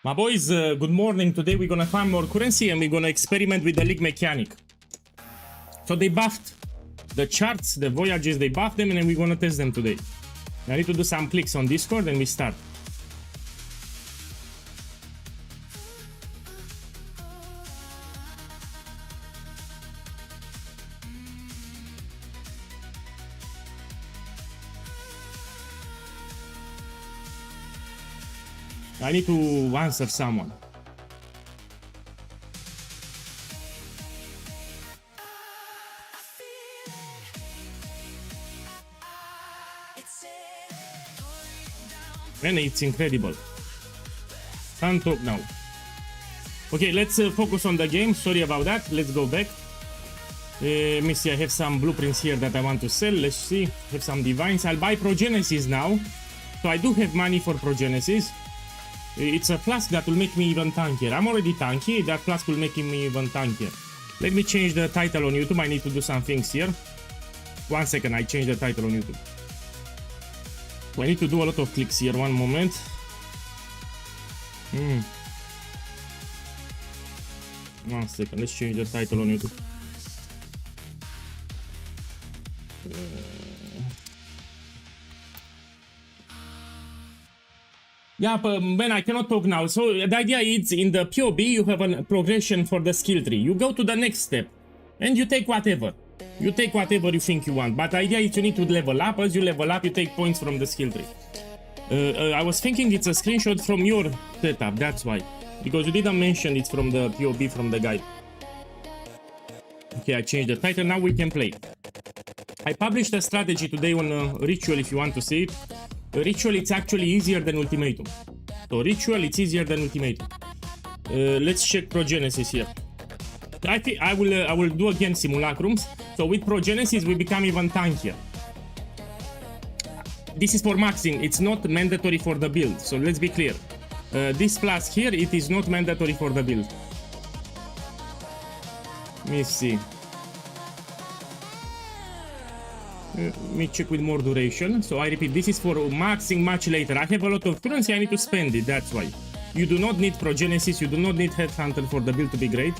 My boys, good morning. Today we're gonna find more currency and we're gonna experiment with the league mechanic. So they buffed the charts, the voyages, they buffed them, and then we're gonna test them today. I need to do some clicks on Discord and we start. I need to answer someone. Man, it's incredible. Can't talk now. Okay, let's focus on the game. Sorry about that. Let's go back. Let me see. I have some blueprints here that I want to sell. Let's see. Have some divines. I'll buy Progenesis now. So I do have money for Progenesis. It's a flask that will make me even tankier. I'm already tanky. That flask will make me even tankier. Let me change the title on YouTube. I need to do some things here. 1 second. I change the title on YouTube. I need to do a lot of clicks here. 1 moment. 1 second. Let's change the title on YouTube. Yeah, but man, I cannot talk now. So the idea is in the POB you have a progression for the skill tree. You go to the next step and you take whatever. You take whatever you think you want. But the idea is you need to level up. As you level up, you take points from the skill tree. I was thinking it's a screenshot from your setup. That's why. Because you didn't mention it's from the POB from the guide. Okay, I changed the title. Now we can play. I published a strategy today on Ritual if you want to see it. Ritual, it's actually easier than Ultimatum. So Ritual, it's easier than Ultimatum. Let's check Progenesis here. I think I will do again simulacrums. So with Progenesis, we become even tankier. This is for maxing. It's not mandatory for the build. So let's be clear. This flask here, it is not mandatory for the build. Let me see. Let me check with more duration. So I repeat, this is for maxing much later. I have a lot of currency, I need to spend it, that's why. You do not need Progenesis, you do not need Headhunter for the build to be great.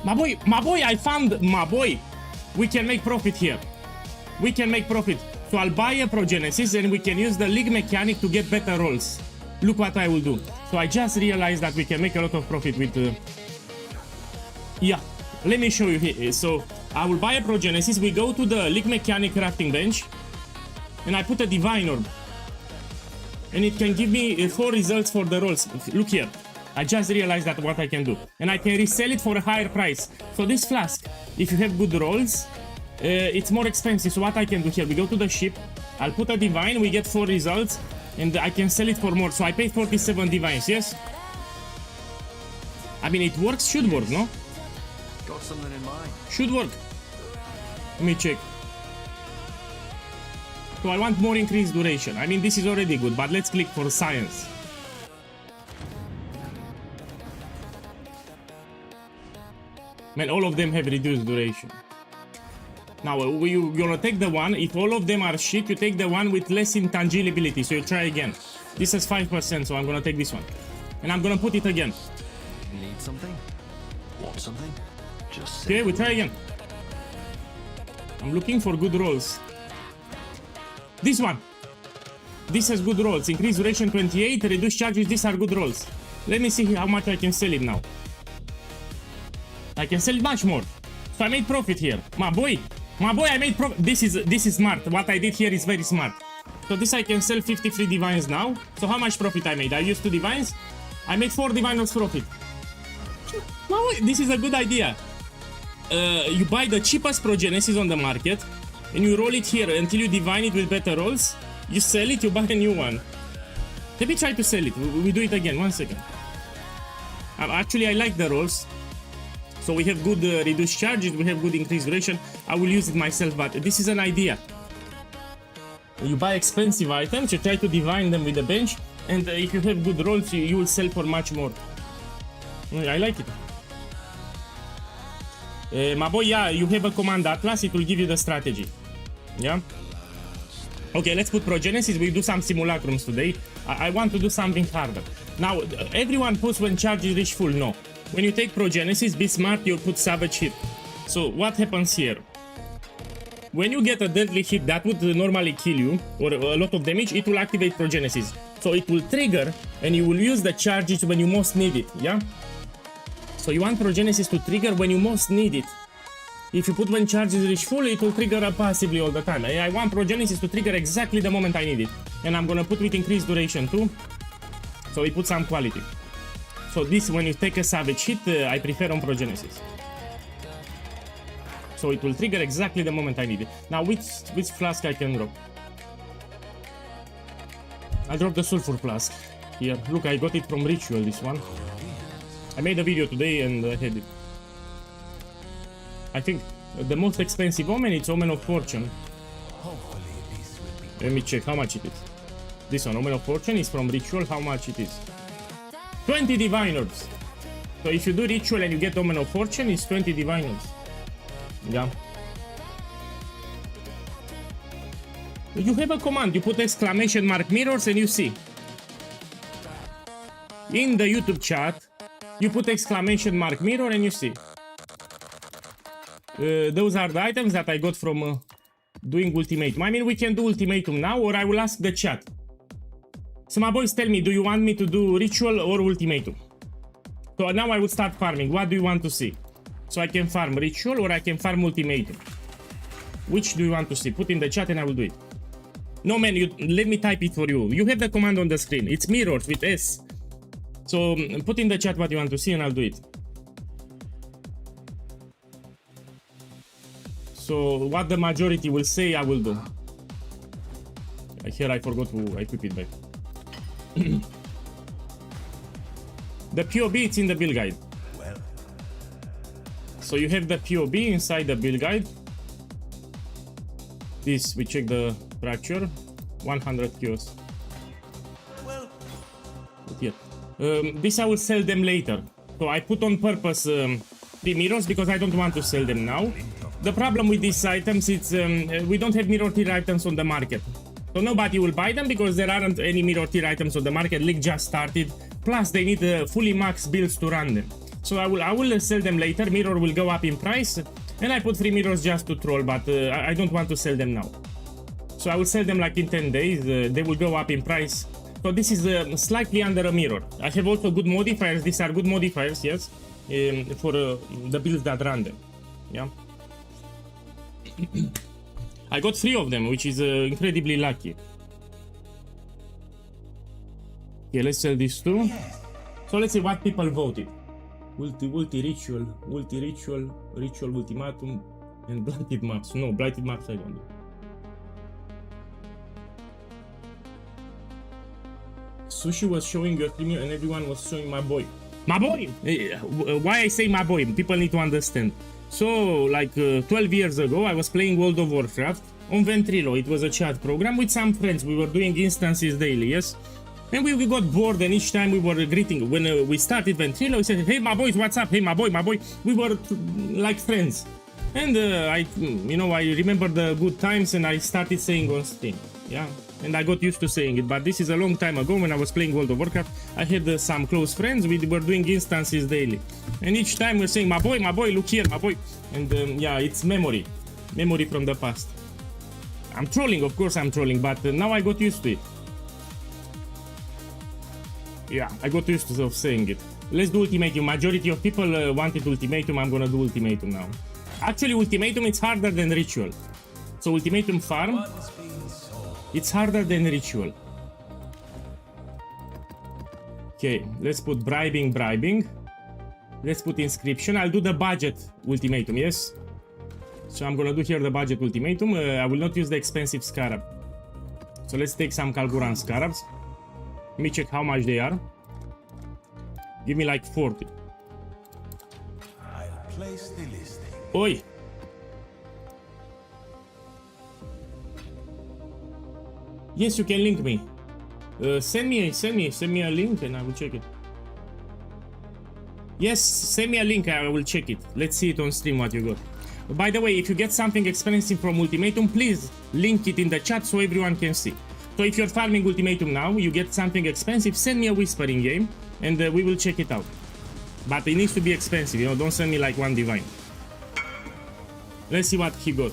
My boy, I found, my boy, we can make profit here. We can make profit. So I'll buy a Progenesis and we can use the league mechanic to get better rolls. Look what I will do. So I just realized that we can make a lot of profit with... Yeah, let me show you here. So I will buy a Progenesis, we go to the league mechanic crafting bench, and I put a divine orb. And it can give me 4 results for the rolls. Look here. I just realized that what I can do. And I can resell it for a higher price. So this flask, if you have good rolls, it's more expensive. So what I can do here, we go to the ship, I'll put a divine, we get 4 results, and I can sell it for more. So I paid 47 divines, yes? I mean, it works, should work, no? Got something in mind. Should work. Let me check. So I want more increased duration. I mean, this is already good, but let's click for science. Man, all of them have reduced duration. Now, you're gonna take the one. If all of them are shit, you take the one with less intangibility. So you try again. This has 5%, so I'm gonna take this one. And I'm gonna put it again. Need something? Want something? Just okay, we try again. I'm looking for good rolls. This one. This has good rolls. Increase duration 28, reduce charges. These are good rolls. Let me see how much I can sell it now. I can sell much more. So I made profit here. My boy, I made profit. This is smart. What I did here is very smart. So this I can sell 53 divines now. So how much profit I made? I used 2 divines. I made 4 diviners profit. No, this is a good idea. You buy the cheapest progenesis on the market and you roll it here until you divine it with better rolls. You sell it, you buy a new one. Let me try to sell it. We do it again. 1 second. Actually, I like the rolls. So we have good reduced charges, we have good increased duration. I will use it myself, but this is an idea. You buy expensive items, you try to divine them with the bench, and if you have good rolls, you will sell for much more. I like it. My boy, yeah, you have a command atlas, it will give you the strategy. Yeah? Okay, let's put progenesis. We do some simulacrums today. I want to do something harder. Now, everyone puts when charges reach full. No. When you take progenesis, be smart, you put savage hit. So what happens here? When you get a deadly hit that would normally kill you, or a lot of damage, it will activate progenesis. So it will trigger, and you will use the charges when you most need it, yeah? So you want progenesis to trigger when you most need it. If you put when charges reach full, it will trigger passively all the time. I want progenesis to trigger exactly the moment I need it. And I'm gonna put with increased duration too. So we put some quality. So this, when you take a savage hit, I prefer on progenesis. So it will trigger exactly the moment I need it. Now which flask I can drop? I dropped the sulfur flask. Here, look, I got it from Ritual, this one. I made a video today and I had it. I think the most expensive omen, it's Omen of Fortune. Let me check how much it is. This one, Omen of Fortune, is from Ritual. How much it is? 20 diviners. So if you do Ritual and you get Omen of Fortune, it's 20 diviners. Yeah. You have a command, you put exclamation mark mirrors and you see. In the YouTube chat, you put exclamation mark mirror and you see. Those are the items that I got from doing ultimatum. I mean, we can do ultimatum now, or I will ask the chat. So my boys, tell me, do you want me to do ritual or ultimatum? So now I will start farming. What do you want to see? So I can farm ritual or I can farm ultimatum. Which do you want to see? Put in the chat and I will do it. No man, let me type it for you. You have the command on the screen. It's mirrors with S. So put in the chat what you want to see and I'll do it. So what the majority will say, I will do. Here I forgot to equip it back. The POB, it's in the build guide. So you have the POB inside the build guide. This, we check the fracture. 100 kilos. This I will sell them later. So I put on purpose 3 mirrors because I don't want to sell them now. The problem with these items is we don't have mirror tier items on the market. So nobody will buy them because there aren't any mirror tier items on the market. League just started. Plus they need fully max builds to run them. So I will sell them later. Mirror will go up in price. And I put 3 mirrors just to troll, but I don't want to sell them now. So I will sell them like in 10 days. They will go up in price. So this is slightly under a mirror. I have also good modifiers. These are good modifiers, yes, for the builds that run them. Yeah. I got 3 of them, which is incredibly lucky. Okay, let's sell these 2. So let's see what people voted. Ritual, Ritual Ultimatum, and Blighted Maps. No, Blighted Maps I don't do. Sushi was showing your premium and everyone was showing my boy. My boy! Why I say my boy? People need to understand. So, like 12 years ago, I was playing World of Warcraft on Ventrilo. It was a chat program with some friends. We were doing instances daily, yes? And we got bored, and each time we were greeting. When we started Ventrilo, we said, hey, my boys, what's up? Hey, my boy, my boy. We were like friends. And I remember the good times, and I started saying on stream, yeah? And I got used to saying it, but this is a long time ago when I was playing World of Warcraft. I had some close friends, we were doing instances daily. And each time we're saying, my boy, look here, my boy. And yeah, it's memory from the past. I'm trolling, of course I'm trolling, but now I got used to it. Yeah, I got used to saying it. Let's do ultimatum. Majority of people wanted ultimatum. I'm gonna do ultimatum now. Actually, ultimatum it's harder than ritual. So ultimatum farm, it's harder than ritual. Okay, let's put bribing. Let's put inscription. I'll do the budget ultimatum, yes? So I'm gonna do here the budget ultimatum. I will not use the expensive scarab. So let's take some Kalguran scarabs. Let me check how much they are. Give me like 40. I'll place the listing. Oi! Yes, you can link me. Send me a link and I will check it. Yes, send me a link, I will check it. Let's see it on stream what you got. By the way, if you get something expensive from ultimatum, please link it in the chat so everyone can see. So if you're farming ultimatum now, you get something expensive, send me a whispering game and we will check it out. But it needs to be expensive, you know, don't send me like one divine. Let's see what he got.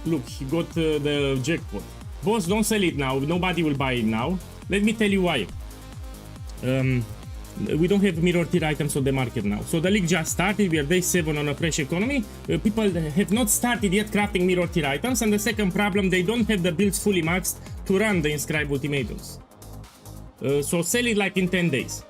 Look, he got the jackpot. Boss, don't sell it now, nobody will buy it now. Let me tell you why. We don't have mirror tier items on the market now. So the league just started, we are day 7 on a fresh economy. People have not started yet crafting mirror tier items, and the second problem, they don't have the builds fully maxed to run the inscribe ultimatums. So sell it like in 10 days.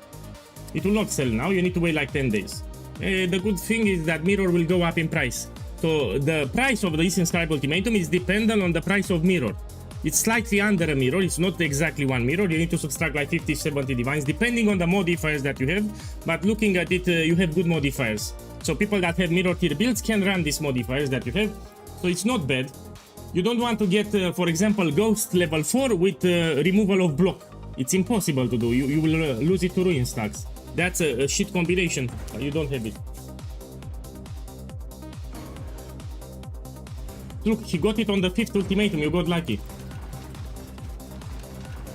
It will not sell now, you need to wait like 10 days. The good thing is that mirror will go up in price. So the price of this inscribe ultimatum is dependent on the price of mirror. It's slightly under a mirror, it's not exactly one mirror, you need to subtract like 50-70 divines depending on the modifiers that you have, but looking at it, you have good modifiers. So people that have mirror tier builds can run these modifiers that you have, so it's not bad. You don't want to get, for example, Ghost level 4 with removal of block. It's impossible to do, you will lose it to ruin stacks. That's a shit combination, you don't have it. Look, he got it on the 5th ultimatum, you got lucky.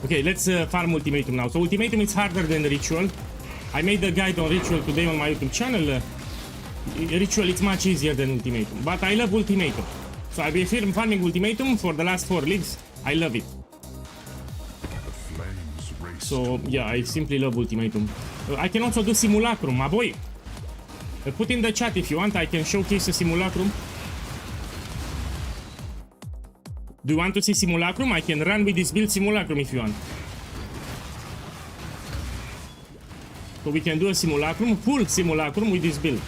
Okay, let's farm ultimatum now. So ultimatum is harder than ritual. I made a guide on ritual today on my YouTube channel. Ritual is much easier than ultimatum, but I love ultimatum. So I've been farming ultimatum for the last 4 leagues. I love it. So yeah, I simply love ultimatum. I can also do simulacrum, my boy. Put in the chat if you want, I can showcase a simulacrum. Do you want to see simulacrum? I can run with this build simulacrum if you want. So we can do a simulacrum, full simulacrum with this build.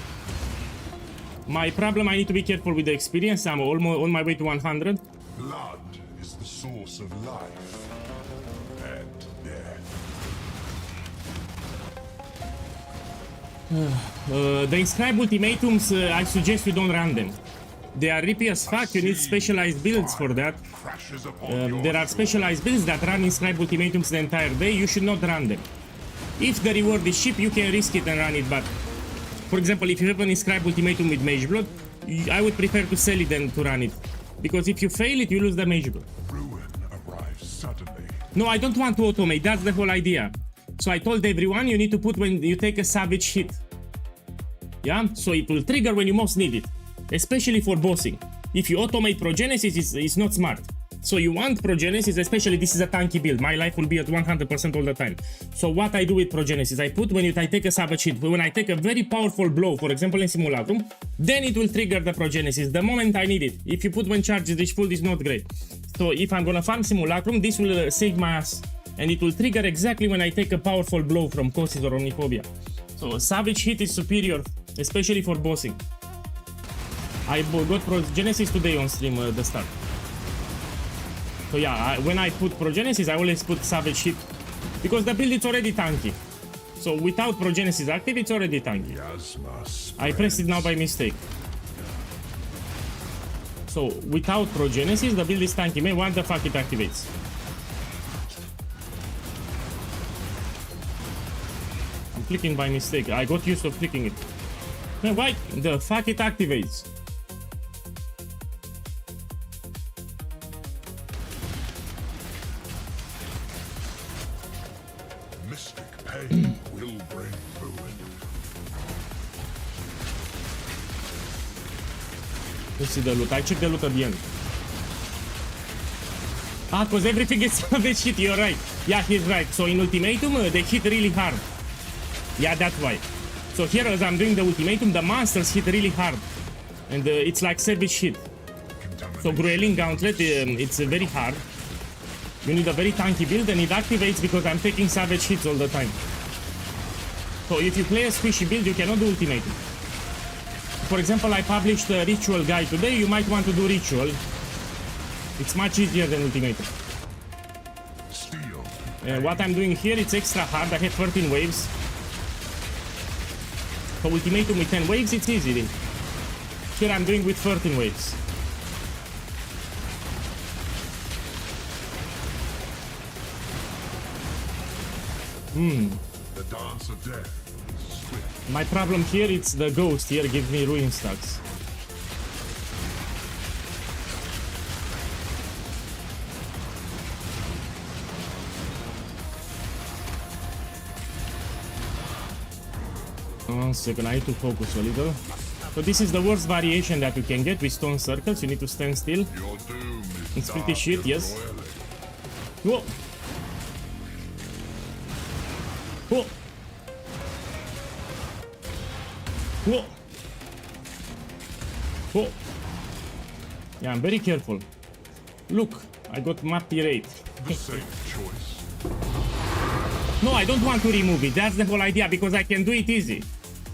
My problem, I need to be careful with the experience. I'm almost on my way to 100. Blood is the source of life and death. The inscribe ultimatums, I suggest you don't run them. They are rippy as fuck, you need specialized builds for that. There are specialized builds that run inscribe ultimatums the entire day, you should not run them. If the reward is cheap, you can risk it and run it, but for example, if you have an inscribe ultimatum with mage blood, I would prefer to sell it than to run it. Because if you fail it, you lose the mage blood. Ruin arrives suddenly. No, I don't want to automate, that's the whole idea. So I told everyone you need to put when you take a savage hit. Yeah, so it will trigger when you most need it. Especially for bossing. If you automate progenesis, it's not smart. So you want progenesis, especially this is a tanky build. My life will be at 100% all the time. So what I do with progenesis, I put when I take a savage hit, when I take a very powerful blow, for example in simulacrum, then it will trigger the progenesis the moment I need it. If you put when charge is full, it's not great. So if I'm gonna farm simulacrum, this will save my ass. And it will trigger exactly when I take a powerful blow from Cosis or Omniphobia. So savage hit is superior, especially for bossing. I got progenesis today on stream at the start. So yeah, when I put progenesis, I always put savage hit. Because the build is already tanky. So without progenesis active, it's already tanky. I pressed it now by mistake. So without progenesis, the build is tanky. Man, what the fuck it activates? I'm clicking by mistake. I got used to clicking it. Man, why the fuck it activates? Let's see the loot. I check the loot at the end. Ah, because everything is savage shit, you're right. Yeah, he's right. So in ultimatum, they hit really hard. Yeah, that's why. So here, as I'm doing the ultimatum, the monsters hit really hard. And it's like savage hit. So Grueling Gauntlet, it's very hard. You need a very tanky build, and it activates because I'm taking savage hits all the time. So if you play a squishy build, you cannot do ultimatum. For example, I published a ritual guide today. You might want to do ritual. It's much easier than ultimatum. What I'm doing here, it's extra hard. I have 13 waves. So ultimatum with 10 waves, it's easy. Here I'm doing with 13 waves. The dance of death is swift. My problem here, it's the ghost here gives me ruin stacks. One second, I need to focus a little. So this is the worst variation that you can get with stone circles. You need to stand still. Your doom is It's pretty dark shit, and yes. royally. Whoa! Whoa! Whoa! Whoa! Yeah, I'm very careful. Look, I got map tier 8. The safe choice. No, I don't want to remove it. That's the whole idea, because I can do it easy.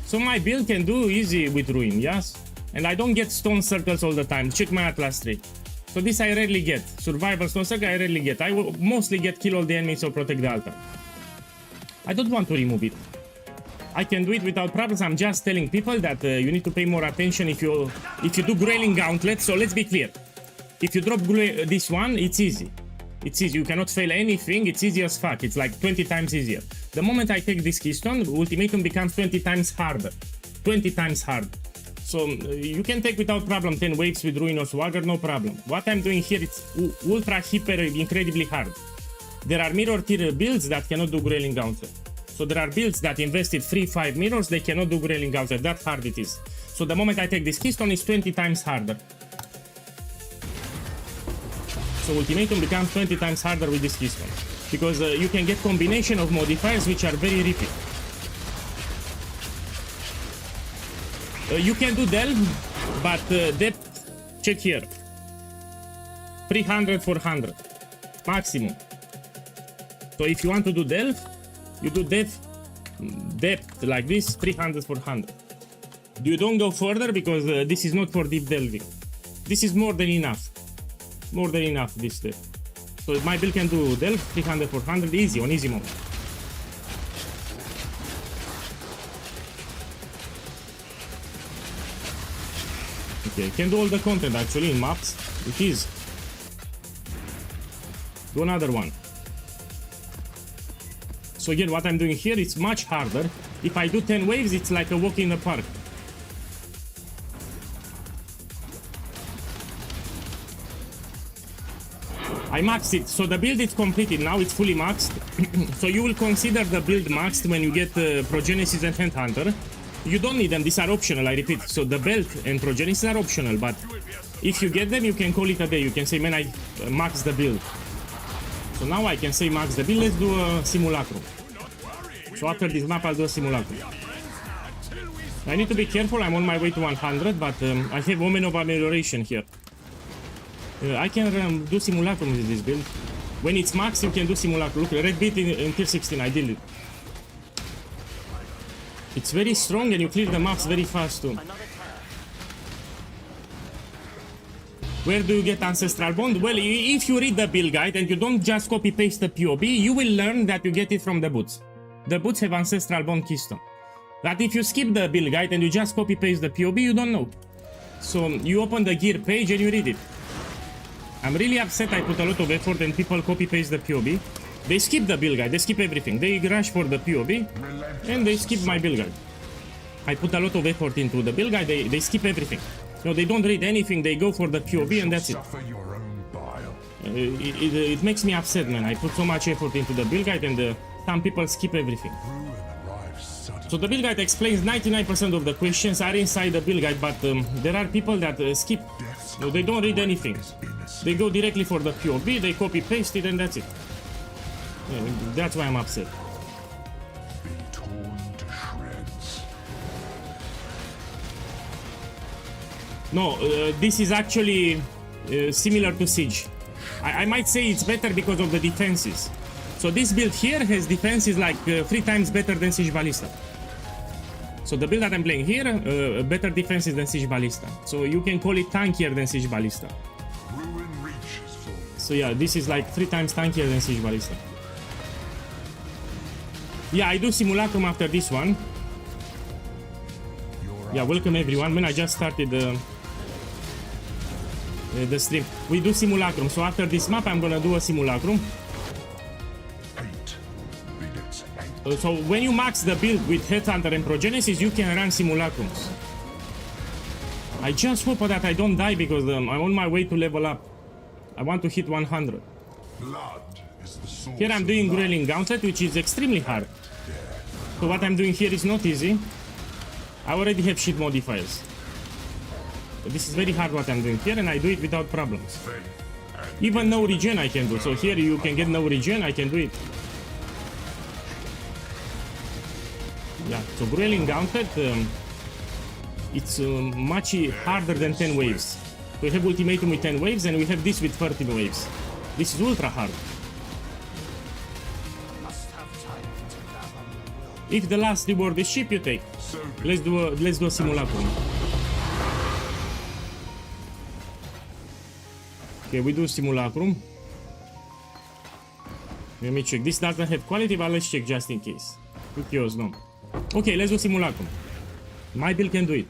So my build can do easy with ruin, yes? And I don't get stone circles all the time. Check my Atlas tree. So this I rarely get. Survival stone circle I rarely get. I will mostly get kill all the enemies or protect the altar. I don't want to remove it. I can do it without problems. I'm just telling people that you need to pay more attention if you do Grailing Gauntlet. So let's be clear. If you drop this one, it's easy. It's easy. You cannot fail anything. It's easy as fuck. It's like 20 times easier. The moment I take this keystone, ultimatum becomes 20 times harder. 20 times hard. So you can take without problem 10 waves with Ruin or Swagger, no problem. What I'm doing here is ultra hyper incredibly hard. There are mirror tier builds that cannot do Grailing Gauntlet. So there are builds that invested 3-5 mirrors, they cannot do Grailing Gauntlet. That hard it is. So the moment I take this keystone, it's 20 times harder. So ultimatum becomes 20 times harder with this keystone. Because you can get combination of modifiers which are very rippy. You can do delve, but depth, check here. 300, 400. Maximum. So if you want to do delve, you do depth like this, 300, 400. You don't go further because this is not for deep delving. This is more than enough. More than enough, this depth. So my build can do delve, 300, 400, easy, on easy mode. Okay, can do all the content actually in maps. It is. Do another one. So again, what I'm doing here, it's much harder. If I do 10 waves, it's like a walk in the park. I maxed it, so the build is completed now, it's fully maxed. So you will consider the build maxed when you get Progenesis and Handhunter. You don't need them, these are optional, I repeat. So the belt and Progenesis are optional, but if you get them, you can call it a day. You can say, man, I maxed the build. So now I can say max the build, let's do a simulacrum. So after this map, I'll do a simulacrum. I need to be careful, I'm on my way to 100, but I have Omen of Amelioration here. I can do simulacrum with this build. When it's max, you can do simulacrum. Look, red beat in tier 16, I did it. It's very strong and you clear the maps very fast too. Where do you get Ancestral Bond? Well, if you read the build guide and you don't just copy paste the POB, you will learn that you get it from the boots. The boots have Ancestral Bond keystone. But if you skip the build guide and you just copy paste the POB, you don't know. So you open the gear page and you read it. I'm really upset I put a lot of effort and people copy paste the POB. They skip the build guide, they skip everything. They rush for the POB and they skip my build guide. I put a lot of effort into the build guide, they skip everything. No, they don't read anything, they go for the POB and that's it. It makes me upset, man. I put so much effort into the build guide and some people skip everything. So the build guide explains 99% of the questions are inside the build guide, but there are people that skip. No, they don't read anything. They go directly for the POB, they copy paste it and that's it. That's why I'm upset. Be torn to shreds. No, this is actually similar to Siege. I might say it's better because of the defenses. So this build here has defenses like 3 times better than Siege Ballista. So the build that I'm playing here, better defenses than Siege Ballista. So you can call it tankier than Siege Ballista. Ruin reaches for you. So yeah, this is like 3 times tankier than Siege Ballista. Yeah, I do Simulacrum after this one. Yeah, welcome everyone. Man, I just started the stream. We do Simulacrum. So after this map, I'm gonna do a Simulacrum. Hate begets hate. So when you max the build with Headhunter and Progenesis, you can run Simulacrums. I just hope that I don't die because I'm on my way to level up. I want to hit 100. Blood is the source Here I'm of doing life. Grueling Gauntlet, which is extremely hard. So what I'm doing here is not easy. I already have shit modifiers. But this is very hard what I'm doing here, and I do it without problems. Faith and Even no regen I can do. So here you can get no regen, I can do it. Yeah, so Grueling Gauntlet, it's much harder than 10 waves. We have Ultimatum with 10 waves, and we have this with 30 waves. This is ultra hard. If the last reward is cheap, you take. so be Let's do a Simulacrum. Okay, we do Simulacrum. Let me check. This doesn't have quality, but let's check just in case. Who cares, no. Okay, let's do Simulacrum. My build can do it.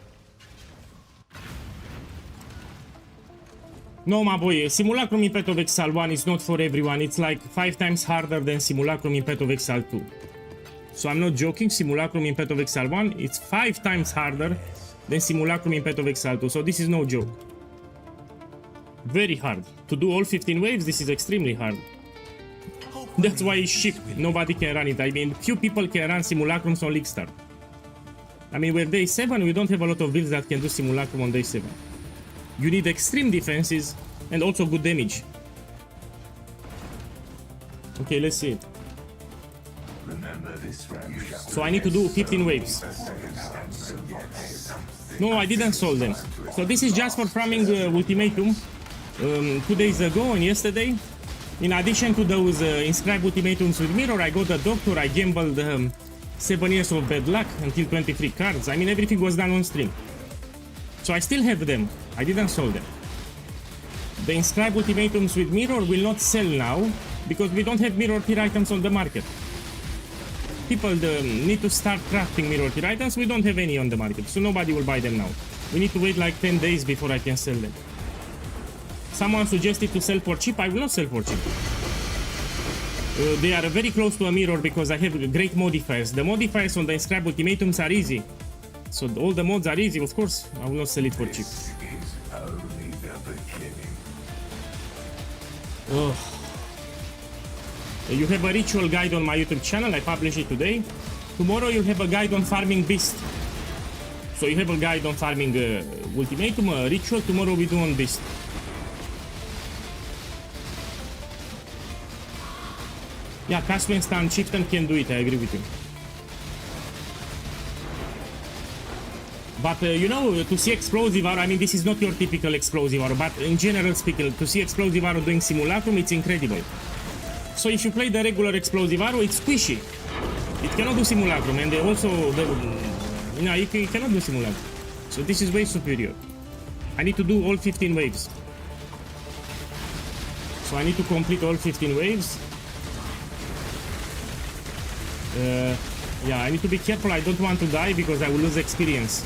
No, my boy, Simulacrum in Path of Exile 1 is not for everyone. It's like 5 times harder than Simulacrum in Path of Exile 2. So I'm not joking, Simulacrum in Path of Exile 1, it's 5 times harder than Simulacrum in Path of Exile 2. So this is no joke. Very hard. To do all 15 waves, this is extremely hard. That's why it's shit. Nobody can run it. I mean, few people can run Simulacrums on League Start. I mean, we're day 7, we don't have a lot of builds that can do Simulacrum on day 7. You need extreme defenses and also good damage. Okay, let's see it. So I need to do 15 waves. No, I didn't solve them. So this is just for farming Ultimatum 2 days ago and yesterday. In addition to those inscribed Ultimatums with Mirror, I got the Doctor, I gambled 7 years of bad luck until 23 cards. I mean, everything was done on stream. So I still have them. I didn't solve them. The inscribed Ultimatums with Mirror will not sell now because we don't have Mirror tier items on the market. People need to start crafting Mirror tier items. We don't have any on the market, so nobody will buy them now. We need to wait like 10 days before I can sell them. Someone suggested to sell for cheap. I will not sell for cheap. They are very close to a mirror because I have great modifiers. The modifiers on the inscribed Ultimatums are easy. So all the mods are easy, of course. I will not sell it for cheap. Ugh. You have a ritual guide on my YouTube channel. I publish it today. Tomorrow you'll have a guide on farming beast. So you have a guide on farming Ultimatum, a ritual. Tomorrow we do on beast. Yeah, Castle Stan Chieftain can do it. I agree with you. But you know, to see Explosive Arrow, I mean, this is not your typical Explosive Arrow, but in general speaking, to see Explosive Arrow doing Simulacrum, it's incredible. So if you play the regular Explosive Arrow, it's squishy. It cannot do Simulacrum, and also, you cannot do Simulacrum. So this is way superior. I need to do all 15 waves. So I need to complete all 15 waves. Yeah, I need to be careful. I don't want to die because I will lose experience.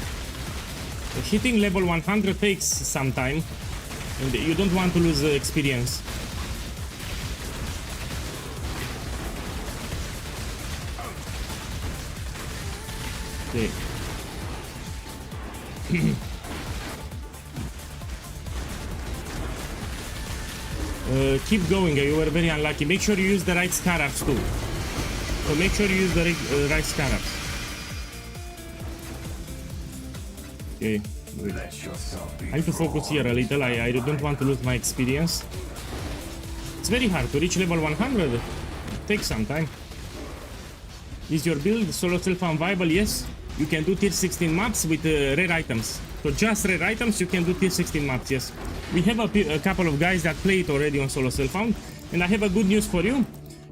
Hitting level 100 takes some time, and you don't want to lose experience. Okay. Keep going, you were very unlucky. Make sure you use the right scarabs too. So make sure you use the right scarabs. Okay, wait. I need to focus here a little. I don't want to lose my experience. It's very hard to reach level 100. Take some time. Is your build solo self-found viable? Yes. You can do tier 16 maps with rare items. So just rare items, you can do tier 16 maps, yes. We have a couple of guys that play it already on solo self-found. And I have a good news for you.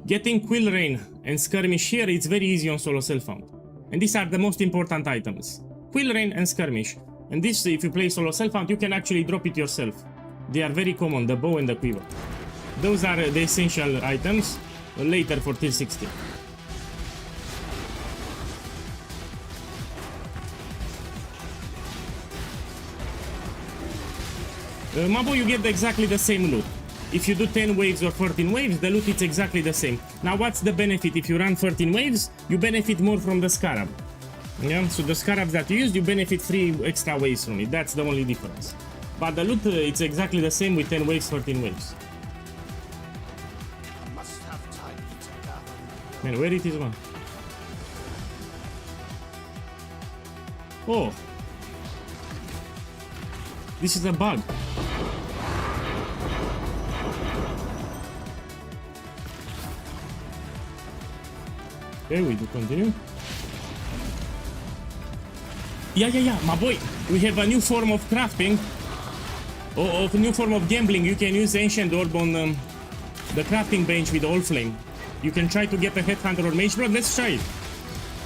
Getting Quill Rain and Skirmish here, it's very easy on solo self-found. And these are the most important items. Quill Rain and Skirmish. And this, if you play solo self-found, you can actually drop it yourself. They are very common, the bow and the quiver. Those are the essential items later for tier 16. Mabo, you get exactly the same loot. If you do 10 waves or 13 waves, the loot is exactly the same. Now, what's the benefit? If you run 13 waves, you benefit more from the scarab. Yeah, so the scarabs that you use, you benefit 3 extra waves from it. That's the only difference. But the loot, it's exactly the same with 10 waves, 13 waves. Man, where it is, man? Oh. This is a bug. Okay, we do continue. Yeah, my boy. We have a new form of crafting. Or a new form of gambling. You can use Ancient Orb on the crafting bench with All Flame. You can try to get a Headhunter or Mage Blood. Let's try it.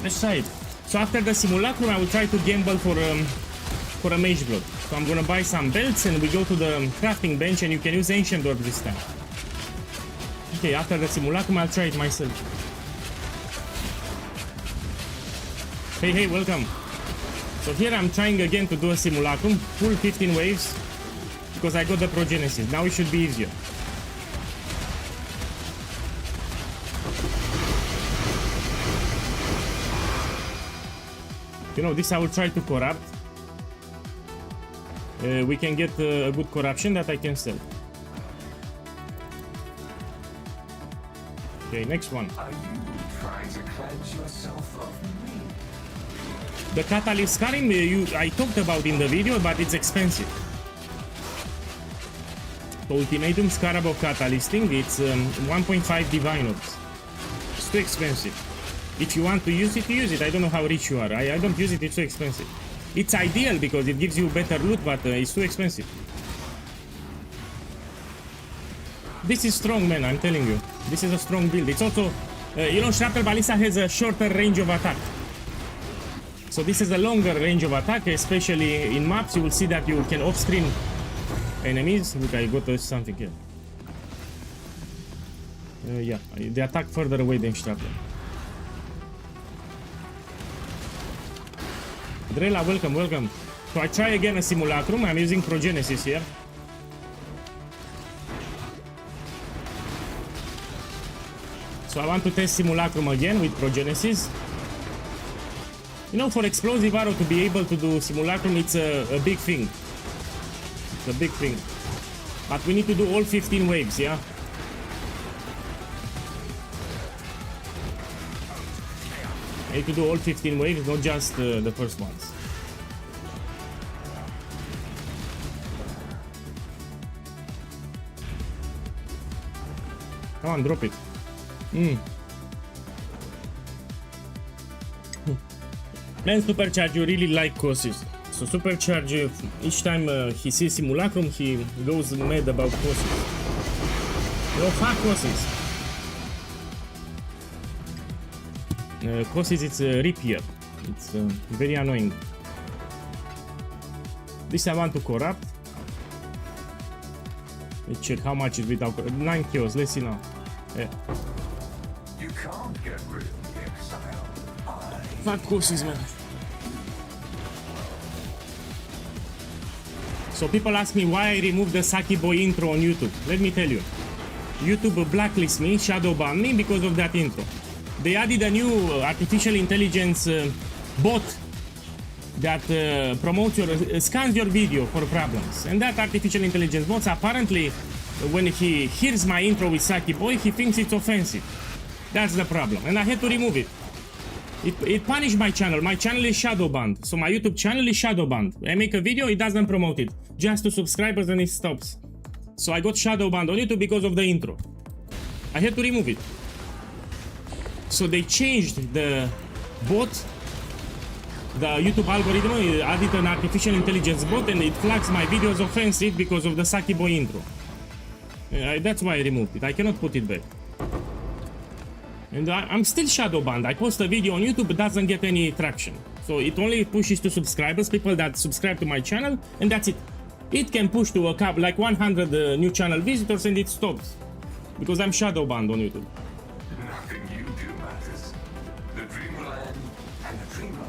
Let's try it. So after the Simulacrum, I will try to gamble for a Mage Blood. So I'm gonna buy some belts and we go to the crafting bench and you can use Ancient Orb this time. Okay, after the Simulacrum, I'll try it myself. Hey, welcome. So here I'm trying again to do a Simulacrum, full 15 waves, because I got the Progenesis. Now it should be easier. You know, this I will try to corrupt. We can get a good corruption that I can sell. Okay, next one. Are you trying to cleanse yourself of me? The Catalyst Scarim, I talked about in the video, but it's expensive. The Ultimatum Scarab of Catalysting, it's 1.5 Divine Orbs. It's too expensive. If you want to use it, use it. I don't know how rich you are. I don't use it, it's too expensive. It's ideal because it gives you better loot, but it's too expensive. This is strong, man, I'm telling you. This is a strong build. It's also, you know, Shrapnel Ballista has a shorter range of attack. So this is a longer range of attack, especially in maps. You will see that you can off-screen enemies. Look, I got something here. Yeah, they attack further away than Shrapnel. Drela, welcome. So I try again a Simulacrum. I'm using Progenesis here. So I want to test Simulacrum again with Progenesis. You know, for Explosive Arrow to be able to do Simulacrum, it's a big thing. It's a big thing. But we need to do all 15 waves, yeah? I need to do all 15 waves, not just the first ones. Come on, drop it. And Supercharge, you really like Cosses. So Supercharge, each time he sees Simulacrum, he goes mad about Cosses. No, fuck Cosses. Cosses, it's a Rapier. It's very annoying. This I want to corrupt. Let's check how much is without 9 kills. Let's see now. Yeah. You can't get rid of the exile. Fuck Cosses, man. So people ask me why I removed the Saki Boy intro on YouTube. Let me tell you. YouTube blacklists me, shadow ban me because of that intro. They added a new artificial intelligence bot that promotes scans your video for problems. And that artificial intelligence bot, apparently, when he hears my intro with Saki Boy, he thinks it's offensive. That's the problem. And I had to remove it. It punished my channel. My channel is shadow banned. So my YouTube channel is shadow banned. I make a video, it doesn't promote it. Just to subscribers and it stops. So I got shadow banned on YouTube because of the intro. I had to remove it. So they changed the bot, the YouTube algorithm, added an artificial intelligence bot, and it flags my videos offensive because of the Saki Boy intro. That's why I removed it. I cannot put it back. And I'm still shadow banned. I post a video on YouTube, it doesn't get any traction. So it only pushes to subscribers, people that subscribe to my channel, and that's it. It can push to a couple, like 100 new channel visitors, and it stops. Because I'm shadow banned on YouTube. Nothing you do matters. The dream will end, and the dreamer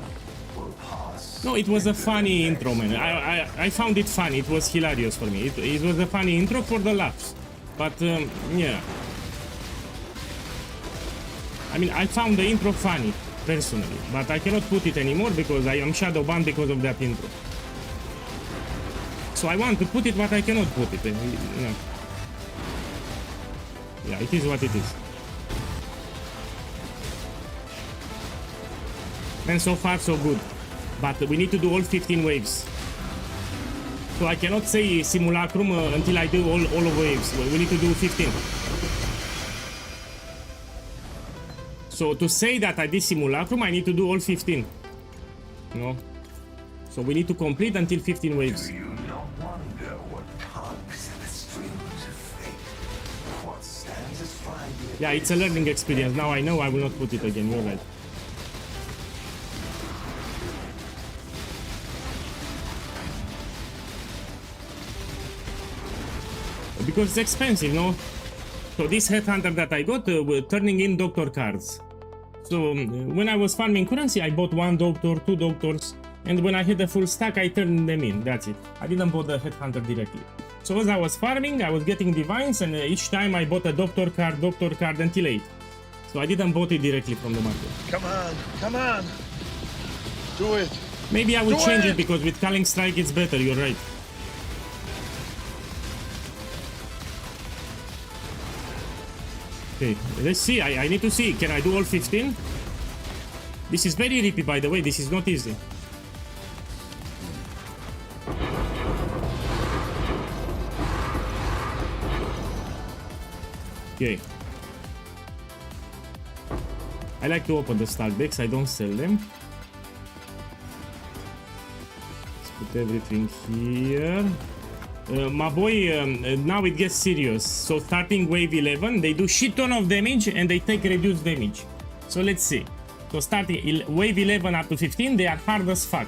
will pass. No, it was a funny intro, man. I found it funny. It was hilarious for me. It was a funny intro for the laughs. But, yeah. I mean, I found the intro funny, personally. But I cannot put it anymore because I am shadow banned because of that intro. So I want to put it, but I cannot put it. Yeah. Yeah, it is what it is. And so far, so good. But we need to do all 15 waves. So I cannot say simulacrum until I do all of waves. We need to do 15. So to say that I did simulacrum, I need to do all 15. No? So we need to complete until 15 waves. Do you not wonder what tugs at the strings of fate? What stands aside here? Yeah, it's a learning experience. Now I know I will not put it again. You're right. Because it's expensive, no? So this headhunter that I got, turning in doctor cards. So when I was farming currency, I bought 1 doctor, 2 doctors, and when I had the full stack, I turned them in. That's it. I didn't buy the headhunter directly. So as I was farming, I was getting divines, and each time I bought a doctor card until 8. So I didn't buy it directly from the market. Come on. Do it. Maybe I will change it because with Culling Strike it's better, you're right. Okay, let's see. I need to see. Can I do all 15? This is very rippy, by the way. This is not easy. Okay. I like to open the stack decks. I don't sell them. Let's put everything here. My boy, now it gets serious. So starting wave 11, they do shit ton of damage and they take reduced damage. So let's see. So starting wave 11 up to 15, they are hard as fuck.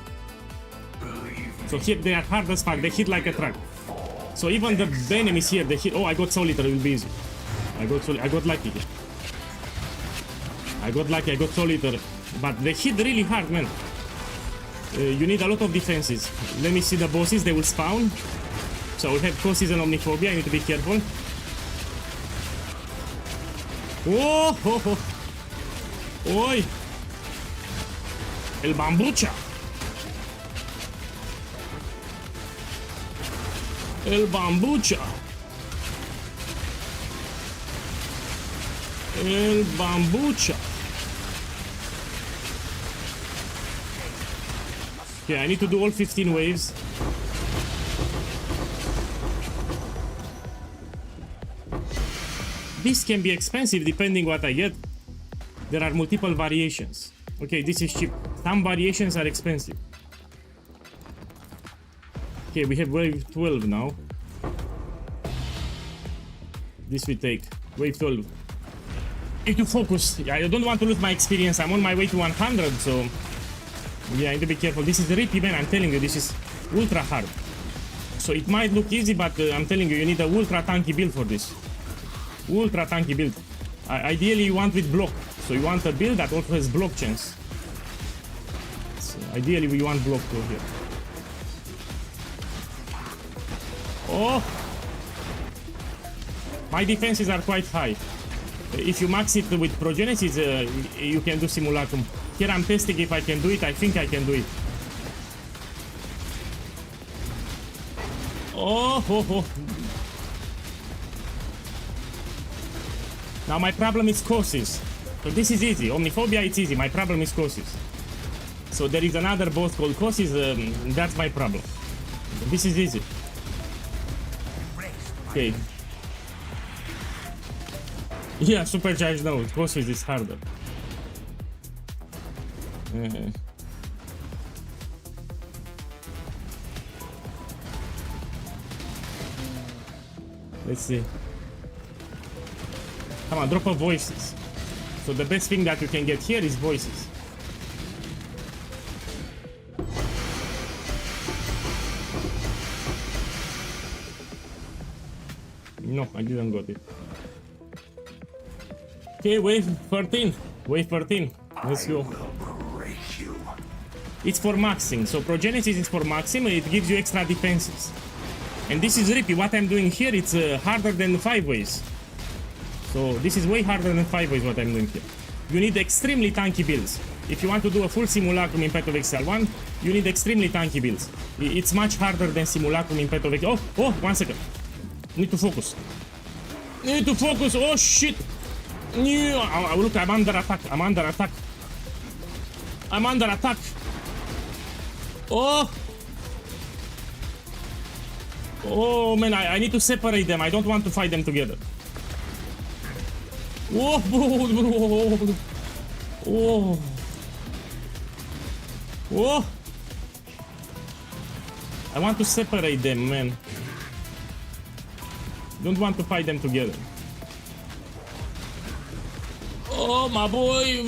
So here they are hard as fuck. They hit like a truck. So even the enemies here, they hit. Oh, I got Soul Eater. It will be easy. I got lucky. I got Soul Eater. But they hit really hard, man. You need a lot of defenses. Let me see the bosses. They will spawn. So we have Causes and Omniphobia. I need to be careful. Oh, ho, ho. Oi! El Bambucha! El Bambucha! El Bambucha! Okay, I need to do all 15 waves. This can be expensive depending what I get. There are multiple variations. Okay, this is cheap. Some variations are expensive. Okay, we have wave 12 now. This we take. Wave 12. Need to focus. I don't want to lose my experience. I'm on my way to 100, so... yeah, I need to be careful. This is rippy, man. I'm telling you, this is ultra hard. So it might look easy, but I'm telling you, you need a ultra tanky build for this. Ultra tanky build. Ideally, you want with block. So you want a build that also has block chance. So ideally, we want block too here. Oh! My defenses are quite high. If you max it with Progenesis, you can do Simulacrum. Here I'm testing if I can do it. I think I can do it. Oh, ho, ho. Now my problem is Causes. So this is easy. Omniphobia, it's easy. My problem is Causes. So there is another boss called Causes. That's my problem. This is easy. Okay. Yeah, supercharge now. Causes is harder. Let's see. Come on, drop of voices. So the best thing that you can get here is voices. No, I didn't got it. Okay, wave 13. Wave 13. Let's go. Break you. It's for maxing. So Progenesis is for maxing. It gives you extra defenses. And this is Rippy. What I'm doing here, it's harder than 5 ways. So this is way harder than 5 ways what I'm doing here. You need extremely tanky builds. If you want to do a full simulacrum in Path of Exile 1, you need extremely tanky builds. It's much harder than simulacrum in Path of Exile. Oh, 1 second. Need to focus. Need to focus. Oh shit. Look, I'm under attack. I'm under attack. I'm under attack. Oh. Oh man, I need to separate them. I don't want to fight them together. Oh, bro. Oh. Oh. I want to separate them, man. Don't want to fight them together. Oh, my boy.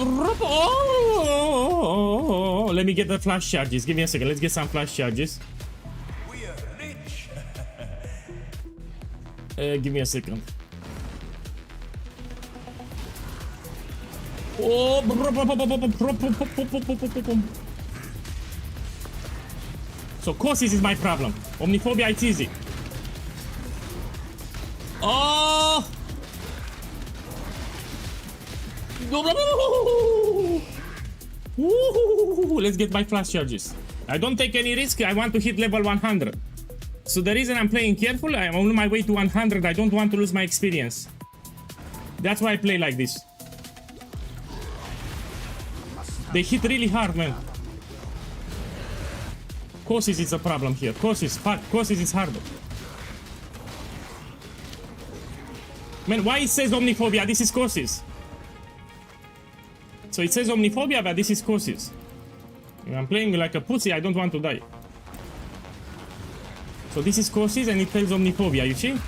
Oh, let me get the flash charges. Give me a second. Let's get some flash charges. We are rich. Give me a second. Oh, so Cosis is my problem. Omniphobia, it's easy. Oh! Let's get my flash charges. I don't take any risk. I want to hit level 100. So the reason I'm playing careful, I'm on my way to 100. I don't want to lose my experience. That's why I play like this. They hit really hard, man. Cosis is a problem here. Cosis is harder. Man, why it says Omniphobia? This is Cosis. So it says Omniphobia, but this is Cosis. I'm playing like a pussy, I don't want to die. So this is Cosis and it tells Omniphobia, you see?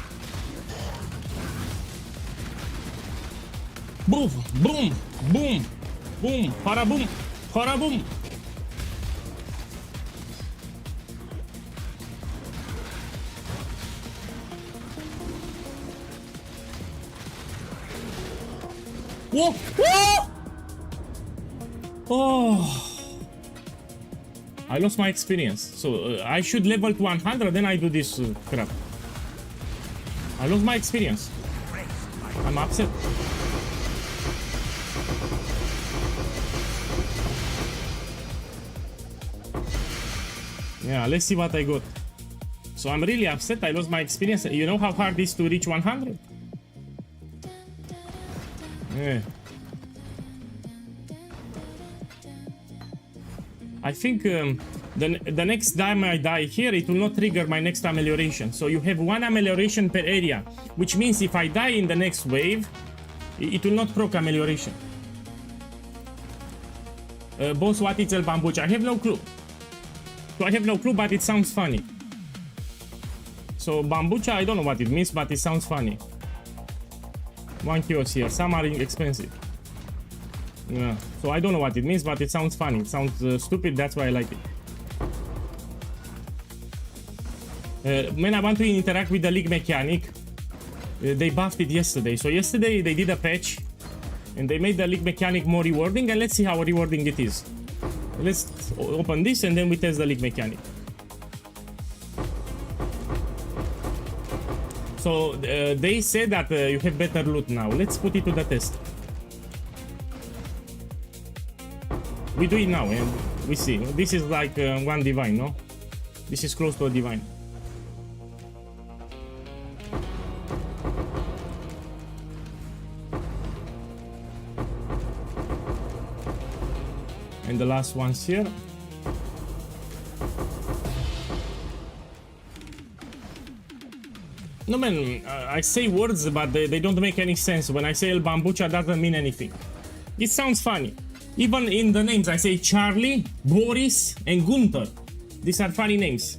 Boom, boom, boom, boom, para boom, para boom. Whoa! Whoa! Oh! I lost my experience. So I should level to 100, then I do this crap. I lost my experience. I'm upset. Yeah, let's see what I got. So I'm really upset. I lost my experience. You know how hard it is to reach 100? Yeah. I think the next time I die here, it will not trigger my next amelioration. So you have 1 amelioration per area, which means if I die in the next wave, it will not proc amelioration. Boss, what is El Bambucha? I have no clue. So I have no clue, but it sounds funny. So Bambucha, I don't know what it means, but it sounds funny. 1 kiosk here. Some are expensive. Yeah. So I don't know what it means, but it sounds funny. It sounds stupid. That's why I like it. Man, I want to interact with the league mechanic. They buffed it yesterday. So yesterday they did a patch, and they made the league mechanic more rewarding. And let's see how rewarding it is. Let's open this, and then we test the league mechanic. So they said that you have better loot now. Let's put it to the test. We do it now and we see. This is like 1 divine, no? This is close to a divine. And the last ones here. No man, I say words, but they don't make any sense. When I say El Bambucha, doesn't mean anything. It sounds funny. Even in the names, I say Charlie, Boris, and Gunther. These are funny names.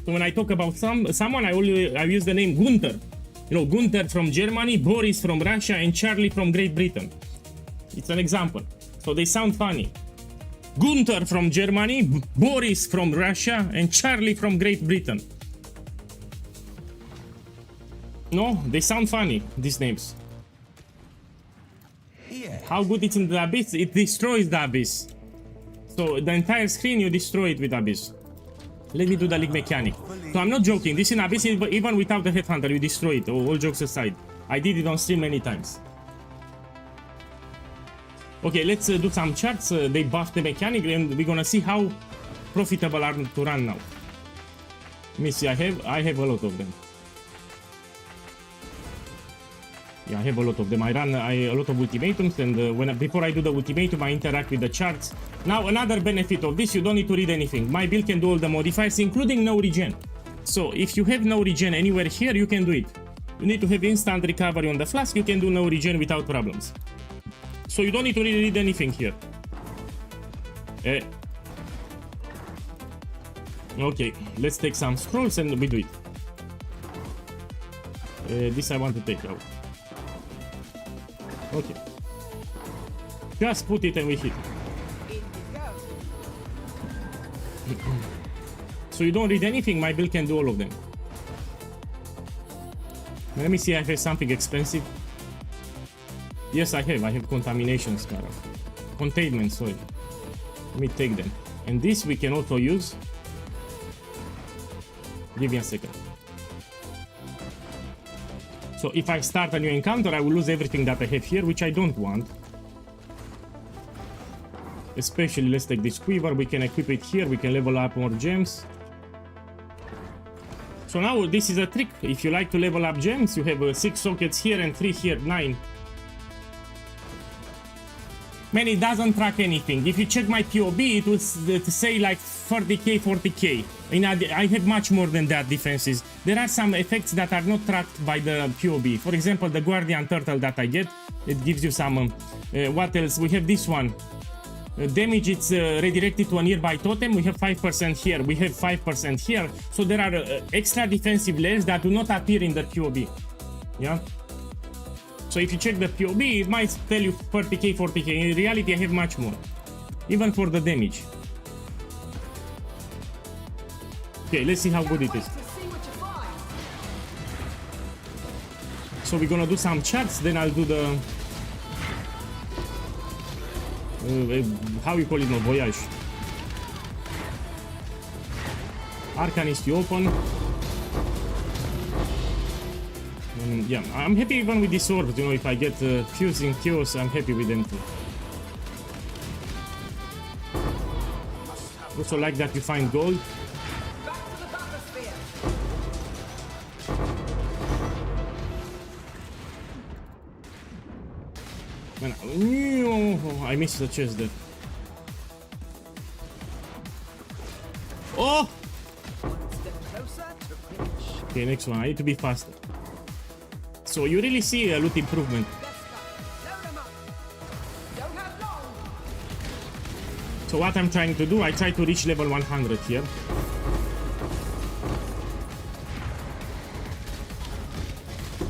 So when I talk about someone, I use the name Gunther. You know, Gunther from Germany, Boris from Russia, and Charlie from Great Britain. It's an example. So they sound funny. Gunther from Germany, Boris from Russia, and Charlie from Great Britain. No, they sound funny, these names. How good it's in the Abyss? It destroys the Abyss. So the entire screen, you destroy it with Abyss. Let me do the league mechanic. So I'm not joking, this in Abyss, even without the Headhunter, you destroy it, all jokes aside. I did it on stream many times. Okay, let's do some charts. They buffed the mechanic, and we're gonna see how profitable are to run now. Let me see, I have a lot of them. Yeah, I have a lot of them. I run a lot of ultimatums, and before I do the ultimatum, I interact with the charts. Now, another benefit of this, you don't need to read anything. My build can do all the modifiers, including no regen. So, if you have no regen anywhere here, you can do it. You need to have instant recovery on the flask, you can do no regen without problems. So you don't need to really read anything here. Okay, let's take some scrolls and we do it. This I want to take out. Okay. Just put it and we hit. So you don't read anything, my build can do all of them. Let me see if I have something expensive. Yes, I have contamination scarf. Containment, sorry. Let me take them. And this we can also use. Give me a second. So if I start a new encounter, I will lose everything that I have here, which I don't want. Especially, let's take this quiver, we can equip it here, we can level up more gems. So now this is a trick. If you like to level up gems, you have 6 sockets here and 3 here, 9. Man, it doesn't track anything. If you check my POB, it will say like 30k, 40k. I have much more than that defenses. There are some effects that are not tracked by the POB. For example, the Guardian Turtle that I get, it gives you some... what else? We have this one. Damage, it's redirected to a nearby totem. We have 5% here. We have 5% here. So there are extra defensive layers that do not appear in the POB. Yeah? So if you check the POB, it might tell you 30k, 40k. In reality, I have much more. Even for the damage. Okay, let's see how good it is. So we're gonna do some charts, then I'll do the... how you call it, no, voyage. Arcanist you open. Yeah, I'm happy even with these orbs, you know, if I get fusing kills, I'm happy with them too. Also like that you find gold. Man, I missed the chest there. Oh! Okay, next one. I need to be faster. So you really see a loot improvement. So what I'm trying to do, I try to reach level 100 here.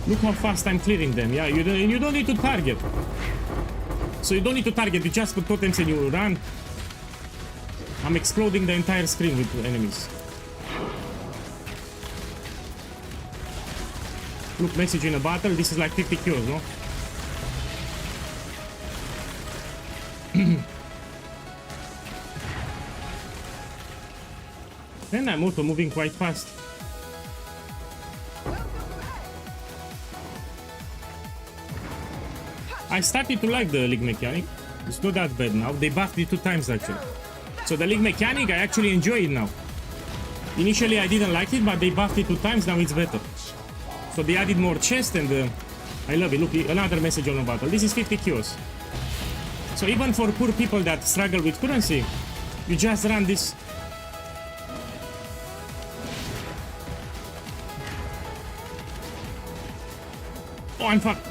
Look how fast I'm clearing them. Yeah, you don't need to target. So you don't need to target, you just put totems and you run. I'm exploding the entire screen with enemies. Look, message in a battle, this is like 50 kills, no? And I'm also moving quite fast. I started to like the league mechanic. It's not that bad now. They buffed it 2 times actually. So the league mechanic, I actually enjoy it now. Initially I didn't like it, but they buffed it 2 times, now it's better. So they added more chest and I love it. Look, another message on a battle. This is 50 kills. So even for poor people that struggle with currency, you just run this. Oh, I'm fucked.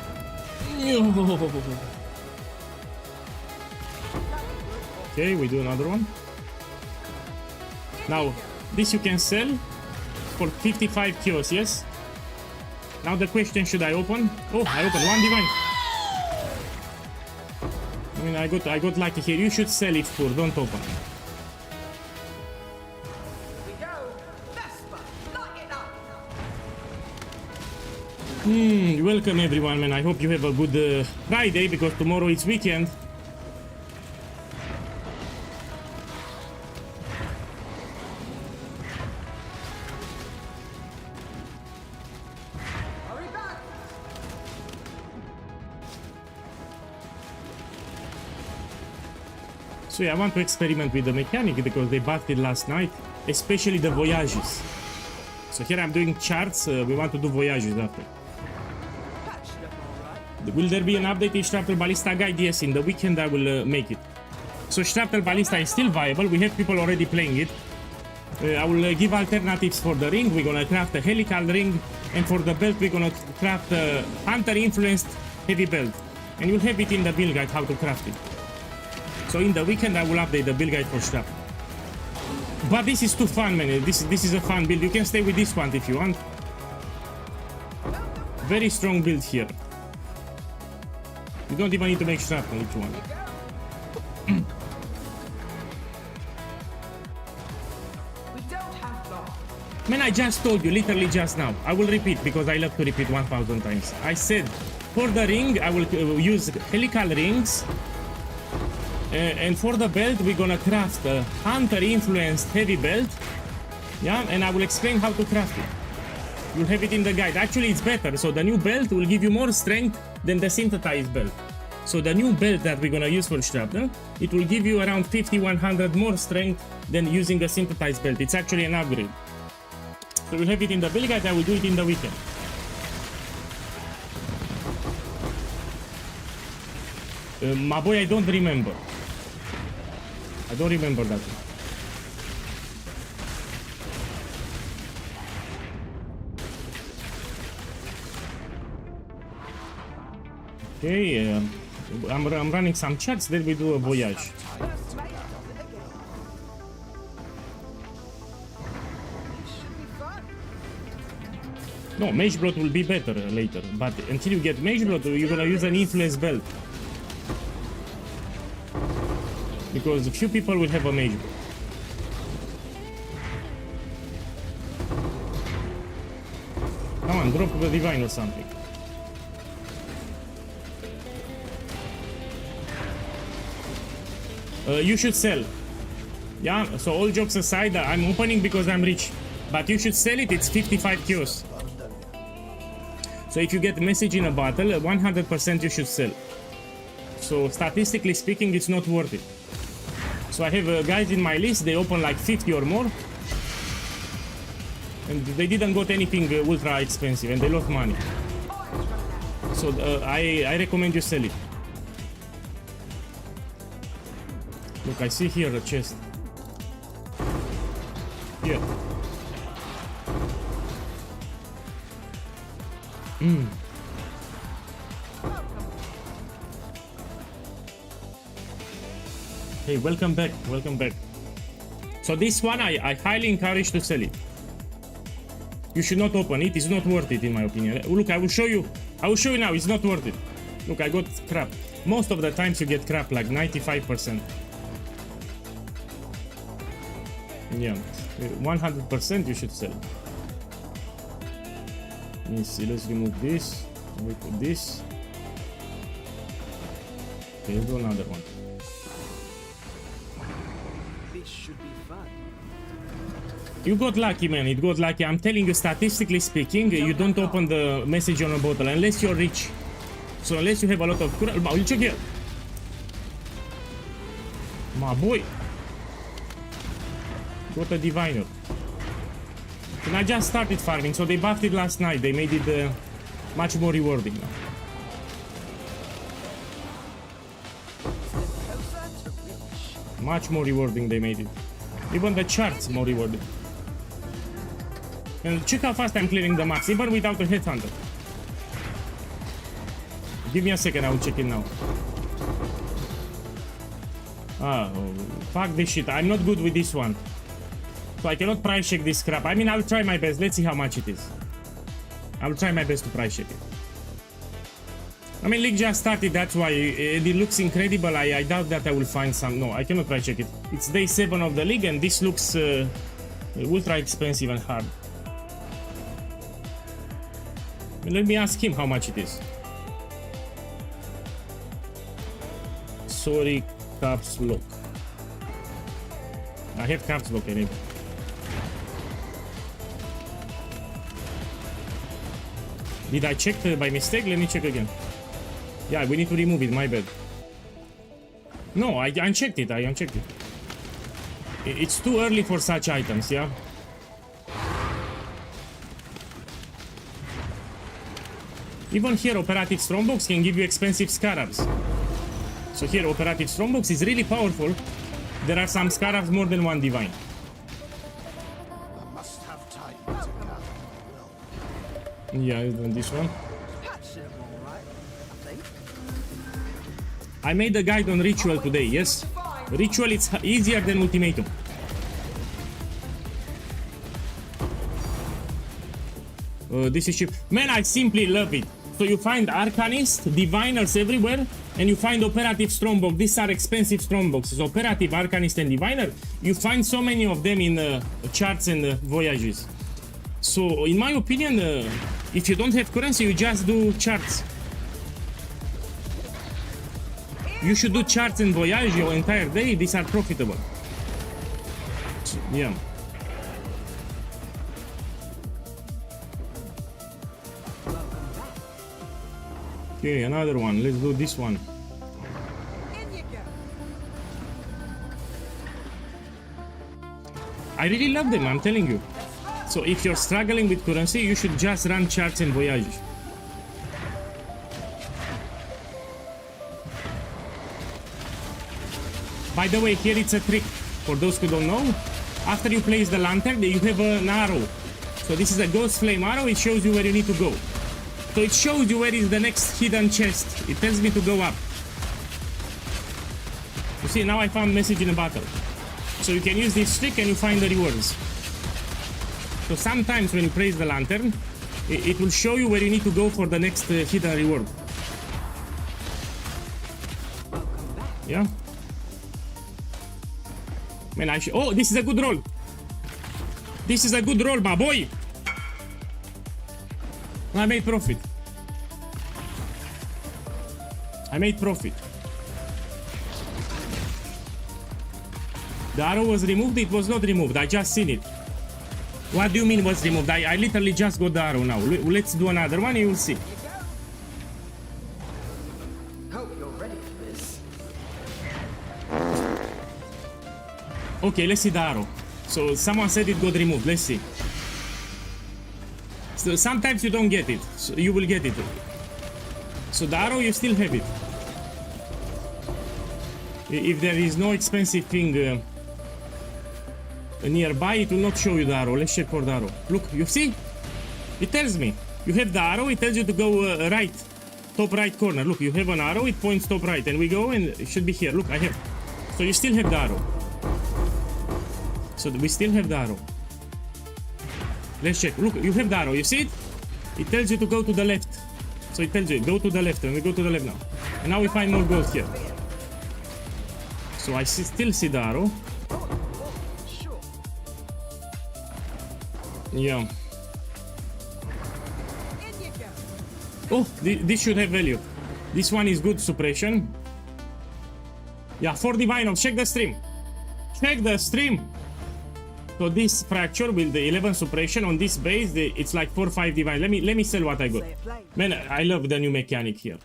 Okay, we do another one. Now, this you can sell for 55 kilos, yes? Now the question, should I open? Oh, I open one divine. I mean, I got lucky here. You should sell it for, don't open. Welcome everyone, man. I hope you have a good Friday, because tomorrow it's weekend. So yeah, I want to experiment with the mechanic because they buffed it last night, especially the voyages. So here I'm doing charts. We want to do voyages after. Will there be an update in Shrapnel Ballista guide? Yes, in the weekend I will make it. So Shrapnel Ballista is still viable. We have people already playing it. I will give alternatives for the ring. We're gonna craft a helical ring, and for the belt we're gonna craft a hunter influenced heavy belt. And you'll have it in the build guide how to craft it. So in the weekend I will update the build guide for Shrapnel. But this is too fun, man. This is a fun build. You can stay with this one if you want. Very strong build here. You don't even need to make shrapnel each one. Man, I just told you, literally just now. I will repeat because I love to repeat 1,000 times. I said, for the ring, I will use helical rings. And for the belt, we're gonna craft a hunter-influenced heavy belt. Yeah, and I will explain how to craft it. You'll have it in the guide. Actually, it's better. So the new belt will give you more strength than the synthesized belt. So the new belt that we're gonna use for shrapnel, it will give you around 50-100 more strength than using a synthesized belt. It's actually an upgrade. So we'll have it in the build guide. I will do it in the weekend. My boy, I don't remember. I don't remember that one. Okay, I'm running some chats, then we do a voyage. No, Mage Blood will be better later, but until you get Mage Blood, you're gonna use an influence belt. Because a few people will have a Mage Blood. Come on, drop the Divine or something. You should sell. Yeah, so all jokes aside, I'm opening because I'm rich. But you should sell it, it's 55 kilos. So if you get a message in a battle, 100% you should sell. So statistically speaking, it's not worth it. So I have guys in my list, they open like 50 or more. And they didn't got anything ultra expensive and they lost money. So I recommend you sell it. Look, I see here a chest. Here. Hey, welcome back, welcome back. So this one I highly encourage to sell it. You should not open it, it's not worth it in my opinion. Look, I will show you now, it's not worth it. Look, I got crap. Most of the times you get crap, like 95%. Yeah, 100% you should sell. Let me see, let's remove this. We put this. Okay, let's do another one. This should be fun. You got lucky, man. It got lucky. I'm telling you, statistically speaking, you don't open the message on a bottle unless you're rich. So unless you have a lot of currency. I'll check here. My boy. Got a diviner. And I just started farming, so they buffed it last night. They made it much more rewarding now. Much more rewarding they made it. Even the charts more rewarding. And check how fast I'm clearing the max, even without a headhunter. Give me a second, I will check it now. Oh, fuck this shit. I'm not good with this one. So I cannot price check this crap. I mean, I'll try my best. Let's see how much it is. I'll try my best to price check it. I mean, league just started, that's why it looks incredible. I doubt that I will find some. No, I cannot price check it. It's day 7 of the league and this looks ultra expensive and hard. Let me ask him how much it is. Sorry, caps lock. I have caps lock anyway. Did I check by mistake? Let me check again. Yeah, we need to remove it, my bad. No, I unchecked it, I unchecked it. It's too early for such items, yeah? Even here, Operative Strongbox can give you expensive scarabs. So here, Operative Strongbox is really powerful. There are some scarabs more than one divine. I must have time to gather my will. Yeah, and this one. Patch him all right, I think. I made a guide on Ritual today, yes? Ritual is easier than Ultimatum. This is cheap. Man, I simply love it. So you find Arcanists, Diviners everywhere, and you find Operative Strongbox. These are expensive Strongboxes. Operative, Arcanist, and Diviner. You find so many of them in charts and voyages. So, in my opinion, if you don't have currency, you just do charts. You should do charts and voyage your entire day. These are profitable. So, yeah. Okay, another one. Let's do this one. In you go. I really love them, I'm telling you. So if you're struggling with currency, you should just run charts and voyage. By the way, here it's a trick. For those who don't know, after you place the lantern, you have an arrow. So this is a ghost flame arrow, it shows you where you need to go. So it shows you where is the next hidden chest. It tells me to go up. You see, now I found message in a battle. So you can use this trick and you find the rewards. So sometimes when you place the lantern, it will show you where you need to go for the next hidden reward. Yeah. Man, oh, this is a good roll. This is a good roll, my boy. I made profit. I made profit. The arrow was removed? It was not removed. I just seen it. What do you mean was removed? I literally just got the arrow now. Let's do another one and you will see. Hope you're ready for this. Okay, let's see the arrow. So someone said it got removed. Let's see. So sometimes you don't get it. So you will get it. So the arrow, you still have it. If there is no expensive thing nearby, it will not show you the arrow. Let's check for the arrow. Look, you see? It tells me. You have the arrow, it tells you to go right. Top right corner. Look, you have an arrow, it points top right. And we go and it should be here. Look, I have. So you still have the arrow. So we still have the arrow. Let's check. Look, you have the arrow. You see it? It tells you to go to the left. So it tells you, go to the left. And we go to the left now. And now we find more gold here. So I still see the arrow. Sure. Yeah. In you go. Oh, this should have value. This one is good suppression. Yeah, 4 divine. Check the stream. Check the stream. So this fracture with the 11 suppression on this base, it's like 4 or 5 divine. Let me sell what I got. Man, I love the new mechanic here.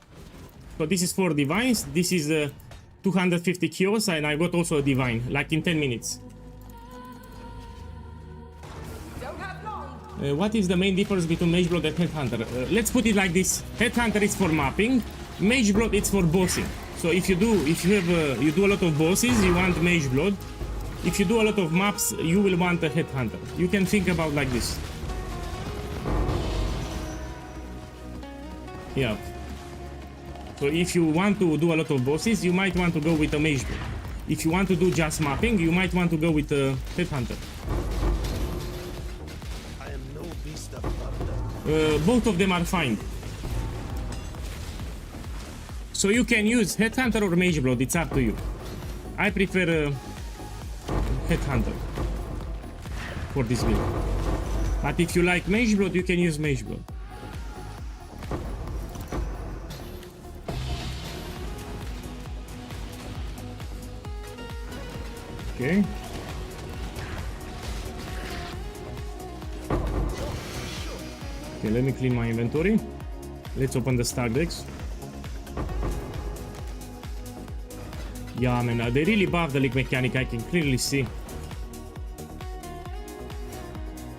So this is 4 divines. This is 250 kills, and I got also a divine, like in 10 minutes. Don't have long. What is the main difference between Mageblood and Headhunter? Let's put it like this: Headhunter is for mapping, Mageblood it's for bossing. So if you do a lot of bosses, you want Mageblood. If you do a lot of maps, you will want a Headhunter. You can think about like this. Yeah. So if you want to do a lot of bosses, you might want to go with a Mageblood. if you want to do just mapping, you might want to go with Headhunter. I am no beast of thunder. Both of them are fine. So you can use Headhunter or Mageblood, it's up to you. I prefer Headhunter for this build. But if you like Mageblood, you can use Mageblood. Okay. Okay, let me clean my inventory. Let's open the stack decks. Yeah, man, they really buffed the league mechanic, I can clearly see.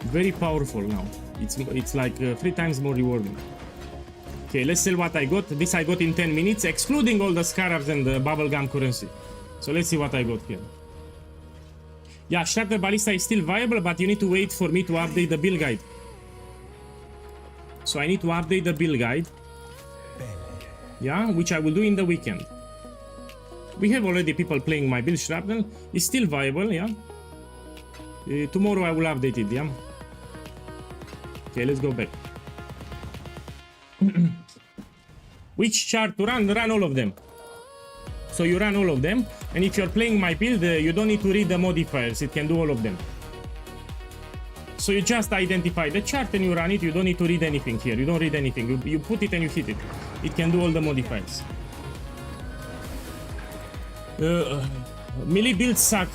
Very powerful now. It's like 3 times more rewarding. Okay, let's sell what I got. This I got in 10 minutes, excluding all the scarabs and the bubblegum currency. So let's see what I got here. Yeah, Shattered Ballista is still viable, but you need to wait for me to update the build guide. So I need to update the build guide. Yeah, which I will do in the weekend. We have already people playing my build. Shrapnel is still viable, yeah. Tomorrow I will update it, yeah. Okay, let's go back. Which chart to run? Run all of them. So you run all of them, and if you're playing my build, you don't need to read the modifiers, it can do all of them. So you just identify the chart and you run it, you don't need to read anything here, you don't read anything, you put it and you hit it. It can do all the modifiers. Melee builds suck.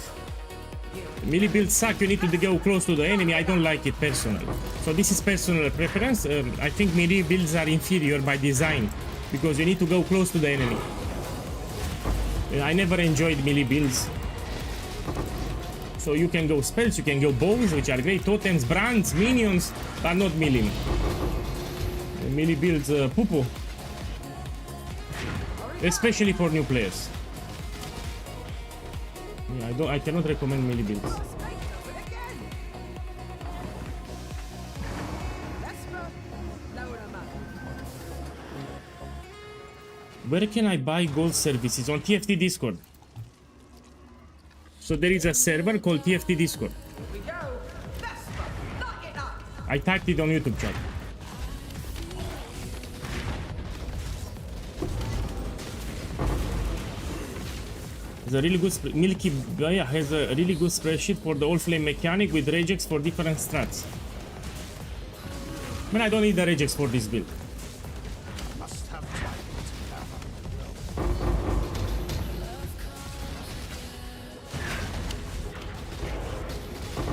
Melee builds suck, you need to go close to the enemy, I don't like it personally. So this is personal preference, I think melee builds are inferior by design, because you need to go close to the enemy. I never enjoyed melee builds. So you can go spells, you can go bows, which are great, totems, brands, minions, but not melee. Melee builds poo-poo. Especially for new players. Yeah, I cannot recommend melee builds. Where can I buy gold services? On TFT Discord. So there is a server called TFT Discord. We go. Lock it up. I typed it on YouTube chat. There's a really good Milky Gaia has a really good spreadsheet for the all flame mechanic with regex for different strats. Man, I don't need the regex for this build. Must have tried.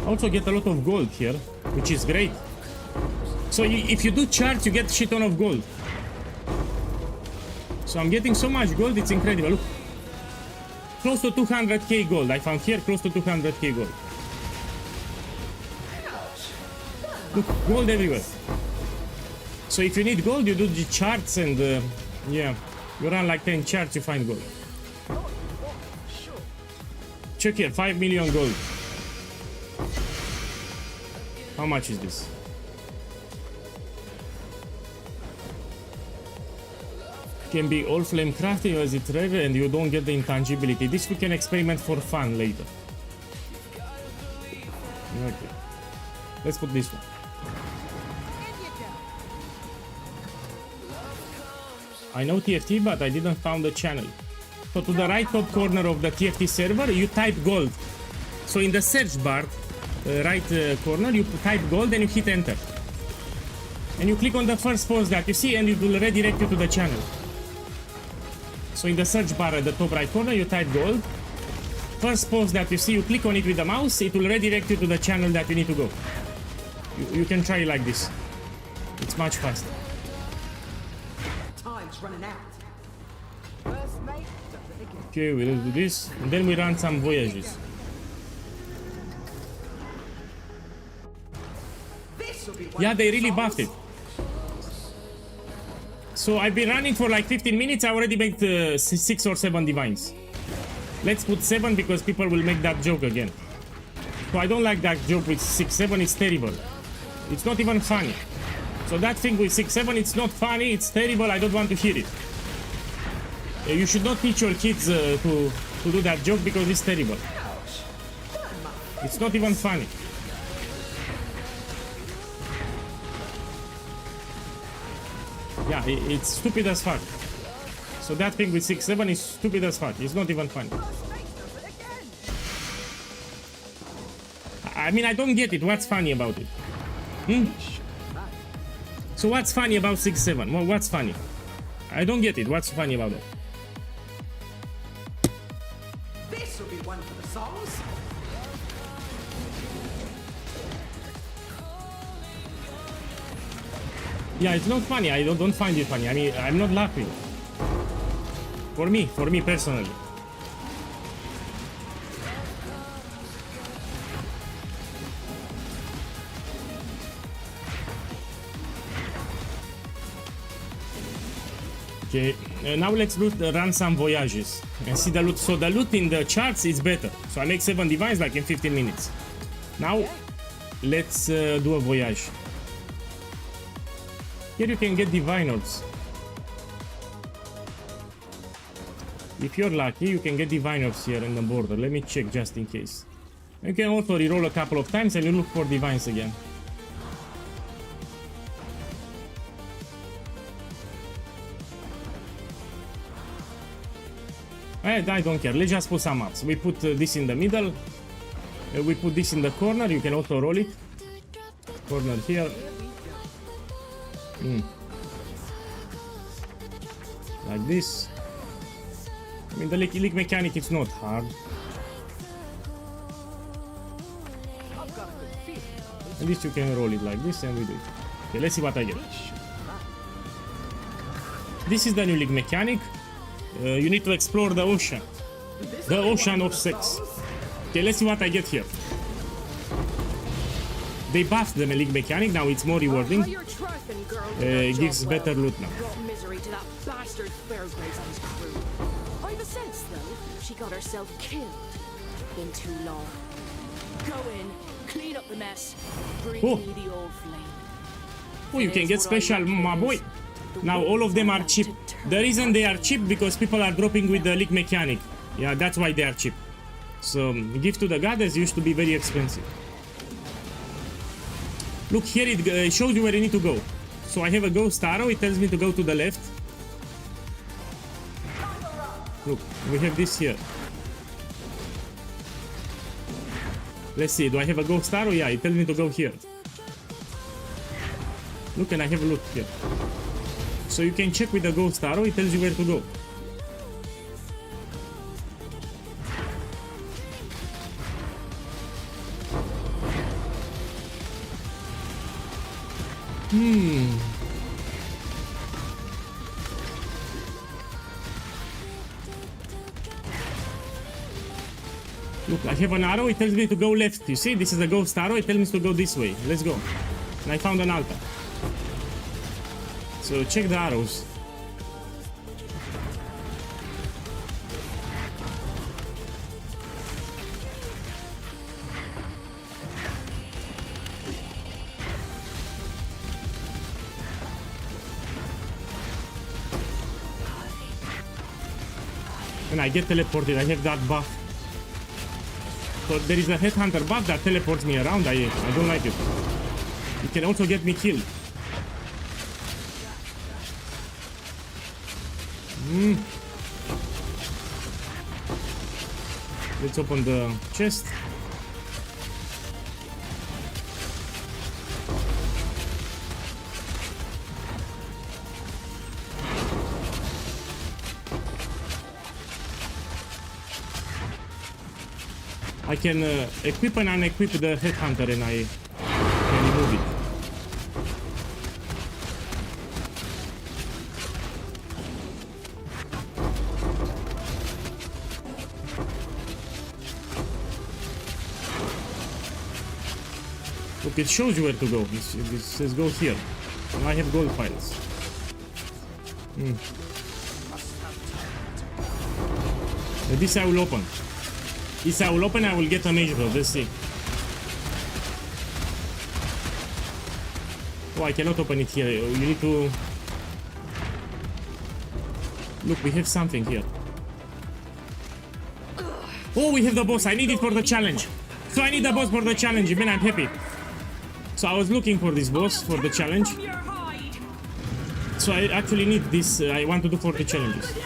Also get a lot of gold here, which is great. So if you do charts, you get shit ton of gold. So I'm getting so much gold, it's incredible. Look, close to 200k gold. I found here close to 200k gold. Look, gold everywhere. So if you need gold, you do the charts and yeah, you run like 10 charts, you find gold. Check here, 5 million gold. How much is this? Can be all flame crafting as it rare and you don't get the intangibility. This we can experiment for fun later. Okay. Let's put this one. I know TFT, but I didn't found the channel. So to the right top corner of the TFT server, you type gold. So in the search bar, right corner, you type gold and you hit enter. And you click on the first post that you see and it will redirect you to the channel. So in the search bar at the top right corner, you type gold. First post that you see, you click on it with the mouse, it will redirect you to the channel that you need to go. You can try it like this. It's much faster. Time's running out. First mate, Okay, we'll do this. And then we run some voyages. Yeah, they really buffed it. So I've been running for like 15 minutes, I already made 6 or 7 divines. Let's put 7 because people will make that joke again. So I don't like that joke with 6-7, it's terrible. It's not even funny. So that thing with 6-7, it's not funny, it's terrible, I don't want to hear it. You should not teach your kids to to do that joke because it's terrible. It's not even funny. Yeah, it's stupid as fuck. So that thing with 6-7 is stupid as fuck. It's not even funny. I mean, I don't get it. What's funny about it? So what's funny about 6-7? Well, what's funny? I don't get it. What's funny about it? This will be one for the songs. Yeah, it's not funny. I don't find it funny. I mean, I'm not laughing. For me personally. Okay, now let's run some voyages and see the loot. So the loot in the charts is better. So I make 7 divines like in 15 minutes. Now let's do a voyage. Here you can get divine orbs. If you're lucky, you can get divine orbs here in the border. Let me check just in case. You can also reroll a couple of times and you look for divines again. I don't care. Let's just put some ups. We put this in the middle. We put this in the corner. You can also roll it. Corner here. Like this. I mean, the leak mechanic is not hard. At least you can roll it like this and we do it. Okay, let's see what I get. This is the new league mechanic. You need to explore the ocean. The ocean of sex. Okay, let's see what I get here. They buffed the league mechanic, now it's more rewarding. Gives better loot now. Misery to that bastard Fairgraves and his crew. I've a sense, though, she got herself killed. Been too long. Go in, clean up the mess, bring me the old flame. Oh, you can get special, my boy. Now all of them are cheap. The reason they are cheap because people are dropping with the league mechanic. Yeah, that's why they are cheap. So gift to the goddess used to be very expensive. Look here, it shows you where you need to go. So I have a ghost arrow, it tells me to go to the left. Look, we have this here. Let's see, do I have a ghost arrow? Yeah, it tells me to go here. Look, and I have a loot here. So you can check with the ghost arrow, it tells you where to go. Look, I have an arrow, it tells me to go left. You see, this is a ghost arrow, it tells me to go this way. Let's go. And I found an altar. So check the arrows. And I get teleported, I have that buff. So there is a headhunter buff that teleports me around, I don't like it. It can also get me killed. Let's open the chest. I can equip and unequip the headhunter and I can remove it. Look, it shows you where to go. It says go here. And I have gold files. This I will open. This I will open, I will get a mage build. Let's see. Oh, I cannot open it here. You need to... Look, we have something here. Oh, we have the boss. I need it for the challenge. So I need the boss for the challenge. Man, I'm happy. So I was looking for this boss for the challenge. From your hide. So I actually need this. I want to do for the challenges.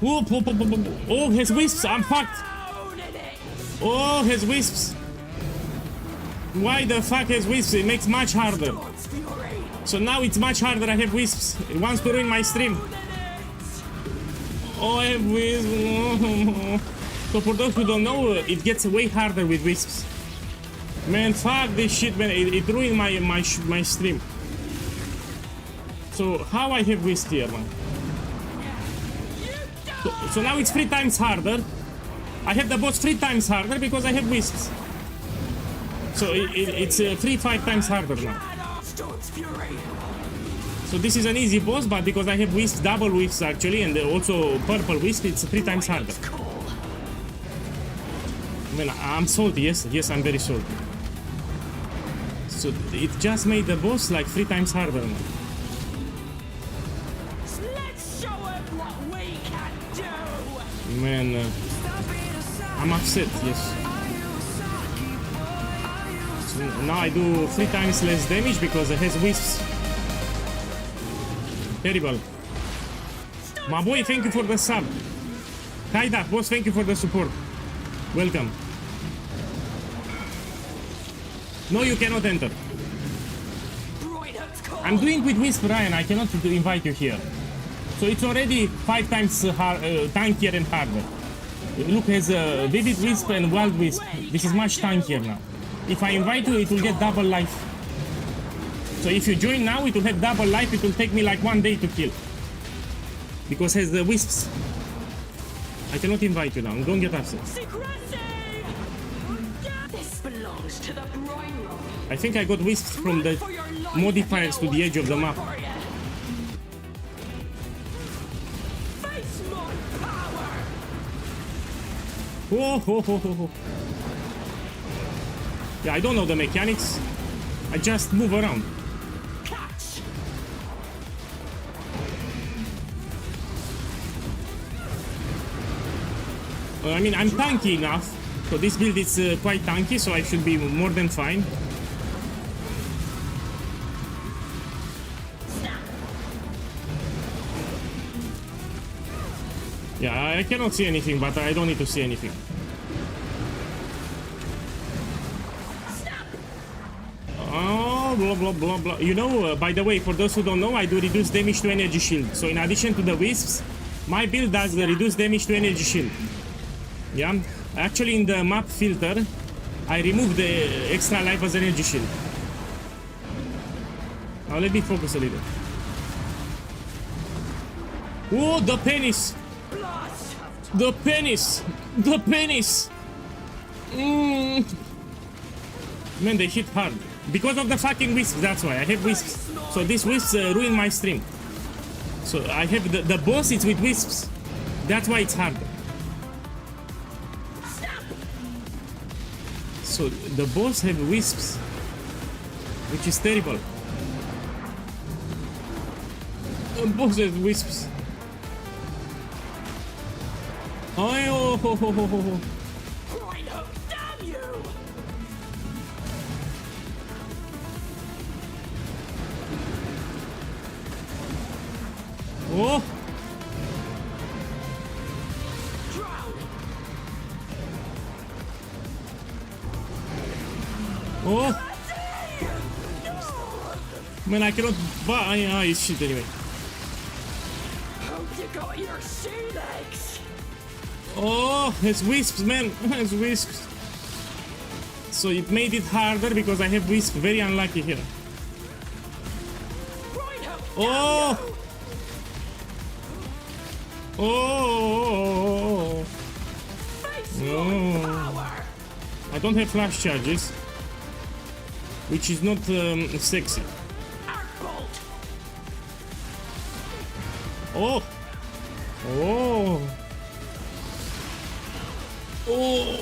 Oh, oh, has wisps. I'm fucked. Oh, has wisps. Why the fuck has wisps? It makes much harder. So now it's much harder. I have wisps. It wants to ruin my stream. Oh, I have wisps. So for those who don't know, it gets way harder with wisps. Man, fuck this shit, man. It ruined my stream. So how I have wisps here, man? So now it's 3 times harder. I have the boss 3 times harder because I have wisps. So it's 5 times harder now. So this is an easy boss, but because I have wisps, double wisps actually, and also purple wisp, it's 3 times harder. I mean, I'm salty, yes, I'm very salty. So it just made the boss like 3 times harder now. Let's show him what we can do. Man, I'm upset, yes. So now I do 3 times less damage because it has wisps. Terrible. My boy, thank you for the sub. Kaida, boss, thank you for the support. Welcome. No, you cannot enter. I'm doing with Wisp, Ryan. I cannot invite you here. So it's already 5 times tankier and harder. Look, has a Vivid Wisp and Wild Wisp. This is much tankier now. If I invite you, it will get double life. So if you join now, it will have double life. It will take me like 1 day to kill. Because it has the wisps. I cannot invite you now. Don't get upset. This belongs to the brine rock. I think I got wisps from the modifiers to the edge of the map. Face my power. Oh, oh, oh, oh, oh. Yeah, I don't know the mechanics. I just move around. Catch. I mean, I'm tanky enough. So this build is quite tanky, so I should be more than fine. Yeah, I cannot see anything, but I don't need to see anything. Oh, blah, blah, blah, blah. You know, by the way, for those who don't know, I do reduce damage to energy shield. So in addition to the wisps, my build does the reduce damage to energy shield. Yeah, actually in the map filter, I remove the extra life as energy shield. Now let me focus a little. Oh, the penis! The penis! The penis! Man, they hit hard. Because of the fucking wisps, that's why. I have wisps. So these wisps ruin my stream. So I have the boss, it's with wisps. That's why it's hard. So the boss have wisps, which is terrible. The boss has wisps. Oh, ho, ho, ho, ho, ho. Brine hook, damn you! Oh! Drown! Oh! Man, I cannot buy shit anyway. Hope you got your sea legs! Oh, it's wisps, man. It's wisps. So it made it harder because I have wisps. Very unlucky here. Brine hook, Oh! Oh! face No. power! I don't have flash charges, which is not sexy. Arc bolt! Oh! Oh! Oh!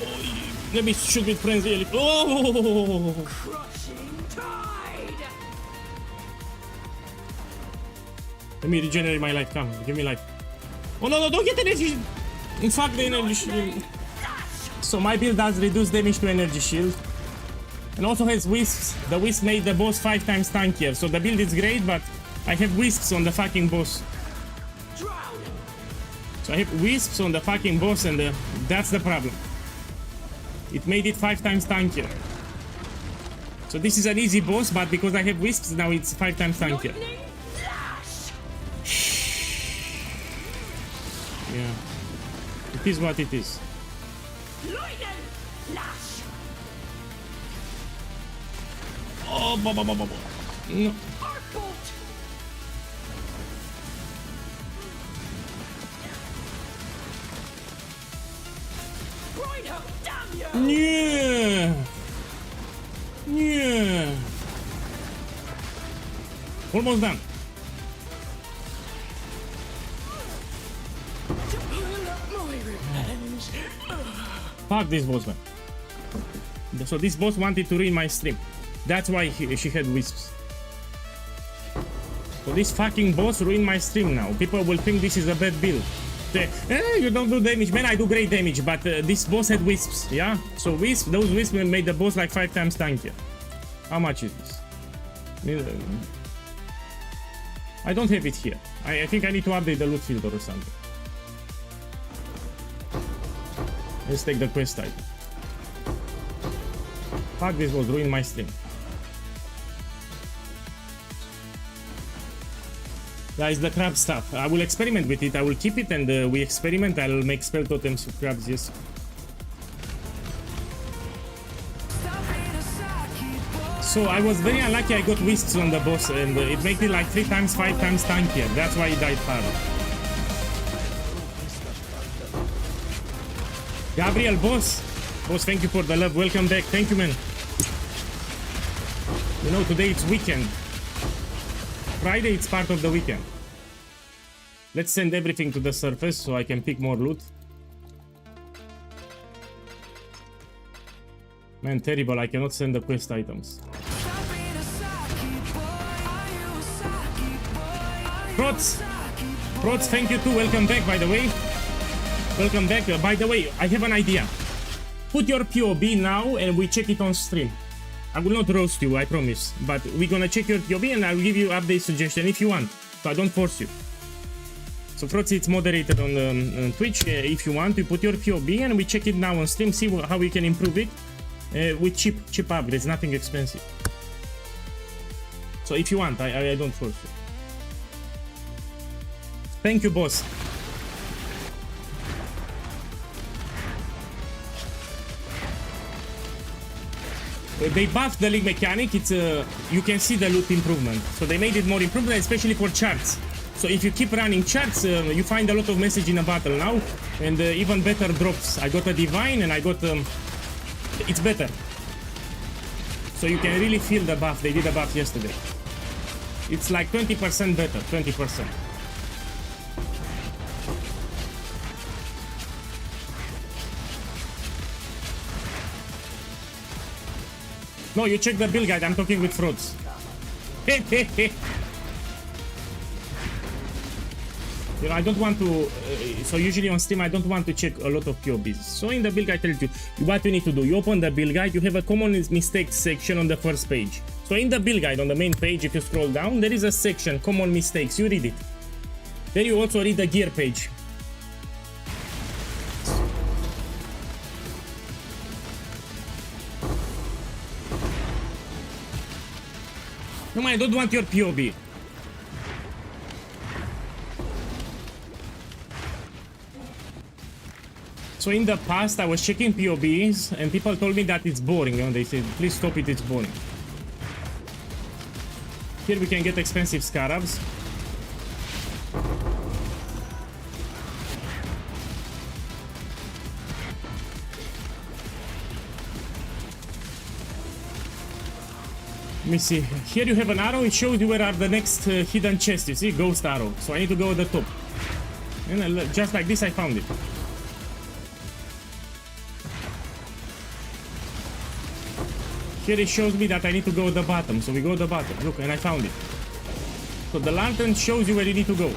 Let me shoot with frenzy. Oh! Crushing tide! Let me regenerate my life. Come, give me life. Oh no, no, don't get energy! Fuck the energy shield. So my build does reduce damage to energy shield. And also has wisps. The wisp made the boss 5 times tankier. So the build is great, but I have wisps on the fucking boss. So I have wisps on the fucking boss, and that's the problem. It made it 5 times tankier. So this is an easy boss, but because I have wisps, now it's 5 times tankier. Yeah. It is what it is. Oh, no. Yeah. Yeah. Almost done. Fuck this boss, man. So this boss wanted to ruin my stream. That's why she had wisps. So this fucking boss ruined my stream now. People will think this is a bad build. You don't do damage. Man, I do great damage, but this boss had wisps, yeah? So wisps, those wisps made the boss like 5 times tankier. How much is this? I don't have it here. I think I need to update the loot filter or something. Let's take the quest item. Fuck, this was ruined my stream. Guys, the crab stuff. I will experiment with it. I will keep it, and we experiment. I'll make spell totems with crabs, yes. So I was very unlucky. I got wisps on the boss, and it made it like 3 times, 5 times tankier. That's why he died hard. Gabriel, boss, thank you for the love. Welcome back. Thank you, man. You know, today it's weekend. Friday, it's part of the weekend. Let's send everything to the surface so I can pick more loot. Man, terrible. I cannot send the quest items. Prots, thank you too. Welcome back, by the way. Welcome back. By the way, I have an idea. Put your POB now and we check it on stream. I will not roast you, I promise. But we're gonna check your POB and I'll give you update suggestion if you want. So I don't force you. So Frotzy, it's moderated on Twitch. If you want, you put your POB and we check it now on stream. See how we can improve it with cheap upgrades. Nothing expensive. So if you want, I don't force you. Thank you, boss. They buffed the league mechanic. It's you can see the loot improvement. So they made it more improvement, especially for charts. So if you keep running charts, you find a lot of message in a battle now, and even better drops. I got a divine, and I got it's better. So you can really feel the buff. They did a buff yesterday. It's like 20% better. 20%. No, you check the build guide. I'm talking with frauds. You know, I don't want to. So usually on Steam, I don't want to check a lot of POBs. So in the build guide, tells you what you need to do. You open the build guide. You have a common mistakes section on the first page. So in the build guide, on the main page, if you scroll down, there is a section common mistakes. You read it. Then you also read the gear page. No, I don't want your POB. So in the past, I was checking POBs, and people told me that it's boring. You know, they said, please stop it, it's boring. Here we can get expensive scarabs. Let me see. Here you have an arrow. It shows you where are the next hidden chests. You see, ghost arrow. So I need to go at the top. And just like this, I found it. Here it shows me that I need to go at the bottom. So we go at the bottom. Look, and I found it. So the lantern shows you where you need to go.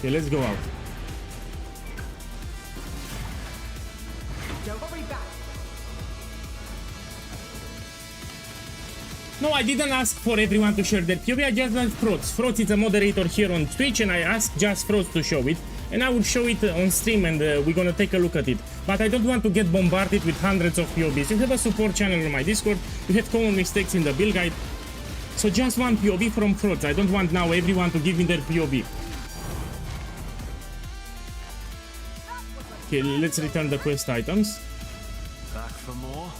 Okay, let's go out. Don't hurry back. No, I didn't ask for everyone to share their POV, I just want Froz. Froz is a moderator here on Twitch and I asked just Froz to show it. And I will show it on stream and we're gonna take a look at it. But I don't want to get bombarded with hundreds of POVs. You have a support channel on my Discord, you have common mistakes in the build guide. So just one POV from Froz. I don't want now everyone to give me their POV. Okay, let's return the quest items. Back for more?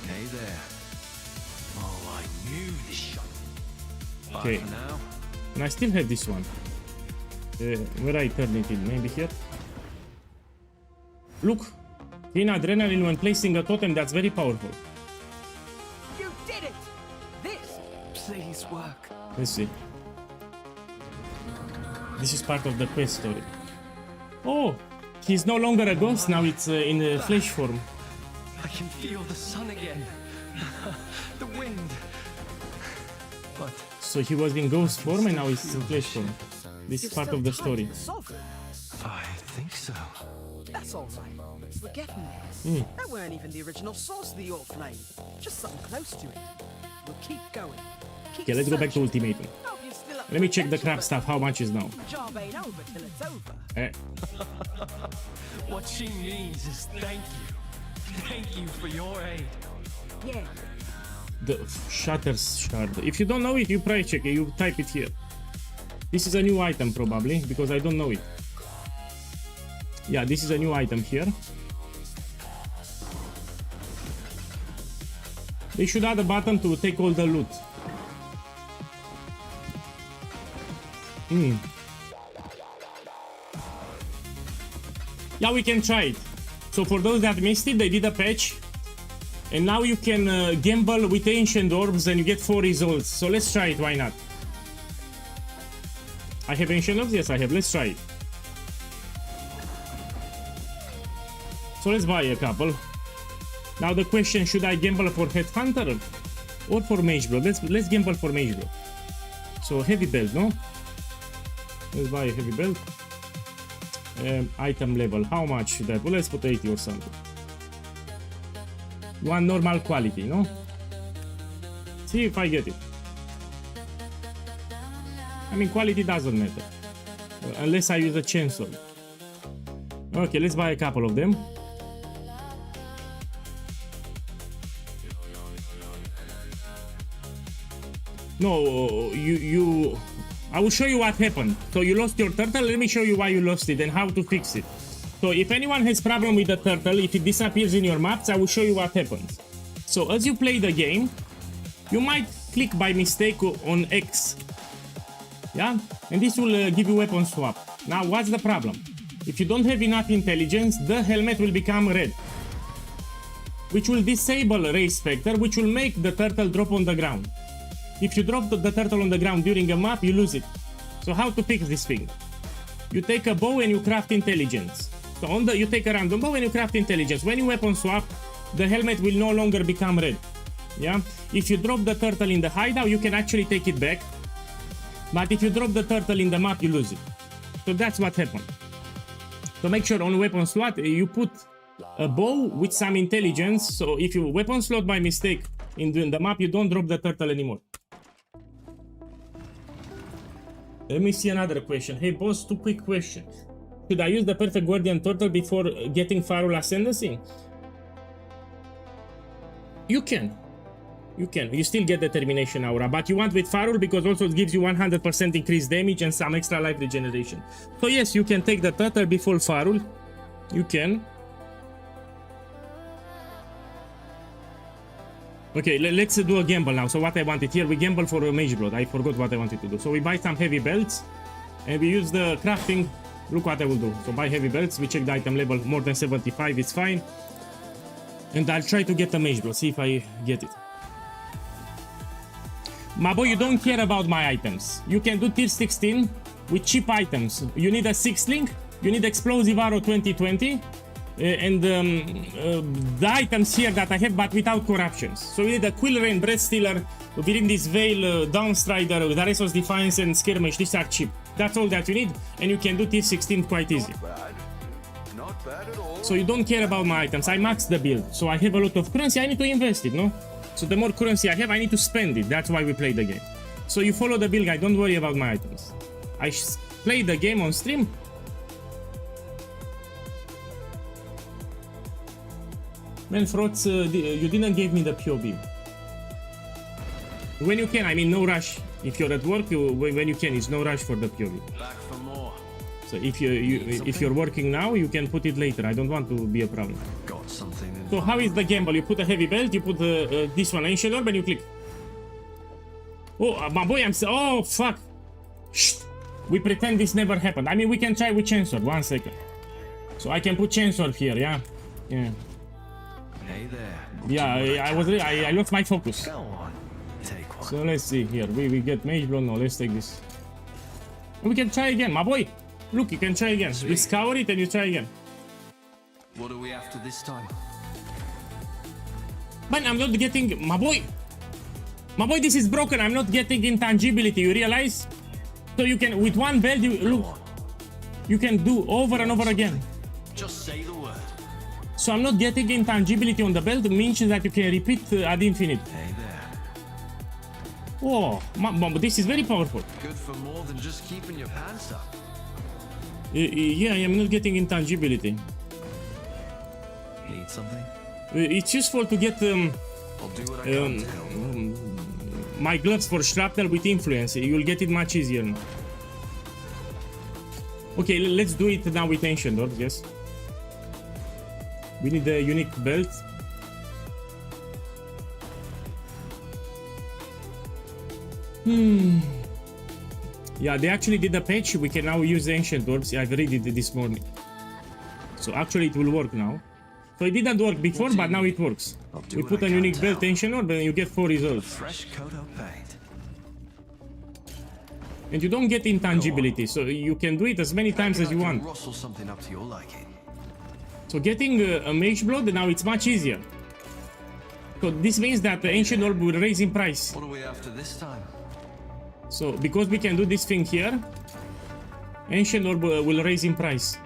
Hey there. Oh, I knew this shot. Bye Okay. for now. And I still have this one. Where I turn it in? Maybe here? Look! Gain adrenaline when placing a totem, that's very powerful. You did it! This Please work. Let's see. This is part of the quest story. Oh! He's no longer a ghost, now it's in flesh form. I can feel the sun again. The wind. But So he was in ghost form and now he's in flesh form. This is part of the story. Sovereign. I think so. That's all right. We're getting there. That weren't even the original source of the Orc Flame. Just something close to it. We'll keep going. Keep Okay, let's go back to searching. Ultimatum. Hope you're still up Let me for check the adventure, crab but stuff, how much is now. the job ain't over till it's over. Eh, What she means is thank you. Thank you for your aid. Yeah. the Shutters Shard. If you don't know it, you probably check it, you type it here. This is a new item probably, because I don't know it. Yeah, this is a new item here. They should add a button to take all the loot. Yeah, we can try it. So for those that missed it, they did a patch. And now you can gamble with ancient orbs and you get 4 results. So let's try it, why not? I have ancient orbs? Yes, I have. Let's try it. So let's buy a couple. Now the question, should I gamble for Headhunter or for Mage Blood? Let's gamble for Mage Blood. So heavy belt, no? Let's buy a heavy belt. Item level, how much should I? Well, let's put 80 or something. One normal quality, no? See if I get it. I mean, quality doesn't matter. Unless I use a chainsaw. Okay, let's buy a couple of them. No, I will show you what happened. So you lost your turtle, let me show you why you lost it and how to fix it. So if anyone has problem with the turtle, if it disappears in your maps, I will show you what happens. So as you play the game, you might click by mistake on X. Yeah? And this will give you weapon swap. Now what's the problem? If you don't have enough intelligence, the helmet will become red, which will disable Ray Spectre, which will make the turtle drop on the ground. If you drop the turtle on the ground during a map, you lose it. So how to fix this thing? You take a bow and you craft intelligence. So you take a random bow and you craft intelligence. When you weapon swap, the helmet will no longer become red. Yeah? If you drop the turtle in the hideout, you can actually take it back. But if you drop the turtle in the map, you lose it. So that's what happened. So make sure on weapon slot, you put a bow with some intelligence. So if you weapon slot by mistake in the map, you don't drop the turtle anymore. Let me see another question. Hey boss, 2 quick questions. Should I use the Perfect Guardian Turtle before getting Farul Ascendancy? You can. You can. You still get Determination Aura, but you want with Farul because also it gives you 100% increased damage and some extra life regeneration. So yes, you can take the Turtle before Farul. You can. Okay, let's do a gamble now. So what I wanted here, we gamble for a Mage Blood. I forgot what I wanted to do. So we buy some heavy belts and we use the crafting. Look what I will do. So buy heavy belts, we check the item level more than 75, it's fine. And I'll try to get a Mage Blood, see if I get it. My boy, you don't care about my items. You can do tier 16 with cheap items. You need a 6-link, you need Explosive Arrow 2020, and the items here that I have, but without corruptions. So we need a Quill Rain, Breath Stealer, Virindis Veil, Downstrider, Daresos Defiance, and Skirmish. These are cheap. That's all that you need, and you can do tier 16 quite easy. Bad. Not bad at all. So you don't care about my items. I maxed the build, so I have a lot of currency. I need to invest it, no? So the more currency I have, I need to spend it. That's why we play the game. So you follow the build guide. Don't worry about my items. I play the game on stream. Man, Frotz, you didn't give me the POB. When you can, I mean, no rush. If you're at work, when you can, it's no rush for the POB. Back for more. So if you're working now, you can put it later. I don't want to be a problem. Got something in So how is the gamble? You put a heavy belt, you put this one, ancient orb, and you click. Oh, my boy, oh, fuck. Shh. We pretend this never happened. I mean, we can try with chainsaw. 1 second. So I can put chainsaw here, yeah? Yeah. Hey there. Yeah, I lost my focus. Go on. Take one. So let's see here. We get mage blow. No, let's take this. And we can try again, my boy. Look, you can try again. You scour it and you try again. What are we after this time? Man, I'm not getting... My boy! My boy, this is broken. I'm not getting intangibility. You realize? So you can... With one belt, you... Look. You can do over and over again. Just say the word. So I'm not getting intangibility on the belt. It means that you can repeat ad infinite. Hey there. Oh, this is very powerful. Good for more than just keeping your pants up. Yeah, I'm not getting intangibility. Need something? It's useful to get... I'll do what I can to help. My gloves for shrapnel with influence. You'll get it much easier now. Okay, let's do it now with ancient orbs, yes. We need a unique belt. Yeah, they actually did a patch. We can now use ancient orbs. I've read it this morning. So actually it will work now. So it didn't work before, but now it works. We put a unique belt ancient orb and you get 4 results. Fresh coat of paint. And you don't get intangibility, so you can do it as many times as you want. Rustle something up to your liking. So getting a mage blood, now it's much easier. So this means that the ancient orb will raise in price. What are we after this time? So because we can do this thing here, ancient orb will raise in price.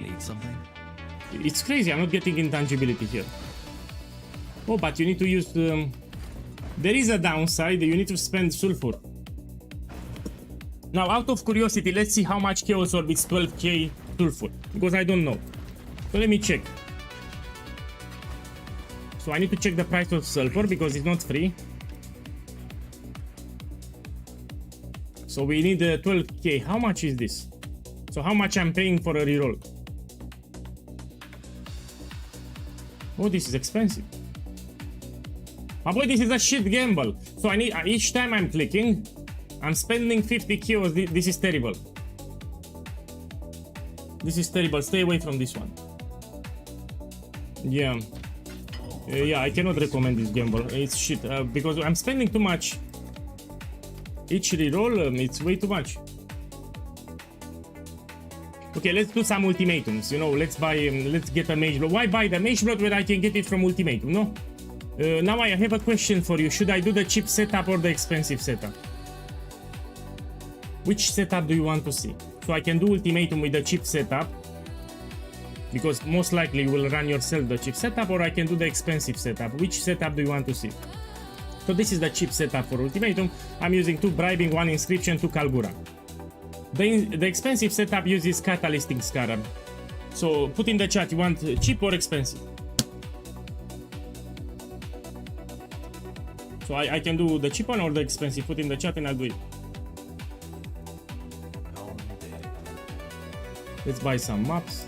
Need something? It's crazy, I'm not getting intangibility here. Oh, but you need to use... there is a downside, you need to spend sulfur. Now, out of curiosity, let's see how much Chaos Orb is 12k sulfur, because I don't know. So let me check. So I need to check the price of sulfur, because it's not free. So we need 12k. How much is this? So how much I'm paying for a reroll? Oh, this is expensive. My boy, this is a shit gamble. So I need each time I'm clicking, I'm spending 50 kills. This is terrible. This is terrible. Stay away from this one. Yeah. Yeah, I cannot recommend this gamble. It's shit because I'm spending too much. Each reroll, it's way too much. Okay, let's do some ultimatums. You know, let's buy, let's get a mage blood. Why buy the mage blood when I can get it from ultimatum? No. Now I have a question for you. Should I do the cheap setup or the expensive setup? Which setup do you want to see? So I can do ultimatum with the cheap setup, because most likely you will run yourself the cheap setup, or I can do the expensive setup. Which setup do you want to see? So this is the cheap setup for ultimatum. I'm using 2 bribing, 1 inscription, 2 Kalgura. The expensive setup uses catalystic scarab. So put in the chat, you want cheap or expensive? So I can do the cheap one or the expensive. Put in the chat and I'll do it. Let's buy some maps.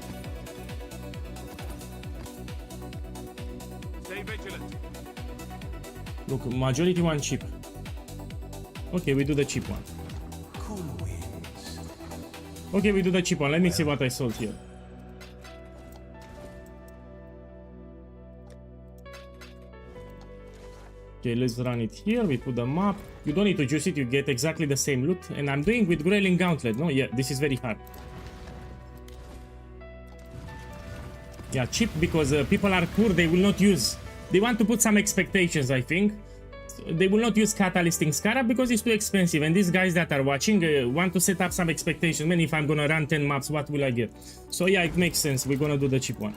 Stay vigilant. Look, majority one cheap. Okay, we do the cheap one. Cool winds. Okay, we do the cheap one. Let me see what I sold here. Okay, let's run it here. We put the map. You don't need to juice it. You get exactly the same loot. And I'm doing with Grayling Gauntlet. No, yeah, this is very hard. Yeah, cheap because people are poor. They will not use. They want to put some expectations, I think. they will not use Catalysting Scarab because it's too expensive, and these guys that are watching want to set up some expectations. Man, if I'm gonna run 10 maps, what will I get? So yeah, it makes sense. We're gonna do the cheap one.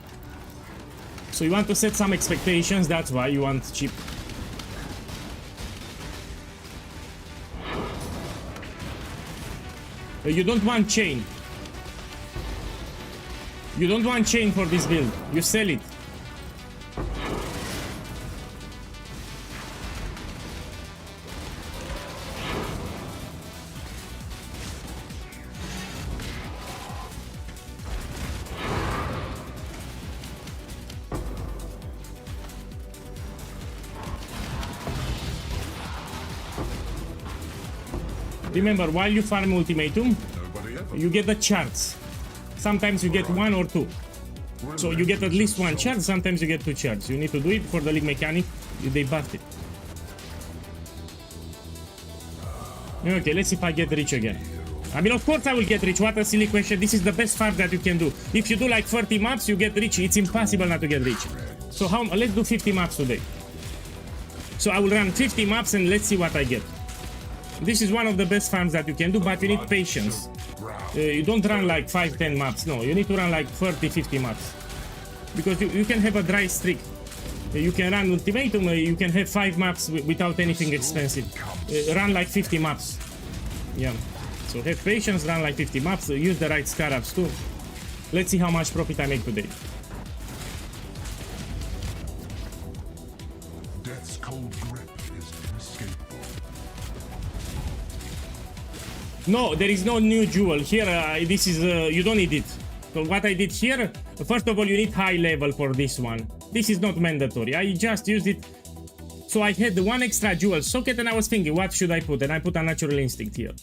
So you want to set some expectations, that's why you want cheap. You don't want chain. You don't want chain for this build. You sell it. Remember, while you farm Ultimatum, you get the charts. Sometimes you get 1 or 2. So you get at least 1 chart, sometimes you get 2 charts. You need to do it for the league mechanic. They buffed it. Okay, let's see if I get rich again. I mean, of course I will get rich. What a silly question. This is the best farm that you can do. If you do like 30 maps, you get rich. It's impossible not to get rich. So let's do 50 maps today. So I will run 50 maps and let's see what I get. This is one of the best farms that you can do, but you need patience. You don't run like 5-10 maps. No, you need to run like 30-50 maps. Because you can have a dry streak. You can run Ultimatum, you can have 5 maps without anything expensive. Run like 50 maps. Yeah. So have patience, run like 50 maps, use the right scarabs too. Let's see how much profit I make today. Death's cold grip is inescapable. No, there is no new jewel. Here, this is, you don't need it. So what I did here, first of all, you need high level for this one. This is not mandatory. I just used it. So I had 1 extra jewel socket and I was thinking, what should I put? And I put a natural instinct here.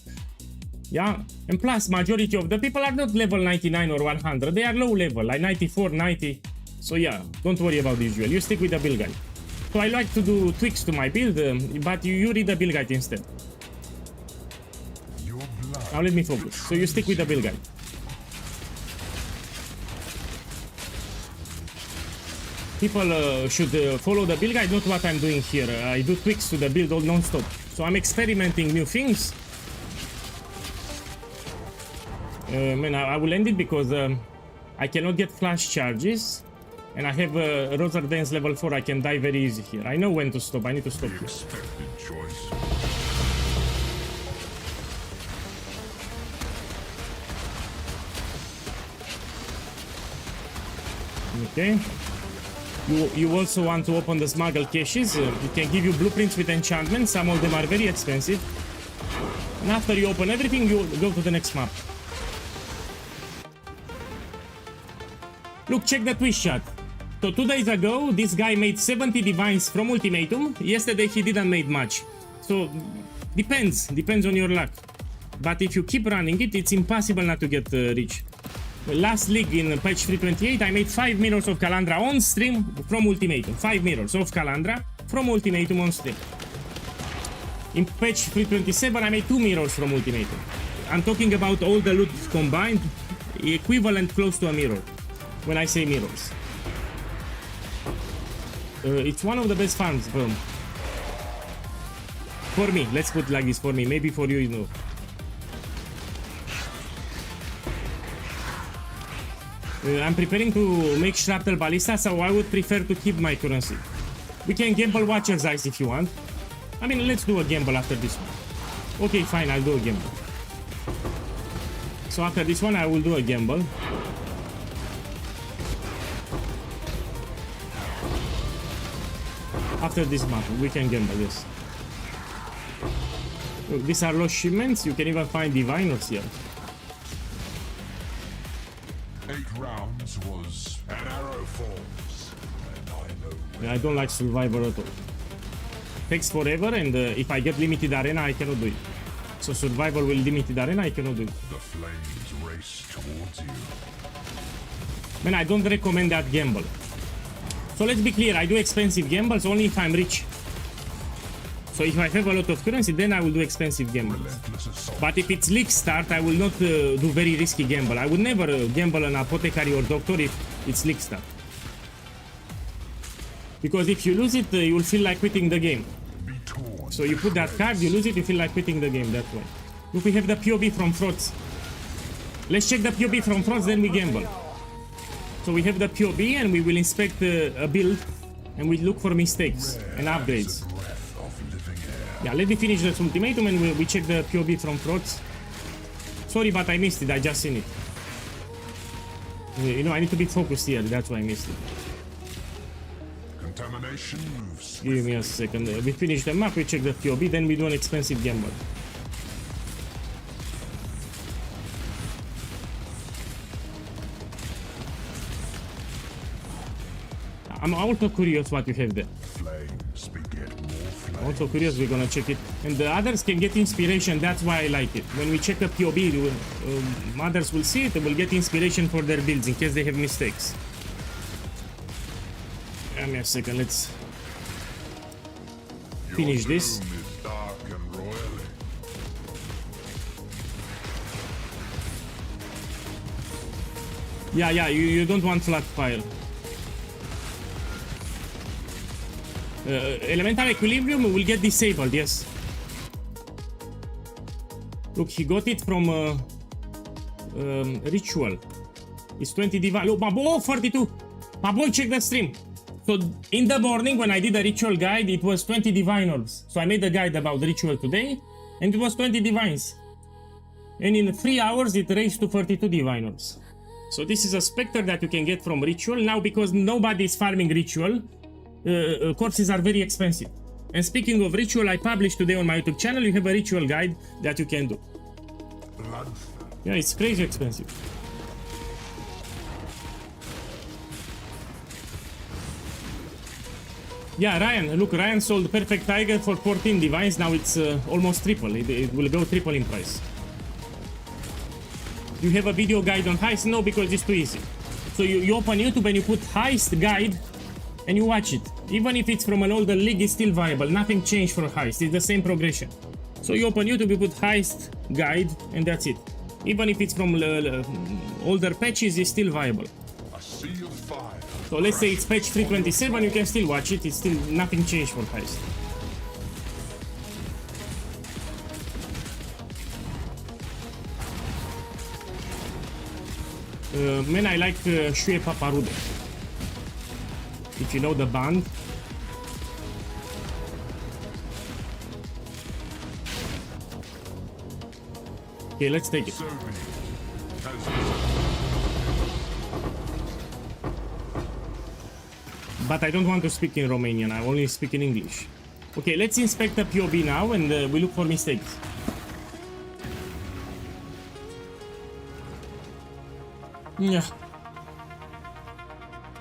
Yeah, and plus majority of the people are not level 99 or 100. They are low level, like 94, 90. So yeah, don't worry about this jewel. You stick with the build guide. So I like to do tweaks to my build, but you read the build guide instead. Now let me focus. So you stick with the build guide. People should follow the build guide, not what I'm doing here. I do tweaks to the build all non-stop. So I'm experimenting new things. Man, I will end it because I cannot get flash charges. And I have Roser Dance level 4. I can die very easy here. I know when to stop. I need to stop here. Expected choice. Okay. You also want to open the smuggle caches. It can give you blueprints with enchantments. Some of them are very expensive. And after you open everything, you go to the next map. Look, check the twist shot. So 2 days ago, this guy made 70 divines from Ultimatum. Yesterday, he didn't make much. So, depends on your luck. But if you keep running it, it's impossible not to get rich. Last league in patch 328, I made 5 mirrors of Calandra on stream from Ultimatum. 5 mirrors of Calandra from Ultimatum on stream. In patch 327, I made 2 mirrors from Ultimatum. I'm talking about all the loot combined, equivalent close to a mirror. When I say mirrors. It's one of the best farms, boom. For me, let's put it like this, for me. Maybe for you, you know. I'm preparing to make Shrapnel Ballista, so I would prefer to keep my currency. We can gamble Watcher's Eyes if you want. I mean, let's do a gamble after this one. Okay, fine, I'll do a gamble. So after this one, I will do a gamble. After this map, we can gamble this. Look, these are lost shipments. You can even find diviners here. 8 rounds was an arrow falls, and I know. I don't like Survivor at all. Takes forever, and if I get limited arena, I cannot do it. So Survivor with limited arena, I cannot do it. The flames race towards you. Man, I don't recommend that gamble. So let's be clear, I do expensive gambles only if I'm rich. So if I have a lot of currency, then I will do expensive gambles. But if it's league start, I will not do very risky gamble. I would never gamble an apothecary or doctor if it's league start. Because if you lose it, you will feel like quitting the game. Be torn So you put that card, you lose it, you feel like quitting the game, that's why. Look, we have the POB from Frots. Let's check the POB from Frots, then we gamble. So we have the POB and we will inspect a build and we look for mistakes and upgrades. Yeah, let me finish this ultimatum and we check the POB from Frots. Sorry, but I missed it, I just seen it. You know, I need to be focused here, that's why I missed it. Contamination moves. Give me a second. We finish the map, we check the POB, then we do an expensive gamble. I'm also curious what you have there. Flames beget more flames. Also curious, we're gonna check it. And the others can get inspiration, that's why I like it. When we check the POB, others will see it and will get inspiration for their builds in case they have mistakes. Give me a second, let's finish this. Doom is dark and royally. Yeah, you don't want flat fire. Elemental Equilibrium will get disabled, yes. Look, he got it from Ritual. It's 20 divine. Look, my boy, 42. My boy, check the stream. So in the morning when I did a Ritual guide, it was 20 divine orbs. So I made a guide about Ritual today, and it was 20 divines. And in 3 hours, it raised to 42 divine orbs. So this is a specter that you can get from Ritual. Now, because nobody is farming Ritual, corpses are very expensive. And speaking of Ritual, I published today on my YouTube channel, you have a Ritual guide that you can do. Yeah, it's crazy expensive. Yeah, Ryan, look, Ryan sold Perfect Tiger for 14 divines, now it's almost triple, it will go triple in price. You have a video guide on heist? No, because it's too easy. So you open YouTube and you put heist guide and you watch it. Even if it's from an older league, it's still viable. Nothing changed for heist. It's the same progression. So you open YouTube, you put heist guide, and that's it. Even if it's from older patches, it's still viable. A sea of fire. So let's say it's patch 327, you can still watch it. It's still nothing changed for heist. Man, I like Shue Paparudo. If you know the band. Okay, let's take it. But I don't want to speak in Romanian, I only speak in English. Okay, let's inspect the POB now and we look for mistakes. Yeah.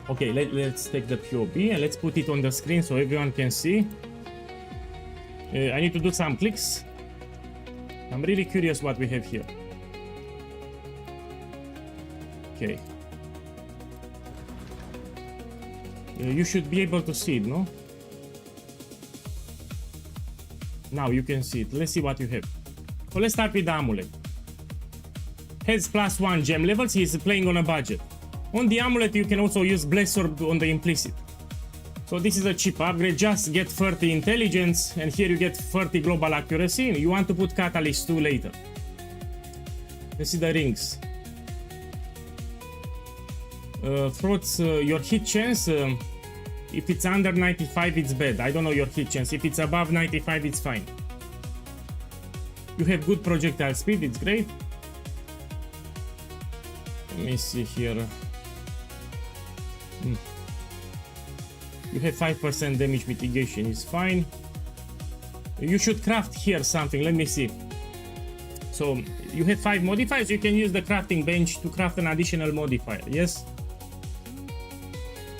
Okay, let's take the POB and let's put it on the screen so everyone can see. I need to do some clicks. I'm really curious what we have here. Okay. You should be able to see it, no? Now you can see it. Let's see what you have. So let's start with the amulet. Has +1 gem levels, he is playing on a budget. On the amulet you can also use Bless Orb on the implicit. So this is a cheap upgrade, just get 30 intelligence and here you get 30 global accuracy. You want to put Catalyst 2 later. Let's see the rings. Throats, your hit chance, if it's under 95 it's bad. I don't know your hit chance. If it's above 95 it's fine. You have good projectile speed, it's great. Let me see here. You have 5% damage mitigation, it's fine. You should craft here something, let me see. So you have 5 modifiers, you can use the crafting bench to craft an additional modifier, yes?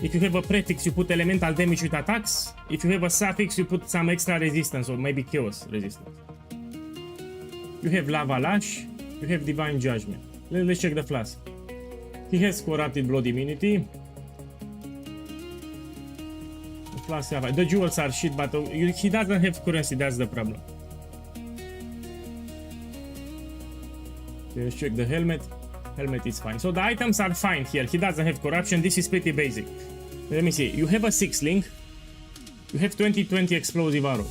If you have a prefix, you put elemental damage with attacks. If you have a suffix, you put some extra resistance or maybe chaos resistance. You have Lava Lash, you have Divine Judgment. Let's check the flask. He has Corrupted Blood Immunity. The jewels are shit, but he doesn't have currency, that's the problem. Let's check the helmet. Helmet is fine. So the items are fine here. He doesn't have corruption. This is pretty basic. Let me see. You have a 6 link. You have 20/20 explosive arrow.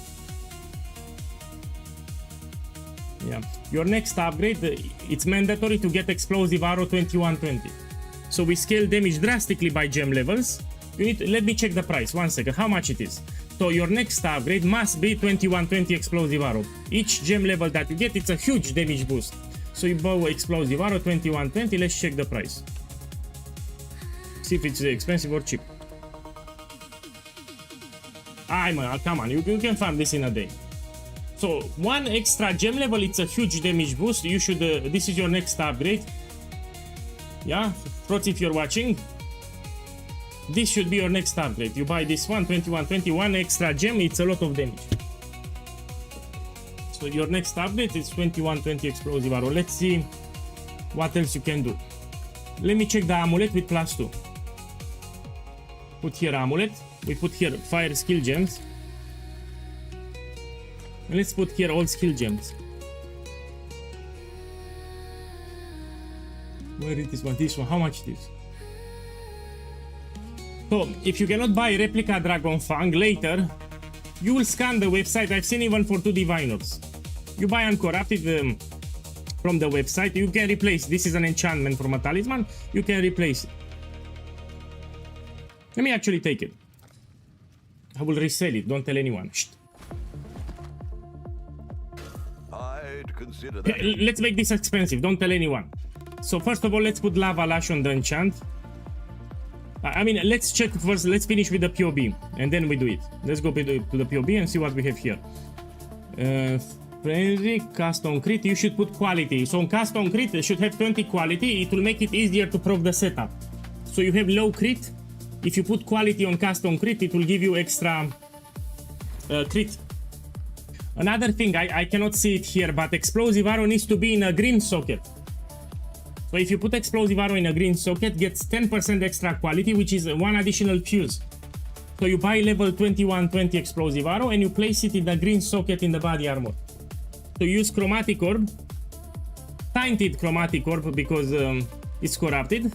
Yeah. Your next upgrade, it's mandatory to get explosive arrow 2120. So we scale damage drastically by gem levels. You need to, let me check the price. 1 second. How much it is? So your next upgrade must be 2120 explosive arrow. Each gem level that you get, it's a huge damage boost. So you buy explosive arrow 2120. Let's check the price. See if it's expensive or cheap. Come on, you can find this in a day. So 1 extra gem level, it's a huge damage boost. You should, this is your next upgrade. Yeah, Prots, if you're watching, this should be your next upgrade. You buy this one, 2121 extra gem, it's a lot of damage. So your next upgrade is 2120 explosive arrow. Let's see what else you can do. Let me check the amulet with +2. Put here amulet. We put here fire skill gems. And let's put here all skill gems. Where is this one? This one. How much it is? So, if you cannot buy replica Dragon Fang later, you will scan the website. I've seen even for 2 diviners. You buy uncorrupted from the website. You can replace. This is an enchantment from a talisman. You can replace it. Let me actually take it. I will resell it. Don't tell anyone. Shh. I'd consider that. Let's make this expensive. Don't tell anyone. So first of all, let's put Lava Lash on the enchant. I mean, let's check first. Let's finish with the POB, and then we do it. Let's go to the POB and see what we have here. Frenzy, cast on crit. You should put quality. So on cast on crit, it should have 20 quality. It will make it easier to proc the setup. So you have low crit. If you put quality on cast on crit, it will give you extra crit. Another thing, I cannot see it here, but explosive arrow needs to be in a green socket. So if you put explosive arrow in a green socket, gets 10% extra quality, which is 1 additional fuse. So you buy level 2120 explosive arrow and you place it in the green socket in the body armor. So use chromatic orb, tainted chromatic orb because it's corrupted.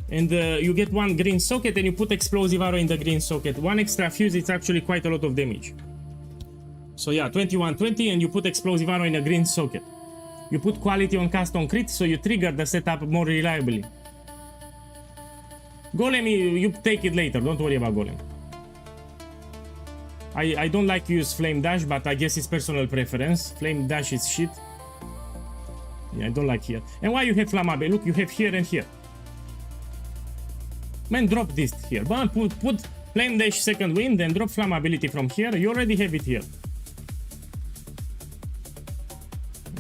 And you get 1 green socket and you put explosive arrow in the green socket. 1 extra fuse, it's actually quite a lot of damage. So yeah, 2120 and you put explosive arrow in a green socket. You put quality on cast on crit, so you trigger the setup more reliably. Golem, you take it later, don't worry about Golem. I don't like to use Flame Dash, but I guess it's personal preference. Flame Dash is shit. Yeah, I don't like here. And why you have Flammable? Look, you have here and here. Man, drop this here. But put Flame Dash second wind and drop Flammability from here. You already have it here.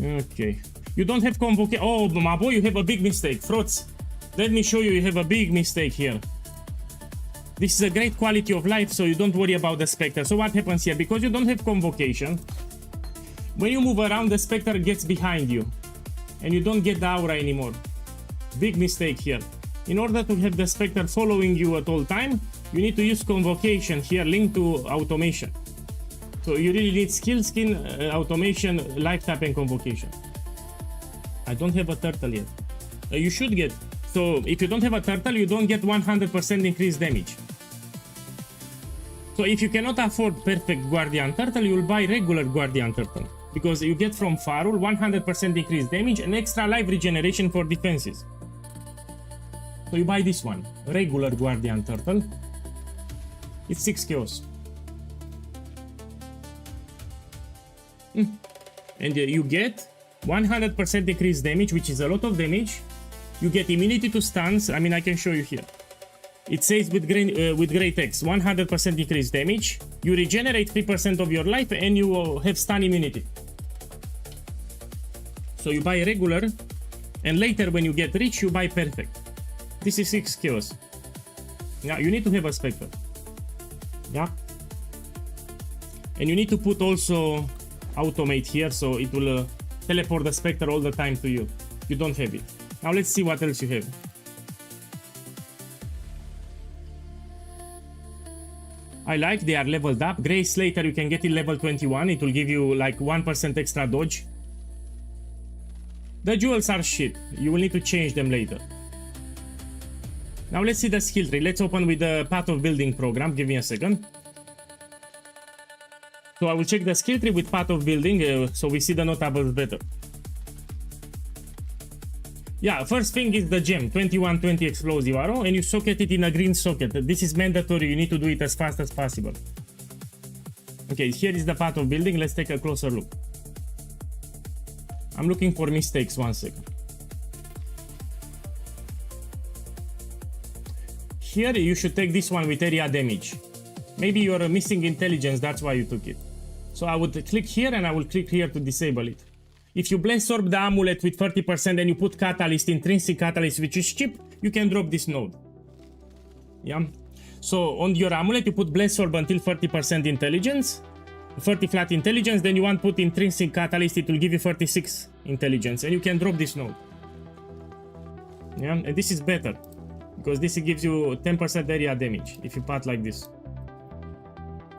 Okay. You don't have convocation. Oh, my boy, you have a big mistake. Frots, let me show you. You have a big mistake here. This is a great quality of life, so you don't worry about the Spectre. So what happens here? Because you don't have convocation, when you move around, the Spectre gets behind you. And you don't get the aura anymore. Big mistake here. In order to have the Spectre following you at all time, you need to use convocation here linked to automation. So you really need skill, skin, automation, life tap and convocation. I don't have a turtle yet. You should get. So if you don't have a turtle, you don't get 100% increased damage. So if you cannot afford perfect Guardian Turtle, you will buy regular Guardian Turtle. Because you get from Farul 100% increased damage and extra life regeneration for defenses. So you buy this one, regular Guardian Turtle. It's 6 chaos. And you get 100% increased damage, which is a lot of damage. You get immunity to stuns. I mean, I can show you here. It says with gray text, 100% increased damage. You regenerate 3% of your life and you have stun immunity. So you buy regular, and later when you get rich, you buy perfect. This is 6 chaos. Yeah, you need to have a Spectre. Yeah. And you need to put also automate here, so it will teleport the Spectre all the time to you. You don't have it. Now let's see what else you have. I like they are leveled up. Grey Slater, you can get it level 21. It will give you like 1% extra dodge. The jewels are shit. You will need to change them later. Now let's see the skill tree. Let's open with the Path of Building program. Give me a second. So I will check the skill tree with path of building, so we see the notables better. Yeah, first thing is the gem, 2120 explosive arrow, and you socket it in a green socket. This is mandatory, you need to do it as fast as possible. Okay, here is the path of building, let's take a closer look. I'm looking for mistakes, 1 second. Here you should take this one with area damage. Maybe you're missing intelligence, that's why you took it. So I would click here and I will click here to disable it. If you bless orb the amulet with 30% and you put catalyst, intrinsic catalyst, which is cheap, you can drop this node. Yeah. So on your amulet you put bless orb until 30% intelligence, 30 flat intelligence, then you want to put intrinsic catalyst, it will give you 36 intelligence and you can drop this node. Yeah, and this is better because this gives you 10% area damage if you part like this.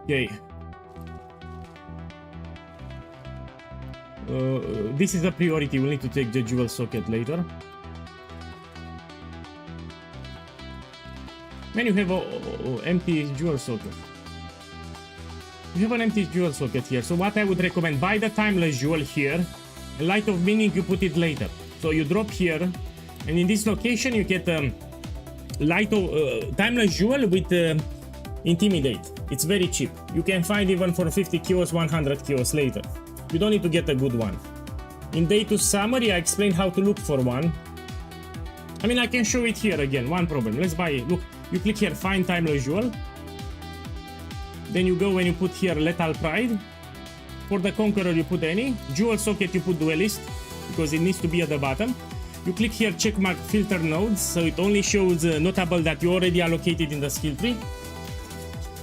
Okay. This is a priority, we'll need to take the jewel socket later. Then you have an empty jewel socket. You have an empty jewel socket here, so what I would recommend, buy the timeless jewel here, light of meaning you put it later. So you drop here, and in this location you get light of timeless jewel with intimidate. It's very cheap. You can find even for 50 kilos, 100 kilos later. You don't need to get a good one. In day 2 summary I explained how to look for one. I mean I can show it here again, one problem. Let's buy it. Look, you click here find timeless jewel. Then you go and you put here lethal pride. For the conqueror you put any. Jewel socket you put duelist because it needs to be at the bottom. You click here checkmark filter nodes, so it only shows notable that you already allocated in the skill tree.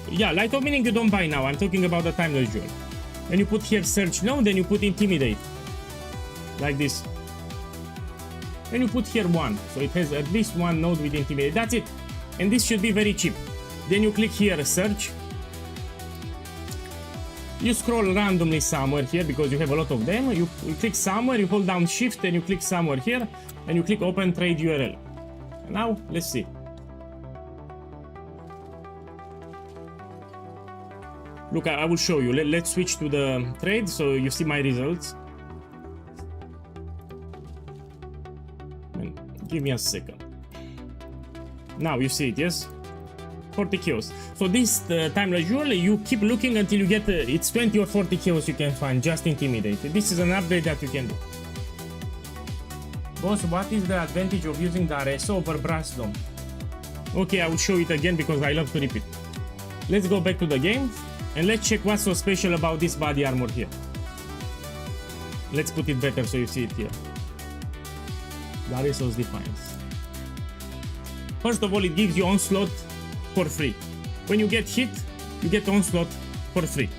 Yeah, light of meaning you don't buy now, I'm talking about the timeless jewel. And you put here search node, then you put intimidate. Like this. And you put here 1, so it has at least 1 node with intimidate, that's it. And this should be very cheap. Then you click here search. You scroll randomly somewhere here because you have a lot of them. You click somewhere, you hold down shift and you click somewhere here and you click open trade URL. And now let's see. Look, I will show you. Let's switch to the trade so you see my results. Give me a second. Now you see it, yes? 40 kills. So this timeless jewel, you keep looking until you get it's 20 or 40 kills you can find, just intimidate. This is an upgrade that you can do. Boss, what is the advantage of using the RSO over Brass Dome? Okay, I will show it again because I love to repeat. Let's go back to the game and let's check what's so special about this body armor here. Let's put it better so you see it here. The RSO's Defiance. First of all, it gives you onslaught for free. When you get hit, you get onslaught for free.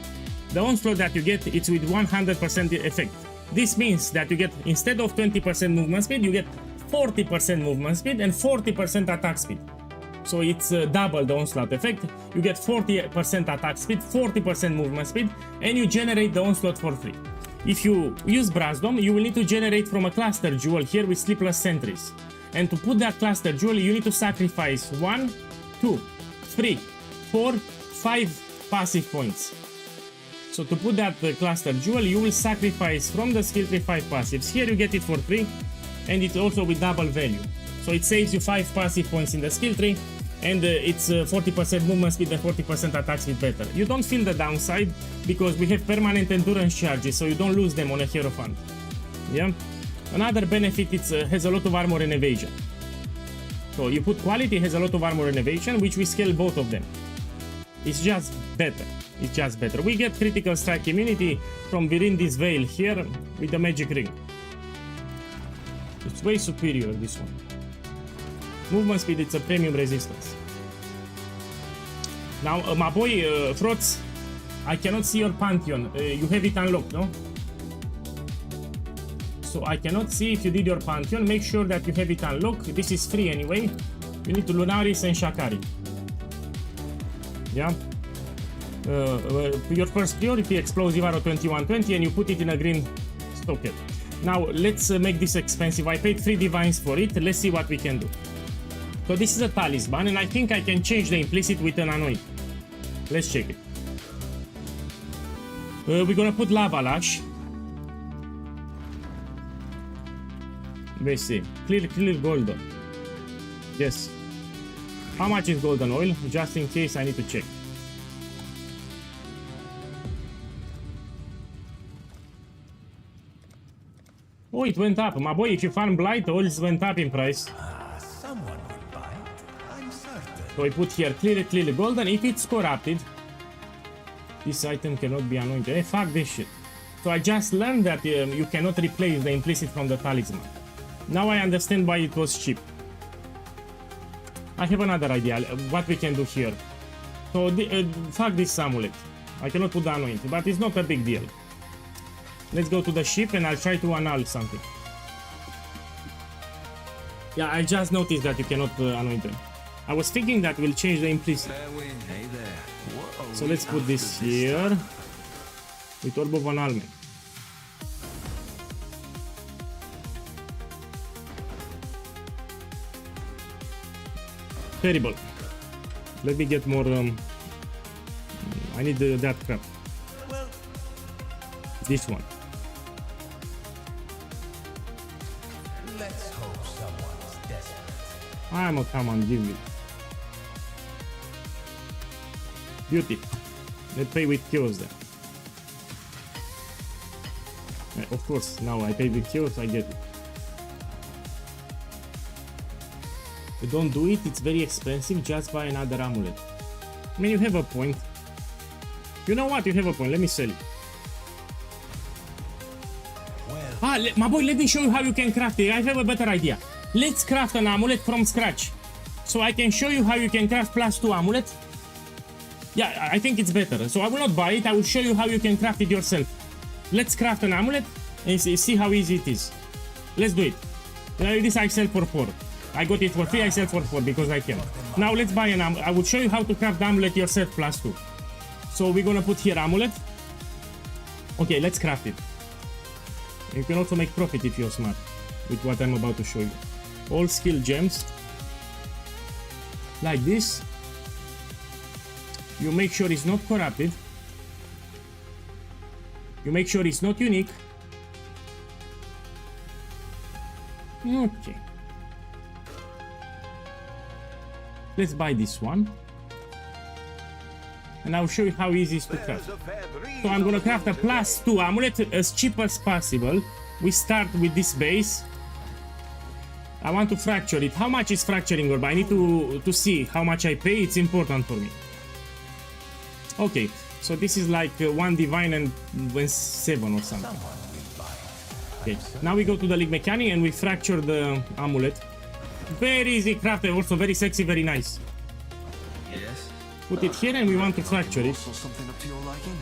The onslaught that you get, it's with 100% effect. This means that you get, instead of 20% movement speed, you get 40% movement speed and 40% attack speed. So it's double the onslaught effect. You get 40% attack speed, 40% movement speed, and you generate the onslaught for free. If you use Brass Dome, you will need to generate from a cluster jewel here with sleepless sentries. And to put that cluster jewel, you need to sacrifice 1, 2, 3, 4, 5 passive points. So to put that cluster jewel, you will sacrifice from the skill tree 5 passives. Here you get it for free, and it's also with double value. So it saves you 5 passive points in the skill tree, and it's 40% movement speed and 40% attack speed better. You don't feel the downside because we have permanent endurance charges, so you don't lose them on a hero fund. Yeah. Another benefit, it has a lot of armor and evasion. So you put quality, has a lot of armor and evasion, which we scale both of them. It's just better. It's just better. We get critical strike immunity from within this veil here with the magic ring. It's way superior, this one. Movement speed, it's a premium resistance. Now, my boy, Frotz, I cannot see your Pantheon. You have it unlocked, no? So I cannot see if you did your Pantheon. Make sure that you have it unlocked. This is free anyway. You need to Lunaris and Shakari. Yeah. Your first priority, explosive arrow 2120, and you put it in a green socket. Now let's make this expensive. I paid 3 divines for it. Let's see what we can do. So this is a talisman, and I think I can change the implicit with an anoint. Let's check it. We're gonna put lava lash. Let's see. Clear golden. Yes. How much is golden oil? Just in case I need to check. Oh, it went up. My boy, if you farm blight, oils went up in price. Someone will buy it, I'm certain. So I put here clearly golden. If it's corrupted, this item cannot be anointed. Hey, fuck this shit. So I just learned that you cannot replace the implicit from the talisman. Now I understand why it was cheap. I have another idea. What we can do here. So fuck this amulet. I cannot put the anointed, but it's not a big deal. Let's go to the ship and I'll try to annul something. Yeah, I just noticed that you cannot anoint them. I was thinking that will change the implicit. Hey there. So let's put this here with Orb of Annulment. Terrible. Let me get more. I need that crap. This one. Let's hope someone's desperate. I'm a come on, give me. Beauty. Let's pay with kills then. Of course, now I pay with kills, I get it. But don't do it, it's very expensive, just buy another amulet. I mean, you have a point. You know what, you have a point, let me sell it. My boy, let me show you how you can craft it. I have a better idea. Let's craft an amulet from scratch. So I can show you how you can craft +2 amulet. Yeah, I think it's better. So I will not buy it, I will show you how you can craft it yourself. Let's craft an amulet and see how easy it is. Let's do it. This I sell for 4. I got it for 3, I sell for 4 because I can. Now let's buy an amulet. I will show you how to craft the amulet yourself +2. So we're gonna put here amulet. Okay, let's craft it. You can also make profit if you're smart with what I'm about to show you. All skill gems. Like this. You make sure it's not corrupted. You make sure it's not unique. Okay. Let's buy this one. And I'll show you how easy it is to craft. So I'm gonna craft a +2 amulet as cheap as possible. We start with this base. I want to fracture it. How much is fracturing orb? I need to see how much I pay. It's important for me. Okay, so this is like 1 divine and 7 or something. Okay, now we go to the league mechanic and we fracture the amulet. Very easy crafted, also very sexy, very nice. Yes. Put it here and we want to fracture it. Also something up to your liking?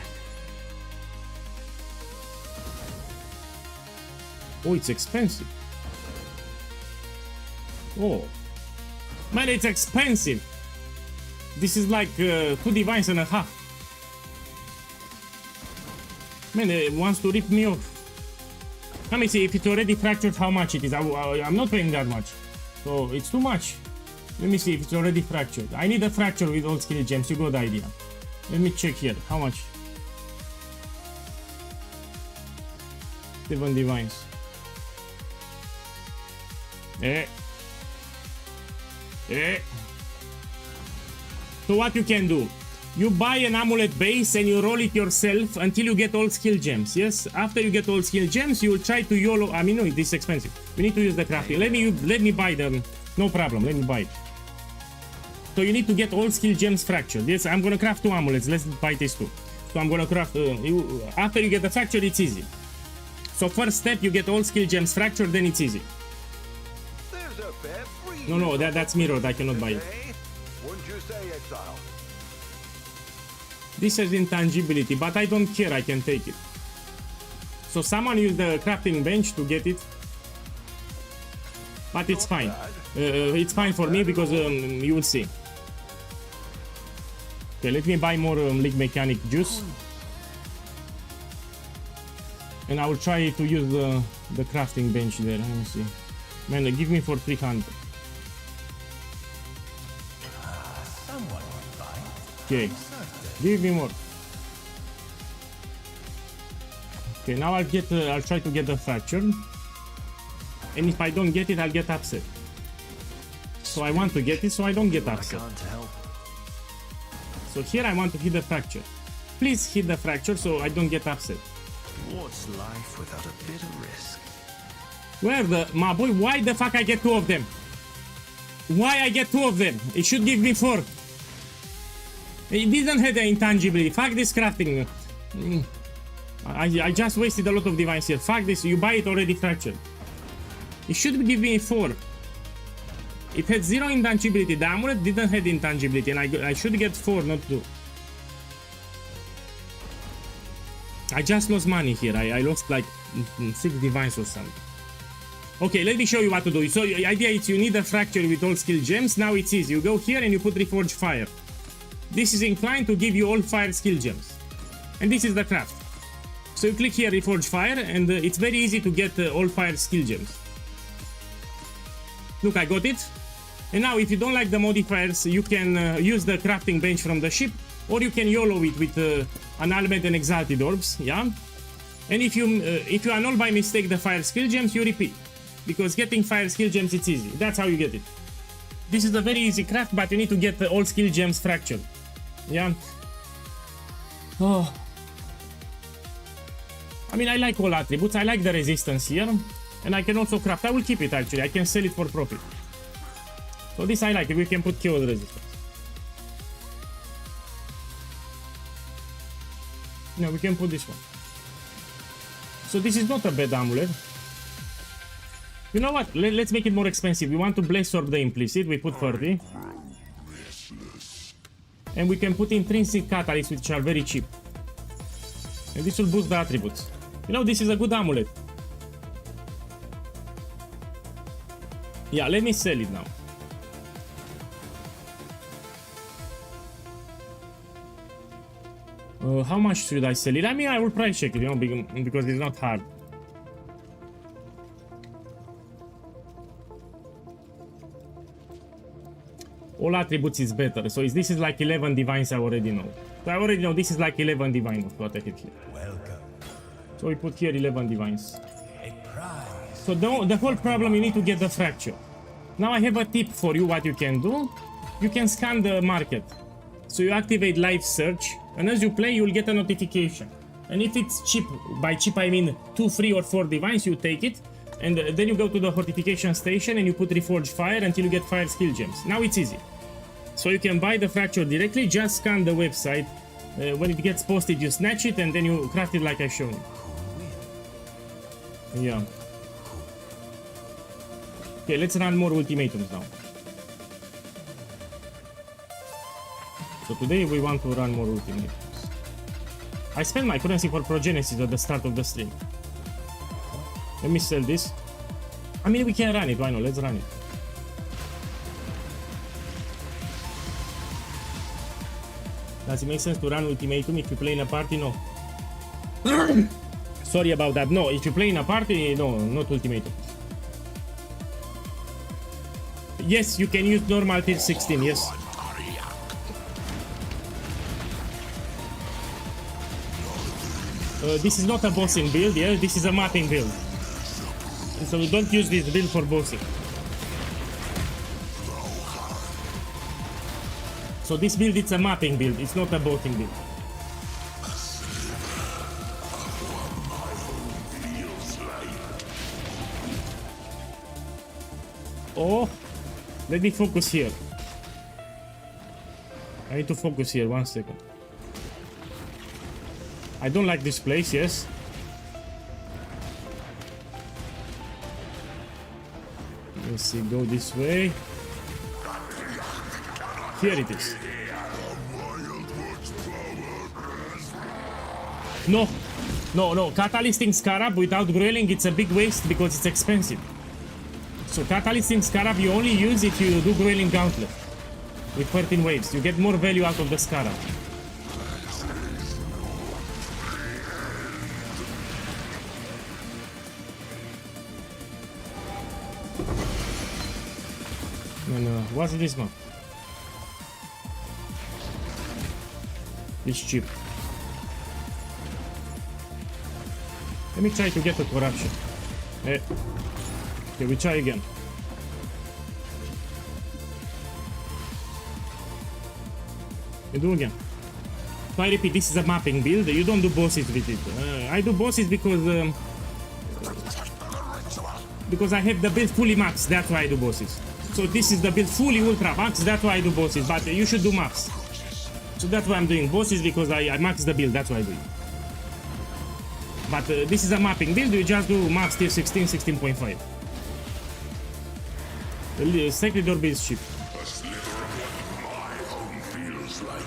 Oh, it's expensive. Oh. Man, it's expensive. This is like 2 divines and a half. Man, it wants to rip me off. Let me see if it's already fractured how much it is. I'm not paying that much. So it's too much. Let me see if it's already fractured. I need a fracture with all skill gems. You got the idea. Let me check here. How much? 7 divines. So what you can do? You buy an amulet base and you roll it yourself until you get all skill gems. Yes, after you get all skill gems, you will try to YOLO. I mean, no, this is expensive. We need to use the crafting. Let me buy them. No problem. Let me buy it. So you need to get all skill gems fractured. Yes, I'm gonna craft 2 amulets. Let's buy these 2. So I'm gonna craft. After you get the fracture, it's easy. So first step, you get all skill gems fractured, then it's easy. No, that's mirrored. I cannot buy it. Wouldn't you say, Exile? This has intangibility, but I don't care, I can take it. So someone used the crafting bench to get it. But it's fine. It's fine for me because you will see. Okay, let me buy more league mechanic juice. And I will try to use the crafting bench there. Let me see. Man, give me for 300. Okay, give me more. Okay, now I'll try to get the fracture. And if I don't get it, I'll get upset. So I want to get it so I don't get I upset. can't help. So here I want to hit the fracture. Please hit the fracture so I don't get upset. What's life without a bit of risk? Where the... My boy, why the fuck I get 2 of them? Why I get 2 of them? It should give me 4. It didn't have the intangibility. Fuck this crafting. I just wasted a lot of divines here. Fuck this. You buy it already fractured. It should give me 4. It had 0 intangibility. The amulet didn't have intangibility, and I should get 4, not 2. I just lost money here. I lost like 6 divines or something. Okay, let me show you what to do. So the idea is you need a fracture with all skill gems. Now it's easy. You go here and you put Reforged Fire. This is inclined to give you all fire skill gems. And this is the craft. So you click here, Reforged Fire, and it's very easy to get all fire skill gems. Look, I got it. And now if you don't like the modifiers, you can use the crafting bench from the ship, or you can YOLO it with annulment and exalted orbs, yeah? And if you annul by mistake the fire skill gems, you repeat. Because getting fire skill gems, it's easy. That's how you get it. This is a very easy craft, but you need to get all skill gems fractured. Yeah? Oh. I mean, I like all attributes. I like the resistance here. And I can also craft. I will keep it, actually. I can sell it for profit. So this I like. We can put chaos resistance. No, we can put this one. So this is not a bad amulet. You know what? Let's make it more expensive. We want to Blaze Orb the implicit. We put 30. And we can put intrinsic catalysts, which are very cheap. And this will boost the attributes. You know, this is a good amulet. Yeah, let me sell it now. How much should I sell it? I mean, I will price check it, you know, because it's not hard. All attributes is better. So this is like 11 divines, I already know. So I already know this is like 11 divines what I have here. Welcome. So we put here 11 divines. So the whole problem, you need to get the fracture. Now I have a tip for you what you can do. You can scan the market. So you activate live search, and as you play, you'll get a notification. And if it's cheap, by cheap I mean 2, 3 or 4 divines, you take it. And then you go to the fortification station and you put Reforged Fire until you get fire skill gems. Now it's easy. So you can buy the fracture directly, just scan the website. When it gets posted, you snatch it and then you craft it like I showed you. Yeah. Okay, let's run more ultimatums now. So today we want to run more ultimatums. I spent my currency for Progenesis at the start of the stream. Let me sell this. I mean, we can run it. Why not? Let's run it. Does it make sense to run ultimatum if you play in a party? No. Sorry about that. No, if you play in a party, no, not ultimatum. Yes, you can use normal tier 16, yes. This is not a bossing build, yeah? This is a mapping build. So don't use this build for bossing. So this build, it's a mapping build, it's not a bossing build. Oh, let me focus here. I need to focus here, 1 second. I don't like this place, yes. Let's see, go this way. Here it is. No, no, no. Catalysting Scarab without Grueling, it's a big waste because it's expensive. So Catalysting Scarab you only use if you do Grueling Gauntlet with 13 waves. You get more value out of the Scarab. No, what's this one? It's cheap. Let me try to get a corruption. Okay, we try again. You do again. So I repeat, this is a mapping build. You don't do bosses with it. I do bosses because I have the build fully max. That's why I do bosses. So this is the build fully ultra max. That's why I do bosses. But you should do max. So that's why I'm doing bosses, because I max the build. That's why I do it. But this is a mapping build. You just do max tier 16, 16.5. The sacred orb is cheap. A sliver of what my home feels like.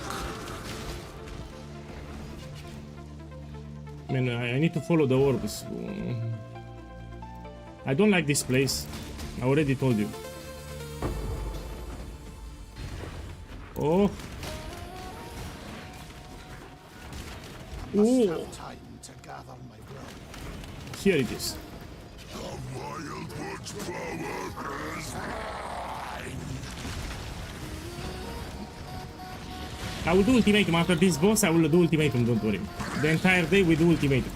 Man, I need to follow the orbs. I don't like this place. I already told you. Oh. Must Ooh. have time to gather my blood. Here it is. The Wildwood's power is mine. I will do ultimatum after this boss. I will do ultimatum, don't worry. The entire day we do ultimatum.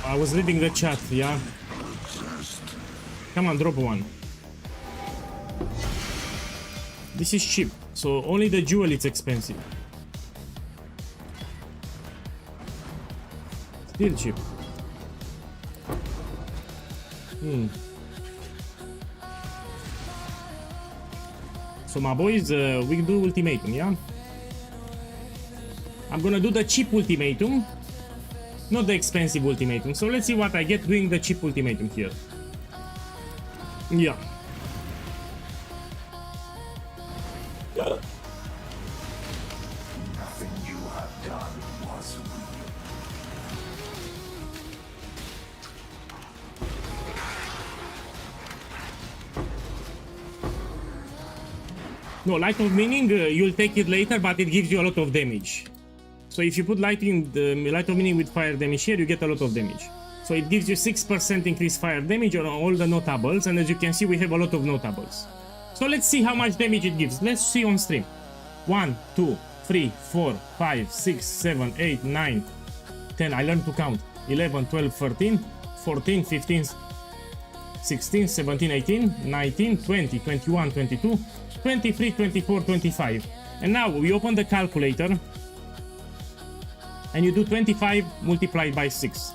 I was reading the chat, yeah. Come on, drop one. This is cheap, so only the jewel is expensive. Still cheap. So my boys, we do ultimatum, yeah? I'm gonna do the cheap ultimatum, not the expensive ultimatum. So let's see what I get doing the cheap ultimatum here. Yeah. Nothing you have done was real. No, light of meaning, you'll take it later, but it gives you a lot of damage. So if you put light of meaning with fire damage here, you get a lot of damage. So it gives you 6% increased fire damage on all the notables, and as you can see, we have a lot of notables. So let's see how much damage it gives. Let's see on stream. 1, 2, 3, 4, 5, 6, 7, 8, 9, 10. I learned to count. 11, 12, 13, 14, 15, 16, 17, 18, 19, 20, 21, 22, 23, 24, 25. And now we open the calculator and you do 25 multiplied by 6.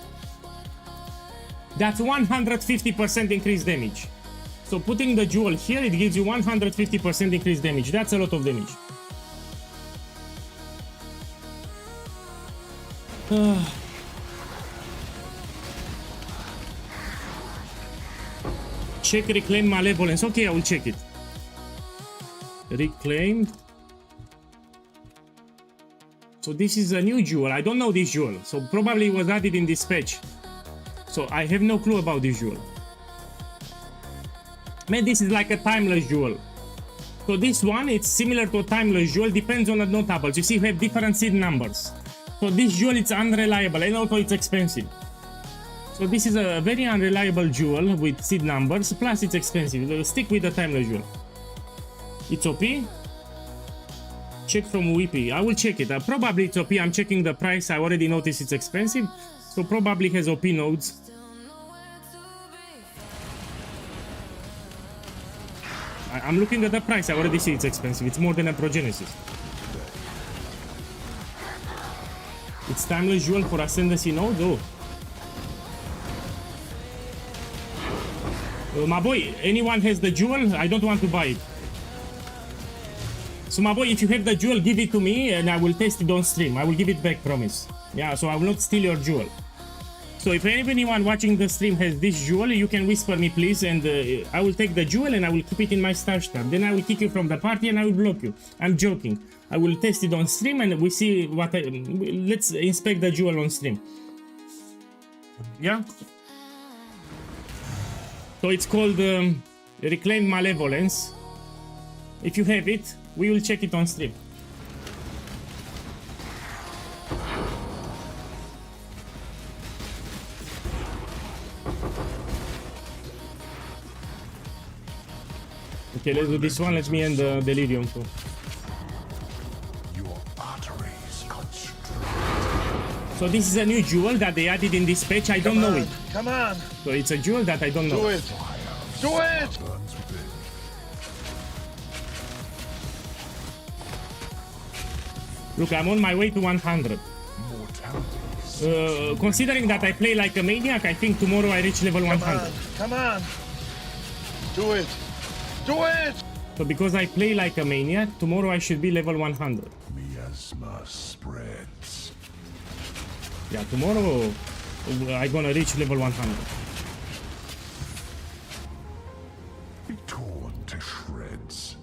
That's 150% increased damage. So putting the jewel here, it gives you 150% increased damage. That's a lot of damage. Check reclaim malevolence. Okay, I will check it. Reclaimed. So this is a new jewel. I don't know this jewel. So probably it was added in this patch. So I have no clue about this jewel. Man, this is like a timeless jewel. So this one, it's similar to a timeless jewel. Depends on the notables. You see, you have different seed numbers. So this jewel, it's unreliable and also it's expensive. So this is a very unreliable jewel with seed numbers. Plus it's expensive. Stick with the timeless jewel. It's OP. Check from Whippy. I will check it. Probably it's OP. I'm checking the price. I already noticed it's expensive. So probably has OP nodes. I'm looking at the price. I already see it's expensive. It's more than a Progenesis. It's timeless jewel for Ascendancy nodes. Oh. My boy, anyone has the jewel? I don't want to buy it. So my boy, if you have the jewel, give it to me and I will test it on stream. I will give it back, promise. Yeah, so I will not steal your jewel. So if anyone watching the stream has this jewel, you can whisper me please, and I will take the jewel and I will keep it in my stash tab. Then I will kick you from the party and I will block you. I'm joking. I will test it on stream and we see what let's inspect the jewel on stream. Yeah? So it's called Reclaim Malevolence. If you have it, we will check it on stream. Okay, let's do this one. Let me end the delirium too. So this is a new jewel that they added in this patch. I don't know it. Come on. So it's a jewel that I don't know. Do it. Do it. Burns within. Look, I'm on my way to 100. Mortality. Considering that I play like a maniac, I think tomorrow I reach level 100. Come on. Do it. Do it. So because I play like a maniac, tomorrow I should be level 100. Miasma spreads. Yeah, tomorrow I'm gonna reach level 100. Be torn to shreds.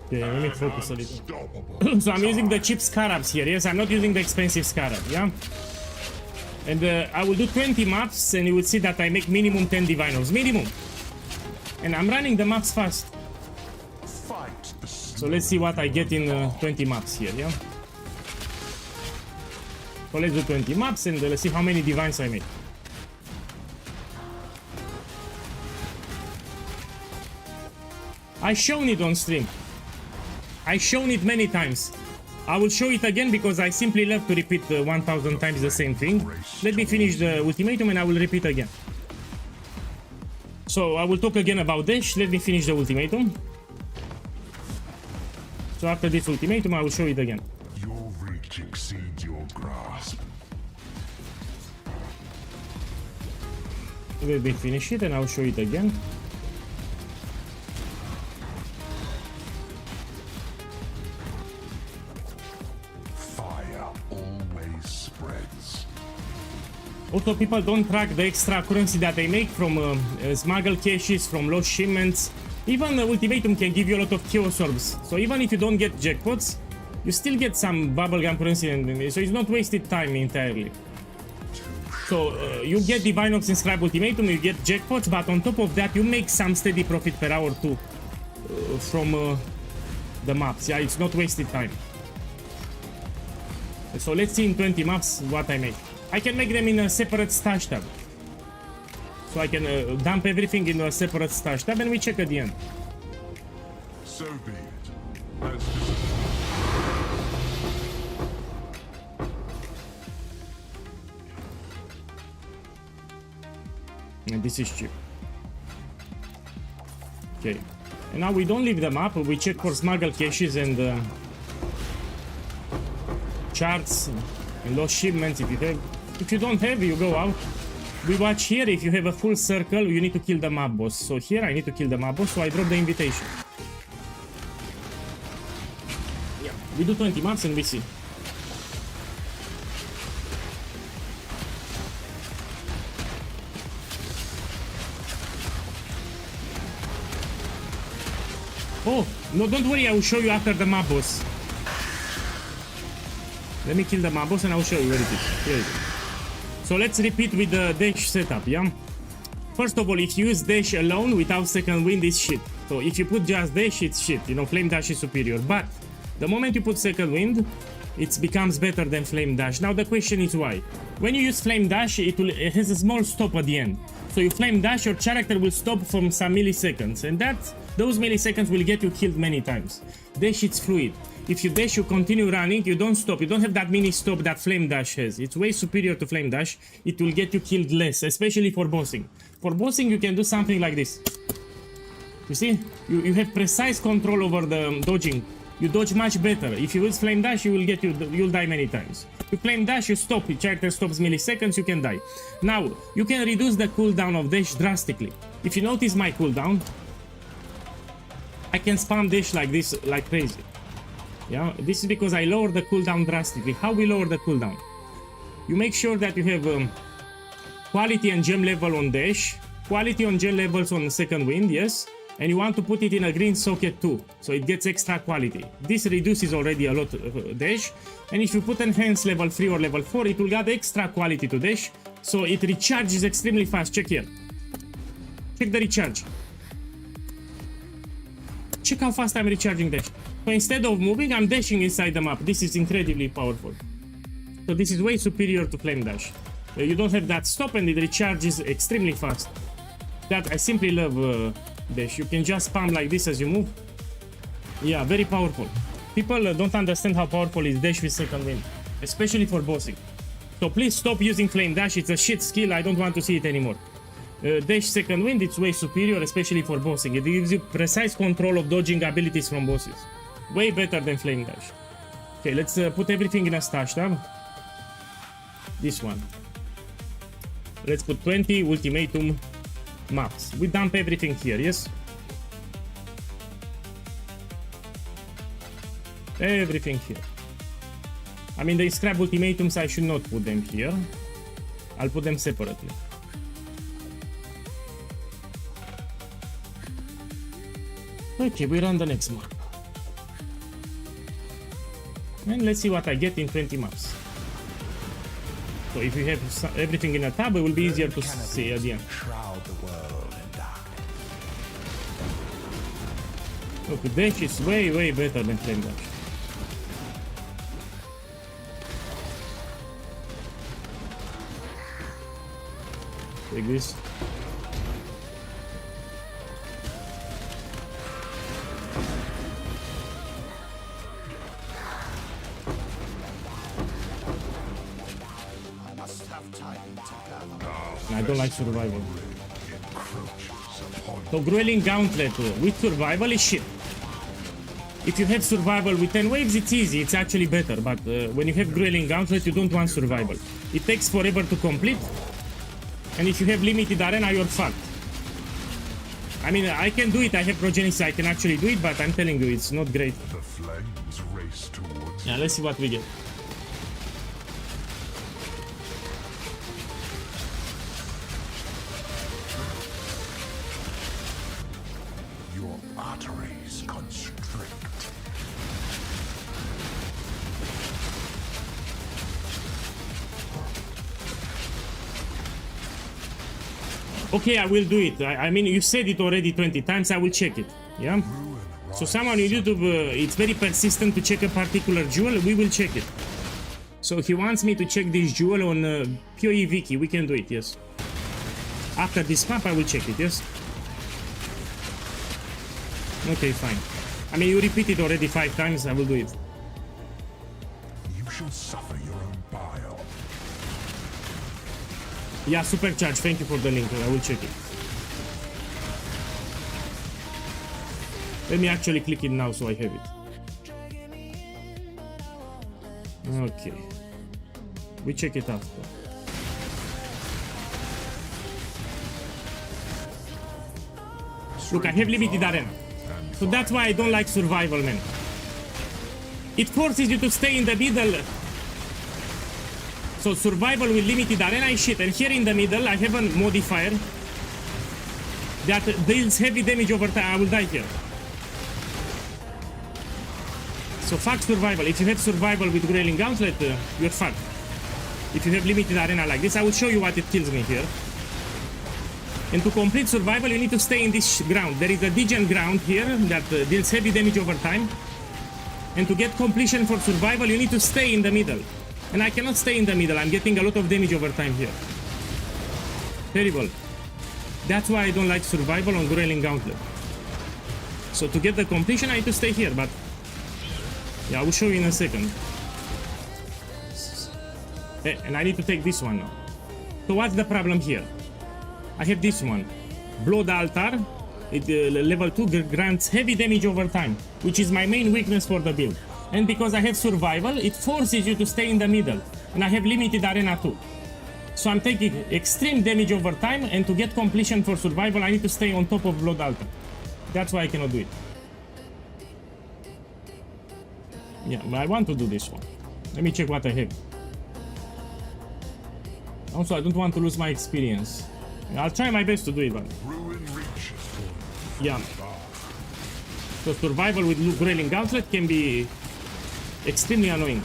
Okay, let me focus a little. Unstoppable. So I'm using the cheap scarabs here, yes? I'm not using the expensive scarab, yeah? And I will do 20 maps and you will see that I make minimum 10 divinos. Minimum! And I'm running the maps fast. Fight the So let's see what I get in 20 maps here, yeah? So let's do 20 maps and let's see how many divines I make. I shown it on stream. I shown it many times. I will show it again because I simply love to repeat 1000 times the same thing. Let me finish the ultimatum and I will repeat again. So I will talk again about dash. Let me finish the ultimatum. So after this ultimatum I will show it again. Your reach exceeds your grasp. Let me finish it and I will show it again. Fire always spreads. Also, people don't track the extra currency that they make from smuggle caches, from lost shipments. Even the ultimatum can give you a lot of chaos orbs. So even if you don't get jackpots, you still get some bubblegum currency, and so it's not wasted time entirely. So you get divine orbs in Scribe Ultimatum, you get jackpots, but on top of that you make some steady profit per hour too from the maps. Yeah, it's not wasted time. So let's see in 20 maps what I make. I can make them in a separate stash tab. So I can dump everything in a separate stash tab and we check at the end. So be it. As deserved. And this is cheap. Okay. And now we don't leave the map, we check for smuggle caches and charts and lost shipments if you have. If you don't have, you go out. We watch here, if you have a full circle, you need to kill the map boss. So here I need to kill the map boss, so I drop the invitation. Yeah, we do 20 maps and we see. Oh, no, don't worry, I will show you after the map boss. Let me kill the map boss and I will show you where it is. Here it is. So let's repeat with the dash setup, yeah? First of all, if you use dash alone without second wind, it's shit. So if you put just dash, it's shit. You know, flame dash is superior. But the moment you put second wind, it becomes better than flame dash. Now the question is why? When you use flame dash, it has a small stop at the end. So you flame dash, your character will stop from some milliseconds, and those milliseconds will get you killed many times. Dash, it's fluid. If you dash, you continue running, you don't stop. You don't have that mini stop that flame dash has. It's way superior to flame dash. It will get you killed less, especially for bossing. For bossing, you can do something like this. You see? You have precise control over the dodging. You dodge much better. If you use flame dash, you'll die many times. You flame dash, you stop. Your character stops milliseconds, you can die. Now, you can reduce the cooldown of dash drastically. If you notice my cooldown, I can spam dash like this, like crazy. Yeah, this is because I lower the cooldown drastically. How we lower the cooldown? You make sure that you have quality and gem level on dash, quality on gem levels on second wind, yes, and you want to put it in a green socket too, so it gets extra quality. This reduces already a lot of dash, and if you put enhance level 3 or level 4, it will add extra quality to dash, so it recharges extremely fast. Check here. Check the recharge. Check how fast I'm recharging dash. So instead of moving, I'm dashing inside the map. This is incredibly powerful. So this is way superior to flame dash. You don't have that stop and it recharges extremely fast. That I simply love dash. You can just spam like this as you move. Yeah, very powerful. People don't understand how powerful is dash with second wind, especially for bossing. So please stop using flame dash. It's a shit skill. I don't want to see it anymore. Dash second wind, it's way superior, especially for bossing. It gives you precise control of dodging abilities from bosses. Way better than flame dash. Okay, let's put everything in a stash tab. This one. Let's put 20 ultimatum maps. We dump everything here, yes? Everything here. I mean, the scrap ultimatums, I should not put them here. I'll put them separately. Okay, we run the next map. And let's see what I get in 20 maps. So if you have everything in a tab, it will be easier to see at the end. Shroud the world in darkness. Look, dash is way better than flame dash. Take this. I must have time to gather. I don't like survival. So Grueling Gauntlet with survival is shit. If you have survival with 10 waves, it's easy, it's actually better. But when you have Grueling Gauntlet, you don't want survival. It takes forever to complete. And if you have limited arena, you're fucked. I mean, I can do it, I have Progenesis, I can actually do it, but I'm telling you, it's not great. The flames race towards Yeah, let's see what we get. your arteries constrict. Okay, I will do it. I mean, you said it already 20 times, I will check it. Yeah? So someone on YouTube, it's very persistent to check a particular jewel, we will check it. So he wants me to check this jewel on POEGuy, we can do it, yes. After this map, I will check it, yes? Okay, fine. I mean, you repeat it already 5 times, I will do it. You shall suffer your own bile. Yeah, supercharge, thank you for the link, I will check it. Let me actually click it now so I have it. Okay. We check it after. Look, I have limited arena. So that's why I don't like survival, man. It forces you to stay in the middle. So survival with limited arena is shit. And here in the middle, I have a modifier that deals heavy damage over time. I will die here. So fuck survival. If you have survival with Grueling Gauntlet, you're fucked. If you have limited arena like this, I will show you what it kills me here. And to complete survival, you need to stay in this ground. There is a degen ground here that deals heavy damage over time. And to get completion for survival, you need to stay in the middle. And I cannot stay in the middle. I'm getting a lot of damage over time here. Terrible. That's why I don't like survival on Grueling Gauntlet. So to get the completion, I need to stay here, but yeah, I will show you in a second. And I need to take this one now. So what's the problem here? I have this one. Blood Altar. It, level 2 grants heavy damage over time, which is my main weakness for the build. And because I have survival, it forces you to stay in the middle. And I have limited arena too. So I'm taking extreme damage over time, and to get completion for survival, I need to stay on top of Blood Altar. That's why I cannot do it. Yeah, but I want to do this one. Let me check what I have. Also, I don't want to lose my experience. I'll try my best to do it, but Ruin reaches for yeah. So survival with Grueling Gauntlet can be extremely annoying.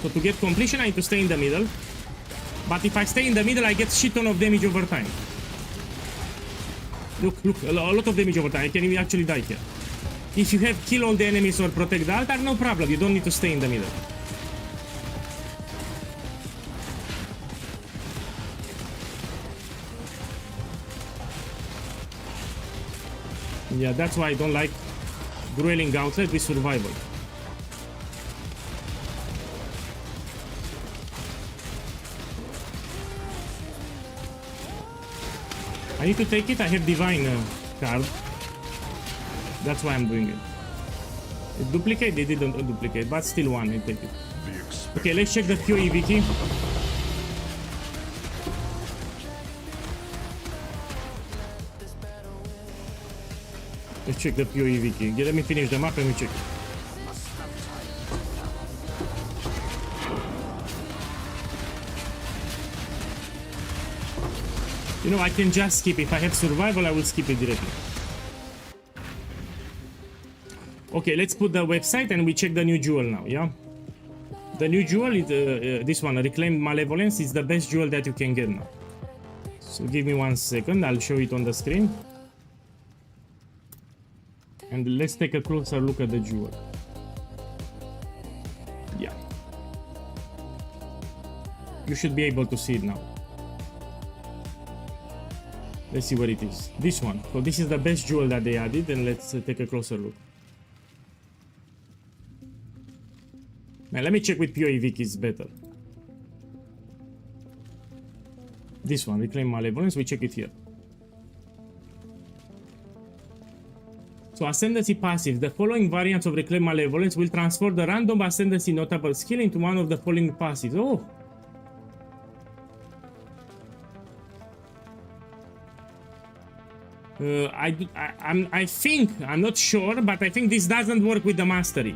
So to get completion, I need to stay in the middle. But if I stay in the middle, I get shit ton of damage over time. Look, a lot of damage over time. I can actually die here. If you have kill all the enemies or protect the altar, no problem. You don't need to stay in the middle. Yeah, that's why I don't like grueling outlet with survival. I need to take it. I have divine card. That's why I'm doing it. It duplicate? They didn't duplicate, but still one. I take it. Okay, let's check the POEGuy key. Let's check the POEGuy key. Let me finish the map and we check. You know, I can just skip. If I have survival, I will skip it directly. Okay, let's put the website and we check the new jewel now, yeah? The new jewel is this one, Reclaimed Malevolence, is the best jewel that you can get now. So give me 1 second, I'll show it on the screen. And let's take a closer look at the jewel. Yeah. You should be able to see it now. Let's see what it is. This one. So this is the best jewel that they added, and let's take a closer look. Now let me check with POEGuy, it's better. This one, Reclaim Malevolence, we check it here. So Ascendancy passive. The following variants of Reclaim Malevolence will transfer the random Ascendancy notable skill into one of the following passives. Oh! I think, I'm not sure, but I think this doesn't work with the mastery.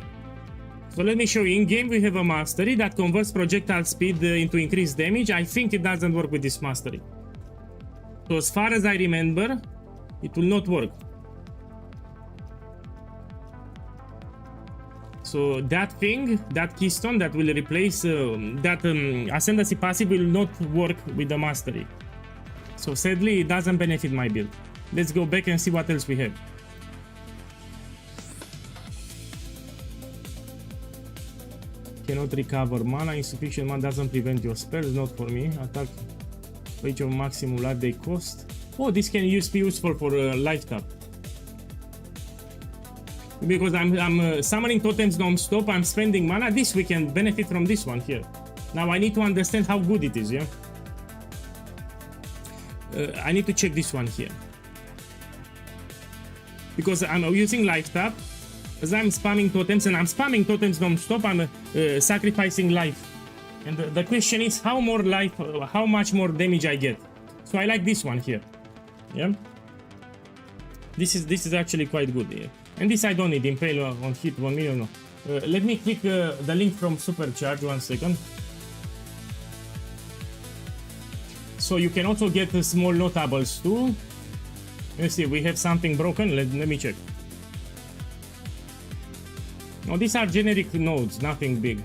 So let me show you. In game we have a mastery that converts projectile speed into increased damage. I think it doesn't work with this mastery. So as far as I remember, it will not work. So that thing, that keystone that will replace that Ascendancy passive will not work with the mastery. So sadly, it doesn't benefit my build. Let's go back and see what else we have. Cannot recover mana. Insufficient mana doesn't prevent your spells. Not for me. Attack reach of maximum life they cost. Oh, this can be useful for life tap. Because I'm summoning totems non-stop. I'm spending mana. This we can benefit from this one here. Now I need to understand how good it is. Yeah. I need to check this one here. Because I'm using life tap. As I'm spamming totems, and I'm spamming totems non-stop, I'm sacrificing life. And the question is how more life, how much more damage I get. So I like this one here. Yeah. This is actually quite good. Yeah. And this I don't need. Impale on hit 1 million. No. Let me click the link from Supercharge. 1 second. So you can also get small notables too. Let's see. We have something broken. Let me check. No, these are generic nodes, nothing big.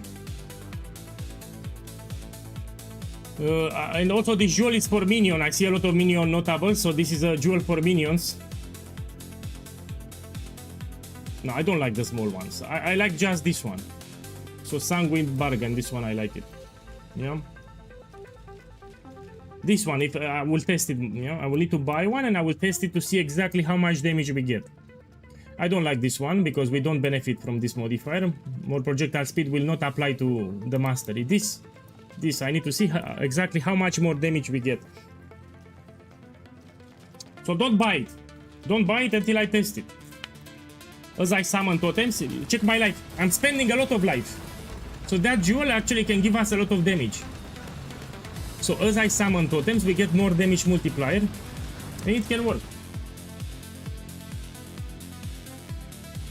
And also this jewel is for minion. I see a lot of minion notables, so this is a jewel for minions. No, I don't like the small ones. I like just this one. So Sanguine Bargain, this one I like it. Yeah. This one, if I will test it, you know, I will need to buy one and I will test it to see exactly how much damage we get. I don't like this one because we don't benefit from this modifier. More projectile speed will not apply to the mastery. This I need to see exactly how much more damage we get. So don't buy it. Don't buy it until I test it. As I summon totems, check my life. I'm spending a lot of life. So that jewel actually can give us a lot of damage. So as I summon totems, we get more damage multiplier. And it can work.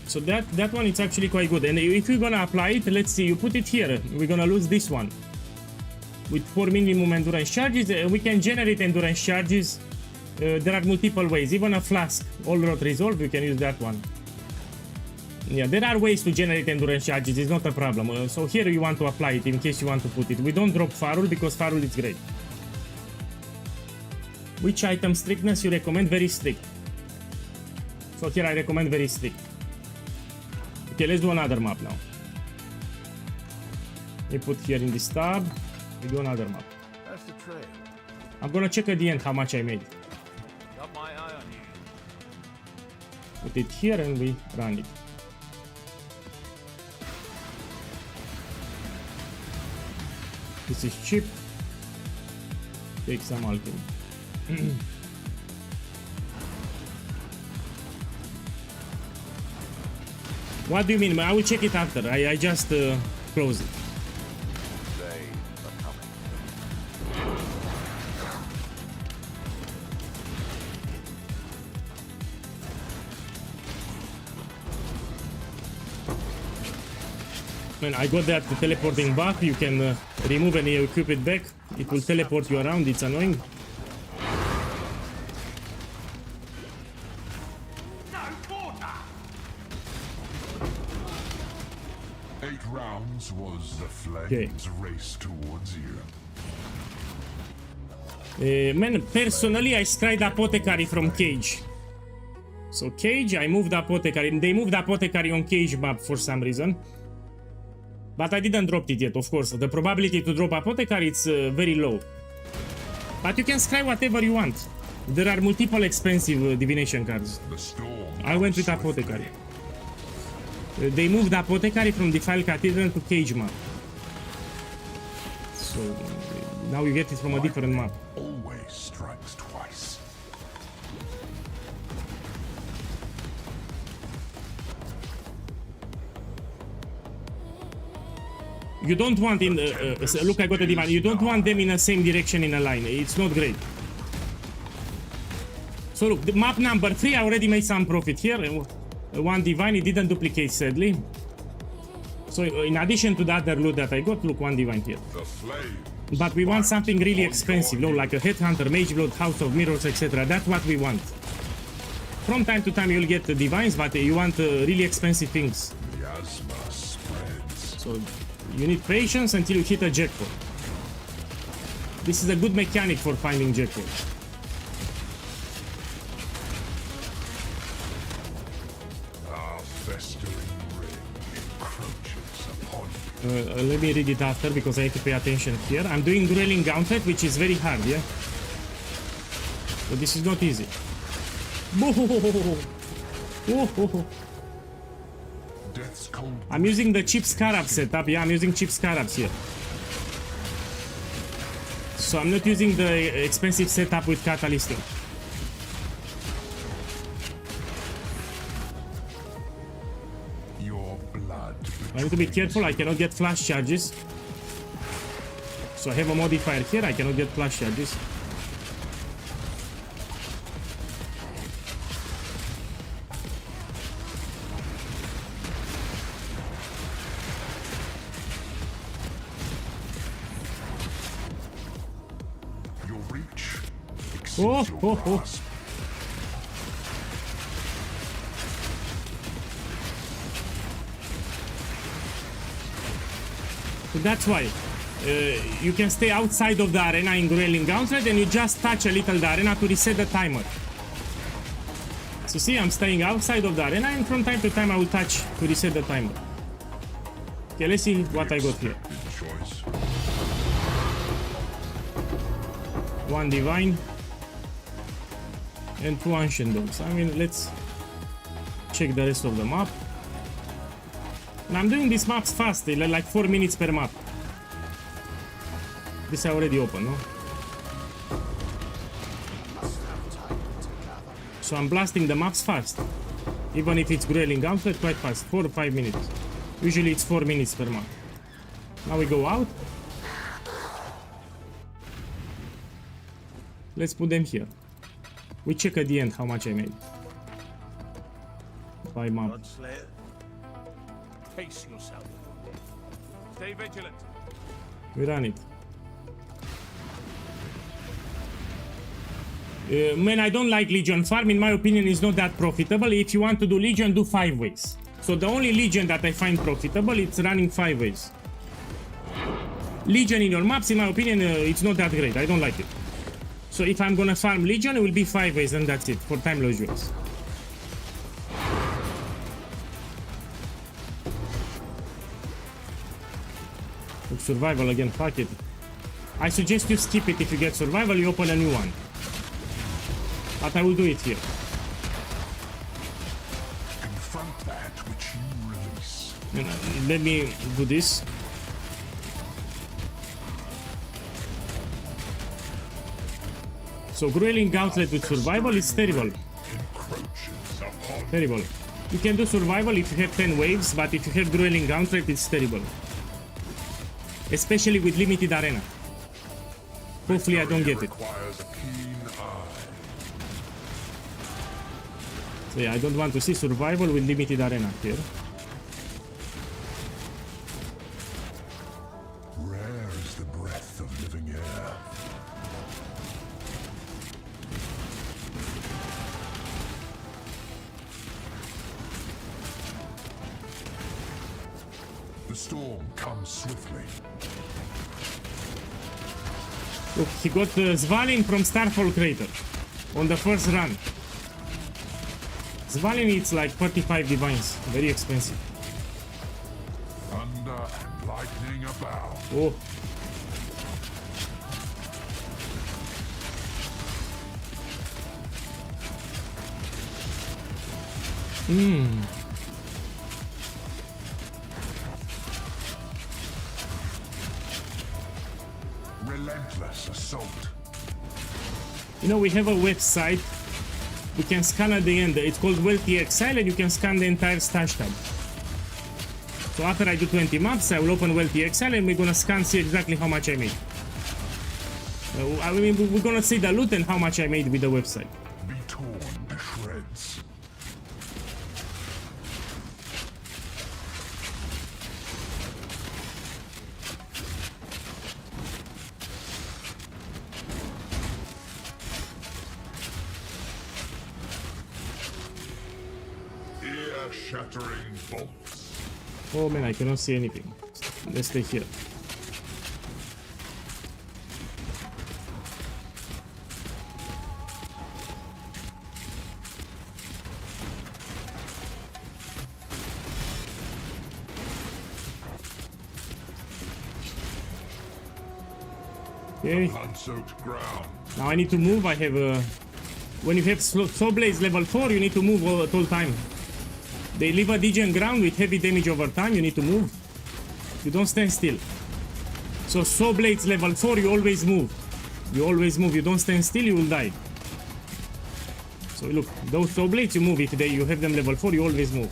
So that one is actually quite good. And if you're gonna apply it, let's see, you put it here. We're gonna lose this one. With 4 minimum endurance charges, we can generate endurance charges. There are multiple ways. Even a flask, all road resolve, you can use that one. Yeah, there are ways to generate endurance charges. It's not a problem. So here you want to apply it in case you want to put it. We don't drop Farul because Farul is great. Which item strictness you recommend? Very strict. So here I recommend very strict. Okay, let's do another map now. We put here in this tab. We do another map. That's the trail. I'm gonna check at the end how much I made. Got my eye on Put it here and we run it. This is cheap. Take some alchemy. What do you mean? I will check it after. I just close it. They are coming. When I got that teleporting buff, you can remove and equip it back. It will teleport you around. It's annoying. Was the flames race towards you? Man, personally, I tried Apothecary from Cage. So Cage, I moved Apothecary. They moved Apothecary on Cage map for some reason. But I didn't drop it yet, of course. The probability to drop Apothecary is very low. But you can scry whatever you want. There are multiple expensive divination cards. I went with Apothecary. They moved Apothecary from Defile Cathedral to Cage map. So now you get it from a different map. Always strikes twice. You don't want in look, I got a divine. You don't want them in the same direction in a line. It's not great. So look, the map number 3, I already made some profit here. One divine, it didn't duplicate, sadly. So in addition to the other loot that I got, look, one divine here. But we want something really expensive, no, like a Headhunter, Mage Blood, House of Mirrors, etc. That's what we want. From time to time you'll get the divines, but you want really expensive things. So you need patience until you hit a jackpot. This is a good mechanic for finding jackpot. Let me read it after because I have to pay attention here. I'm doing Dueling Gauntlet, which is very hard, yeah? But this is not easy. I'm using the cheap Scarab setup. Yeah, I'm using cheap Scarabs here. So I'm not using the expensive setup with Catalyst. I need to be careful, I cannot get flash charges. So I have a modifier here, I cannot get flash charges. Your reach Oh, oh, oh. So that's why you can stay outside of the arena in Dueling Gauntlet and you just touch a little the arena to reset the timer. So see, I'm staying outside of the arena and from time to time I will touch to reset the timer. Okay, let's see what I got here. One divine and 2 ancient dogs. I mean, let's check the rest of the map. And I'm doing these maps fast, they're like 4 minutes per map. This I already opened, no? So I'm blasting the maps fast. Even if it's Dueling Gauntlet, quite fast, 4 or 5 minutes. Usually it's 4 minutes per map. Now we go out. Let's put them here. We check at the end how much I made. By map. Pace yourself. Stay vigilant. We run it. Man, I don't like Legion farm. In my opinion, it's not that profitable. If you want to do Legion, do 5 ways. So the only Legion that I find profitable, it's running 5 ways. Legion in your maps, in my opinion, it's not that great. I don't like it. So if I'm gonna farm Legion, it will be 5 ways and that's it for timeless jewels. Survival again, fuck it. I suggest you skip it if you get survival, you open a new one. But I will do it here. let me do this. So Grueling Gauntlet with survival is terrible. Terrible. You can do survival if you have 10 waves, but if you have Grueling Gauntlet, it's terrible. Especially with limited arena. Hopefully I don't get it. So yeah, I don't want to see survival with limited arena here. Rare is the breath of living air. The storm comes swiftly. Look, he got Svalin from Starfall Crater on the first run. Svalin, it's like 45 divines, very expensive. Thunder and lightning about. Oh. Relentless assault. You know, we have a website. We can scan at the end. It's called WealthyXL, and you can scan the entire stash tab. So after I do 20 maps, I will open WealthyXL, and we're gonna scan, see exactly how much I made. I mean, we're gonna see the loot and how much I made with the website. Be torn to shreds. Ear-shattering bolts. Oh man, I cannot see anything. Let's stay here. Okay. Blood-soaked ground. Now I need to move. I have a... When you have Soul Blades level 4, you need to move all, at all time. They leave a degen ground with heavy damage over time. You need to move. You don't stand still. So Soul Blades level 4, you always move. You always move. You don't stand still, you will die. So look, those Soul Blades, you move. If you have them level 4, you always move.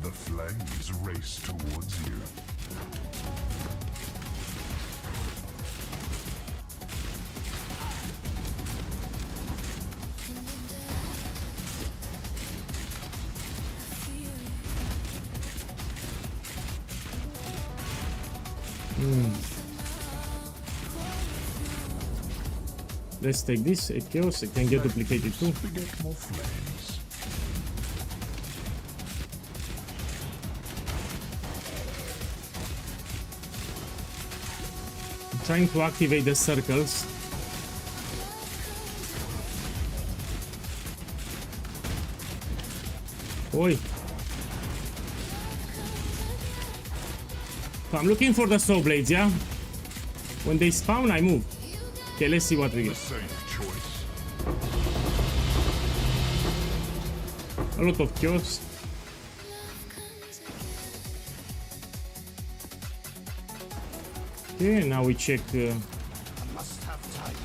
The flames race towards you. Let's take this 8 chaos. It can get duplicated too. Beget more flames. I'm trying to activate the circles. Oi. So I'm looking for the Soul Blades, yeah? When they spawn, I move. Okay, let's see what we get. Safe choice. A lot of chaos. Okay, now we check I must have time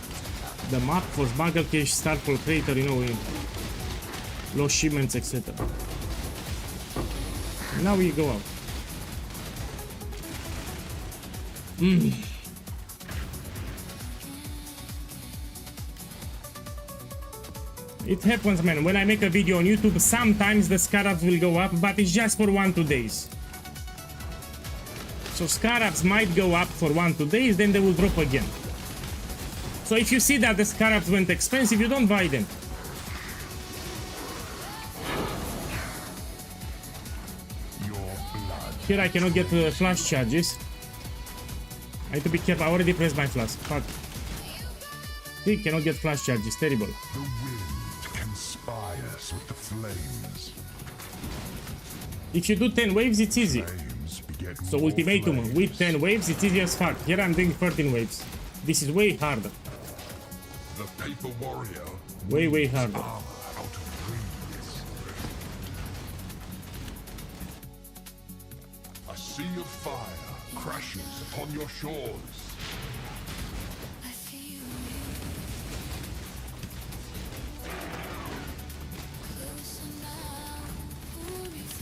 to the map for Smuggle Cache, Starfall Crater, you know, lost shipments, etc. Now we go out. It happens, man. When I make a video on YouTube, sometimes the scarabs will go up, but it's just for 1-2 days. So scarabs might go up for 1-2 days, then they will drop again. So if you see that the scarabs went expensive, you don't buy them. Your blood. Here I cannot get flash charges. I need to be careful. I already pressed my flash. Fuck. He cannot get flash charges. Terrible. The wind conspires with the flames. If you do 10 waves, it's easy. Flames beget So more ultimatum flames. with 10 waves, it's easy as fuck. Here I'm doing 13 waves. This is way harder. The paper warrior. Way harder. Armor out of dreams. sea of fire crashes upon your shores.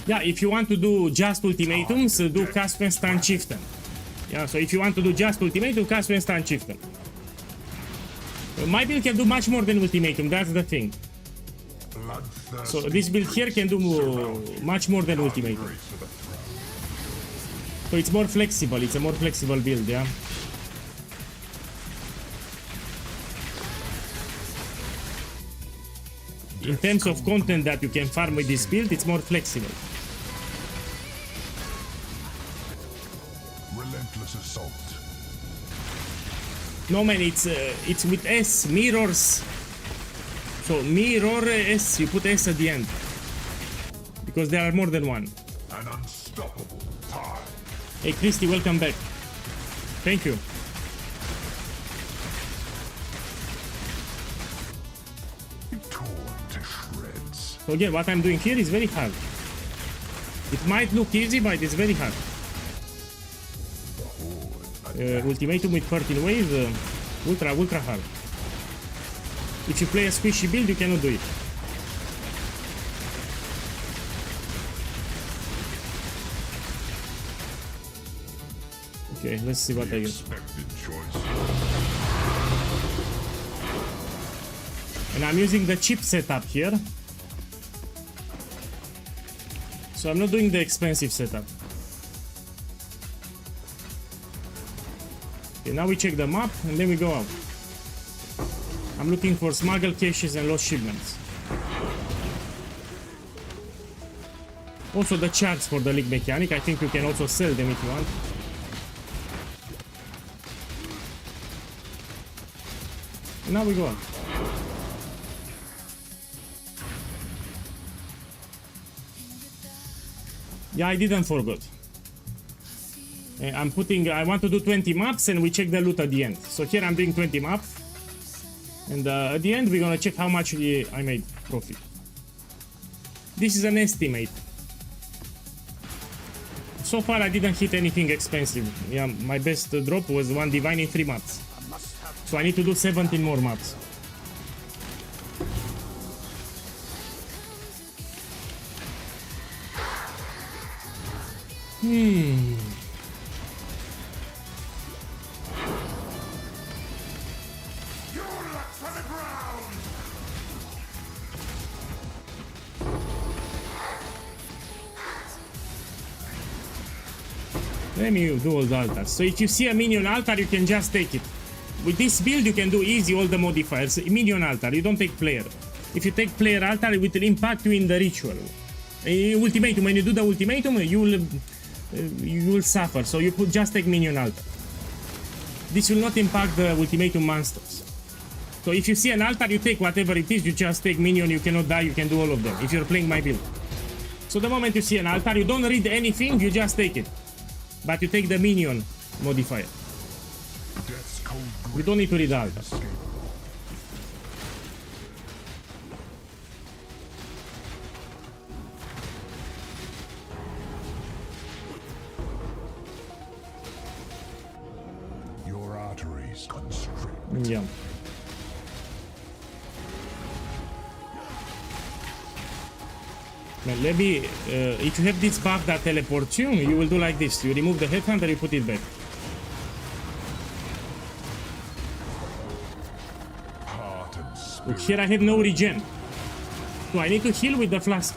Yeah, if you want to do just ultimatums, do cast and stun chieftain. Yeah, so if you want to do just ultimatum, cast and stun chieftain. My build can do much more than ultimatum, that's the thing. So this build here can do much more than ultimatum. So it's more flexible, it's a more flexible build, yeah. In terms of content that you can farm with this build, it's more flexible. Relentless assault. No man, it's with S, mirrors. So mirror S, you put S at the end. Because there are more than one. An unstoppable tide. Hey Christy, welcome back. Thank you. Torn to shreds. So again, what I'm doing here is very hard. It might look easy, but it's very hard. Ultimatum with 13 waves, ultra hard. If you play a squishy build, you cannot do it. Okay, let's see what I get. Expected choice. And I'm using the cheap setup here. So I'm not doing the expensive setup. Okay, now we check the map and then we go out. I'm looking for smuggled caches and lost shipments. Also the charts for the league mechanic, I think you can also sell them if you want. And now we go out. Yeah, I didn't forget. I want to do 20 maps and we check the loot at the end. So here I'm doing 20 maps. And at the end we're gonna check how much I made profit. This is an estimate. So far I didn't hit anything expensive. Yeah, my best drop was 1 divine in 3 maps. So I need to do 17 more maps. Let me do all the altars. So if you see a minion altar, you can just take it. With this build, you can do easy all the modifiers. Minion altar, you don't take player. If you take player altar, it will impact you in the ritual. Ultimatum, when you do the ultimatum, you will suffer. So you just take minion altar. This will not impact the ultimatum monsters. So if you see an altar, you take whatever it is, you just take minion, you cannot die, you can do all of them, if you're playing my build. So the moment you see an altar, you don't read anything, you just take it. But you take the minion modifier. We don't need to read the altar. Your arteries constrict. Yeah. Now let me, if you have this buff that teleports you, you will do like this. You remove the headhunter, you put it back. Look, here I have no regen. So I need to heal with the flask.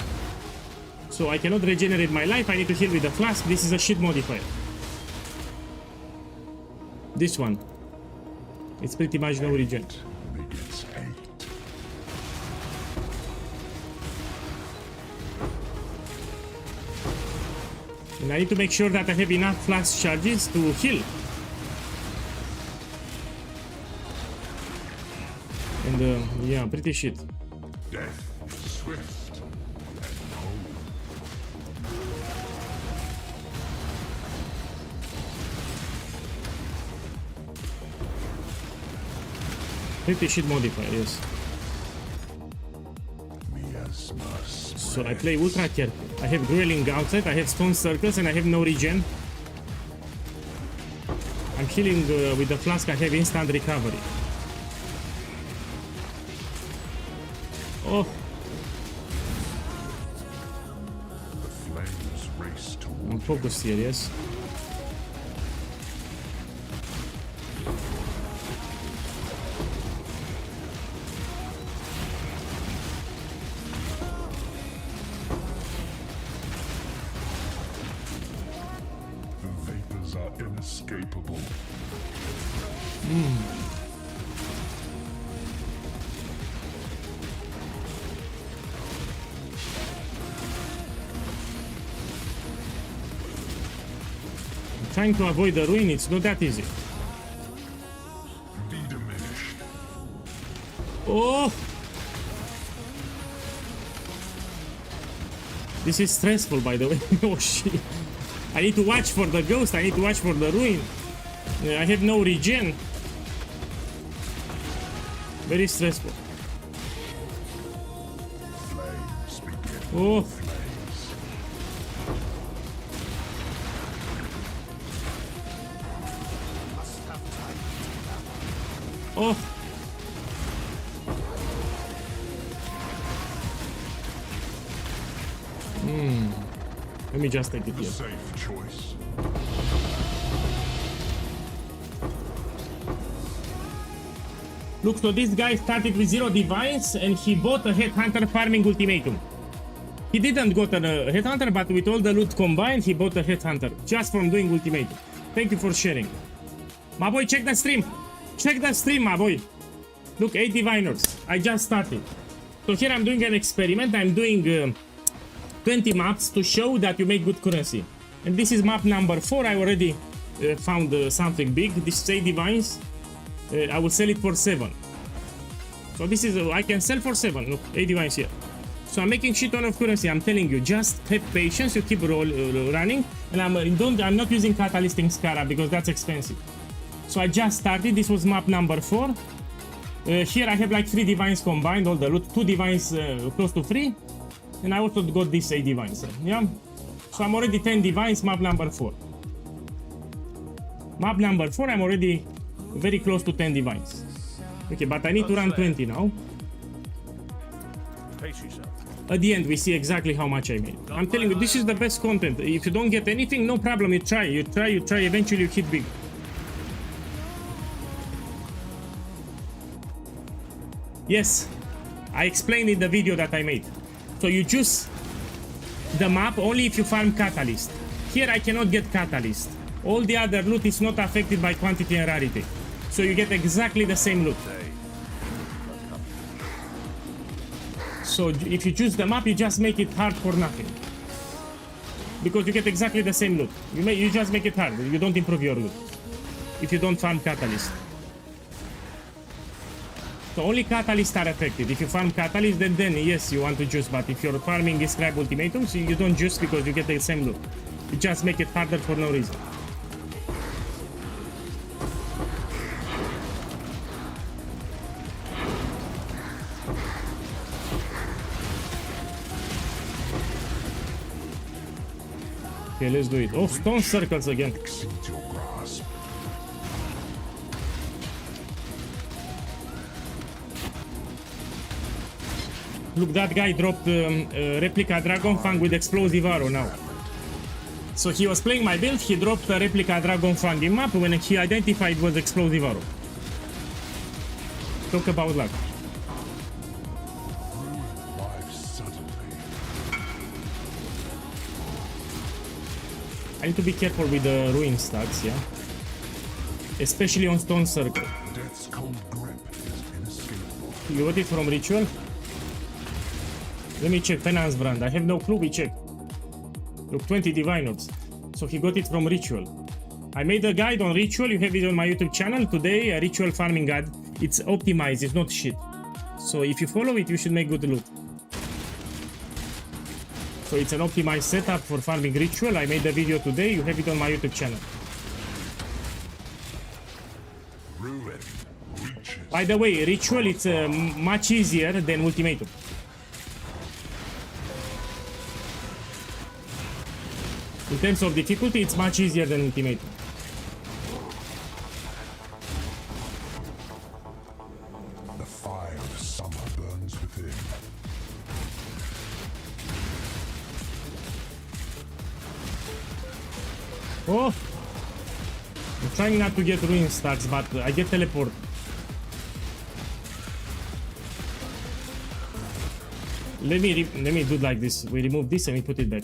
So I cannot regenerate my life, I need to heal with the flask. This is a shit modifier. This one. It's pretty much no regen. And I need to make sure that I have enough flask charges to heal. And yeah, pretty shit. Death is swift and cold. Pretty shit modifier, yes. So I play ultra careful. I have Grueling outside, I have stone circles, and I have no regen. healing with the flask, I have instant recovery. Oh, The flames race I'm toward focused here, yes. the vapors are inescapable. I'm trying to avoid the ruin, it's not that easy. Be diminished. Oh! This is stressful, by the way. Oh shit. I need to watch for the ghost, I need to watch for the ruin. I have no regen. Very stressful. Flames begin. Oh, Flames. Must have time to gather. oh. Let me just take it The here. safe choice. Look, so this guy started with 0 divines and he bought a headhunter farming ultimatum. He didn't got a headhunter, but with all the loot combined, he bought a headhunter just from doing ultimatum. Thank you for sharing. My boy, check the stream. Check the stream, my boy. Look, 8 diviners. I just started. So here I'm doing an experiment. I'm doing 20 maps to show that you make good currency. And this is map number 4. I already found something big. This is 8 divines. I will sell it for 7. So this is I can sell for 7. Look, 8 divines here. So I'm making shit ton of currency. I'm telling you, just have patience. You keep running, and I'm not using catalyst in Scara because that's expensive. So I just started. This was map number 4. Here I have like 3 divines combined, all the loot, 2 divines close to 3, and I also got these 8 divines. Yeah. So I'm already 10 divines. Map number 4. Map number 4. I'm already very close to 10 divines. Okay, but I need to run 20 now. Pace yourself. At the end, we see exactly how much I made. I'm telling you, this is the best content. If you don't get anything, no problem. You try, eventually you hit big. Yes, I explained in the video that I made. So you choose the map only if you farm Catalyst. Here I cannot get Catalyst. All the other loot is not affected by quantity and rarity. So you get exactly the same loot. So if you choose the map, you just make it hard for nothing. Because you get exactly the same loot. You just make it hard. You don't improve your loot. If you don't farm Catalyst. So only Catalysts are affected. If you farm Catalyst, then yes, you want to juice. But if you're farming Scribe Ultimatums, you don't juice because you get the same loot. You just make it harder for no reason. Okay, let's do it. Oh, stone circles again. Exceeds your grasp. Look, that guy dropped replica Dragon Fang with explosive arrow now. So he was playing my build, he dropped a replica Dragon Fang in map when he identified was explosive arrow. Talk about luck. Ruin life suddenly. I need to be careful with the ruin stats, yeah? Especially on stone circle. Death's cold grip is inescapable. You got it from ritual? Let me check. Penance brand. I have no clue. We check. Look, 20 diviners. So he got it from ritual. I made a guide on ritual. You have it on my YouTube channel today. A ritual farming guide. It's optimized. It's not shit. So if you follow it, you should make good loot. So it's an optimized setup for farming ritual. I made the video today. You have it on my YouTube channel. Ruin reaches. By the way, ritual it's much easier than ultimatum. In terms of difficulty, it's much easier than ultimatum. Oh! I'm trying not to get ruin stacks, but I get teleport. Let me do like this. We remove this and we put it back.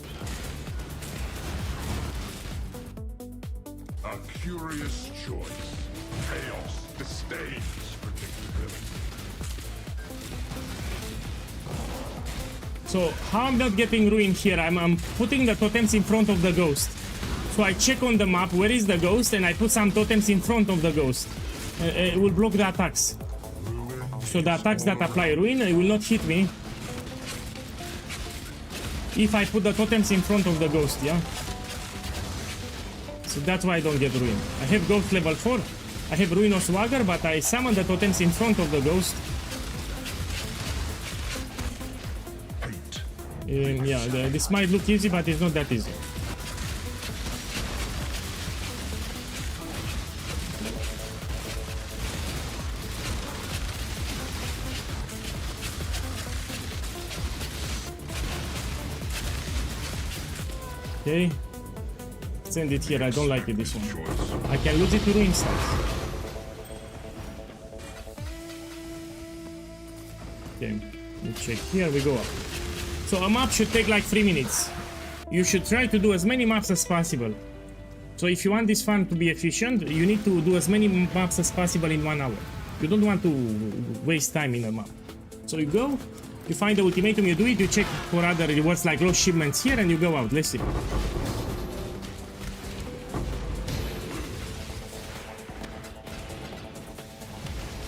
A curious choice. Chaos disdains predictability. So how I'm not getting ruined here? I'm putting the totems in front of the ghost. So I check on the map where is the ghost and I put some totems in front of the ghost. It will block the attacks. So the attacks that apply ruin, it will not hit me if I put the totems in front of the ghost, yeah? So that's why I don't get ruin. I have ghost level 4. I have ruin of swagger, but I summon the totems in front of the ghost. Yeah, this might look easy, but it's not that easy. Okay, send it here. I don't like it, this one. I can lose it to ruin stacks. Okay, we check here, we go up. So a map should take like 3 minutes. You should try to do as many maps as possible. So if you want this fun to be efficient, you need to do as many maps as possible in 1 hour. You don't want to waste time in a map. So you go, you find the ultimatum, you do it, you check for other rewards like lost shipments here, and you go out. Let's see.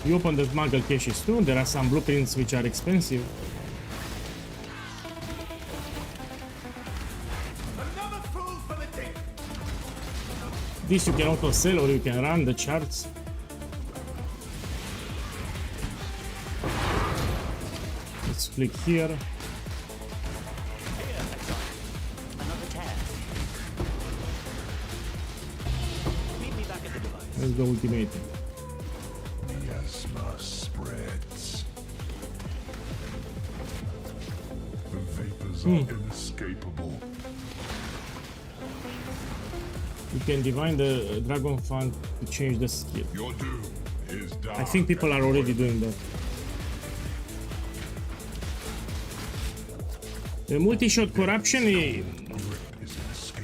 You open the smuggle caches too. There are some blueprints which are expensive. Another fool for the day. This you can auto sell or you can run the charts. Let's click here. Another task. Meet me back at the device. Let's go ultimatum. Miasma spreads. The vapors are inescapable. You can divine the dragon fund to change the skill. Your doom is dark. I think people are already doing that. The multi-shot corruption,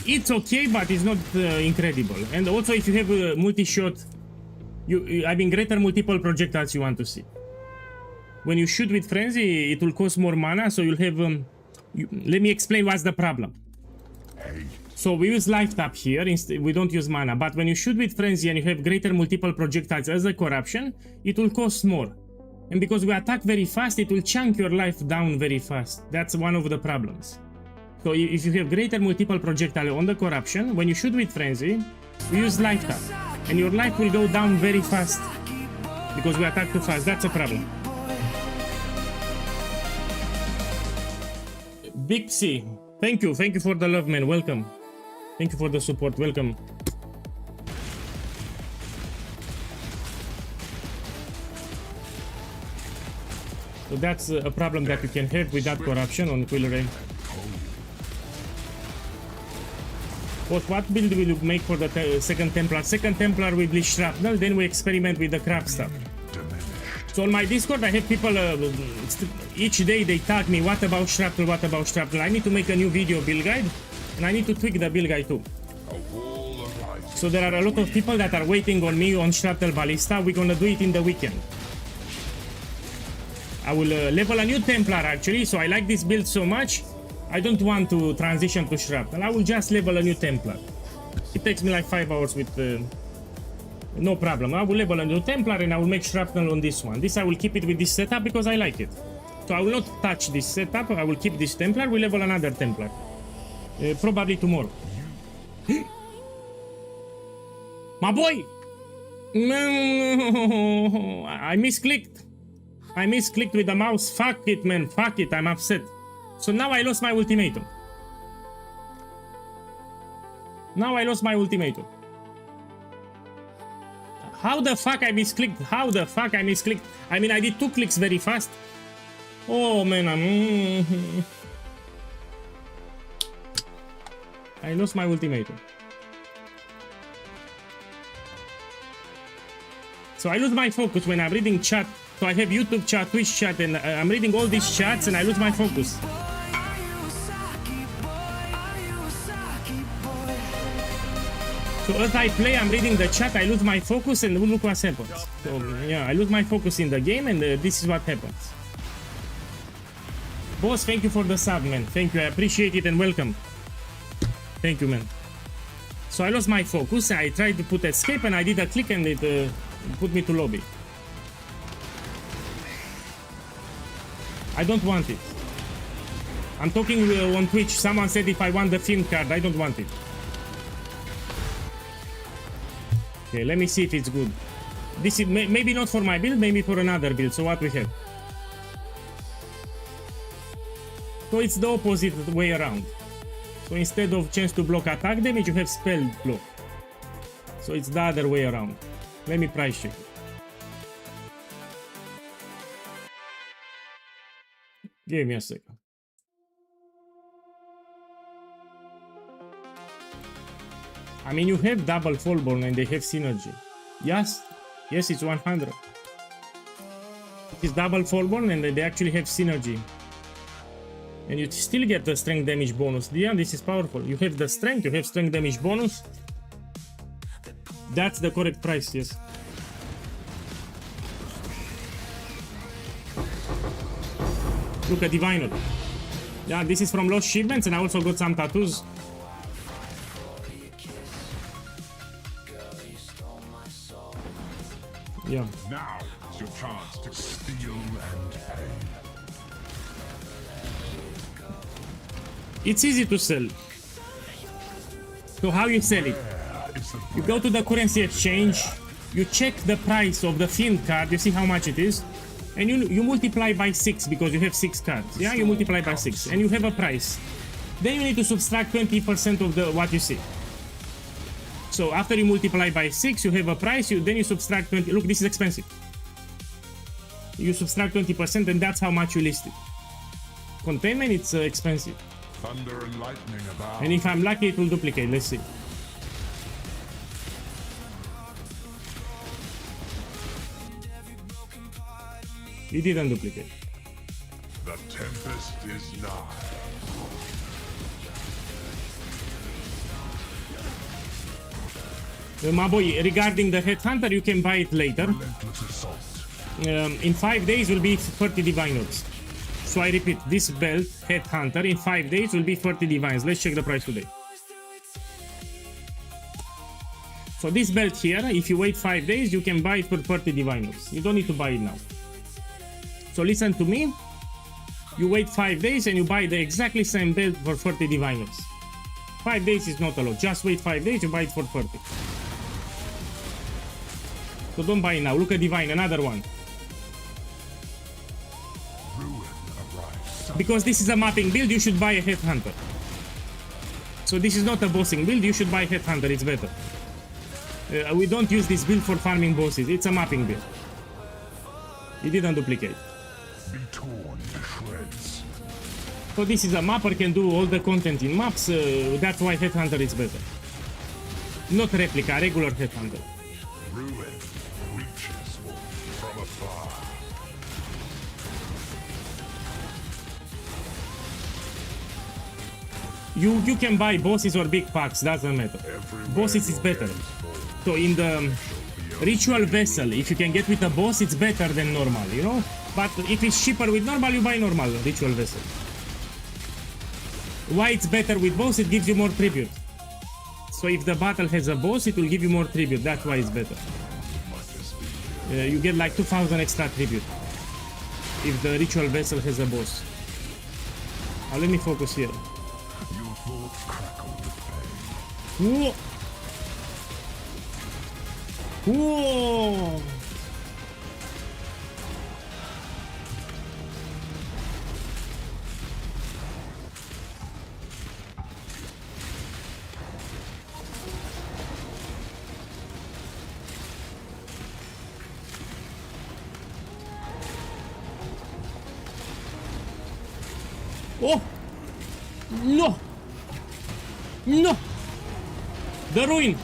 it's okay, but it's not incredible. And also, if you have a multi-shot, I mean, greater multiple projectiles you want to see. When you shoot with frenzy, it will cost more mana, so you'll have. Let me explain what's the problem. So we use life tap here, we don't use mana, but when you shoot with frenzy and you have greater multiple projectiles as a corruption, it will cost more. And because we attack very fast, it will chunk your life down very fast. That's one of the problems. So if you have greater multiple projectile on the corruption, when you shoot with frenzy, we use life tap. And your life will go down very fast. Because we attack too fast, that's a problem. Big C, thank you for the love, man, welcome. Thank you for the support, welcome. So that's a problem that you can have without corruption on Quill Ray. What build will you make for the second Templar? Second Templar with Bleach Shrapnel, then we experiment with the crab stuff. So on my Discord I have people, each day they tag me, what about Shrapnel, what about Shrapnel? I need to make a new video build guide, and I need to tweak the build guide too. So there are a lot of people that are waiting on me on Shrapnel Ballista. We're gonna do it in the weekend. I will level a new Templar actually, so I like this build so much. I don't want to transition to Shrapnel. I will just level a new Templar. It takes me like 5 hours with no problem. I will level a new Templar and I will make Shrapnel on this one. This I will keep it with this setup because I like it. So I will not touch this setup. I will keep this Templar. We level another Templar. Probably tomorrow. My boy! No, I misclicked. I misclicked with the mouse. Fuck it, man. Fuck it. I'm upset. So now I lost my ultimatum. Now I lost my ultimatum. How the fuck I misclicked? How the fuck I misclicked? I mean, I did 2 clicks very fast. Oh, man. I lost my ultimatum. So I lose my focus when I'm reading chat. So I have YouTube chat, Twitch chat, and I'm reading all these chats and I lose my focus. So as I play, I'm reading the chat, I lose my focus, and look what happens. So yeah, I lose my focus in the game, and this is what happens. Boss, thank you for the sub, man. Thank you, I appreciate it, and welcome. Thank you, man. So I lost my focus, I tried to put escape, and I did a click, and it put me to lobby. I don't want it. I'm talking on Twitch. Someone said if I want the film card, I don't want it. Okay, let me see if it's good. This is maybe not for my build, maybe for another build. So what we have? So it's the opposite way around. So instead of chance to block attack damage, you have spell block. So it's the other way around. Let me price check. Give me a second. I mean, you have double fallborn and they have synergy. Yes, yes, it's 100. It's double fallborn and they actually have synergy. And you still get the strength damage bonus. Yeah, this is powerful. You have the strength, you have strength damage bonus. That's the correct price, yes. Look at Diviner. Yeah, this is from Lost Shipments, and I also got some tattoos. Yeah. Now is your chance to steal and pay. It's easy to sell. So how you sell it? You go to the currency exchange, you check the price of the field card, you see how much it is, and you multiply by 6 because you have 6 cards. Yeah, you multiply by 6 and you have a price. Then you need to subtract 20% of the what you see. So after you multiply by 6, you have a price, then you subtract 20. Look, this is expensive. You subtract 20% and that's how much you list it. Containment, it's expensive. Thunder and lightning about. And if I'm lucky, it will duplicate. Let's see. It didn't duplicate. The tempest is nigh. My boy, regarding the Headhunter, you can buy it later. Relentless assault. In 5 days will be 30 Diviners. So I repeat, this belt, Headhunter, in 5 days will be 30 Divines. Let's check the price today. So this belt here, if you wait 5 days, you can buy it for 30 Diviners. You don't need to buy it now. So listen to me. You wait 5 days and you buy the exactly same belt for 30 Diviners. 5 days is not a lot. Just wait 5 days, you buy it for 30. So don't buy it now. Look at Divine, another one. Because this is a mapping build, you should buy a Headhunter. So this is not a bossing build, you should buy a Headhunter, it's better. We don't use this build for farming bosses, it's a mapping build. It didn't duplicate. Be torn to shreds. So this is a mapper, can do all the content in maps, that's why Headhunter is better. Not replica, regular Headhunter. Ruin reaches from afar. You can buy bosses or big packs, doesn't matter. Bosses is better. So in the ritual vessel, if you can get with a boss, it's better than normal, you know? But if it's cheaper with normal, you buy normal ritual vessel. Why it's better with boss? It gives you more tribute. So if the battle has a boss, it will give you more tribute. That's why it's better. You get like 2000 extra tribute if the ritual vessel has a boss. Now let me focus here. Your thoughts crackle with pain. Whoa! Whoa! Oh! No! No! The ruin!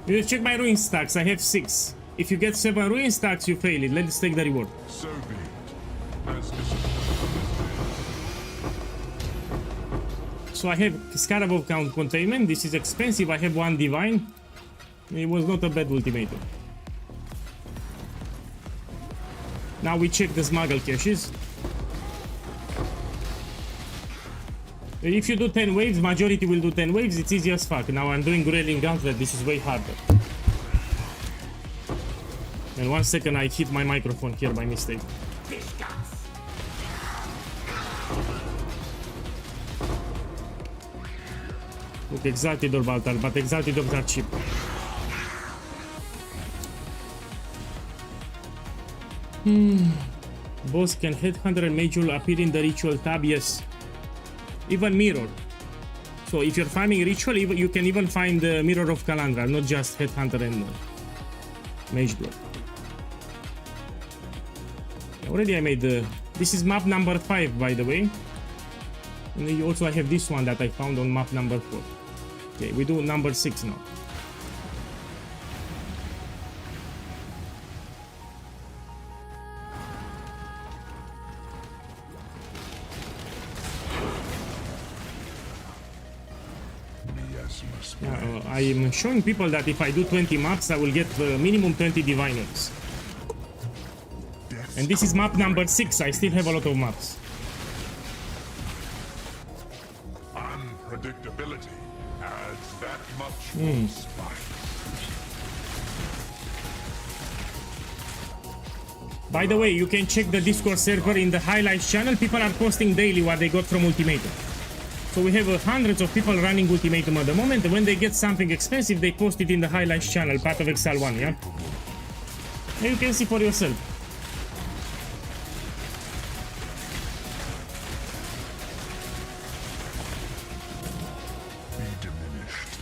You check my ruin stacks, I have 6. If you get 7 ruin stacks, you fail it. Let's take the reward. So be it. As discipline. So I have Scarab count containment. This is expensive. I have 1 divine. It was not a bad ultimatum. Now we check the smuggle caches. If you do 10 waves, majority will do 10 waves. It's easy as fuck. Now I'm doing Grayling Gauntlet. This is way harder. And 1 second, I hit my microphone here by mistake. Look, Exalted Orb altar, but Exalted Orbs are cheap. Boss can Headhunter and Mage will appear in the Ritual tab, yes. Even Mirror. So if you're farming Ritual, you can even find the Mirror of Kalandra, not just Headhunter and Mage Blood. Already I made the... This is map number 5, by the way. And also I have this one that I found on map number 4. Okay, we do number 6 now. I am showing people that if I do 20 maps, I will get minimum 20 diviners. And this is map number 6. I still have a lot of maps. Unpredictability adds that much more spice. By the way, you can check the Discord server in the highlights channel. People are posting daily what they got from Ultimatum. So we have hundreds of people running Ultimatum at the moment, and when they get something expensive, they post it in the highlights channel, part of Exal 1, yeah? And you can see for yourself. Be diminished.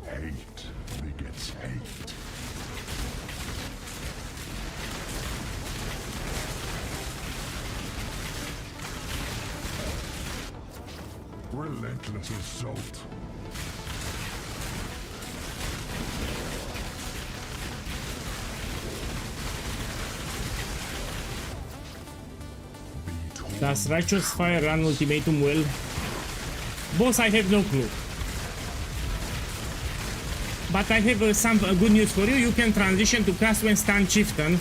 Hate begets hate. Relentless assault. Does Righteous Fire run Ultimatum well? Boss, I have no clue. But I have some good news for you. You can transition to Castro and Stun Chieftain.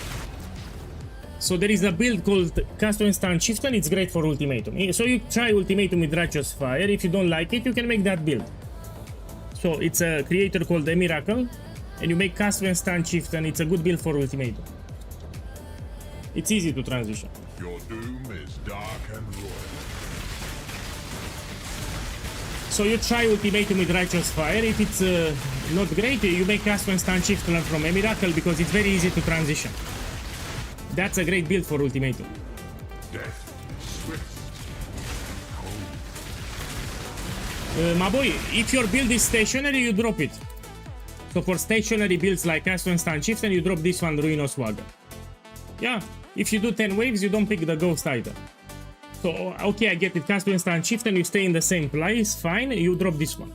So there is a build called Castro and Stun Chieftain. It's great for Ultimatum. So you try Ultimatum with Righteous Fire. If you don't like it, you can make that build. So it's a creator called The Miracle. And you make Castro and Stun Chieftain. It's a good build for Ultimatum. It's easy to transition. Your doom is dark and royal. So you try Ultimatum with Righteous Fire. If it's not great, you make Castro and Stun Chieftain from A Miracle because it's very easy to transition. That's a great build for Ultimatum. Death is swift. My boy, if your build is stationary, you drop it. So for stationary builds like Castro and Stun Chieftain, you drop this one, Ruinos Swagger. Yeah, if you do 10 waves, you don't pick the Ghost either. So, okay, I get it. Castro and Stun Chieftain, you stay in the same place, fine, you drop this one.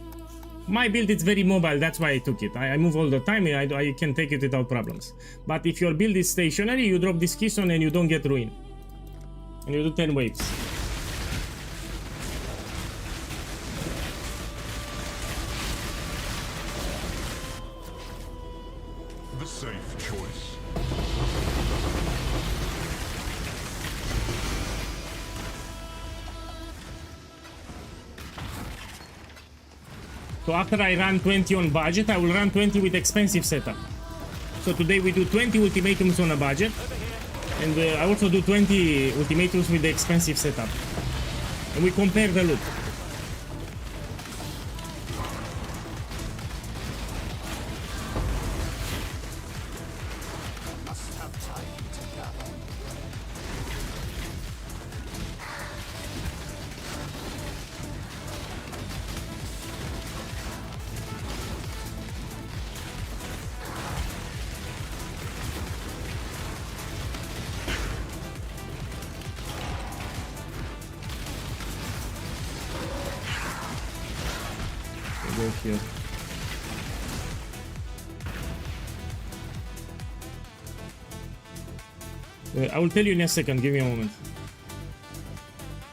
My build is very mobile, that's why I took it. I move all the time, I can take it without problems. But if your build is stationary, you drop this Keystone and you don't get Ruin. And you do 10 waves. The safe choice. So after I run 20 on budget, I will run 20 with expensive setup. So today we do 20 ultimatums on a budget. And I also do 20 ultimatums with the expensive setup. And we compare the loot. Must have time to gather. Go here. I will tell you in a second, give me a moment.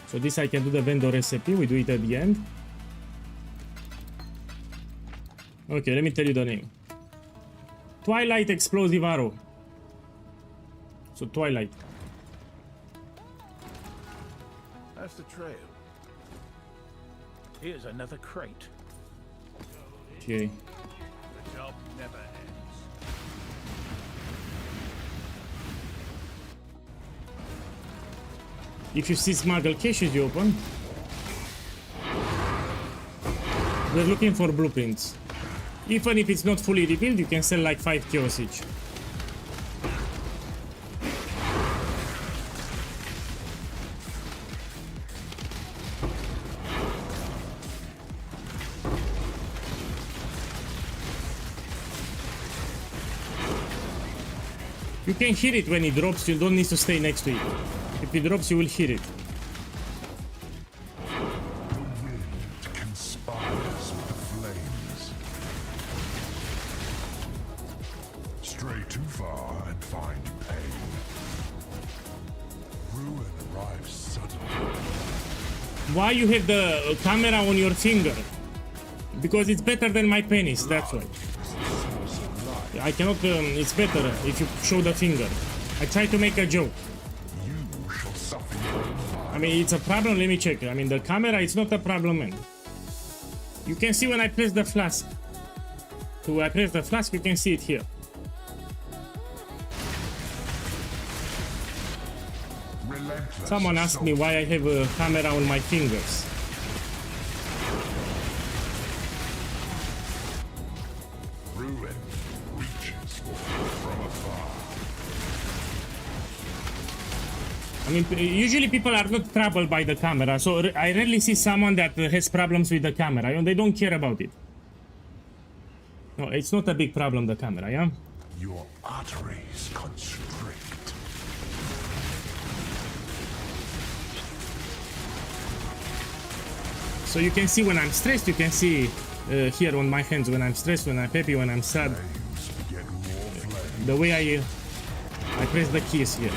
So this I can do the vendor recipe, we do it at the end. Okay, let me tell you the name. Twilight Explosive Arrow. So Twilight. That's the trail. Here's another crate. Okay. The job never ends. If you see smuggle caches you open, we're looking for blueprints. Even if it's not fully revealed, you can sell like 5 chaos each. You can hear it when it drops, you don't need to stay next to it. If it drops, you will hear it. The wind conspires with the flames. Stray too far and find pain. Ruin arrives suddenly. Why you have the camera on your finger? Because it's better than my penis, that's why. I cannot, it's better if you show the finger. I try to make a joke. You shall suffer your own life. I mean, it's a problem, let me check. I mean, the camera, it's not a problem, man. You can see when I press the flask. So when I press the flask, you can see it here. Relentless Someone asked me why I have a camera on my fingers. ruin reaches from afar. I mean, usually people are not troubled by the camera, so I rarely see someone that has problems with the camera, and they don't care about it. No, it's not a big problem, the camera, yeah? Your arteries constrict. So you can see when I'm stressed, you can see here on my hands when I'm stressed, when I'm happy, when I'm sad. Flames beget more flames. The way I press the keys here.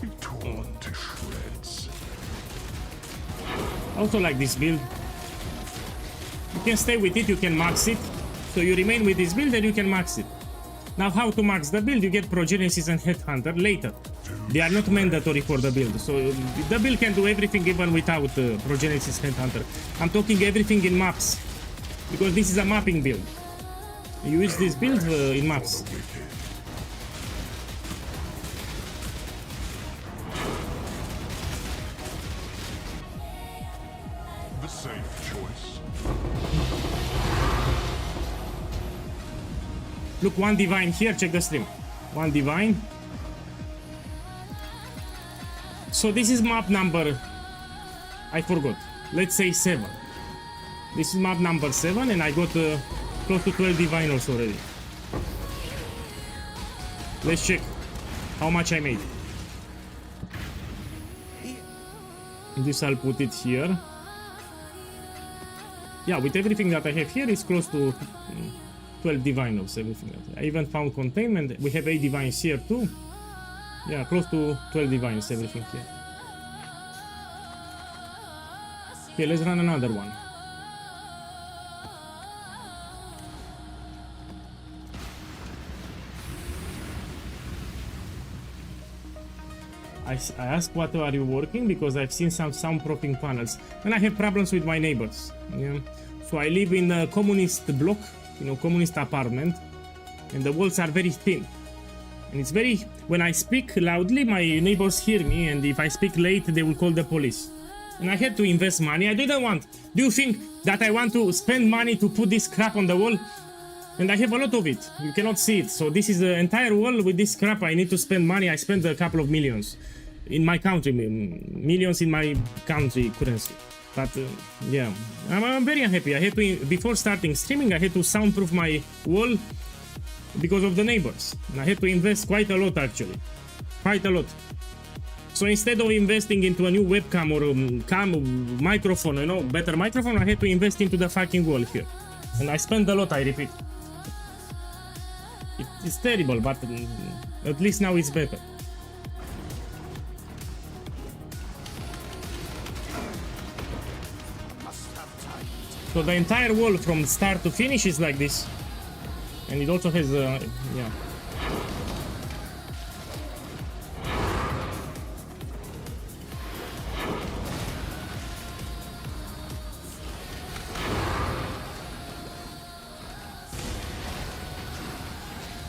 Be torn to shreds. I also like this build. You can stay with it, you can max it. So you remain with this build and you can max it. Now how to max the build? You get Progenesis and Headhunter later. They are not mandatory for the build. So the build can do everything even without Progenesis Headhunter. I'm talking everything in maps. Because this is a mapping build. You use this build in maps. The safe choice. Look, one divine here, check the stream. One divine. So this is map number, I forgot, let's say 7. This is map number 7 and I got close to 12 diviners already. Let's check how much I made. This I'll put it here. Yeah, with everything that I have here, it's close to 12 diviners, everything. I even found containment. We have 8 divines here too. Yeah, close to 12 divines, everything here. Okay, let's run another one. I asked what are you working because I've seen some soundproofing panels and I have problems with my neighbors. Yeah. So I live in a communist block, you know, communist apartment, and the walls are very thin. And it's very, when I speak loudly, my neighbors hear me, and if I speak late, they will call the police. And I had to invest money. I didn't want. Do you think that I want to spend money to put this crap on the wall? And I have a lot of it. You cannot see it. So this is the entire wall with this crap. I need to spend money. I spent a couple of millions in my country, millions in my country currency. But yeah, I'm very unhappy. I had to, before starting streaming, I had to soundproof my wall because of the neighbors. And I had to invest quite a lot actually. Quite a lot. So instead of investing into a new webcam or microphone, you know, better microphone, I had to invest into the fucking wall here. And I spent a lot, I repeat. It's terrible, but at least now it's better. So the entire wall from start to finish is like this. And it also has, yeah.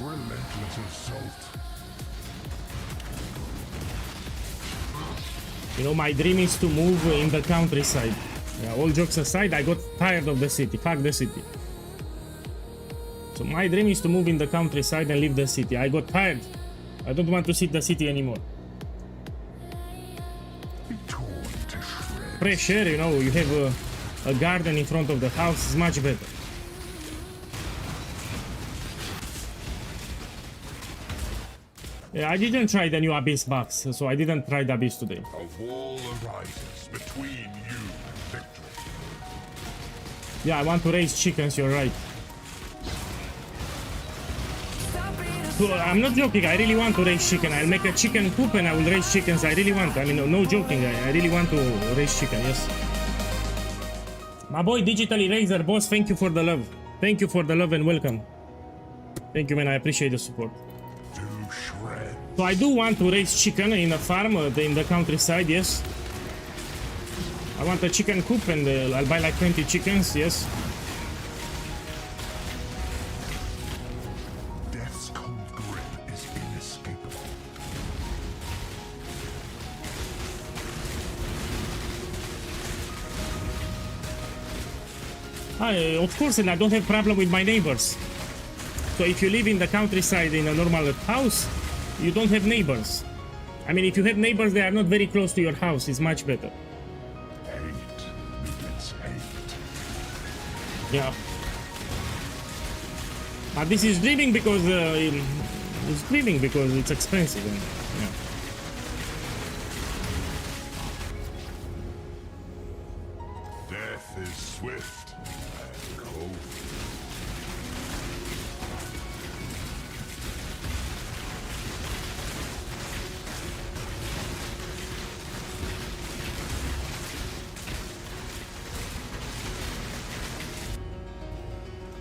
Relentless assault. You know, my dream is to move in the countryside. Yeah, all jokes aside, I got tired of the city. Fuck the city. So my dream is to move in the countryside and leave the city. I got tired. I don't want to see the city anymore. Torn to shreds. Fresh air, you know, you have a garden in front of the house is much better. Yeah, I didn't try the new Abyss box, so I didn't try the Abyss today. A wall arises between you and victory. Yeah, I want to raise chickens, you're right. So, I'm not joking, I really want to raise chicken. I'll make a chicken coop and I will raise chickens. I really want. I mean, no joking, I really want to raise chicken, yes. My boy Digitally Razor, boss, thank you for the love. Thank you for the love and welcome. Thank you, man, I appreciate the support. To shreds. So I do want to raise chicken in a farm in the countryside, yes. I want a chicken coop and I'll buy like 20 chickens, yes. Death's cold grip is inescapable. Of course, and I don't have problem with my neighbors. So if you live in the countryside in a normal house, you don't have neighbors. I mean, if you have neighbors, they are not very close to your house. It's much better. Hate begets hate. Yeah. But this is dreaming because it's expensive. And, yeah. Death is swift and cold.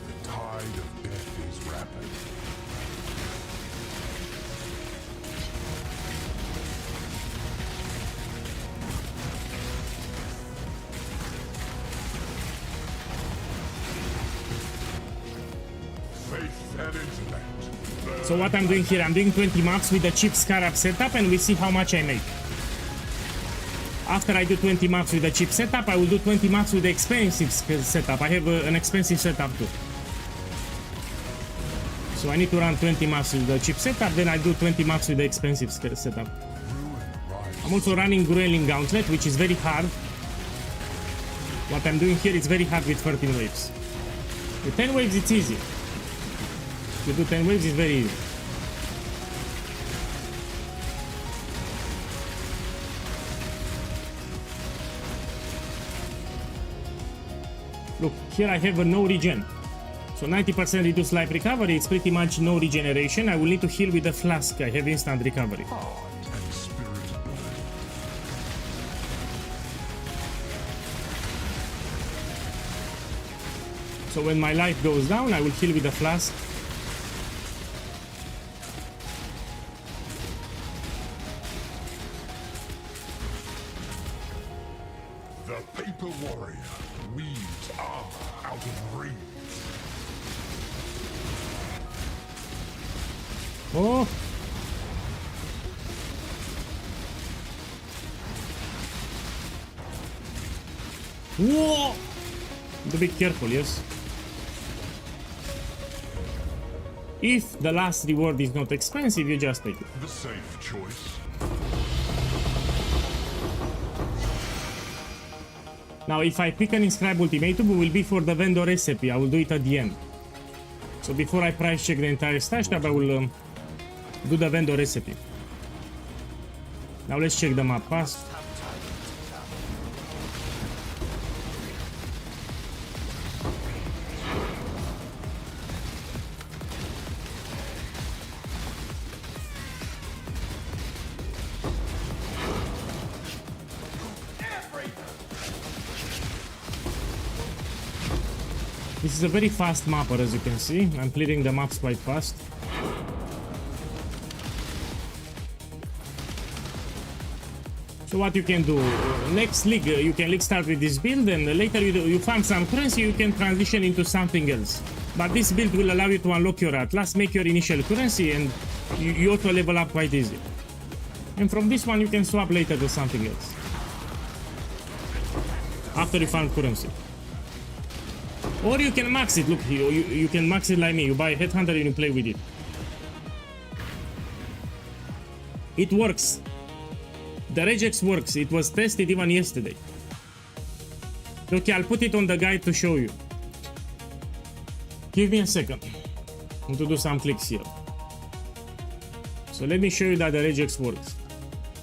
The tide of death is rapid. Faith and intellect. So what I'm doing here, I'm doing 20 maps with the cheap Scarab setup and we see how much I make. After I do 20 maps with the cheap setup, I will do 20 maps with the expensive setup. I have an expensive setup too. So I need to run 20 maps with the cheap setup, then I do 20 maps with the expensive setup. I'm also running Grueling Gauntlet, which is very hard. What I'm doing here is very hard with 13 waves. With 10 waves it's easy. To do 10 waves is very easy. Look, here I have a no regen. So 90% reduced life recovery, it's pretty much no regeneration. I will need to heal with the flask, I have instant recovery. And spirit burning. So when my life goes down, I will heal with the flask. The paper warrior weaves armor out of reeds. Oh! Whoa! Need to be careful, yes. If the last reward is not expensive, you just take it. The safe choice. Now, if I pick an inscribe ultimatum, it will be for the vendor recipe. I will do it at the end. So before I price check the entire stash tab, I will do the vendor recipe. Now let's check the map fast. This is a very fast mapper, as you can see. I'm clearing the maps quite fast. So what you can do, next league, you can start with this build, and later you find some currency, you can transition into something else. But this build will allow you to unlock your Atlas, make your initial currency, and you auto level up quite easy. And from this one you can swap later to something else. After you found currency. Or you can max it, look, you can max it like me, you buy a Headhunter and you play with it. It works. The regex works, it was tested even yesterday. Okay, I'll put it on the guide to show you. Give me a second. I want to do some clicks here. So let me show you that the regex works.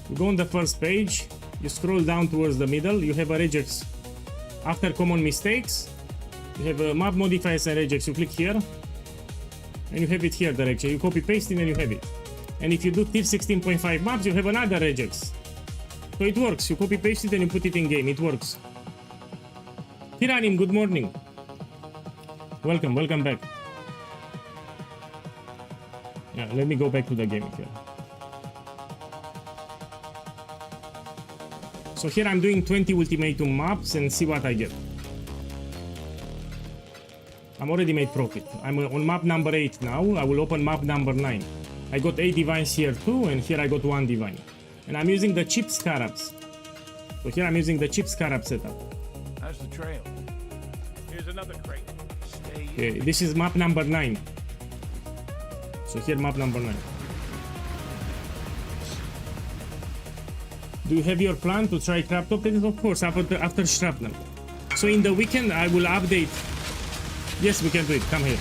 You go on the first page, you scroll down towards the middle, you have a regex. After common mistakes, you have a map modifiers and regex. You click here, and you have it here, the regex. You copy paste it and you have it. And if you do tier 16.5 maps, you have another regex. So it works. You copy paste it and you put it in game. It works. Tiranim, good morning. Welcome back. Yeah, let me go back to the game here. So here I'm doing 20 ultimatum maps and see what I get. I'm already made profit. I'm on map number 8 now. I will open map number 9. I got 8 divines here too, and here I got 1 divine. And I'm using the cheap scarabs. So here I'm using the cheap scarab setup. How's the trail? Here's another crate. Stay Okay, this is map number 9. So here map number 9. Do you have your plan to try crab top? Of course, after shrapnel. So in the weekend I will update. Yes, we can do it. Come here.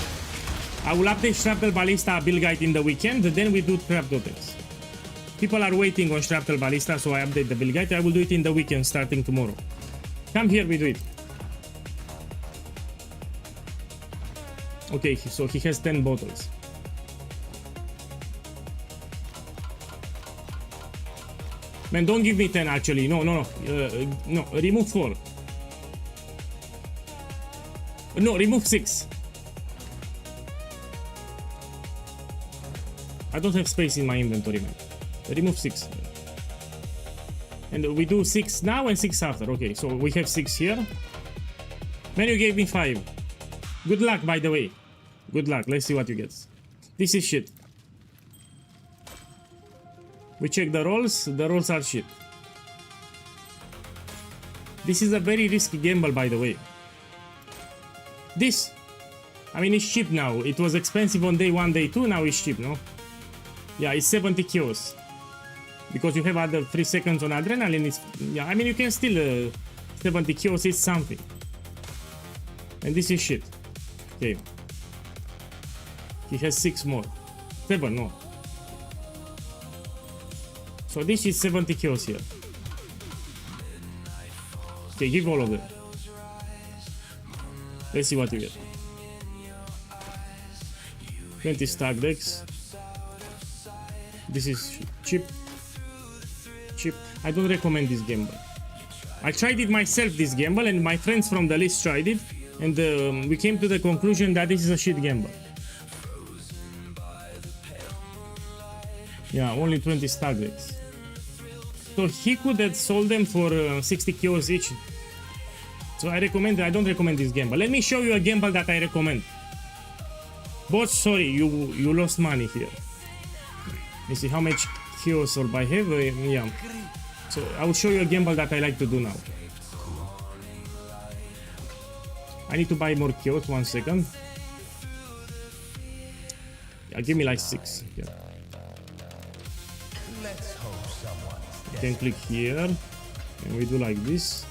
I will update Shrapnel Ballista build guide in the weekend, then we do crab totems. People are waiting on Shrapnel Ballista, so I update the build guide. I will do it in the weekend starting tomorrow. Come here, we do it. Okay, so he has 10 bottles. Man, don't give me 10 actually. No, remove 4. No, remove 6. I don't have space in my inventory, man. Remove 6. And we do 6 now and 6 after. Okay, so we have 6 here. Man, you gave me 5. Good luck, by the way. Good luck. Let's see what you get. This is shit. We check the rolls. The rolls are shit. This is a very risky gamble, by the way. This, I mean, it's cheap now. It was expensive on day 1, day 2. Now it's cheap, no? Yeah, it's 70 kills. Because you have other 3 seconds on adrenaline. It's, yeah, I mean, you can still 70 kills is something. And this is shit. Okay. He has 6 more. 7, no. So this is 70 kills here. Okay, give all of them. Let's see what you get. 20 stack decks. This is cheap. Cheap. I don't recommend this gamble. I tried it myself, this gamble, and my friends from the list tried it, and we came to the conclusion that this is a shit gamble. Yeah, only 20 stack decks. So he could have sold them for 60 kills each. So I don't recommend this gamble. Let me show you a gamble that I recommend. Boss, sorry, you lost money here. Let's see how much kills or by have. Yeah. So I will show you a gamble that I like to do now. I need to buy more kills. 1 second. Yeah, give me like 6. Yeah. You can click here, and we do like this.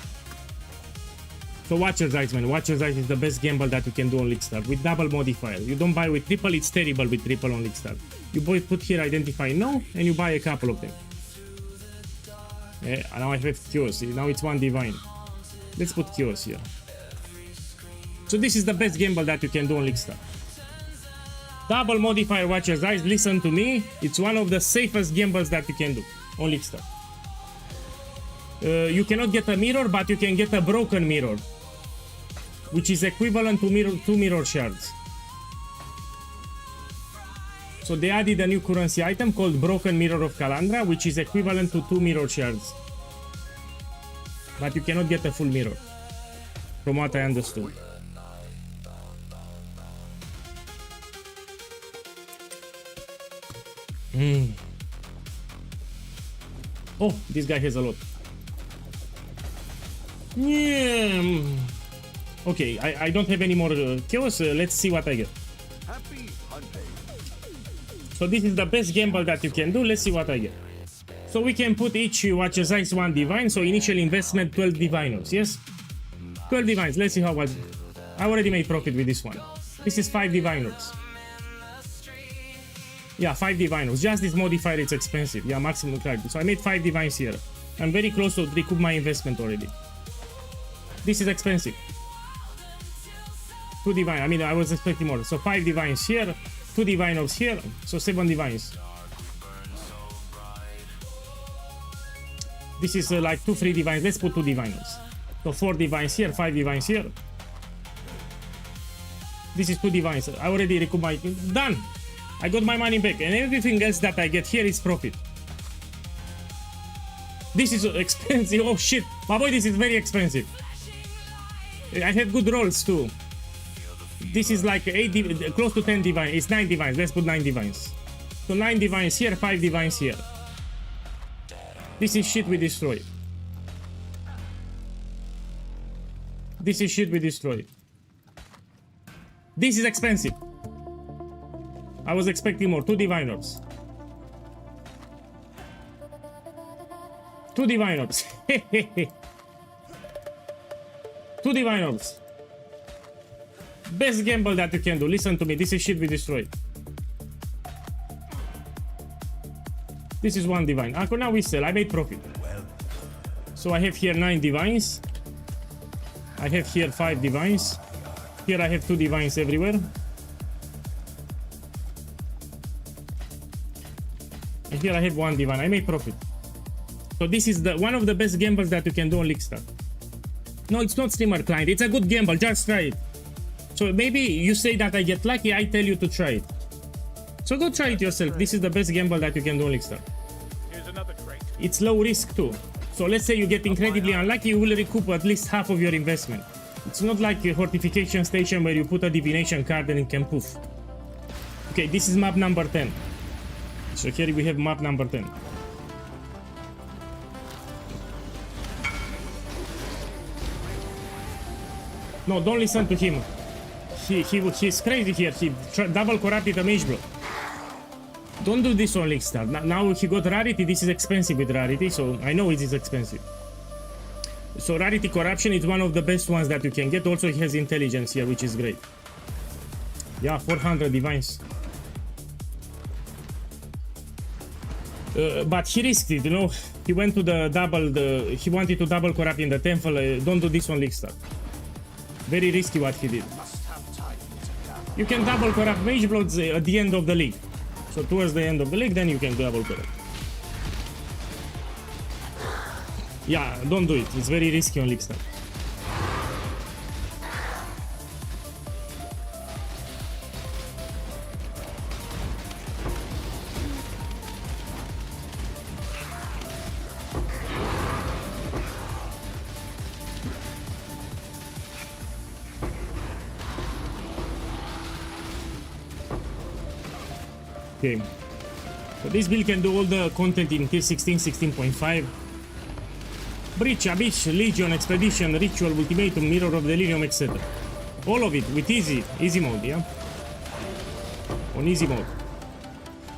So Watcher's Eyes, man. Watcher's Eyes is the best gamble that you can do on League Start with double modifier. You don't buy with triple, it's terrible with triple on League Start. You put here identify no, and you buy a couple of them. Now I have Chaos. Now it's one Divine. Let's put Chaos here. So this is the best gamble that you can do on League. Double modifier Watcher's Eyes. Listen to me. It's one of the safest gambles that you can do on League. You cannot get a mirror, but you can get a broken mirror, which is equivalent to 2 mirror shards. So they added a new currency item called Broken Mirror of Calandra, which is equivalent to 2 mirror shards. But you cannot get a full mirror, from what I understood. Oh, this guy has a lot. Yeah. Okay, I don't have any more kills. Let's see what I get. Happy hunting. So this is the best gamble that you can do. Let's see what I get. So we can put each Watcher's Eyes 1 Divine. So initial investment 12 Diviners. Yes? 12 Divines. Let's see how much. I already made profit with this one. This is 5 Diviners. Yeah, 5 Diviners. Just this modifier, it's expensive. Yeah, maximum clarity. So I made 5 Divines here. I'm very close to recoup my investment already. This is expensive. 2 Divine. I mean, I was expecting more. So 5 Divines here. 2 Diviners here. So 7 Divines. This is like 2 free Divines. Let's put 2 Diviners. So 4 Divines here. 5 Divines here. This is 2 Divines. I already recouped my... Done! I got my money back, and everything else that I get here is profit. This is expensive. Oh shit, my boy, this is very expensive. I have good rolls too. This is like 8, close to 10 divines. It's 9 divines. Let's put 9 divines. So 9 divines here, 5 divines here. This is shit we destroy. This is shit we destroy. This is expensive. I was expecting more. 2 Diviners. 2 Diviners. 2 Diviners. Best gamble that you can do. Listen to me. This is shit we destroyed. This is 1 Divine. Now we sell. I made profit. So I have here 9 Divines. I have here 5 Divines. Here I have 2 Divines everywhere. And here I have 1 Divine. I made profit. So this is one of the best gambles that you can do on League. No, it's not streamer client. It's a good gamble. Just try it. So maybe you say that I get lucky. I tell you to try it. So go try it yourself. This is the best gamble that you can do on League. Here's another crate. It's low risk too. So let's say you get incredibly unlucky, you will recoup at least half of your investment. It's not like a fortification station where you put a divination card and it can poof. Okay, this is map number 10. So here we have map number 10. No, don't listen to him. He's crazy here. He double corrupted a mage block. Don't do this on League Star. Now he got rarity. This is expensive with rarity, so I know it is expensive. So rarity corruption is one of the best ones that you can get. Also he has intelligence here, which is great. Yeah, 400 divines. But he risked it, you know. He went to the double. He wanted to double corrupt in the temple. Don't do this on League Star. Very risky what he did. You can double corrupt mage bloods at the end of the league. So towards the end of the league, then you can double corrupt. Yeah, don't do it. It's very risky on League Star. Okay. So this build can do all the content in tier 16, 16.5. Breach, Abyss, Legion, Expedition, Ritual, Ultimatum, Mirror of Delirium, etc. All of it with easy mode, yeah? On easy mode.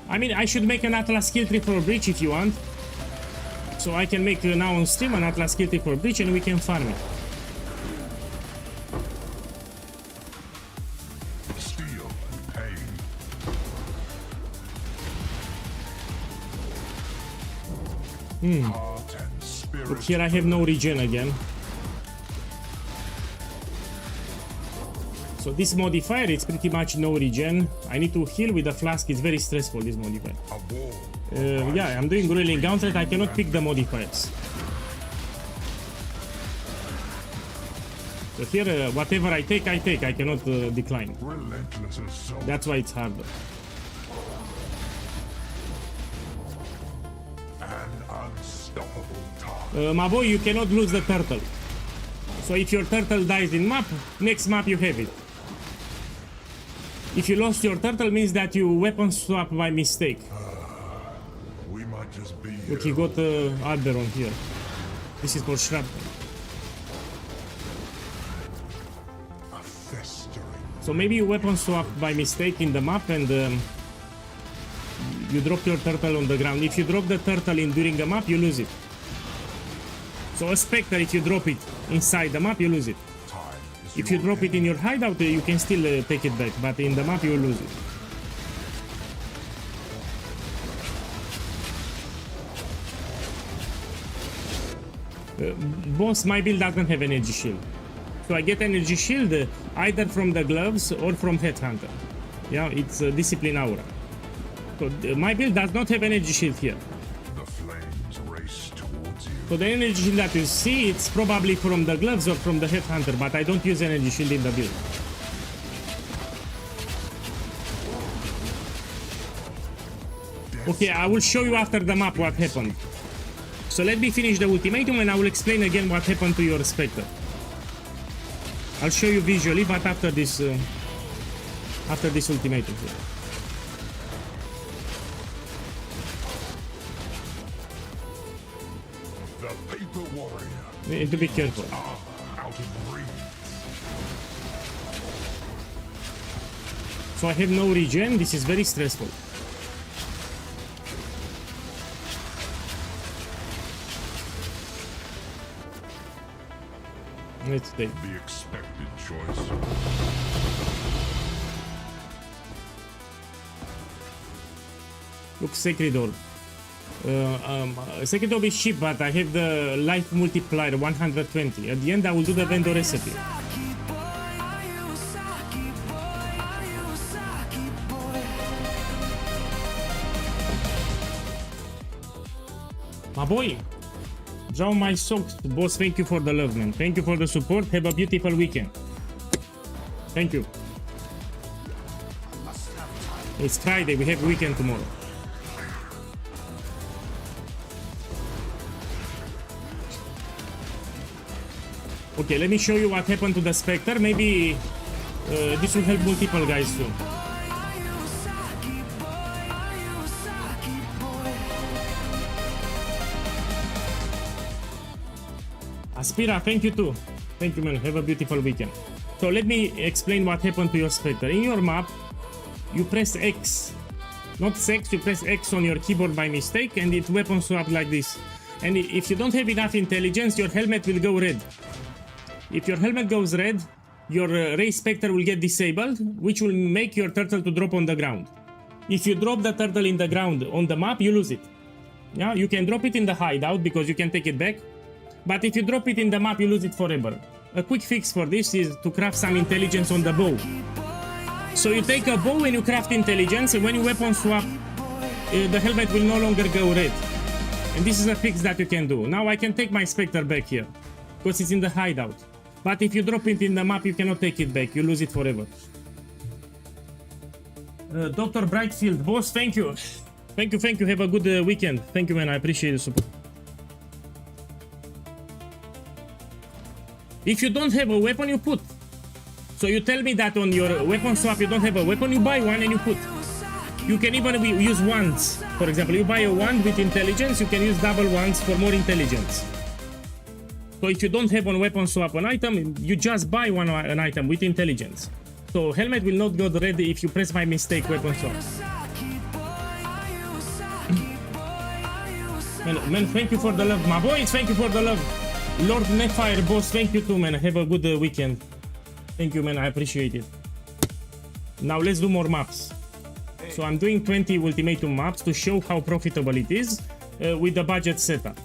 I mean, I should make an Atlas skill tree for Breach if you want. So I can make now on stream an Atlas skill tree for Breach and we can farm it. Steel and pain. Heart and But here I have no regen again. So this modifier, it's pretty much no regen. I need to heal with a flask. It's very stressful, this modifier. Yeah, I'm doing really gauntlet. I cannot pick the modifiers. So here, whatever I take, I take. I cannot decline. Relentless assault. That's why it's harder. An unstoppable target. My boy, you cannot lose the turtle. So if your turtle dies in map, next map you have it. If you lost your turtle, means that you weapon swap by mistake. We might just be Look, he got Alberon here. This is for shrapnel. a festering. So maybe you weapon swap by mistake in the map and you drop your turtle on the ground. If you drop the turtle in during the map, you lose it. So a Spectre, if you drop it inside the map, you lose it. Time is If you drop it in your hideout, you can still take it back, but in the map you lose it. Boss, my build doesn't have energy shield. So I get energy shield either from the gloves or from Headhunter. Yeah, it's Discipline Aura. So my build does not have energy shield here. The flames race towards you. So the energy shield that you see, it's probably from the gloves or from the Headhunter, but I don't use energy shield in the build. Okay, I will show you after the map what happened. So let me finish the ultimatum and I will explain again what happened to your Spectre. I'll show you visually, but after this ultimatum here. The paper warrior. You need to be careful. Out of reach. So I have no regen, this is very stressful. Let's take. The expected choice. Look, Sacred Orb. Sacred Orb is cheap, but I have the life multiplier 120. At the end, I will do the vendor recipe. My boy, draw my socks. Boss, thank you for the love, man. Thank you for the support. Have a beautiful weekend. Thank you. It's Friday. We have weekend tomorrow. Okay, let me show you what happened to the Spectre. Maybe this will help multiple guys too. Aspira, thank you too. Thank you, man. Have a beautiful weekend. So let me explain what happened to your Spectre. In your map, you press X. Not X, you press X on your keyboard by mistake and it weapon swap like this. And if you don't have enough intelligence, your helmet will go red. If your helmet goes red, your Ray Spectre will get disabled, which will make your turtle to drop on the ground. If you drop the turtle in the ground on the map, you lose it. Yeah, you can drop it in the hideout because you can take it back. But if you drop it in the map, you lose it forever. A quick fix for this is to craft some intelligence on the bow. So you take a bow and you craft intelligence, and when you weapon swap, the helmet will no longer go red. And this is a fix that you can do. Now I can take my Spectre back here, because it's in the hideout. But if you drop it in the map, you cannot take it back. You lose it forever. Dr. Brightfield, boss, thank you. Thank you. Have a good weekend. Thank you, man. I appreciate the support. If you don't have a weapon, you put. So you tell me that on your weapon swap you don't have a weapon, you buy one and you put. You can even use wands. For example, you buy a wand with intelligence, you can use double wands for more intelligence. So if you don't have on weapon swap an item, you just buy an item with intelligence. So helmet will not go red if you press by mistake weapon swap. Man, thank you for the love. My boys, thank you for the love. Lord Netfire, boss, thank you too, man. Have a good weekend. Thank you, man. I appreciate it. Now let's do more maps. So I'm doing 20 ultimatum maps to show how profitable it is with the budget setup.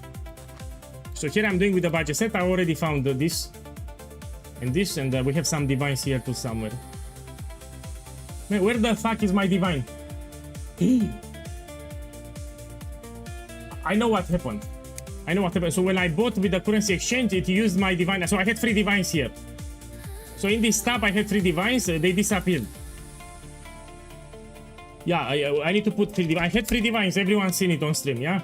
So here I'm doing with the budget set. I already found this and this, and we have some divines here too somewhere. Man, where the fuck is my divine? I know what happened. I know what happened. So when I bought with the currency exchange, it used my divine. So I had 3 divines here. So in this tab, I had 3 divines. They disappeared. Yeah, I need to put 3 divines. I had 3 divines. Everyone's seen it on stream, yeah?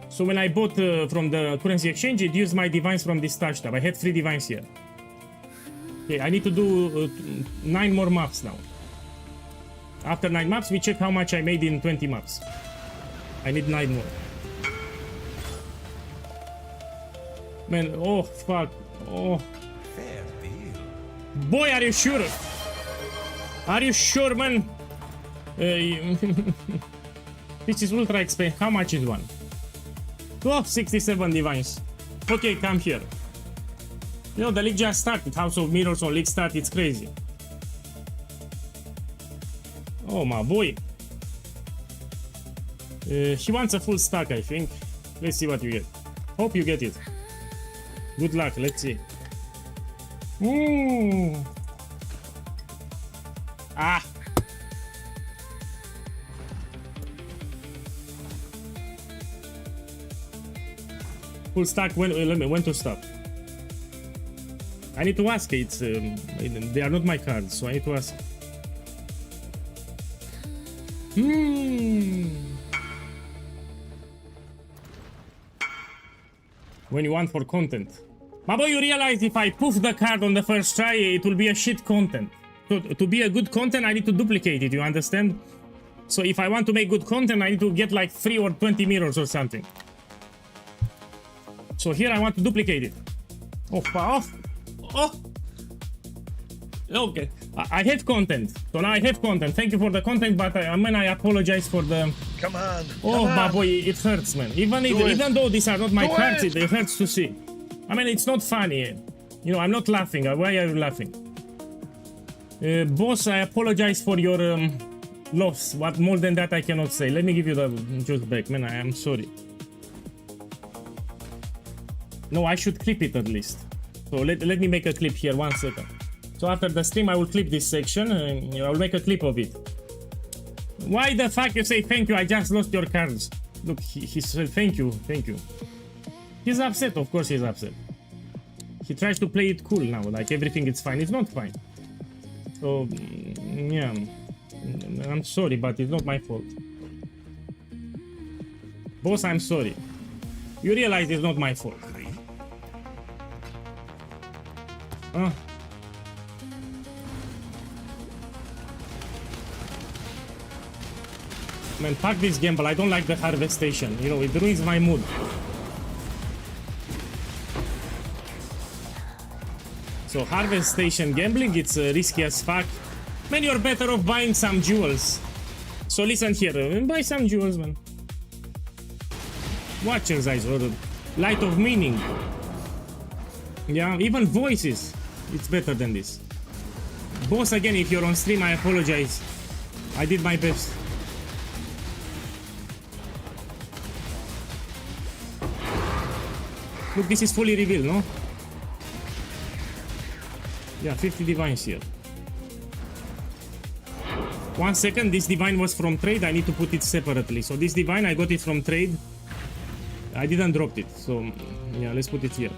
So when I bought from the currency exchange, it used my divines from this stash tab. I had 3 divines here. Okay, I need to do 9 more maps now. After 9 maps, we check how much I made in 20 maps. I need 9 more. Man, oh fuck. Oh. Fair deal. Boy, are you sure? Are you sure, man? This is ultra expensive. How much is one? Oh, 67 divines. Okay, come here. You know, the league just started. House of Mirrors on league start. It's crazy. Oh, my boy. He wants a full stack, I think. Let's see what you get. Hope you get it. Good luck. Let's see. Ah. Full stack. When to stop? I need to ask. It's they are not my cards, so I need to ask. When you want for content. My boy, you realize if I poof the card on the first try, it will be a shit content. So to be a good content, I need to duplicate it, you understand? So if I want to make good content, I need to get like 3 or 20 mirrors or something. So here I want to duplicate it. Oh. Okay, I have content. So now I have content. Thank you for the content, but I apologize for the... Come on. Oh, my boy, it hurts, man. Even though these are not my cards, it hurts to see. I mean, it's not funny. You know, I'm not laughing. Why are you laughing? Boss, I apologize for your loss. What more than that I cannot say. Let me give you the juice back, man. I am sorry. No, I should clip it at least. So let me make a clip here. 1 second. So after the stream, I will clip this section and I will make a clip of it. Why the fuck you say thank you? I just lost your cards. Look, he said thank you. He's upset. Of course he's upset. He tries to play it cool now, like everything is fine. It's not fine. So, yeah. I'm sorry, but it's not my fault. Boss, I'm sorry. You realize it's not my fault. Man, fuck this gamble. I don't like the harvest station. You know, it ruins my mood. So harvest station gambling, it's risky as fuck. Man, you're better off buying some jewels. So listen here, buy some jewels, man. Watcher's eyes or light of meaning. Yeah, even voices. It's better than this. Boss, again, if you're on stream, I apologize. I did my best. Look, this is fully revealed, no? Yeah, 50 divines here. 1 second, this divine was from trade. I need to put it separately. So this divine, I got it from trade. I didn't drop it. So, yeah, let's put it here.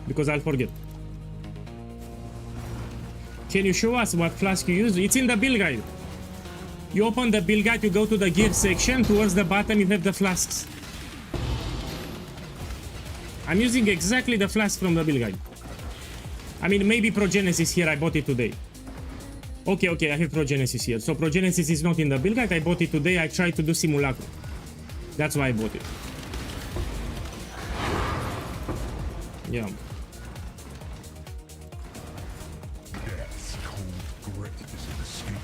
Because I'll forget. Can you show us what flask you use? It's in the build guide. You open the build guide, you go to the gear section. Towards the bottom, you have the flasks. I'm using exactly the flask from the build guide. I mean, maybe Progenesis here, I bought it today. Okay, I have Progenesis here. So Progenesis is not in the build guide, I bought it today, I tried to do Simulacrum. That's why I bought it. Yeah. Death's cold grit is an escape.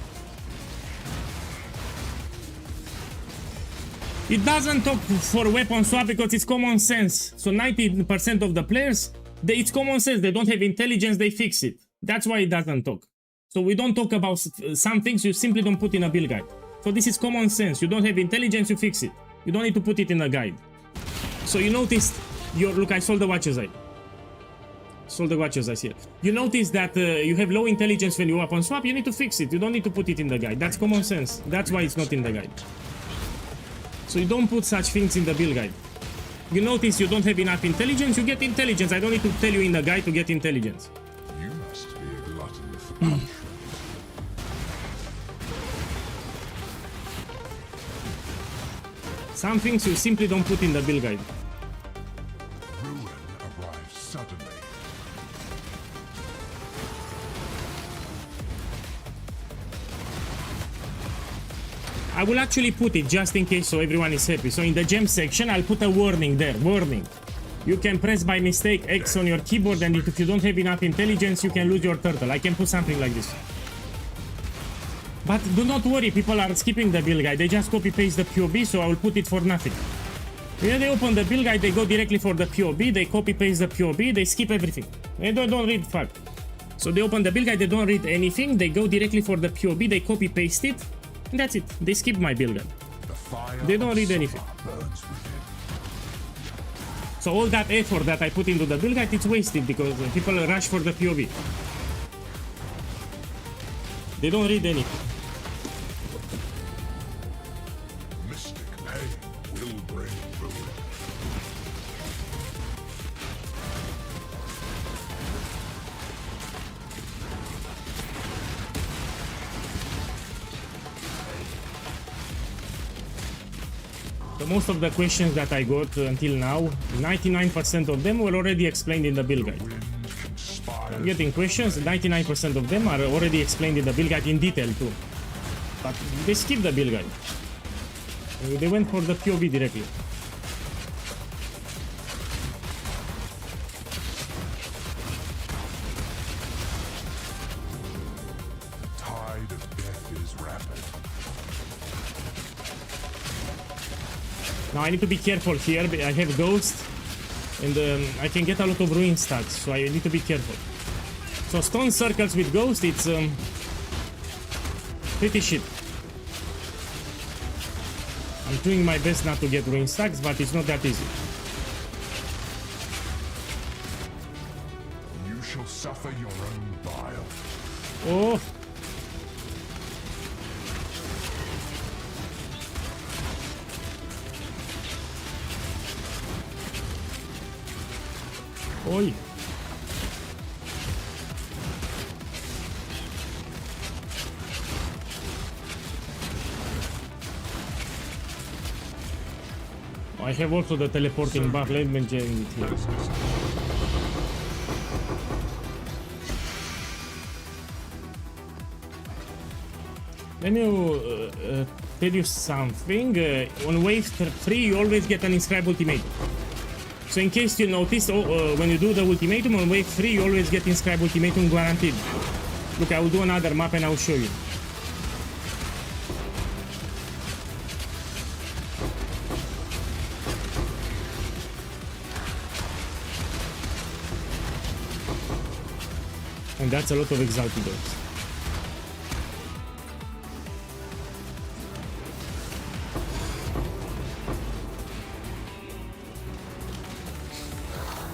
It doesn't talk for weapon swap because it's common sense. So 90% of the players, it's common sense. They don't have intelligence, they fix it. That's why it doesn't talk. So we don't talk about some things you simply don't put in a build guide. So this is common sense. You don't have intelligence, you fix it. You don't need to put it in a guide. So you noticed, look, I sold the watches I. Sold the watches I see. You notice that you have low intelligence when you weapon swap, you need to fix it. You don't need to put it in the guide. That's common sense. That's why it's not in the guide. So you don't put such things in the build guide. You notice you don't have enough intelligence, you get intelligence. I don't need to tell you in the guide to get intelligence. You must be a glutton for punishment. Some things you simply don't put in the build guide. Ruin arrives suddenly. I will actually put it just in case so everyone is happy. So in the gem section, I'll put a warning there. Warning. You can press by mistake X on your keyboard, and if you don't have enough intelligence, you can lose your turtle. I can put something like this. But do not worry, people are skipping the build guide. They just copy paste the POB, so I will put it for nothing. When they open the build guide, they go directly for the POB, they copy paste the POB, they skip everything. They don't read fuck. So they open the build guide, they don't read anything, they go directly for the POB, they copy paste it, and that's it. They skip my build guide. They don't read anything. So all that effort that I put into the build guide, it's wasted because people rush for the POB. They don't read anything. Mystic pain will bring ruin. So most of the questions that I got until now, 99% of them were already explained in the build guide. I'm getting questions, 99% of them are already explained in the build guide in detail too. But they skipped the build guide. They went for the POB directly. The tide of death is rapid. Now I need to be careful here. I have Ghost and I can get a lot of ruin stats, so I need to be careful. So stone circles with Ghost, it's pretty shit. I'm doing my best not to get ruin stacks, but it's not that easy. You shall suffer your own bile. Oh! Oi! I have also the teleporting buff. Let me change it here. Let me tell you something. On wave 3, you always get an inscribed ultimatum. So in case you noticed, when you do the ultimatum on wave 3, you always get inscribed ultimatum guaranteed. Look, I will do another map and I will show you. And that's a lot of exalted dogs.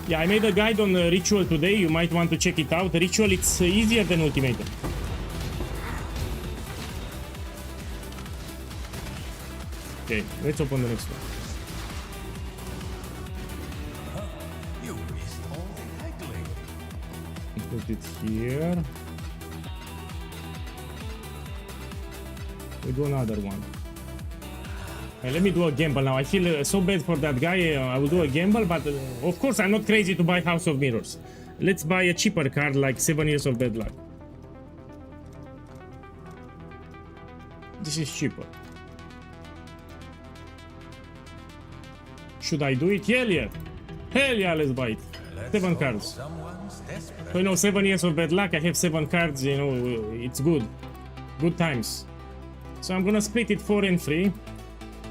Yeah, I made a guide on Ritual today. You might want to check it out. Ritual, it's easier than Ultimatum. Okay, let's open the next one. You missed all the haggling. Put it here. We do another one. Let me do a gamble now. I feel so bad for that guy. I will do a gamble, but of course I'm not crazy to buy House of Mirrors. Let's buy a cheaper card like 7 Years of Bad Luck. This is cheaper. Should I do it? Hell yeah. Hell yeah, let's buy it. 7 cards. So, you know, 7 Years of Bad Luck, I have 7 cards, you know, it's good. Good times. So I'm gonna split it 4 and 3.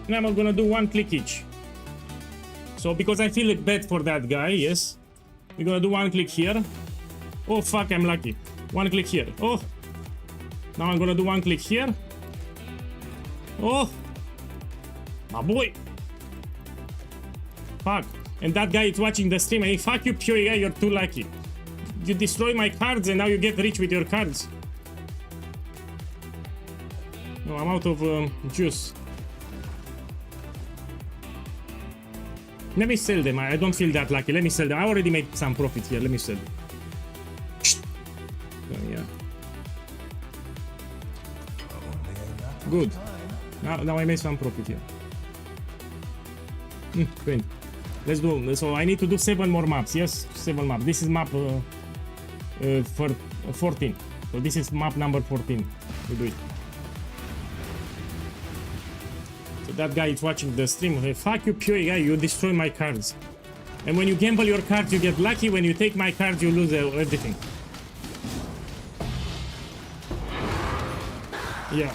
And I'm gonna do 1 click each. So because I feel bad for that guy, yes. We're gonna do 1 click here. Oh fuck, I'm lucky. 1 click here. Oh. Now I'm gonna do 1 click here. Oh. My boy. Fuck. And that guy is watching the stream and he, fuck you, POEGuy, you're too lucky. You destroy my cards and now you get rich with your cards. No, I'm out of juice. Let me sell them. I don't feel that lucky. Let me sell them. I already made some profit here. Let me sell them. Yeah. Good. Now I made some profit here. 20. Let's do. So I need to do 7 more maps. Yes, 7 maps. This is map for 14. So this is map number 14. We do it. So that guy is watching the stream. Hey, fuck you, POEGuy. You destroy my cards. And when you gamble your cards, you get lucky. When you take my cards, you lose everything. Yeah.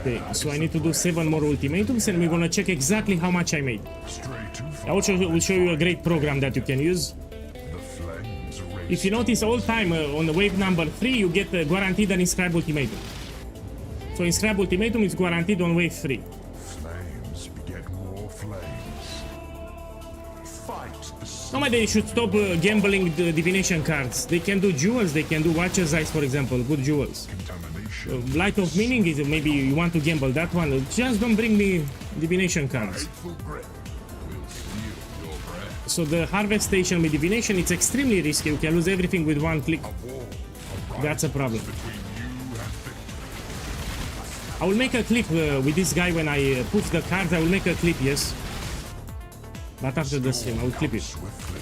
Okay, so I need to do 7 more ultimatums and we're gonna check exactly how much I made. I also will show you a great program that you can use. If you notice, all time on the wave number 3 you get guaranteed an inscribe ultimatum. So inscribe ultimatum is guaranteed on wave 3. Flames beget more flames. Fight the Normally they should stop gambling the divination cards. They can do jewels, they can do Watcher's Eyes, for example, good jewels. contamination. Light of Meaning is maybe you want to gamble that one. Just don't bring me divination cards. Hateful grip will steal your breath. So the harvest station with divination, it's extremely risky. You can lose everything with one click. That's a problem. Between you and victory. I will make a clip with this guy when I push the cards. I will make a clip, yes. But after the stream, I will clip it. Swiftly.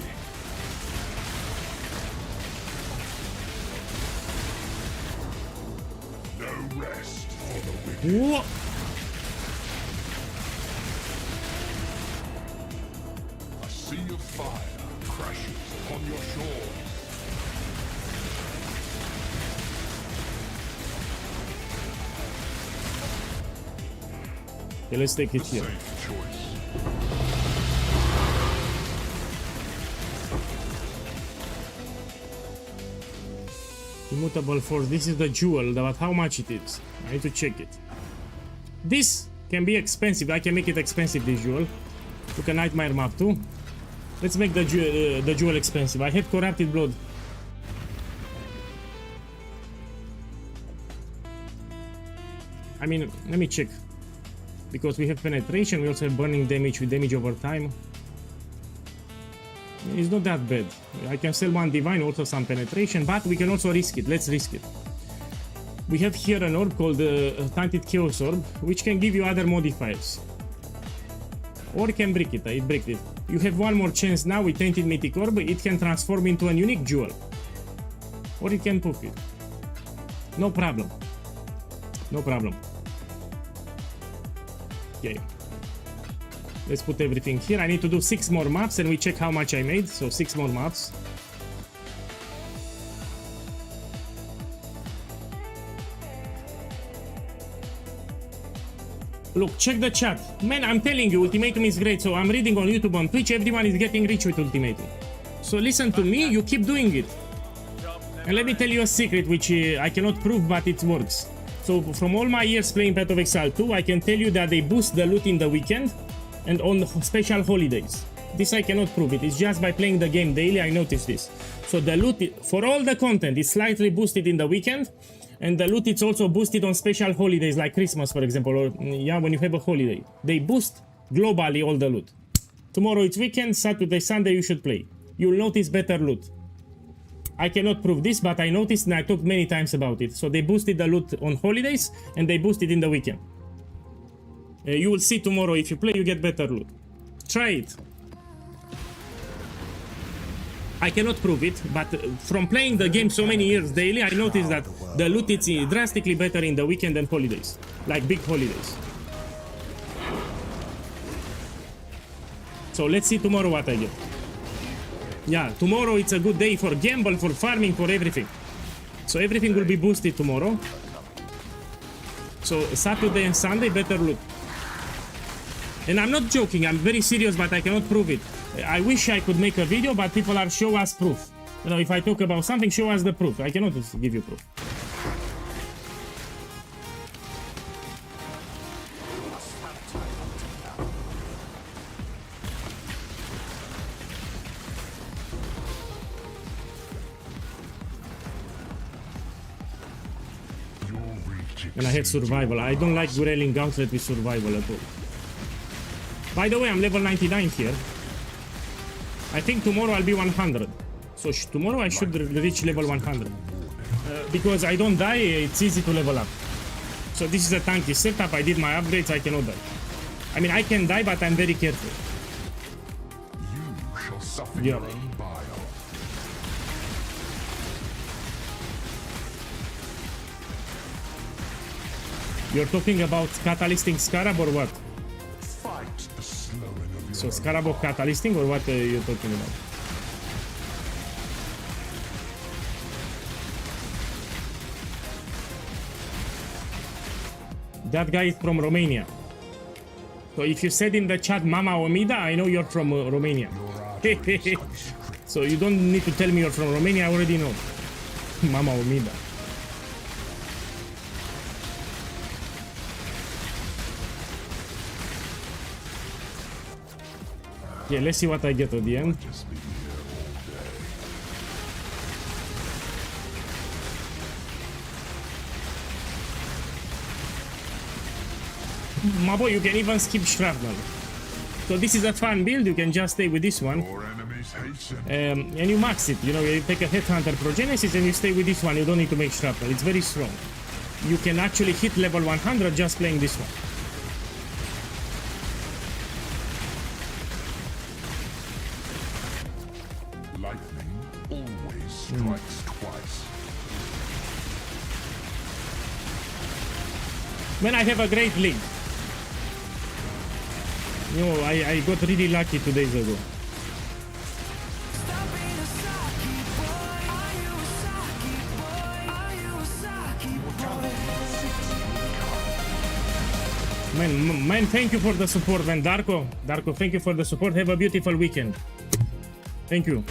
No rest for the wicked. Whoa! A sea of fire crashes upon your shores. Okay, let's take it here. Safe choice. Immutable force. This is the jewel, but how much it is? I need to check it. This can be expensive. I can make it expensive, this jewel. Look at Nightmare map too. Let's make the jewel expensive. I had corrupted blood. I mean, let me check. Because we have penetration, we also have burning damage with damage over time. It's not that bad. I can sell one divine, also some penetration, but we can also risk it. Let's risk it. We have here an orb called the Tainted Chaos Orb, which can give you other modifiers. Or can break it. It breaks it. You have one more chance now with Tainted Mythic Orb. It can transform into a unique jewel. Or it can poof it. No problem. No problem. Okay. Let's put everything here. I need to do 6 more maps and we check how much I made. So 6 more maps. Look, check the chat. Man, I'm telling you, Ultimatum is great. So I'm reading on YouTube, on Twitch, everyone is getting rich with Ultimatum. So listen to me, you keep doing it. And let me tell you a secret, which I cannot prove, but it works. So from all my years playing Path of Exile 2, I can tell you that they boost the loot in the weekend and on special holidays. This I cannot prove. It is just by playing the game daily I noticed this. So the loot, for all the content, is slightly boosted in the weekend, and the loot is also boosted on special holidays like Christmas, for example, or yeah, when you have a holiday. They boost globally all the loot. Tomorrow it's weekend, Saturday, Sunday you should play. You'll notice better loot. I cannot prove this, but I noticed and I talked many times about it. So they boosted the loot on holidays and they boosted in the weekend. You will see tomorrow if you play, you get better loot. Try it. I cannot prove it, but from playing the game so many years daily, I noticed that the loot is drastically better in the weekend and holidays, like big holidays. So let's see tomorrow what I get. Yeah, tomorrow it's a good day for gamble, for farming, for everything. So everything will be boosted tomorrow. So Saturday and Sunday, better loot. And I'm not joking, I'm very serious, but I cannot prove it. I wish I could make a video, but people are show us proof. You know, if I talk about something, show us the proof. I cannot give you proof. And I had survival. I don't like Gurelin Gauntlet with survival at all. By the way, I'm level 99 here. I think tomorrow I'll be 100. So tomorrow I should reach level 100. Because I don't die, it's easy to level up. So this is a tanky setup. I did my upgrades, I cannot die. I mean, I can die, but I'm very careful. You shall suffer Yeah. your own bile. You're talking about catalysting Scarab or what? Fight the slowing of your So own Scarab of catalysting or what you're talking about? That guy is from Romania. So if you said in the chat Mama Omida, I know you're from Romania. So you don't need to tell me you're from Romania, I already know. Mama Omida. Yeah, let's see what I get at the end. Just be here all day. My boy, you can even skip shrapnel. So this is a fun build, you can just stay with this one. Your enemies hasten. And you max it, you know, you take a Headhunter Progenesis and you stay with this one, you don't need to make shrapnel, it's very strong. You can actually hit level 100 just playing this one. Lightning always strikes twice. When I have a great league. You know, I got really lucky 2 days ago. Man, thank you for the support, man. Darko, thank you for the support. Have a beautiful weekend. Thank you.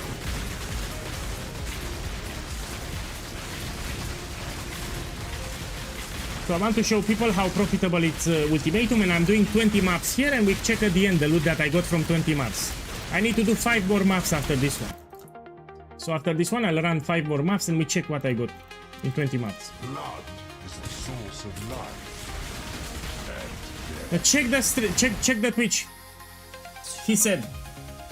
So I want to show people how profitable it's Ultimatum, and I'm doing 20 maps here, and we check at the end the loot that I got from 20 maps. I need to do 5 more maps after this one. So after this one, I'll run 5 more maps and we check what I got in 20 maps. Blood is the source of life. Check the Twitch. He said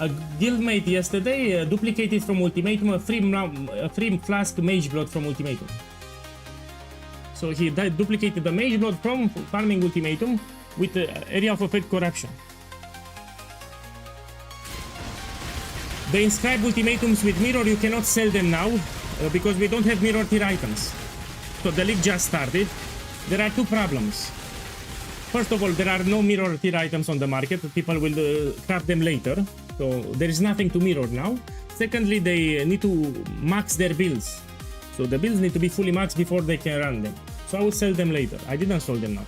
a guildmate yesterday duplicated from Ultimatum a free flask Mage Blood from Ultimatum. So he duplicated the Mage Blood from farming Ultimatum with the area of effect corruption. The inscribed Ultimatums with mirror, you cannot sell them now because we don't have mirror tier items. So the league just started. There are 2 problems. First of all, there are no mirror tier items on the market. People will craft them later. So there is nothing to mirror now. Secondly, they need to max their builds. So the builds need to be fully maxed before they can run them. So I will sell them later. I didn't sell them now.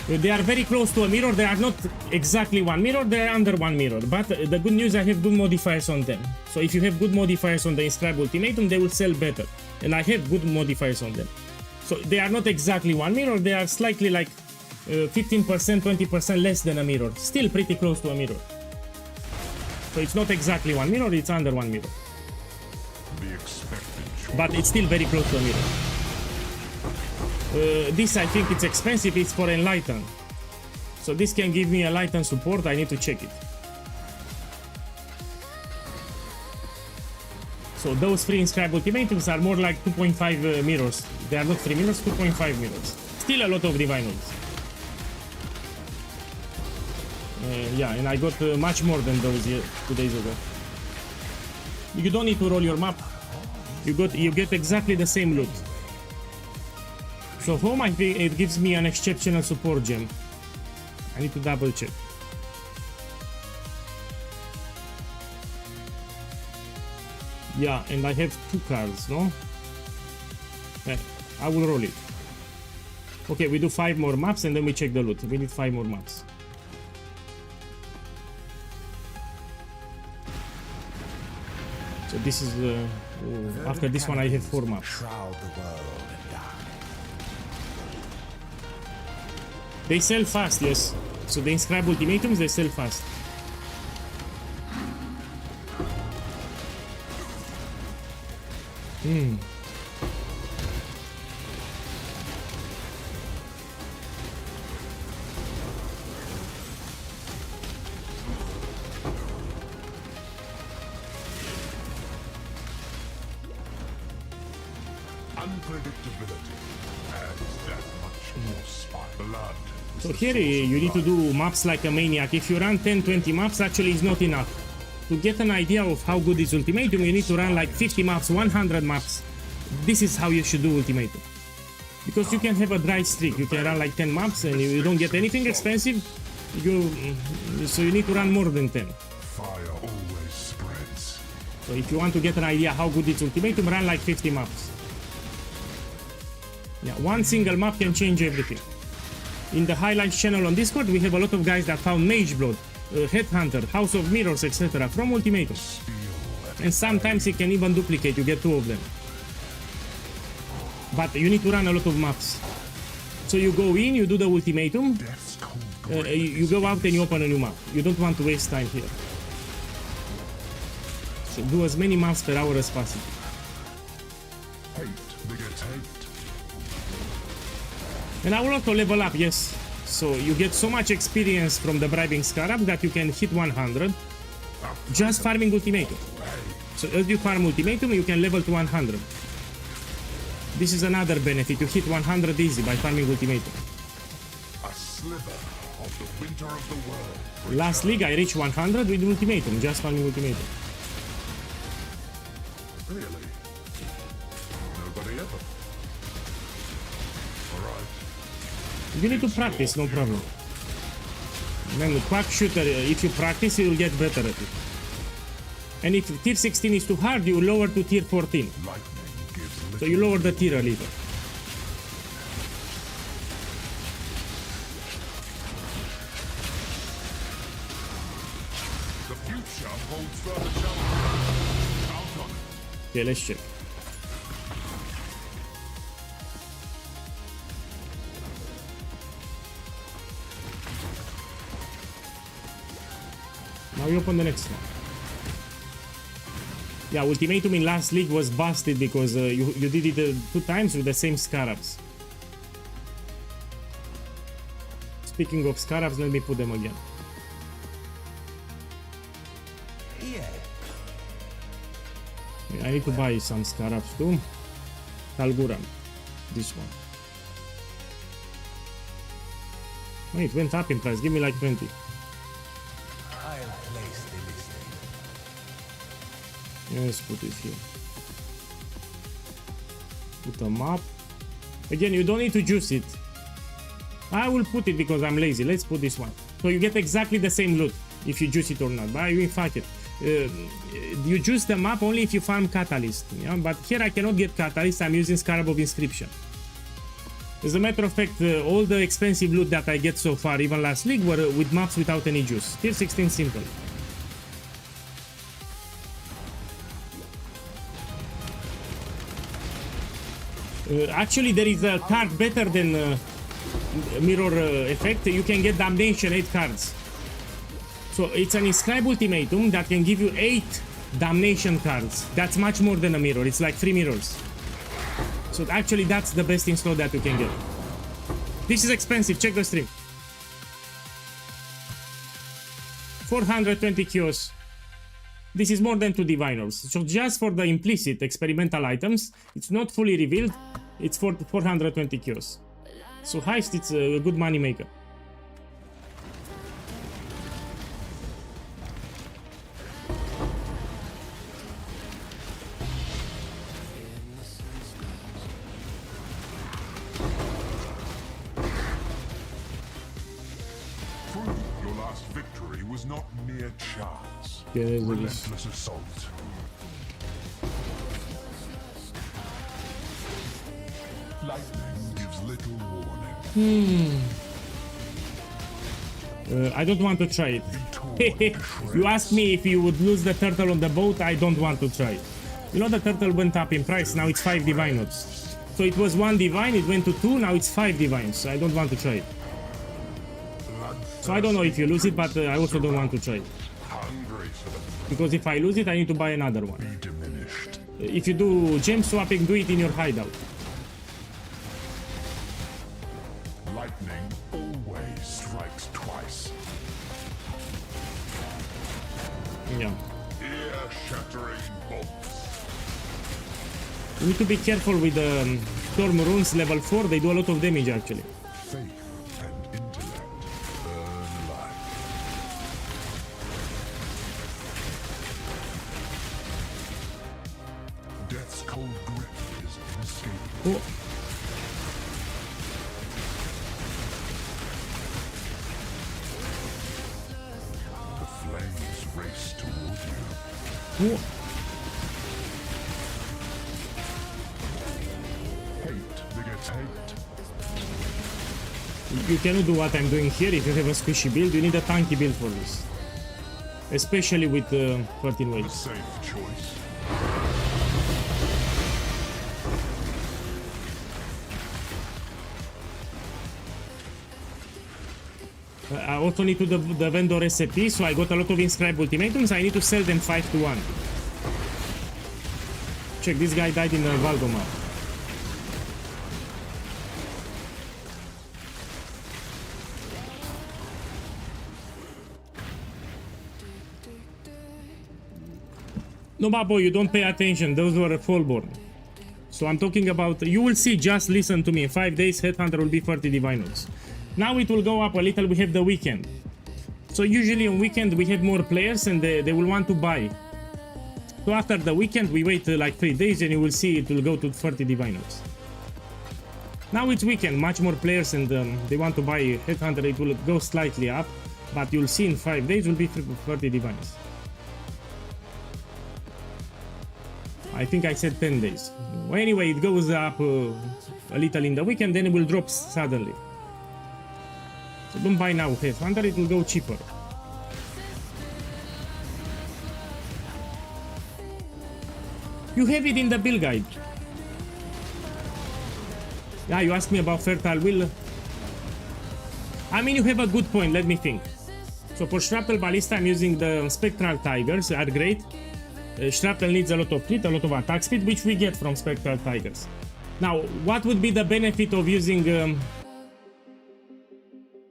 They are very close to a mirror. They are not exactly 1 mirror. They are under 1 mirror. But the good news, I have good modifiers on them. So if you have good modifiers on the Inscribed Ultimatum, they will sell better. And I have good modifiers on them. So they are not exactly 1 mirror. They are slightly like 15%, 20% less than a mirror. Still pretty close to a mirror. So it's not exactly 1 mirror. It's under 1 mirror. The expected choice. But it's still very close to a mirror. This, I think it's expensive. It's for Enlighten. So this can give me Enlighten support. I need to check it. So those 3 inscribed ultimatums are more like 2.5 mirrors. They are not 3 mirrors, 2.5 mirrors. Still a lot of divine ones. Yeah, and I got much more than those 2 days ago. You don't need to roll your map. You get exactly the same loot. So home, I think it gives me an exceptional support gem. I need to double check. Yeah, and I have 2 cards, no? I will roll it. Okay, we do 5 more maps and then we check the loot. We need 5 more maps. So this is after this one I have 4 maps. Shroud the world in dark. They sell fast, yes. So the inscribe ultimatums, they sell fast. Unpredictability adds that much more spike. Blood. So here you need to do maps like a maniac. If you run 10-20 maps, actually is not enough. To get an idea of how good is ultimatum, you need to run like 50 maps, 100 maps. This is how you should do ultimatum. Because you can have a dry streak. You can run like 10 maps and you don't get anything expensive. So you need to run more than 10. Fire always spreads. So if you want to get an idea how good is ultimatum, run like 50 maps. Yeah, one single map can change everything. In the highlights channel on Discord, we have a lot of guys that found Mage Blood, Headhunter, House of Mirrors, etc. from ultimatum. And sometimes it can even duplicate, you get 2 of them. But you need to run a lot of maps. So you go in, you do the ultimatum, you go out and you open a new map. You don't want to waste time here. So do as many maps per hour as possible. Hate begets hate. And I will also level up, yes. So you get so much experience from the bribing scarab that you can hit 100 just farming ultimatum. So as you farm ultimatum, you can level to 100. This is another benefit. You hit 100 easy by farming ultimatum. A sliver of the winter of the world. Last league I reached 100 with ultimatum, just farming ultimatum. Really? Nobody ever. Alright. You need to practice, no problem. Man, with quack shooter, if you practice, you will get better at it. And if tier 16 is too hard, you lower to tier 14. Lightning gives So you lower the tier a little. The future holds further challenges. Count on it. Okay, let's check. Now we open the next one. Yeah, ultimatum in last league was busted because you did it 2 times with the same scarabs. Speaking of scarabs, let me put them again. Yeah. I need to buy some scarabs too. Talguram, this one. Oh, it went up in price. Give me like 20. I'll place the listing. Let's put it here. Put a map. Again, you don't need to juice it. I will put it because I'm lazy. Let's put this one. So you get exactly the same loot if you juice it or not. But I mean, fuck it. You juice the map only if you farm Catalyst. Yeah? But here I cannot get Catalyst. I'm using Scarab of Inscription. As a matter of fact, all the expensive loot that I get so far, even last league, were with maps without any juice. Tier 16 simple. Actually, there is a card better than Mirror Effect. You can get Damnation 8 cards. So it's an Inscribe Ultimatum that can give you 8 Damnation cards. That's much more than a mirror. It's like 3 mirrors. So actually, that's the best install that you can get. This is expensive. Check the stream. 420 kios. This is more than 2 diviners. So just for the implicit experimental items, it's not fully revealed. It's for 420 kios. So heist, it's a good money maker. Your last victory was not mere chance. Yeah, Relentless assault. Lightning gives little warning. I don't want to try it. You asked me if you would lose the turtle on the boat. I don't want to try it. You know, the turtle went up in price. Now it's 5 divine notes. So it was 1 divine, it went to 2, now it's 5 divines. I don't want to try it. So I don't know if you lose it, but I also don't want to try it. Hungry for the Because if I lose it, I need to buy another one. be diminished. If you do gem swapping, do it in your hideout. Lightning always strikes twice. Yeah. Ear-shattering bolts. You need to be careful with the Storm Runes level 4, they do a lot of damage actually. Faith and intellect burn alike. Death's cold grip is inescapable. Oh. The flames race toward you. Oh. Hate begets hate. You cannot do what I'm doing here if you have a squishy build, you need a tanky build for this. Especially with 13 The waves. safe choice. I also need to do the vendor recipe, so I got a lot of inscribed ultimatums. I need to sell them 5 to 1. Check, this guy died in the Valdemar. No, Babo, you don't pay attention. Those were Fallborn. So I'm talking about... You will see, just listen to me. In 5 days, Headhunter will be 30 divine notes. Now it will go up a little. We have the weekend. So usually on weekend we have more players and they will want to buy. So after the weekend we wait like 3 days and you will see it will go to 30 divine notes. Now it's weekend, much more players and they want to buy Headhunter. It will go slightly up, but you'll see in 5 days will be 30 divines. I think I said 10 days. Well, anyway, it goes up a little in the weekend, then it will drop suddenly. So don't buy now Headhunter, it will go cheaper. You have it in the build guide. Yeah, you asked me about Fertile Will. I mean, you have a good point, let me think. So for Shrapnel Ballista, I'm using the Spectral Tigers, are great. Shrapnel needs a lot of crit, a lot of attack speed, which we get from Spectral Tigers. Now, what would be the benefit of using...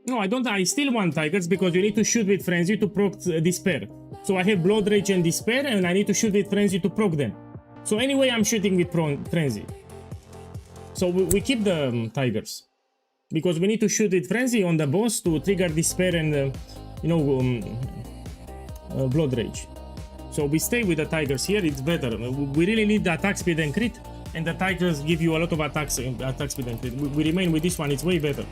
No, I still want Tigers because you need to shoot with Frenzy to proc Despair. So I have Blood Rage and Despair and I need to shoot with Frenzy to proc them. So anyway, I'm shooting with Frenzy. So we keep the Tigers. Because we need to shoot with Frenzy on the boss to trigger Despair and, Blood Rage. So we stay with the Tigers here, it's better. We really need the attack speed and crit. And the Tigers give you a lot of attack speed and crit. We remain with this one, it's way better.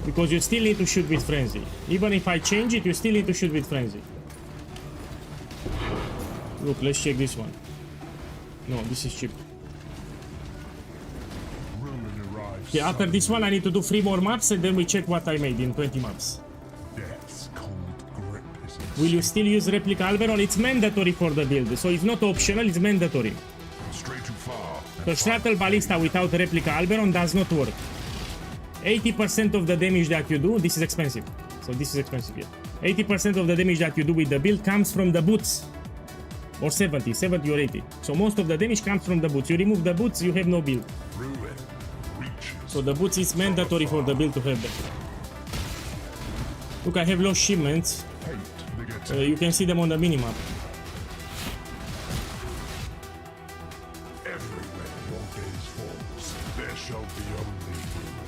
Because you still need to shoot with Frenzy. Even if I change it, you still need to shoot with Frenzy. Look, let's check this one. No, this is cheap. Okay, after this one I need to do 3 more maps and then we check what I made in 20 maps. Death's cold grip is Will you still use Replica Alberon? It's mandatory for the build, so it's not optional, it's mandatory. stray too far. So Shrapnel Ballista without Replica Alberon does not work. 80% of the damage that you do, this is expensive. So this is expensive, yeah. 80% of the damage that you do with the build comes from the boots. Or 70 or 80. So most of the damage comes from the boots. You remove the boots, you have no build. Ruin reaches. So the boots is mandatory for the build to have them. Look, I have lost shipments. Hate begets You can see them on the minimap. everywhere your gaze falls. There shall be only ruin.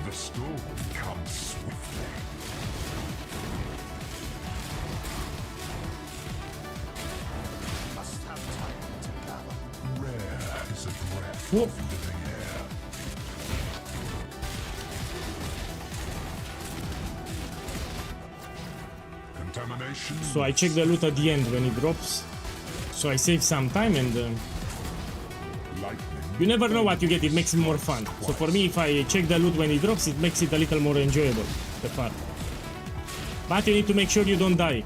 The storm comes swiftly. Must have time to gather. Rare is a breath Whoa. of living air. Determination. So I check the loot at the end when it drops. So I save some time and Lightning. you never know what you get, it makes it more fun. So for me, if I check the loot when it drops, it makes it a little more enjoyable, the part. But you need to make sure you don't die.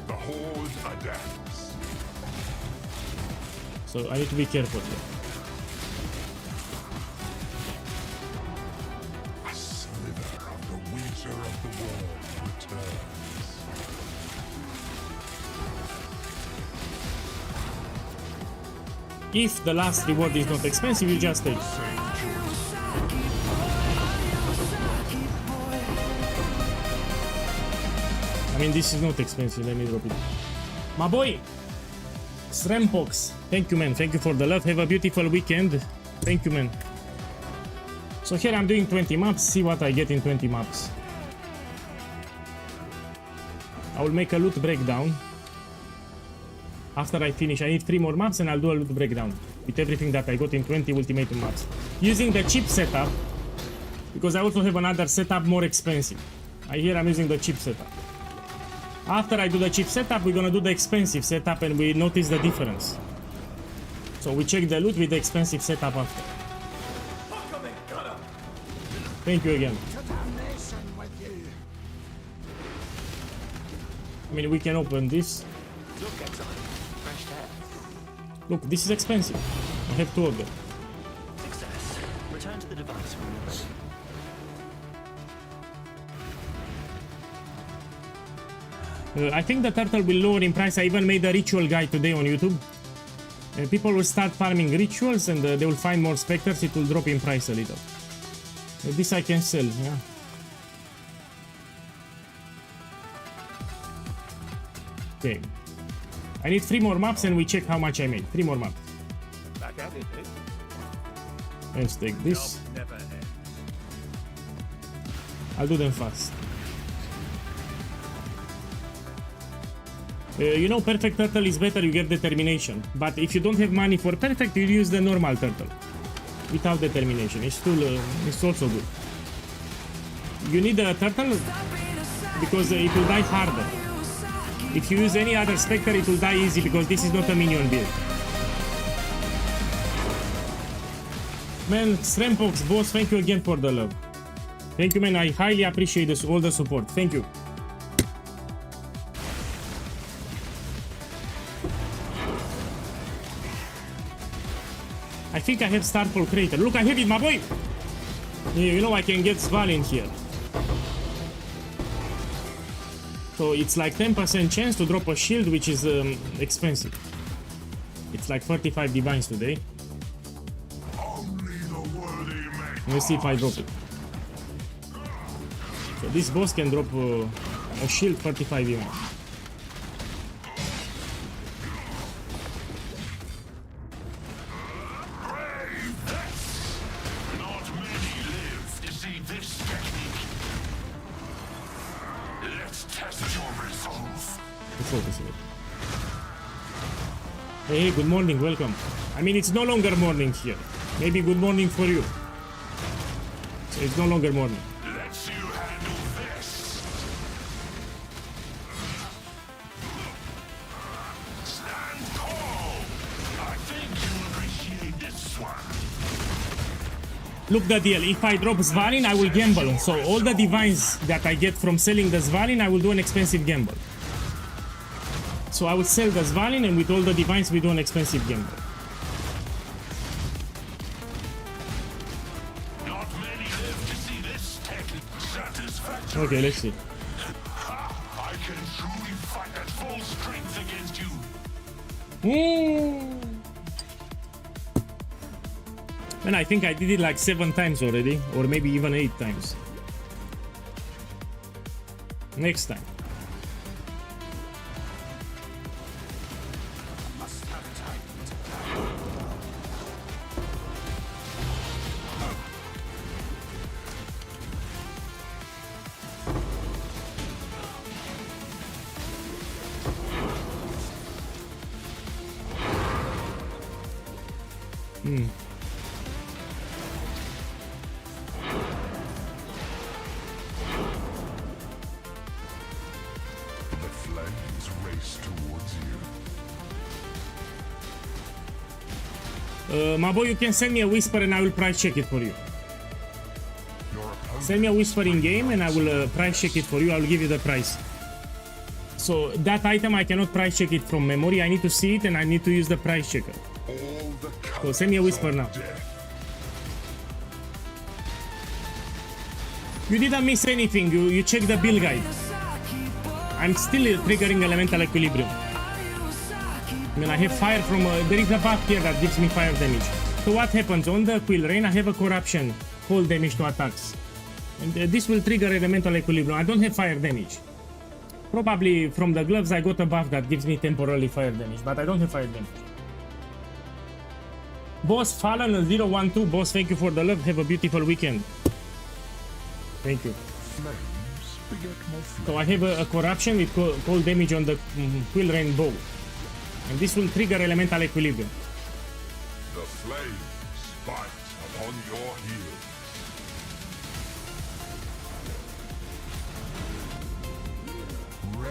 The Horde adapts. So I need to be careful here. A sliver of the winter of the world returns. If the last reward is not expensive, you just take it. I mean, this is not expensive, let me drop it. My boy! Srampox, thank you, man. Thank you for the love. Have a beautiful weekend. Thank you, man. So here I'm doing 20 maps. See what I get in 20 maps. I will make a loot breakdown. After I finish, I need 3 more maps and I'll do a loot breakdown with everything that I got in 20 ultimatum maps. Using the cheap setup, because I also have another setup more expensive. Here I'm using the cheap setup. After I do the cheap setup, we're gonna do the expensive setup and we notice the difference. So we check the loot with the expensive setup after. Thank you again. I mean, we can open this. Look, this is expensive. I have 2 of them. Success. Return to the device when you're ready. I think the turtle will lower in price. I even made a ritual guide today on YouTube. People will start farming rituals and they will find more specters. It will drop in price a little. This I can sell, yeah. Okay. I need 3 more maps and we check how much I made. 3 more maps. Back at it, eh? Let's take this. Never ends. I'll do them fast. You know, perfect turtle is better, you get determination. But if you don't have money for perfect, you use the normal turtle. Without determination. It's also good. You need a turtle because it will die harder. If you use any other spectre, it will die easy because this is not a minion build. Man, Srampox, boss, thank you again for the love. Thank you, man. I highly appreciate this, all the support. Thank you. I think I have Starfall Crater. Look, I have it, my boy! Yeah, you know, I can get Sval in here. So it's like 10% chance to drop a shield, which is expensive. It's like 35 divines today. Only the worthy make. Let's see if I drop it. So this boss can drop a shield 35 divines. Not many live to see this technique. Let's test your resolve. Let's focus on it. Hey, good morning, welcome. I mean, it's no longer morning here. Maybe good morning for you. So it's no longer morning. Let's you handle this. Stand tall. I think you'll appreciate this one. Look the deal, if I drop Svalin, I will gamble. So all the divines that I get from selling the Svalin, I will do an expensive gamble. So I will sell the Svalin and with all the divines we do an expensive gamble. Not many live to see this technique satisfactory. Okay, let's see. I can truly fight at full strength against you. And I think I did it like 7 times already, or maybe even 8 times. Next time. Must have time to gather. The My boy, you can send me a whisper and I will price check it for you. Send me a whisper in game and I will price check it for you. I will give you the price. So that item I cannot price check it from memory. I need to see it and I need to use the price checker. So send me a whisper now. You didn't miss anything. You check the build guide. I'm still triggering elemental equilibrium. I mean, I have fire from there is a buff here that gives me fire damage. So what happens on the Quill Rain? I have a corruption, cold damage to attacks, and this will trigger elemental equilibrium. I don't have fire damage. Probably from the gloves I got a buff that gives me temporarily fire damage, but I don't have fire damage. Boss Fallen 012. Boss, thank you for the love. Have a beautiful weekend. Thank you. So I have a corruption with cold damage on the Quill Rain bow. And this will trigger elemental equilibrium. The flames bite upon your heels.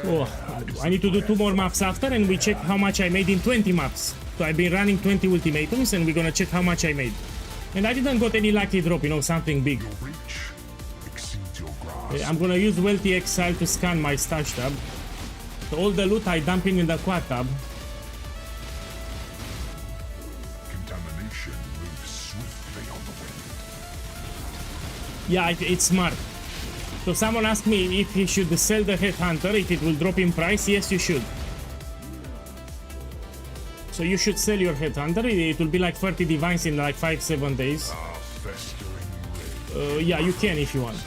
Oh, I need to do 2 more maps after and we check how much I made in 20 maps. So I've been running 20 ultimatums and we're gonna check how much I made. And I didn't got any lucky drop, you know, something big. Your reach exceeds your grasp. I'm gonna use Wealthy Exile to scan my stash tab. So all the loot I dump in the quad tab. Contamination moves swiftly on the wind. Yeah, it's smart. So someone asked me if he should sell the Headhunter, if it will drop in price. Yes, you should. So you should sell your Headhunter. It will be like 30 divines in like 5-7 days. Yeah, you can if you want.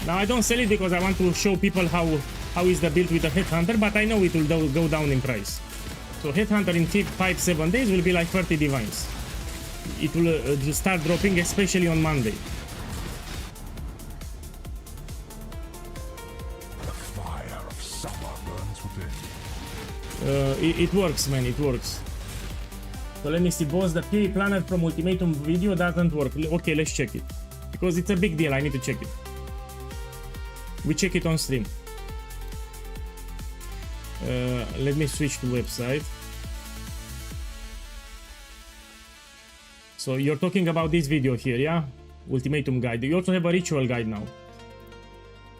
Now I don't sell it because I want to show people how is the build with the Headhunter, but I know it will go down in price. So Headhunter in 5-7 days will be like 30 divines. It will start dropping, especially on Monday. It works, man, it works. So let me see, boss, the POE Planet from Ultimatum video doesn't work. Okay, let's check it. Because it's a big deal, I need to check it. We check it on stream. Let me switch to website. So you're talking about this video here, yeah? Ultimatum guide. You also have a ritual guide now.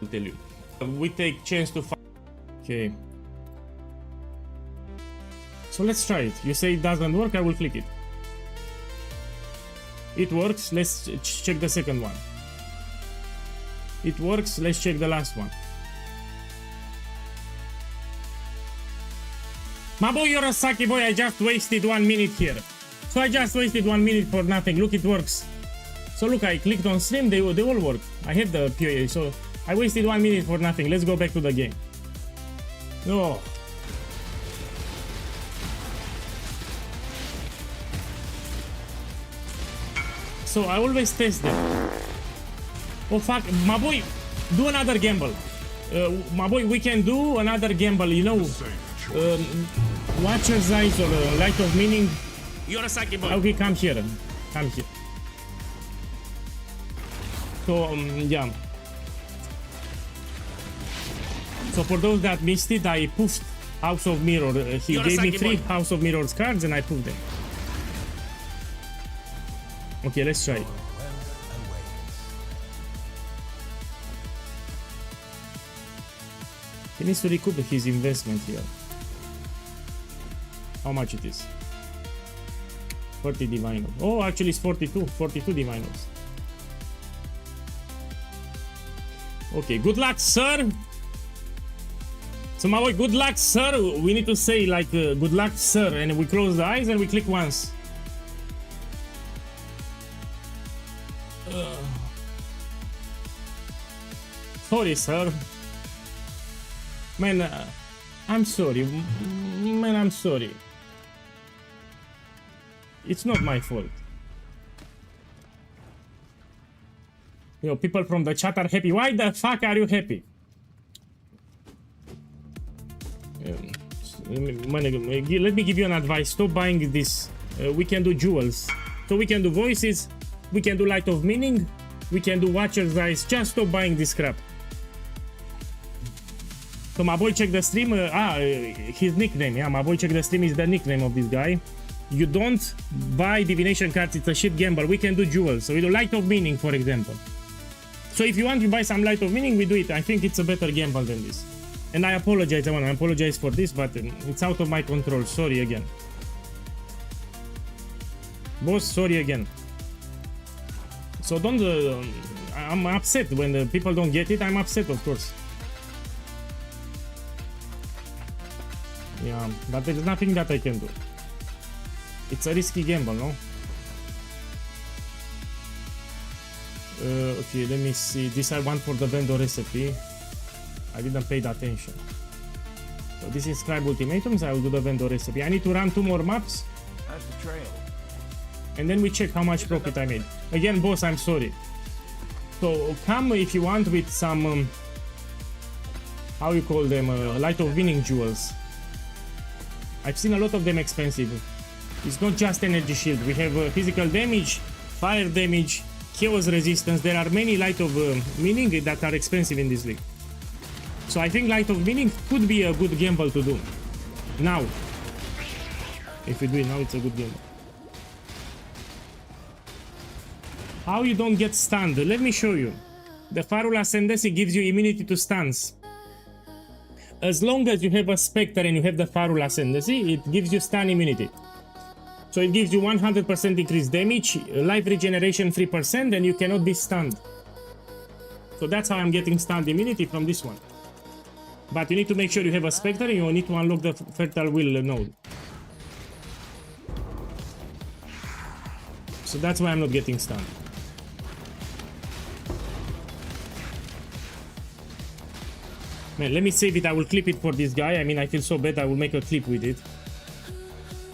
I'll tell you. We take chance to find. Okay. So let's try it. You say it doesn't work, I will click it. It works, let's check the second one. It works, let's check the last one. My boy, you're a sucky boy, I just wasted 1 minute here. So I just wasted 1 minute for nothing. Look, it works. So look, I clicked on stream, they all work. I have the POE, so I wasted 1 minute for nothing. Let's go back to the game. Oh. So I always test them. Oh fuck, my boy, do another gamble. My boy, we can do another gamble, you know. Watcher's Eyes or Light of Meaning. You're a sucky boy. Okay, come here. Come here. So, yeah. So for those that missed it, I poofed House of Mirror. He gave me 3 House of Mirrors cards and I poofed them. Okay, let's try it. He needs to recoup his investment here. How much it is? 40 divinos. Oh, actually it's 42 divinos. Okay, good luck, sir. So my boy, good luck, sir. We need to say like good luck, sir, and we close the eyes and we click once. Sorry, sir. Man, I'm sorry. Man, I'm sorry. It's not my fault. You know, people from the chat are happy. Why the fuck are you happy? Let me give you an advice. Stop buying this. We can do jewels. So we can do voices. We can do Light of Meaning. We can do Watcher's Eyes. Just stop buying this crap. So my boy check the stream. His nickname. Yeah, my boy check the stream is the nickname of this guy. you don't buy divination cards, it's a shit gamble. We can do jewels. So we do Light of Meaning, for example. So if you want to buy some Light of Meaning, we do it. I think it's a better gamble than this. And I apologize, I apologize for this, but it's out of my control. Sorry again. Boss, sorry again. So don't... I'm upset when the people don't get it. I'm upset, of course. Yeah, but there's nothing that I can do. It's a risky gamble, no? Okay, let me see. This I want for the vendor recipe. I didn't pay attention. So this is Scribe Ultimatums. I will do the vendor recipe. I need to run 2 more maps. How's the trail? And then we check how much profit I made. Again, boss, I'm sorry. So come if you want with some... how you call them? Light of Meaning jewels. I've seen a lot of them expensive. It's not just energy shield. We have physical damage, fire damage, chaos resistance. There are many Light of Meaning that are expensive in this league. So I think Light of Meaning could be a good gamble to do. Now. If you do it now, it's a good gamble. How you don't get stunned? Let me show you. The Farul Ascendancy gives you immunity to stuns. As long as you have a Spectre and you have the Farul Ascendancy, it gives you stun immunity. So it gives you 100% increased damage, life regeneration 3%, and you cannot be stunned. So that's how I'm getting stunned immunity from this one. But you need to make sure you have a Spectre and you need to unlock the Fertile Will node. So that's why I'm not getting stunned. Man, let me save it. I will clip it for this guy. I mean, I feel so bad. I will make a clip with it.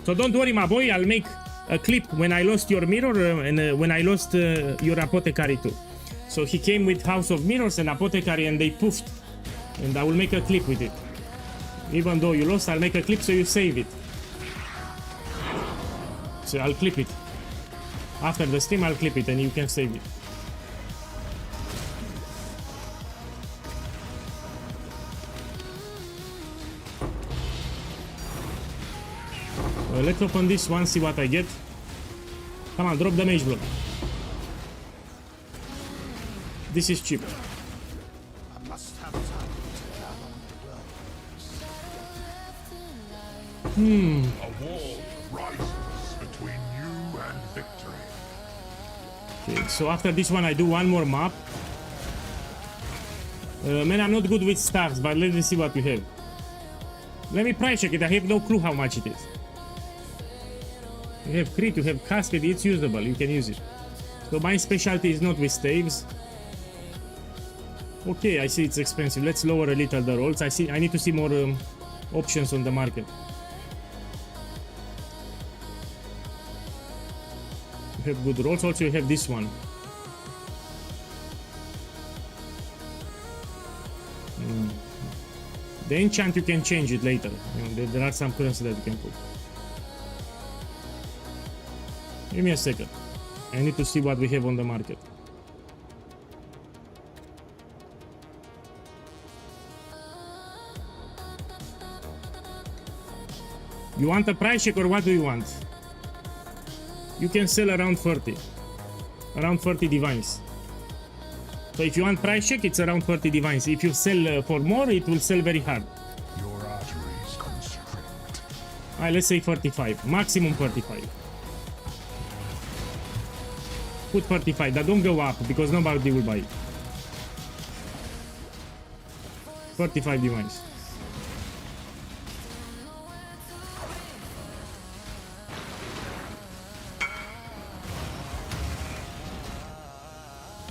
So don't worry, my boy. I'll make a clip when I lost your mirror and when I lost your Apothecary too. So he came with House of Mirrors and Apothecary and they poofed. And I will make a clip with it. Even though you lost, I'll make a clip so you save it. So I'll clip it. After the stream, I'll clip it and you can save it. Let's open this one, see what I get. Come on, drop the Mage Blood. This is cheap. I must have time to gather A wall rises between you and victory. Okay, so after this one, I do one more map. Man, I'm not good with stars, but let me see what we have. Let me price check it. I have no clue how much it is. You have crit, you have casket, it's usable, you can use it. So my specialty is not with staves. Okay, I see it's expensive. Let's lower a little the rolls. I need to see more options on the market. You have good rolls, also you have this one. The enchant you can change it later. You know, there are some currency that you can put. Give me a second. I need to see what we have on the market. You want a price check or what do you want? You can sell around 30. Around 30 divines. So if you want price check, it's around 30 divines. If you sell for more, it will sell very hard. Your arteries constrict. Alright, let's say 45. Maximum 45. Put 45, that don't go up because nobody will buy it. 45 divines.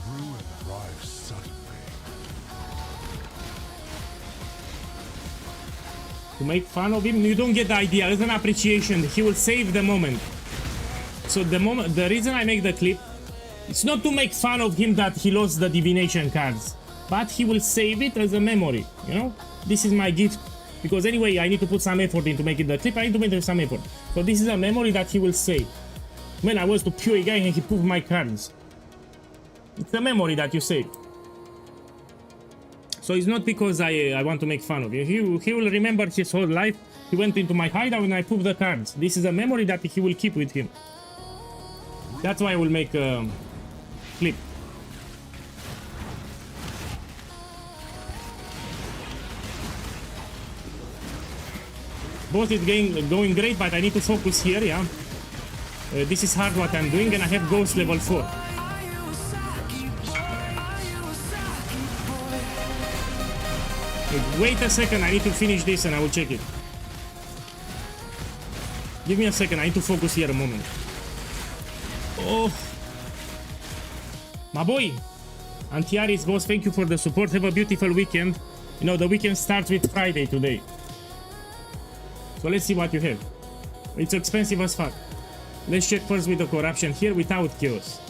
Ruin arrives suddenly. To make fun of him, you don't get the idea. There's an appreciation. He will save the moment. So the reason I make the clip, it's not to make fun of him that he lost the divination cards, but he will save it as a memory, you know? This is my gift, because anyway, I need to put some effort into making the clip, I need to make some effort. So this is a memory that he will save. When I was to POEGuy and he proved my cards. It's a memory that you save. So it's not because I want to make fun of him. He will remember his whole life He went into my hideout and I put the cards. This is a memory that he will keep with him. That's why I will make a clip. Both is going great, but I need to focus here, yeah. This is hard what I'm doing, and I have ghost level 4. Wait a second, I need to finish this and I will check it. Give me a second, I need to focus here a moment. Oh, my boy, Antiaris Boss, thank you for the support. Have a beautiful weekend. You know, the weekend starts with Friday today. So let's see what you have. It's expensive as fuck. Let's check first with the corruption here without chaos.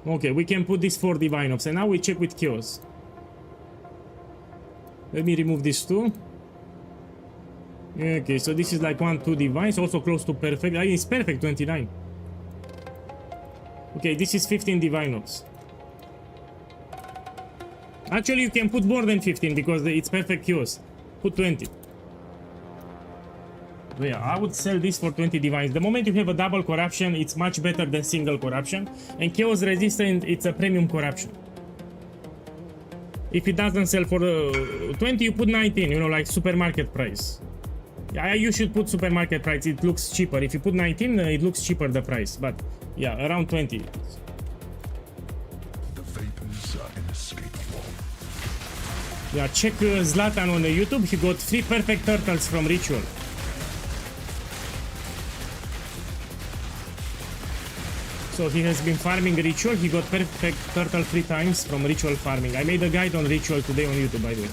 Okay, we can put these 4 divine ops, and now we check with chaos. Let me remove these 2. Okay, so this is like 1, 2 divines, also close to perfect. It's perfect, 29. Okay, this is 15 divine ops. Actually, you can put more than 15 because it's perfect chaos. Put 20. So yeah, I would sell this for 20 divines. The moment you have a double corruption, it's much better than single corruption. And chaos resistant, it's a premium corruption. If it doesn't sell for 20, you put 19, you know, like supermarket price. Yeah, you should put supermarket price, it looks cheaper. If you put 19, it looks cheaper the price. But yeah, around 20. The vapors are inescapable. Yeah, check Zlatan on YouTube. He got 3 perfect turtles from Ritual. So he has been farming Ritual. He got perfect turtle 3 times from Ritual farming. I made a guide on Ritual today on YouTube, by the way.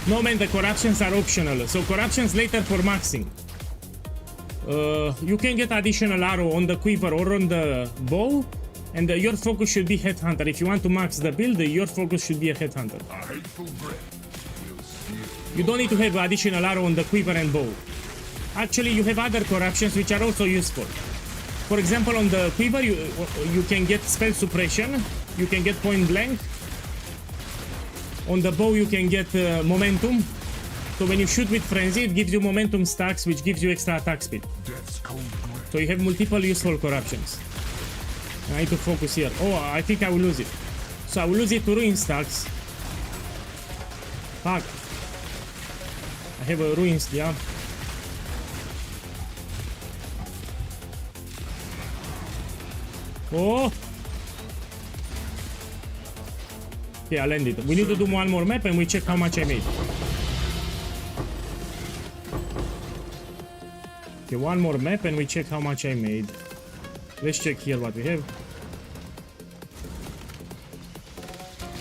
No man, the corruptions are optional. So corruptions later for maxing. You can get additional arrow on the quiver or on the bow, and your focus should be headhunter. If you want to max the build, your focus should be a headhunter. A hateful breath will steal. You don't need to have additional arrow on the quiver and bow. Actually, you have other corruptions which are also useful. For example, on the quiver, you can get spell suppression, you can get point blank. On the bow, you can get momentum. So when you shoot with frenzy, it gives you momentum stacks, which gives you extra attack speed. Death's cold grip. So you have multiple useful corruptions. I need to focus here. Oh, I think I will lose it. So I will lose it to ruin stacks. Fuck. I have a ruins, yeah. Oh! Okay, I landed. We need to do one more map and we check how much I made. Okay, one more map and we check how much I made. Let's check here what we have.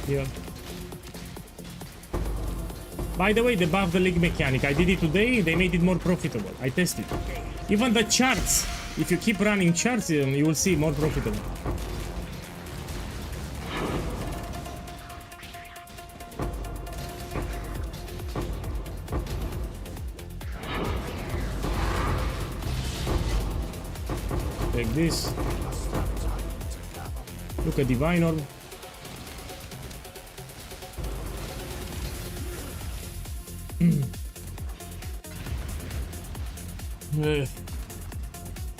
Here. By the way, they buffed the league mechanic. I did it today, they made it more profitable. I tested. Even the charts, if you keep running charts, you will see more profitable. Take this. Look at Divine Orb.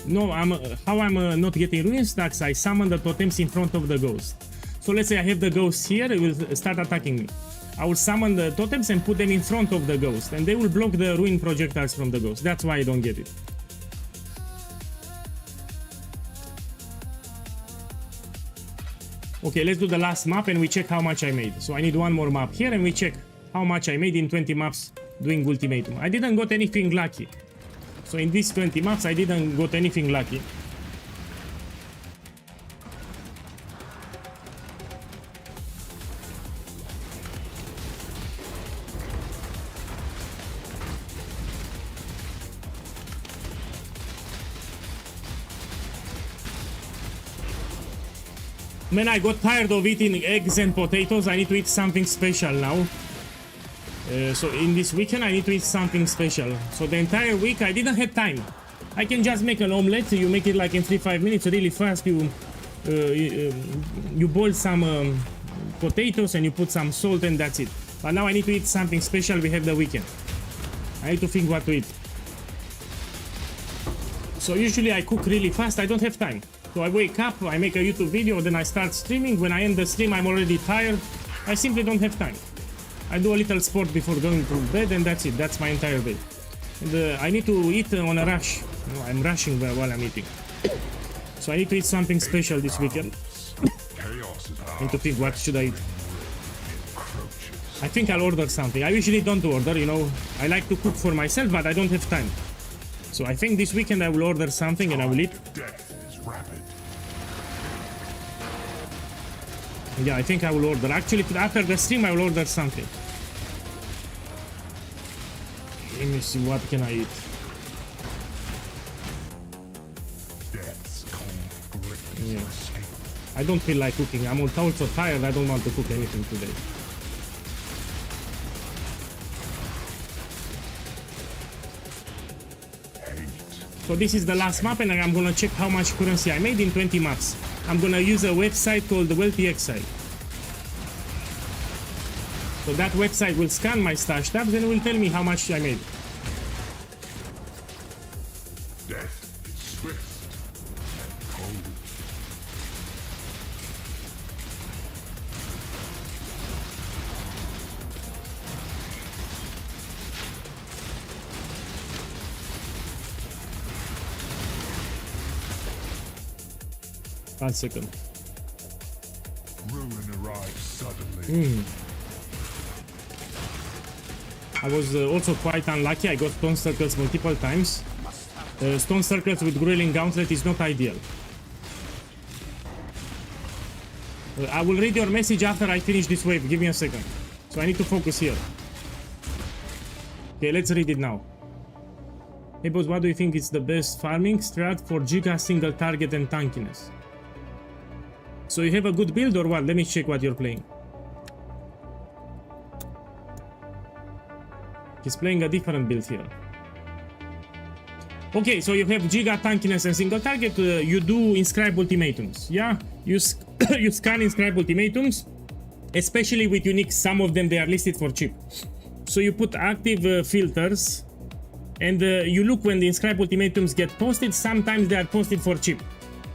No, I'm not getting ruin stacks. I summon the totems in front of the ghost. So let's say I have the ghost here, it will start attacking me. I will summon the totems and put them in front of the ghost, and they will block the ruin projectiles from the ghost. That's why I don't get it. Okay, let's do the last map and we check how much I made. So I need one more map here and we check how much I made in 20 maps doing ultimatum. I didn't got anything lucky. So in these 20 maps I didn't got anything lucky. Man, I got tired of eating eggs and potatoes. I need to eat something special now. So in this weekend I need to eat something special. So the entire week I didn't have time. I can just make an omelette. You make it like in 3-5 minutes, really fast. You boil some potatoes and you put some salt and that's it. But now I need to eat something special. We have the weekend. I need to think what to eat. So usually I cook really fast. I don't have time. So I wake up, I make a YouTube video, then I start streaming. When I end the stream, I'm already tired. I simply don't have time. I do a little sport before going to bed and that's it. That's my entire day. And I need to eat on a rush. You know, I'm rushing while I'm eating. So I need to eat something special this weekend. I need to think, what should I eat? I think I'll order something. I usually don't order, you know. I like to cook for myself, but I don't have time. So I think this weekend I will order something and I will eat. Yeah, I think I will order. Actually, after the stream, I will order something. Let me see, what can I eat? Yeah. I don't feel like cooking. I'm also tired. I don't want to cook anything today. So this is the last map and I'm gonna check how much currency I made in 20 maps. I'm gonna use a website called the Wealthy Exile. So that website will scan my stash tabs and will tell me how much I made. Death is swift and cold. One second. Ruin arrives suddenly. I was also quite unlucky. I got stone circles multiple times. Stone circles with grueling gauntlet is not ideal. I will read your message after I finish this wave. Give me a second. So I need to focus here. Okay, let's read it now. Hey boss, what do you think is the best farming strat for Giga, single target and tankiness? So you have a good build or what? Let me check what you're playing. He's playing a different build here. Okay, so you have Giga, tankiness and single target. You do inscribe ultimatums. Yeah, you scan inscribe ultimatums, especially with unique. Some of them they are listed for cheap. So you put active filters and you look when the inscribe ultimatums get posted. Sometimes they are posted for cheap.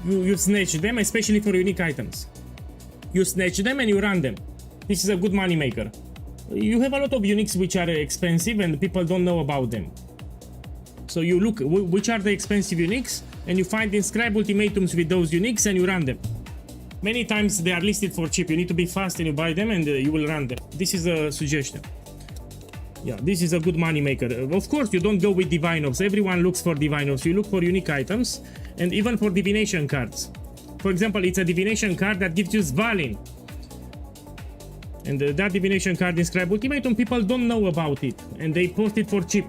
You snatch them, especially for unique items. You snatch them and you run them. This is a good money maker. You have a lot of uniques which are expensive and people don't know about them. So you look which are the expensive uniques and you find inscribe ultimatums with those uniques and you run them. Many times they are listed for cheap. You need to be fast and you buy them and you will run them. This is a suggestion. Yeah, this is a good money maker. Of course, you don't go with divine orbs. Everyone looks for divine orbs. You look for unique items and even for divination cards. For example, it's a divination card that gives you Svalin. And that divination card inscribe ultimatum, people don't know about it and they post it for cheap.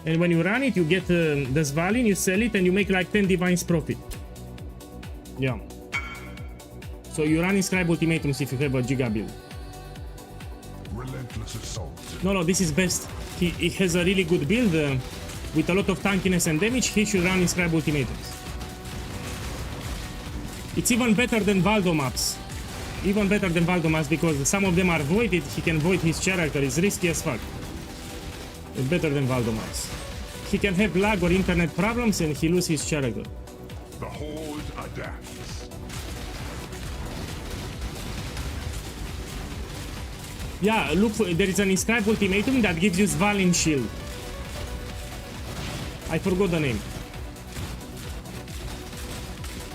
And when you run it, you get the Svalin, you sell it and you make like 10 divines profit. Yeah. So you run inscribe ultimatums if you have a Giga build. Relentless assault. No, this is best. He has a really good build with a lot of tankiness and damage. He should run inscribe ultimatums. It's even better than Valdo maps. Even better than Valdo maps because some of them are voided. He can void his character. It's risky as fuck. It's better than Valdo maps. He can have lag or internet problems and he loses his character. The Horde adapts. Yeah, look, there is an inscribe ultimatum that gives you Svalin shield. I forgot the name.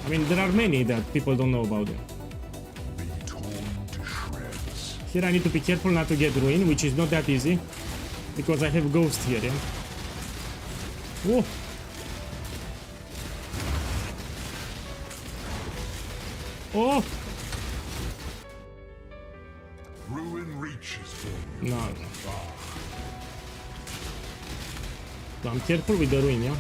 I mean, there are many that people don't know about them. Be torn to shreds. Here I need to be careful not to get ruined, which is not that easy. Because I have ghost here, yeah? Whoa! Oh! Ruin reaches for you. No. So I'm careful with the ruin, yeah?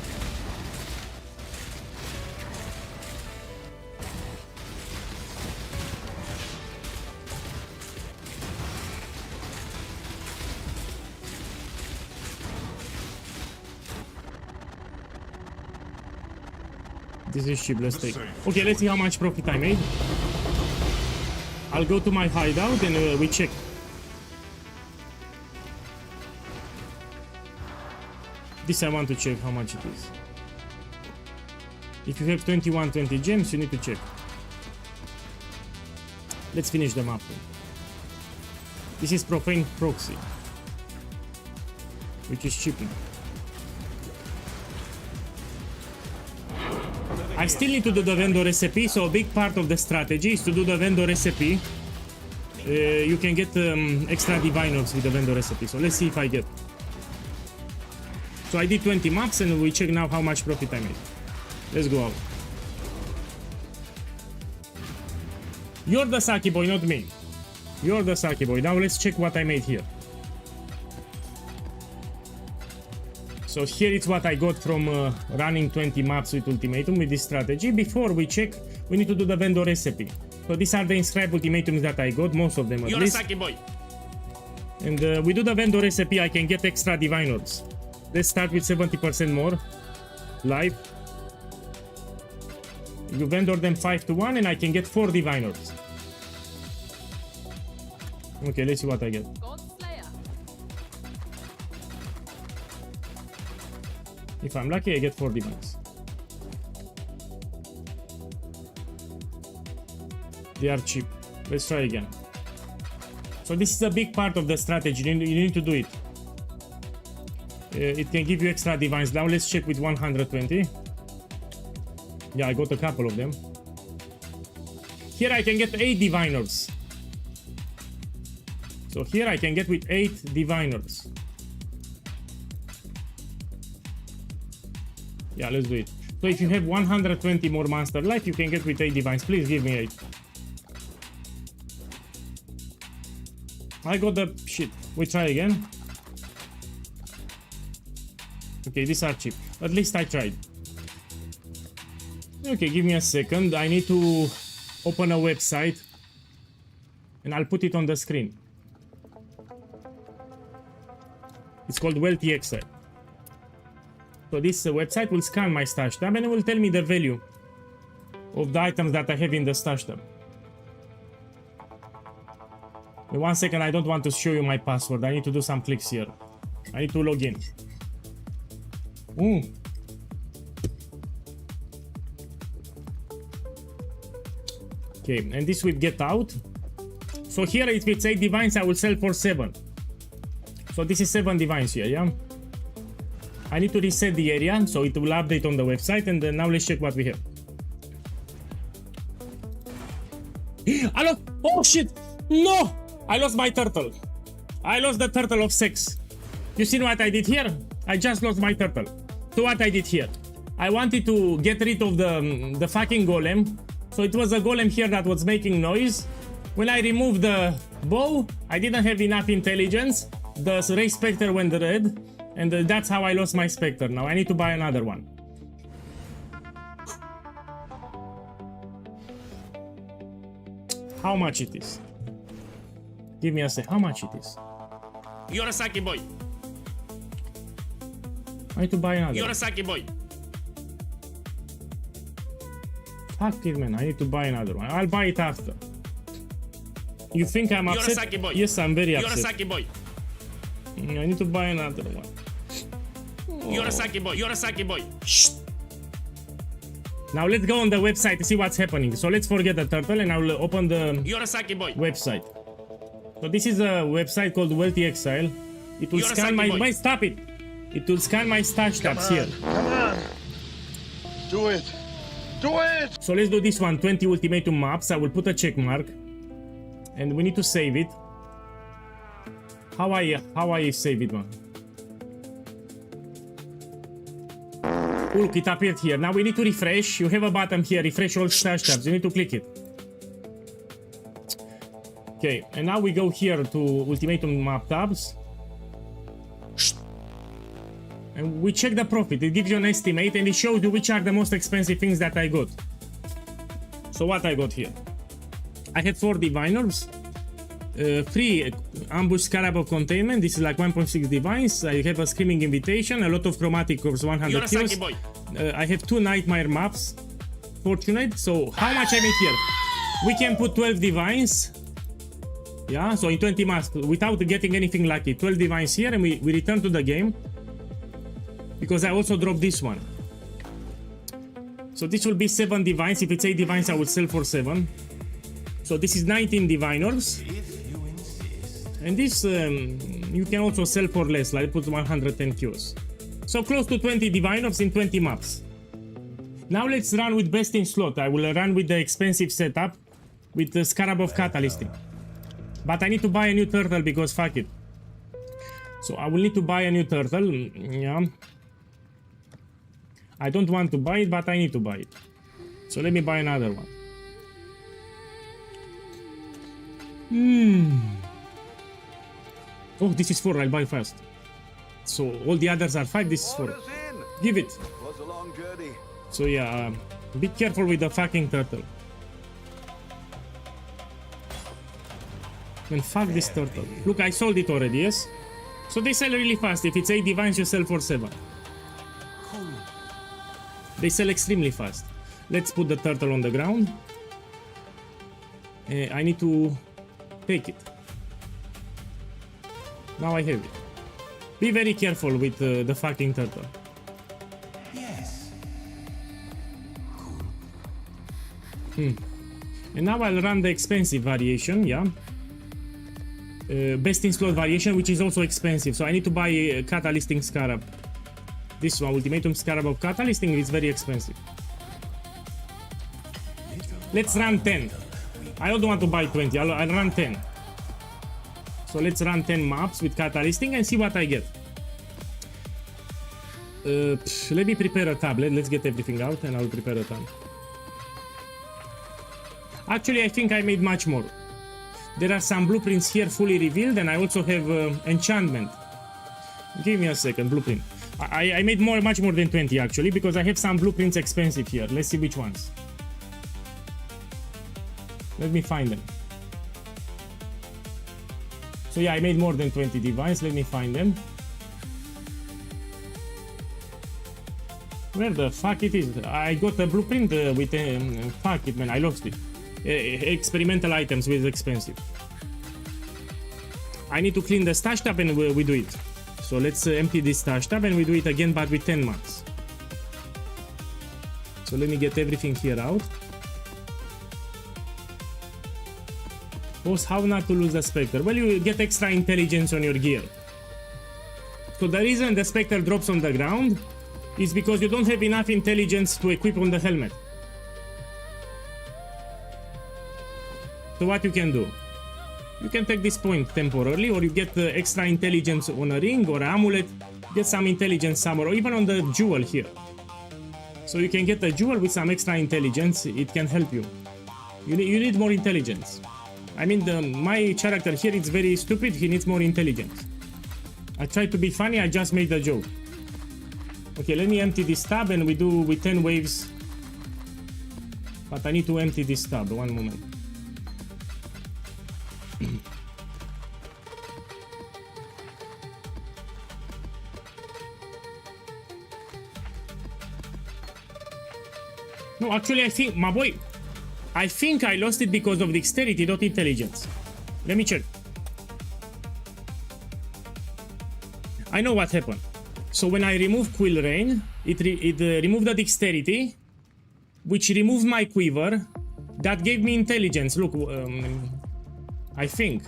This is cheap, let's take. Okay, let's see how much profit I made. I'll go to my hideout and we check. This I want to check how much it is. If you have 20 gems, you need to check. Let's finish the map. This is Profane Proxy, which is cheap now. I still need to do the vendor recipe, so a big part of the strategy is to do the vendor recipe. You can get extra diviners with the vendor recipe, so let's see if I get. So I did 20 maps and we check now how much profit I made. Let's go out. You're the Saki boy, not me. You're the Saki boy. Now let's check what I made here. So here it's what I got from running 20 maps with Ultimatum with this strategy. Before we check, we need to do the vendor recipe. So these are the inscribed ultimatums that I got, most of them at least. You're a Saki boy. And we do the vendor recipe, I can get extra diviners. Let's start with 70% more. Live. You vendor them 5-1 and I can get 4 diviners. Okay, let's see what I get. If I'm lucky, I get 4 diviners. They are cheap. Let's try again. So this is a big part of the strategy. You need to do it. It can give you extra divines. Now let's check with 120. Yeah, I got a couple of them. Here I can get 8 diviners. So here I can get with 8 diviners. Yeah, let's do it. So if you have 120 more monster life, you can get with 8 divines. Please give me 8. I got the shit. We try again. Okay, these are cheap. At least I tried. Okay, give me a second. I need to open a website and I'll put it on the screen. It's called Wealthy Exile. So this website will scan my stash tab and it will tell me the value of the items that I have in the stash tab. Wait 1 second, I don't want to show you my password. I need to do some clicks here. I need to log in. Okay, and this will get out. So here if it's 8 divines, I will sell for 7. So this is 7 divines here, yeah? I need to reset the area, so it will update on the website, and now let's check what we have. I lost, oh shit, no! I lost my turtle. I lost the turtle of sex. You see what I did here? I just lost my turtle. So what I did here? I wanted to get rid of the fucking golem. So it was a golem here that was making noise. When I removed the bow, I didn't have enough intelligence. The Ray Spectre went red. And that's how I lost my Spectre. Now I need to buy another one. How much it is? Give me a sec. How much it is? You're a Saki boy. I need to buy another. You're a Saki boy. Fuck it, man. I need to buy another one. I'll buy it after. You think I'm upset? You're a Saki boy. Yes, I'm very upset. You're a Saki boy. I need to buy another one. You're a Saki boy. You're a Saki boy. Shh. Now let's go on the website to see what's happening. So let's forget the turtle and I'll open the You're a Saki boy website. So this is a website called Wealthy Exile. It will scan my stop it. It will scan my stash tabs here. Come on. Do it. Do it. So let's do this one. 20 ultimatum maps. I will put a check mark. And we need to save it. How I save it, man? Look, it appeared here. Now we need to refresh. You have a button here, refresh all stash tabs. You need to click it. Okay, and now we go here to ultimatum map tabs. And we check the profit. It gives you an estimate and it shows you which are the most expensive things that I got. So what I got here? I had 4 diviners. 3 ambush scarab of containment. This is like 1.6 divines. I have a screaming invitation, a lot of chromatic corps, 100 kills. I have 2 nightmare maps, fortunate. So how much I make here? We can put 12 divines. Yeah, so in 20 masks without getting anything lucky. 12 divines here, and we return to the game. Because I also dropped this one. So this will be 7 divines. If it's 8 divines, I will sell for 7. So this is 19 divine orbs. And this you can also sell for less, like put 110 Qs. So close to 20 divine orbs in 20 maps. Now let's run with best in slot. I will run with the expensive setup with the Scarab of Catalysting. But I need to buy a new turtle because fuck it. So I will need to buy a new turtle. Yeah. I don't want to buy it, but I need to buy it. So let me buy another one. Oh, this is 4. I'll buy fast. So all the others are 5. This is 4. Give it. Was a long journey. So yeah, be careful with the fucking turtle. Man, fuck this turtle. Look, I sold it already, yes? So they sell really fast. If it's 8 divines, you sell for 7. They sell extremely fast. Let's put the turtle on the ground. I need to take it. Now I have it. Be very careful with the fucking turtle. Yes. And now I'll run the expensive variation, yeah. Best in slot variation, which is also expensive. So I need to buy a Catalysting Scarab. This one, Ultimatum Scarab of Catalysting, is very expensive. Let's run 10. I don't want to buy 20, I'll run 10. So let's run 10 maps with Catalysting and see what I get. Let me prepare a tablet. Let's get everything out and I'll prepare a tab. Actually, I think I made much more. There are some blueprints here fully revealed, and I also have enchantment. Give me a second, blueprint. I made much more than 20 actually, because I have some blueprints expensive here. Let's see which ones. Let me find them. So yeah, I made more than 20 divines. Let me find them. Where the fuck it is? I got a blueprint with fuck it, man, I lost it. Experimental items with expensive. I need to clean the stash tab and we do it. So let's empty this stash tab and we do it again, but with 10 maps. So let me get everything here out. Boss, how not to lose the Spectre? Well, you get extra intelligence on your gear. So the reason the Spectre drops on the ground is because you don't have enough intelligence to equip on the helmet. So what you can do? You can take this point temporarily, or you get extra intelligence on a ring or amulet, get some intelligence somewhere, or even on the jewel here. So you can get a jewel with some extra intelligence, it can help you. You need more intelligence. I mean, my character here is very stupid, he needs more intelligence. I tried to be funny, I just made a joke. Okay, let me empty this tab and we do with 10 waves. But I need to empty this tab, one moment. No, actually I think, my boy, I think I lost it because of dexterity, not intelligence. Let me check. I know what happened. So when I remove Quill Rain, it removed the dexterity, which removed my quiver. That gave me intelligence. Look, I think.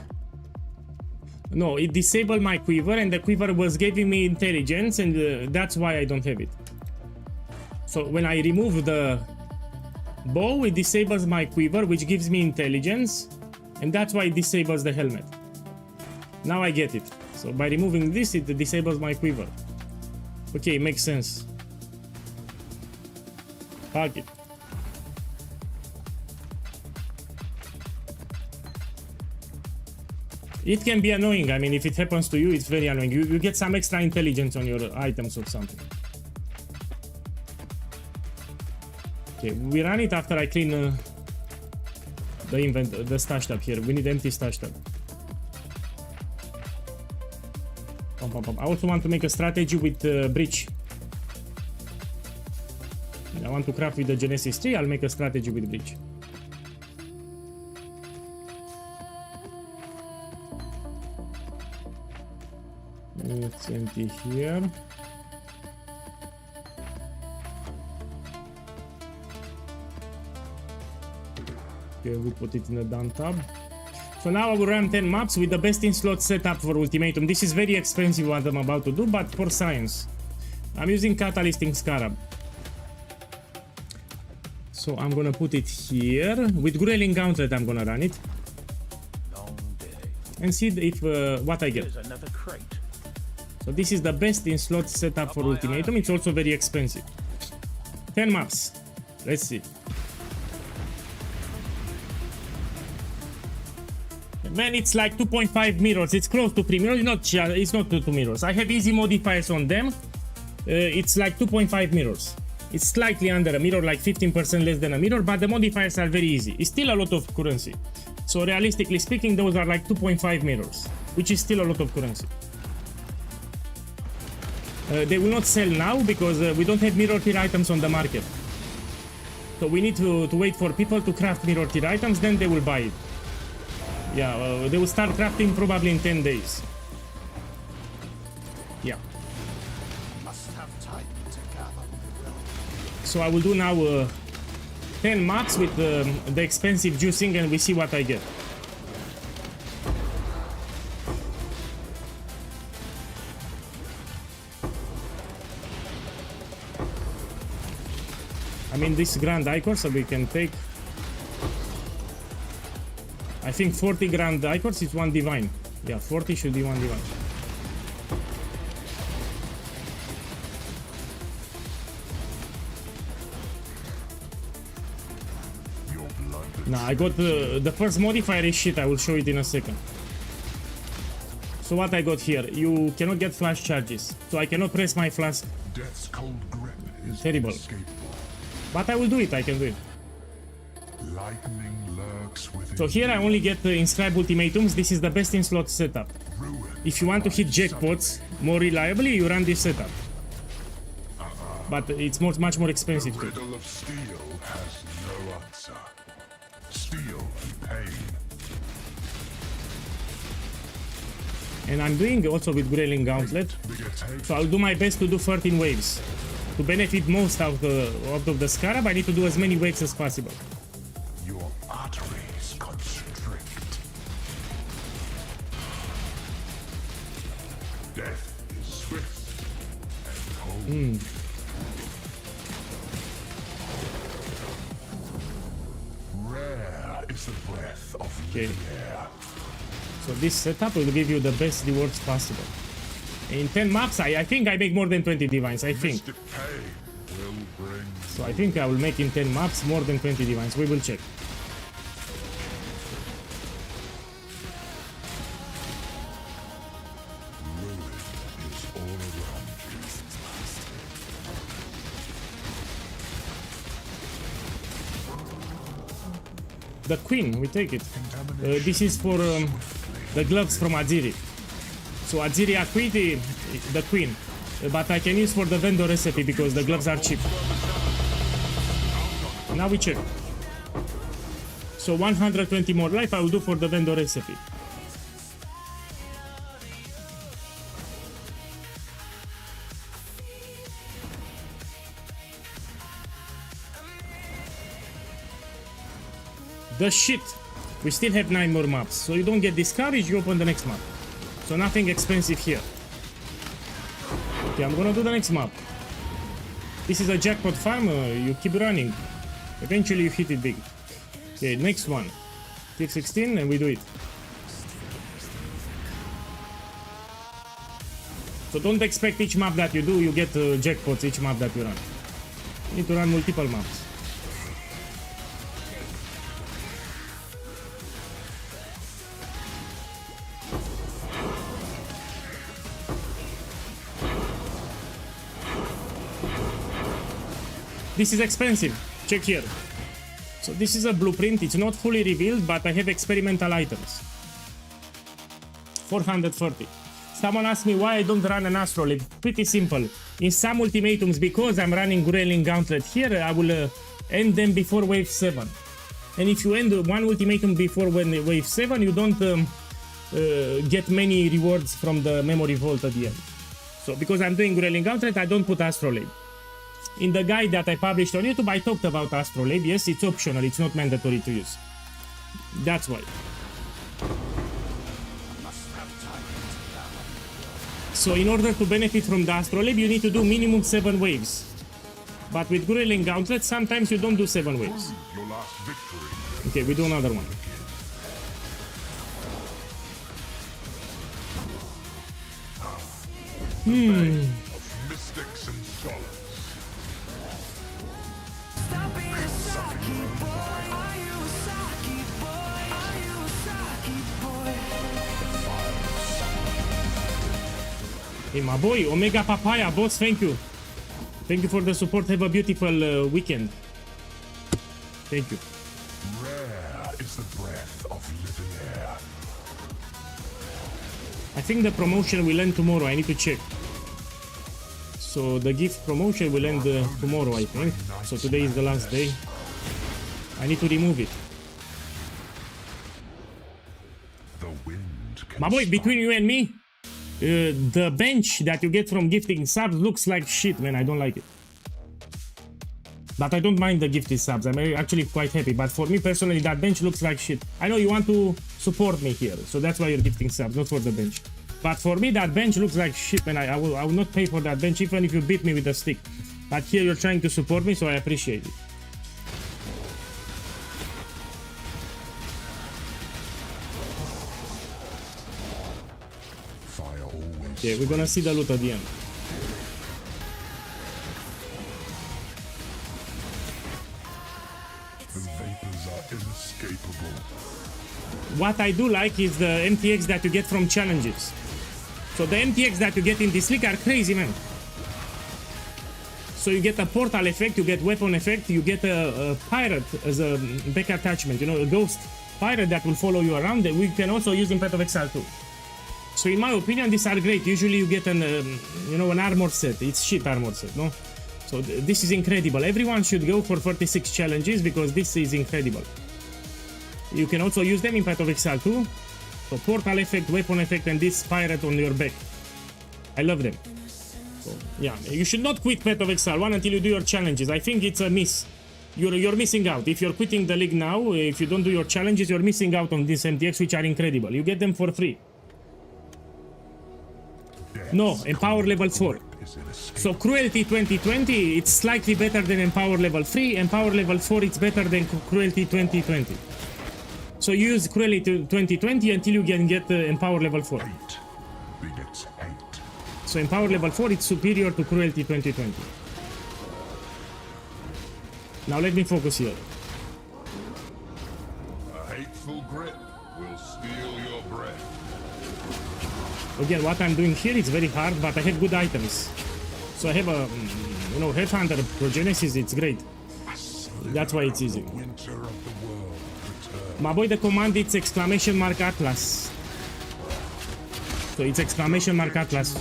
No, it disabled my quiver, and the quiver was giving me intelligence, and that's why I don't have it. So when I remove the bow, it disables my quiver, which gives me intelligence, and that's why it disables the helmet. Now I get it. So by removing this, it disables my quiver. Okay, makes sense. Fuck it. It can be annoying. I mean, if it happens to you, it's very annoying. You get some extra intelligence on your items or something. Okay, we run it after I clean the stash tab here. We need empty stash tab. I also want to make a strategy with breach. I want to craft with the Genesis tree. I'll make a strategy with Bleach. It's empty here. Okay, we put it in the down tab. So now I will run 10 maps with the best in slot setup for Ultimatum. This is very expensive what I'm about to do, but for science. I'm using Catalyst in Scarab. So I'm gonna put it here. With Grayling Gauntlet I'm gonna run it. And see if what I get. Another crate. So this is the best in slot setup for Ultimatum. It's also very expensive. 10 maps. Let's see. Man, it's like 2.5 mirrors. It's close to 3 mirrors. It's not 2 mirrors. I have easy modifiers on them. It's like 2.5 mirrors. It's slightly under a mirror, like 15% less than a mirror, but the modifiers are very easy. It's still a lot of currency. So realistically speaking, those are like 2.5 mirrors, which is still a lot of currency. They will not sell now because we don't have mirror tier items on the market. So we need to wait for people to craft mirror tier items, then they will buy it. Yeah, they will start crafting probably in 10 days. Yeah. Must have time to gather the will. So I will do now 10 maps with the expensive juicing and we see what I get. I mean this Grand Icor, so we can take, I think 40 Grand Icors is 1 Divine. Yeah, 40 should be 1 Divine. Nah, I got the first modifier is shit, I will show it in a second. So what I got here, you cannot get flash charges. So I cannot press my flash. Death's cold grip is Terrible. inescapable. But I will do it, I can do it. Lightning lurks within. So here I only get inscribed ultimatums. This is the best in slot setup. If you want to hit jackpots more reliably, you run this setup. But it's much more expensive too. Riddle of steel has no answer. Steel and pain. And I'm doing also with Grayling Gauntlet. So I'll do my best to do 13 waves. To benefit most out of the Scarab, I need to do as many waves as possible. Your arteries constrict. Death is swift and cold. Rare is the breath of Okay. air. So this setup will give you the best rewards possible. In 10 maps, I think I make more than 20 divines, I think. Mystic pain will bring So I think I will make in 10 maps more than 20 divines. We will check. ruin is all around you. The Queen, we take it. This is for the gloves from Aziri. So Aziri Acuity, the Queen. But I can use for the vendor recipe because the gloves are cheap. Now we check. So 120 more life I will do for the vendor recipe. The shit. We still have 9 more maps. So you don't get discouraged, you open the next map. So nothing expensive here. Okay, I'm gonna do the next map. This is a jackpot farm, you keep running. Eventually you hit it big. Okay, next one. Tier 16 and we do it. So don't expect each map that you do, you get jackpots each map that you run. You need to run multiple maps. This is expensive. Check here. So this is a blueprint. It's not fully revealed, but I have experimental items. 440. Someone asked me why I don't run an astrolabe. Pretty simple. In some ultimatums, because I'm running Grayling Gauntlet here, I will end them before wave 7. And if you end one ultimatum before wave 7, you don't get many rewards from the memory vault at the end. So because I'm doing Grayling Gauntlet, I don't put astrolabe. In the guide that I published on YouTube, I talked about astrolabe. Yes, it's optional, it's not mandatory to use. That's why. So in order to benefit from the astrolabe, you need to do minimum 7 waves. But with Grayling Gauntlet, sometimes you don't do 7 waves. Your last victory. Okay, we do another one. Of mystics and scholars. Hey, my boy, Omega Papaya, boss, thank you. Thank you for the support. Have a beautiful weekend. Thank you. Rare is the breath of living air. I think the promotion will end tomorrow. I need to check. So the gift promotion will end tomorrow, I think. So today is the last day. I need to remove it. The wind can My boy, stop. between you and me, the bench that you get from gifting subs looks like shit, man. I don't like it. But I don't mind the gifted subs. I'm actually quite happy. But for me personally, that bench looks like shit. I know you want to support me here, so that's why you're gifting subs, not for the bench. But for me, that bench looks like shit, man. I will not pay for that bench, even if you beat me with a stick. But here you're trying to support me, so I appreciate it. Fire always. Okay, we're gonna see the loot at the end. The vapors are inescapable. What I do like is the MTX that you get from challenges. So the MTX that you get in this league are crazy, man. So you get a portal effect, you get weapon effect, you get a pirate as a back attachment, you know, a ghost pirate that will follow you around. That we can also use in Path of Exile too. So in my opinion, these are great. Usually you get an, an armor set. It's shit armor set, no? So this is incredible. Everyone should go for 46 challenges because this is incredible. You can also use them in Path of Exile too. So portal effect, weapon effect, and this pirate on your back. I love them. So yeah, you should not quit Path of Exile 1 until you do your challenges. I think it's a miss. You're missing out. If you're quitting the league now, if you don't do your challenges, you're missing out on these MTX, which are incredible. You get them for free. No, Empower level 4. So Cruelty 2020, it's slightly better than Empower level 3. Empower level 4, it's better than Cruelty 2020. So use Cruelty 2020 until you can get Empower level 4. 8 begets 8. So Empower level 4, it's superior to Cruelty 2020. Now let me focus here. A hateful grip will steal your breath. Again, what I'm doing here is very hard, but I have good items. So I have a, Headhunter Progenesis, it's great. That's why it's easy. Winter of the world returns. My boy, the command, it's exclamation mark Atlas. So it's exclamation mark Atlas.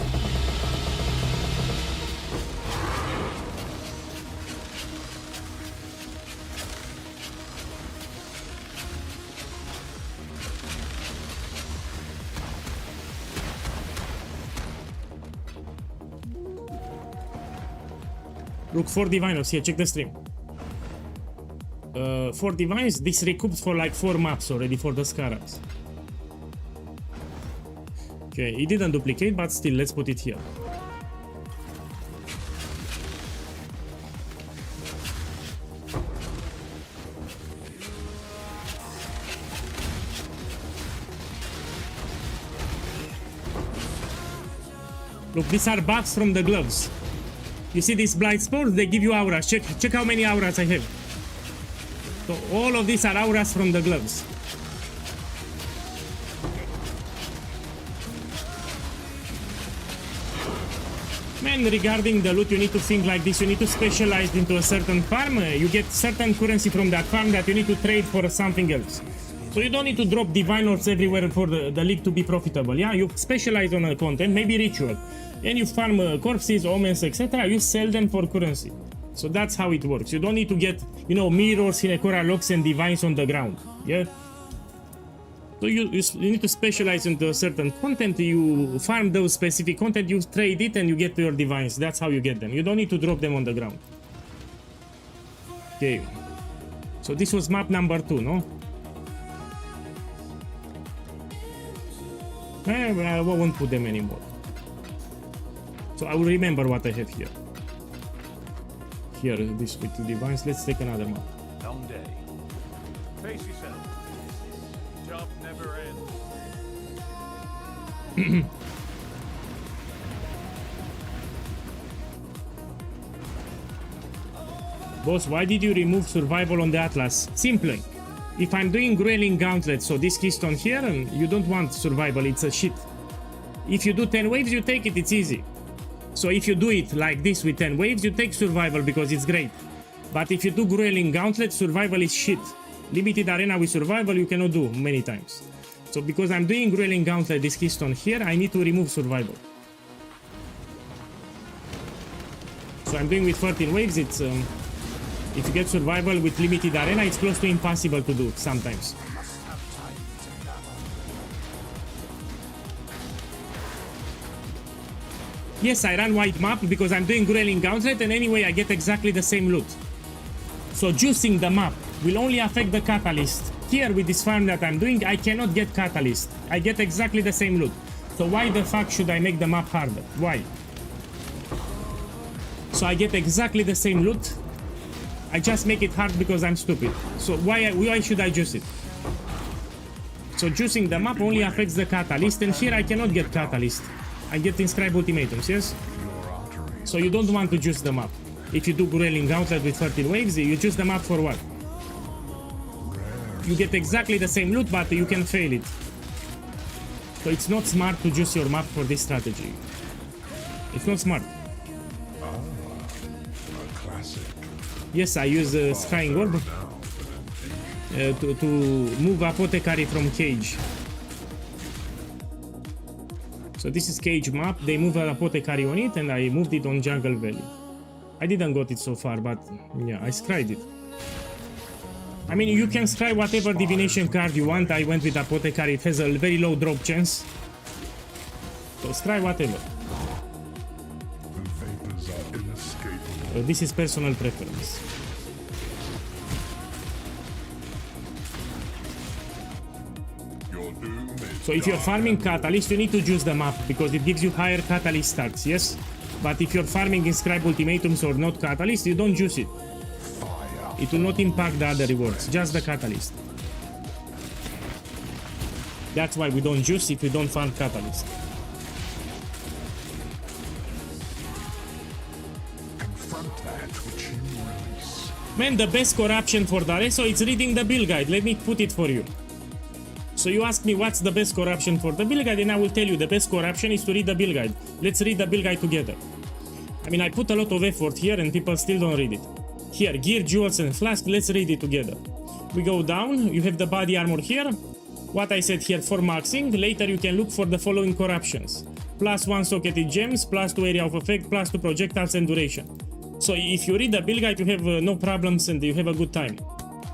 Look, 4 Divinos here, check the stream. 4 Divines, this recoups for like 4 maps already for the Scarabs. Okay, it didn't duplicate, but still, let's put it here. Look, these are buffs from the gloves. You see these blight spores? They give you auras. Check how many auras I have. So all of these are auras from the gloves. Man, regarding the loot, you need to think like this. You need to specialize into a certain farm. You get certain currency from that farm that you need to trade for something else. So you don't need to drop divine orbs everywhere for the league to be profitable. Yeah, you specialize on a content, maybe ritual, and you farm corpses, omens, etc. You sell them for currency. So that's how it works. You don't need to get, you know, mirrors, Hinekora locks, and divines on the ground. Yeah. So you need to specialize into a certain content. You farm those specific content, you trade it, and you get your divines. That's how you get them. You don't need to drop them on the ground. Okay. So this was map number 2, no? I won't put them anymore. So I will remember what I have here. Here, this with 2 divines. Let's take another map. Long day. Face yourself. Job never ends. Boss, why did you remove survival on the Atlas? Simply, if I'm doing Growling Gauntlet, so this keystone here, and you don't want survival, it's a shit. If you do 10 waves, you take it, it's easy. So if you do it like this with 10 waves, you take survival because it's great. But if you do Growling Gauntlet, survival is shit. Limited arena with survival you cannot do many times. So because I'm doing Growling Gauntlet, this keystone here, I need to remove survival. So I'm doing with 13 waves, it's... if you get survival with limited arena, it's close to impossible to do sometimes. Yes, I run white map because I'm doing Growling Gauntlet, and anyway I get exactly the same loot. So juicing the map will only affect the catalyst. Here with this farm that I'm doing, I cannot get catalyst. I get exactly the same loot. So why the fuck should I make the map harder? Why? So I get exactly the same loot. I just make it hard because I'm stupid. So why should I juice it? So juicing the map only affects the catalyst, and here I cannot get catalyst. I get inscribe ultimatums, yes? So you don't want to juice the map. If you do Growling Gauntlet with 13 waves, you juice the map for what? You get exactly the same loot, but you can fail it. So it's not smart to juice your map for this strategy. It's not smart. Yes, I use Scrying Orb to move Apothecary from Cage. So this is Cage map, they move an Apothecary on it, and I moved it on Jungle Valley. I didn't got it so far, but yeah, I scried it. I mean, you can scry whatever divination card you want. I went with Apothecary, it has a very low drop chance. So scry whatever. This is personal preference. So if you're farming Catalyst, you need to juice the map because it gives you higher Catalyst stats, yes? But if you're farming Inscribe Ultimatums or not Catalyst, you don't juice it. It will not impact the other rewards, just the Catalyst. That's why we don't juice if we don't farm Catalyst. Man, the best corruption for Dareso, it's reading the build guide. Let me put it for you. So you ask me what's the best corruption for the build guide, and I will tell you the best corruption is to read the build guide. Let's read the build guide together. I mean, I put a lot of effort here and people still don't read it. Here, gear, jewels and flask, let's read it together. We go down, you have the body armor here. What I said here for maxing, later you can look for the following corruptions. +1 socketed gems, +2 area of effect, +2 projectiles and duration. So if you read the build guide, you have no problems and you have a good time.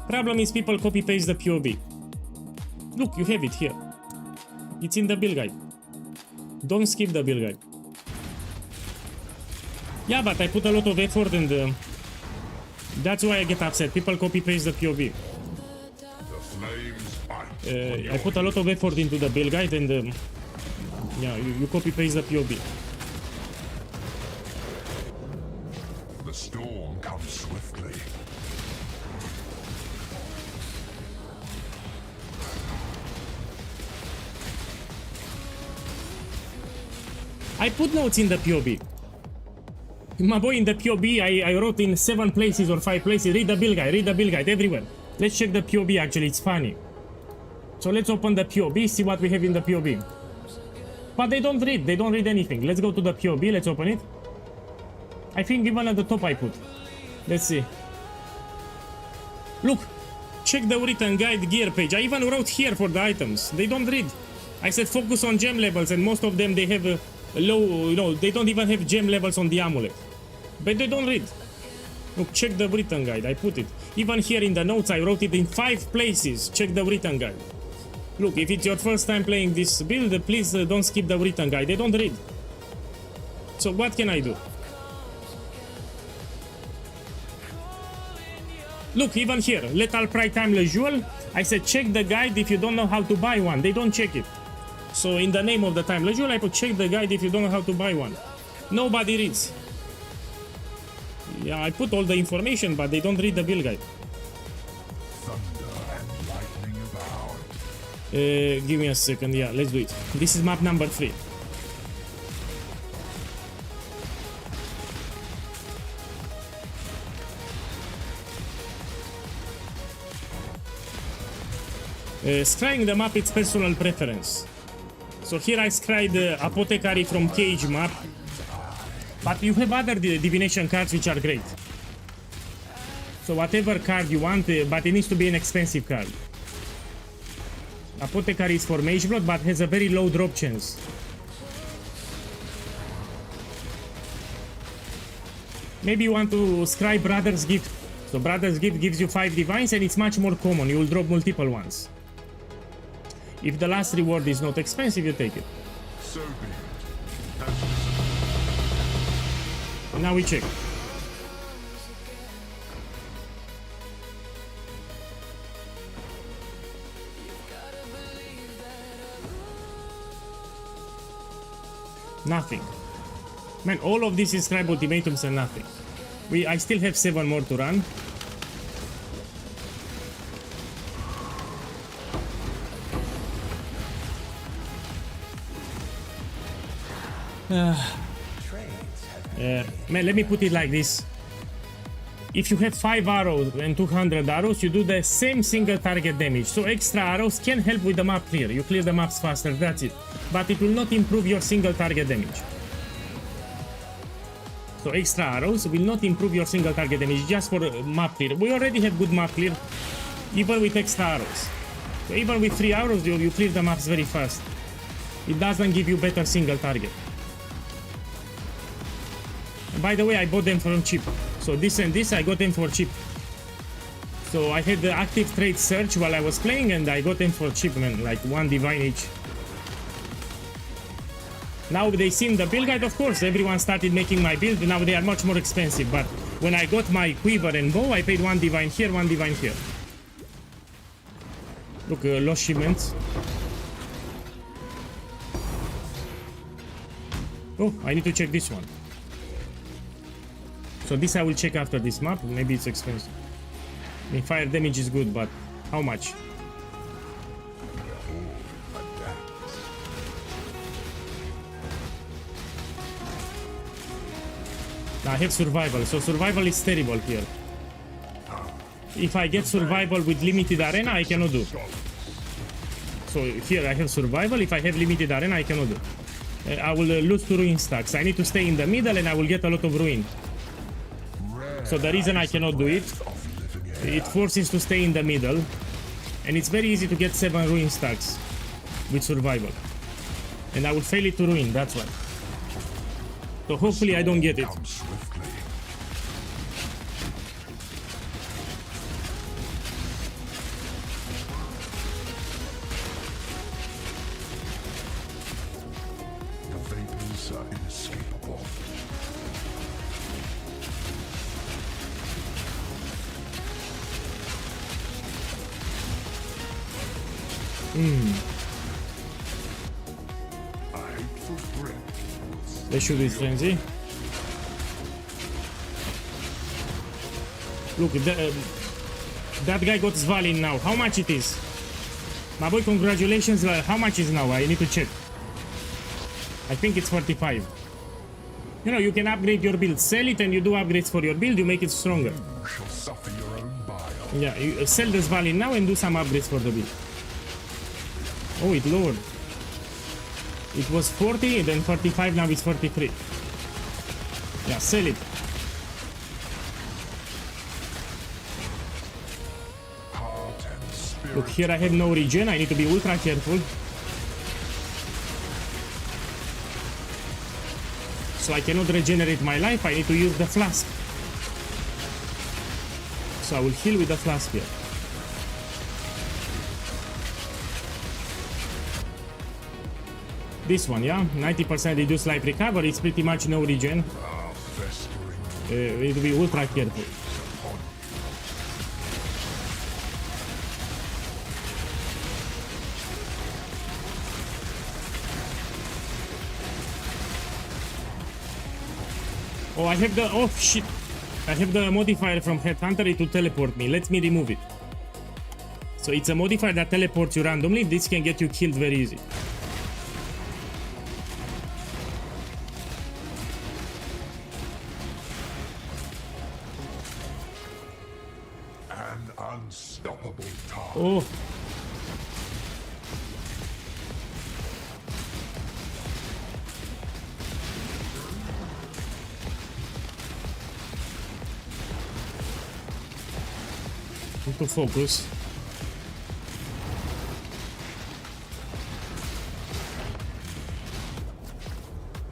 Problem is people copy paste the POB. Look, you have it here. It's in the build guide. Don't skip the build guide. Yeah, but I put a lot of effort and that's why I get upset. People copy paste the POB. I put a lot of effort into the build guide and yeah, you copy paste the POB. The storm comes swiftly. I put notes in the POB. My boy, in the POB, I wrote in 7 places or 5 places. Read the build guide everywhere. Let's check the POB, actually, it's funny. So let's open the POB, see what we have in the POB. But they don't read anything. Let's go to the POB, let's open it. I think even at the top I put. Let's see. Look, check the written guide gear page. I even wrote here for the items. They don't read. I said focus on gem levels, and most of them they have a low, you know, they don't even have gem levels on the amulet. But they don't read. Look, check the written guide. I put it. Even here in the notes, I wrote it in 5 places. Check the written guide. Look, if it's your first time playing this build, please don't skip the written guide. They don't read. So what can I do? Look, even here, Lethal Pride Timeless Jewel. I said check the guide if you don't know how to buy one. They don't check it. So in the name of the Timeless Jewel, I put check the guide if you don't know how to buy one. Nobody reads. Yeah, I put all the information, but they don't read the build guide. Thunder and lightning abound. Give me a second. Yeah, let's do it. This is map number 3. Scrying the map, it's personal preference. So here I scried Apothecary from Cage map. But you have other divination cards which are great. So whatever card you want, but it needs to be an expensive card. Apothecary is for Mage Blood, but has a very low drop chance. Maybe you want to scry Brother's Gift. So Brother's Gift gives you 5 divines and it's much more common. You will drop multiple ones. If the last reward is not expensive, you take it. So be it. Now we check. Nothing. Man, all of this is scribe ultimatums and nothing. I still have 7 more to run. Man, let me put it like this. If you have 5 arrows and 200 arrows, you do the same single target damage. So extra arrows can help with the map clear. You clear the maps faster, that's it. But it will not improve your single target damage. So extra arrows will not improve your single target damage, just for map clear. We already have good map clear, even with extra arrows. So even with 3 arrows, you clear the maps very fast. It doesn't give you better single target. By the way, I bought them from cheap. So this and this, I got them for cheap. So I had the active trade search while I was playing and I got them for cheap, man, like 1 divine each. Now they seen the build guide, of course, everyone started making my build. Now they are much more expensive, but when I got my quiver and bow, I paid 1 divine here, 1 divine here. Look, lost shipments. Oh, I need to check this one. So this I will check after this map. Maybe it's expensive. I mean, fire damage is good, but how much? I have survival, so survival is terrible here. If I get survival with limited arena, I cannot do. So here I have survival. If I have limited arena, I cannot do. I will lose 2 ruin stacks. I need to stay in the middle and I will get a lot of ruin. So the reason I cannot do it, it forces to stay in the middle, and it's very easy to get 7 ruin stacks with survival. And I will fail it to ruin, that's why. So hopefully I don't get it. The vapors are inescapable. Let's shoot this frenzy. Look, that guy got Svalin now. How much it is? My boy, congratulations. How much is now? I need to check. I think it's 45. You know, you can upgrade your build. Sell it and you do upgrades for your build. You make it stronger. You shall suffer your own bile. Yeah, you sell the Svalin now and do some upgrades for the build. Oh, it lowered. It was 40, then 45, now it's 43. Yeah, sell it. Hard Look, here I have no regen. I need to be ultra careful. So I cannot regenerate my life. I need to use the flask. So I will heal with the flask here. This one, yeah? 90% reduced life recovery. It's pretty much no regen. We need to be ultra careful. Oh, I have the... Oh, shit. I have the modifier from Headhunter to teleport me. Let me remove it. So it's a modifier that teleports you randomly. This can get you killed very easy. An unstoppable task. Oh. Need to focus.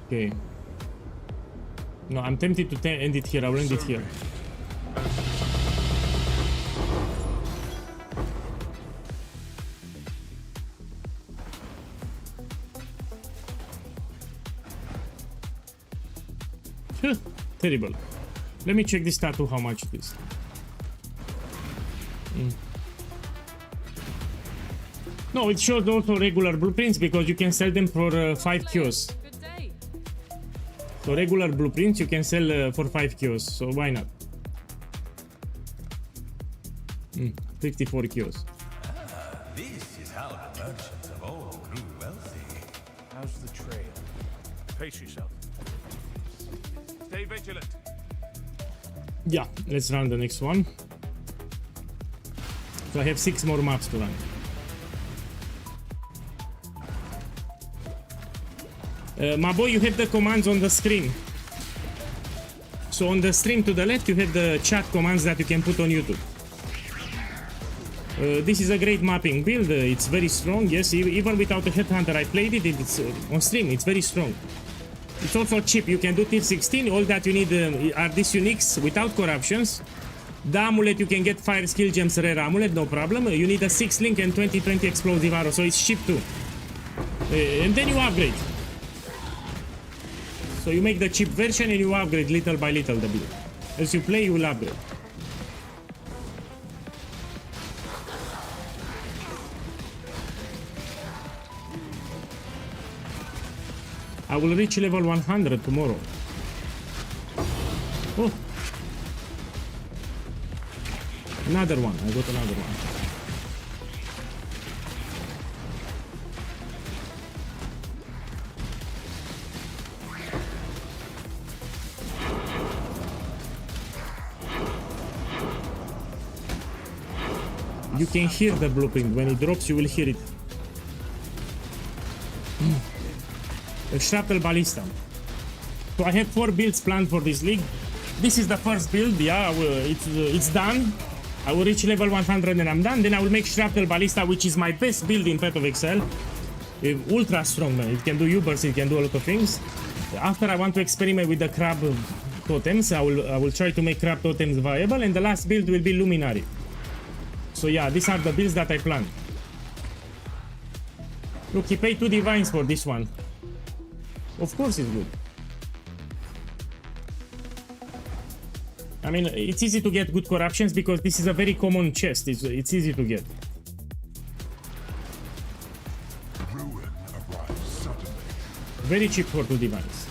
Okay. No, I'm tempted to end it here. I will end it here. Terrible. Let me check this tattoo, how much it is. No, it shows also regular blueprints because you can sell them for 5 kios. So regular blueprints you can sell for 5 kios, so why not? 54 kios. This is how the merchants of old grew wealthy. How's the trail? Pace yourself. Stay vigilant. Yeah, let's run the next one. So I have 6 more maps to run. My boy, you have the commands on the screen. So on the stream to the left, you have the chat commands that you can put on YouTube. This is a great mapping build. It's very strong. Yes, even without a Headhunter, I played it. It's on stream. It's very strong. It's also cheap. You can do tier 16. All that you need are these uniques without corruptions. The amulet, you can get fire skill gems, rare amulet, no problem. You need a 6 link and 20/20 explosive arrow, so it's cheap too. And then you upgrade. So you make the cheap version and you upgrade little by little the build. As you play, you will upgrade. I will reach level 100 tomorrow. Oh. Another one. I got another one. You can hear the blueprint. When it drops, you will hear it. Shrapnel Ballista. So I have 4 builds planned for this league. This is the first build. Yeah, it's done. I will reach level 100 and I'm done. Then I will make Shrapnel Ballista, which is my best build in Path of Exile. Ultra strong, man. It can do U-burst, it can do a lot of things. After, I want to experiment with the crab totems. I will try to make crab totems viable, and the last build will be Luminary. So yeah, these are the builds that I plan. Look, he paid 2 divines for this one. Of course it's good. I mean, it's easy to get good corruptions because this is a very common chest. It's easy to get. Ruin arrives suddenly. Very cheap for 2 divines.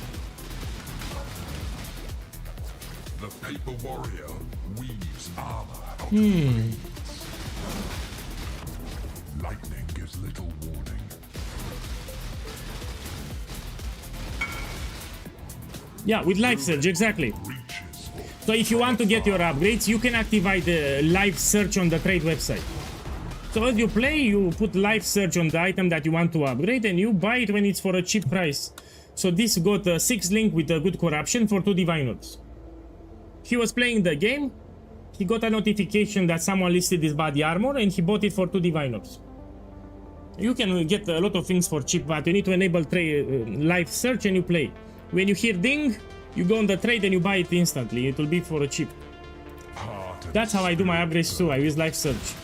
The paper warrior weaves armor out of blades. Lightning gives little warning. Yeah, with Life Surge, exactly. So if you want to get your upgrades, you can activate the live search on the trade website. So as you play, you put live search on the item that you want to upgrade and you buy it when it's for a cheap price. So this got a 6 link with a good corruption for 2 divine nodes. He was playing the game, he got a notification that someone listed his body armor and he bought it for 2 divine orbs. You can get a lot of things for cheap, but you need to enable live search and you play. When you hear ding, you go on the trade and you buy it instantly. It will be for a cheap. That's how I do my upgrades too. I use live search.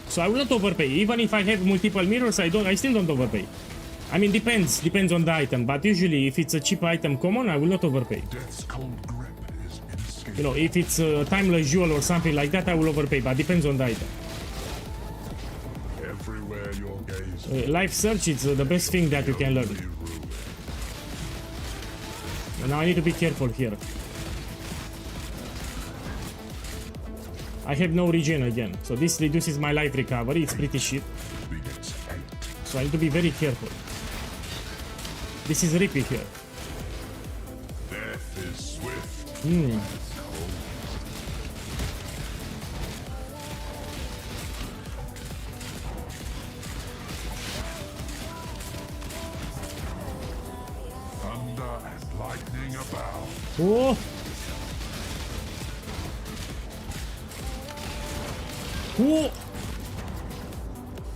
So I will not overpay. Even if I have multiple mirrors, I still don't overpay. I mean, depends on the item, but usually if it's a cheap item common, I will not overpay. Death's cold grip is inescapable. You know, if it's a timeless jewel or something like that, I will overpay, but depends on the item. Everywhere your gaze Live search is the best thing that you can learn. And now I need to be careful here. I have no regen again, so this reduces my life recovery. It's pretty shit. begins hate. So I need to be very careful. This is rippy here. Death is swift. Thunder and lightning abound. Oh! Oh!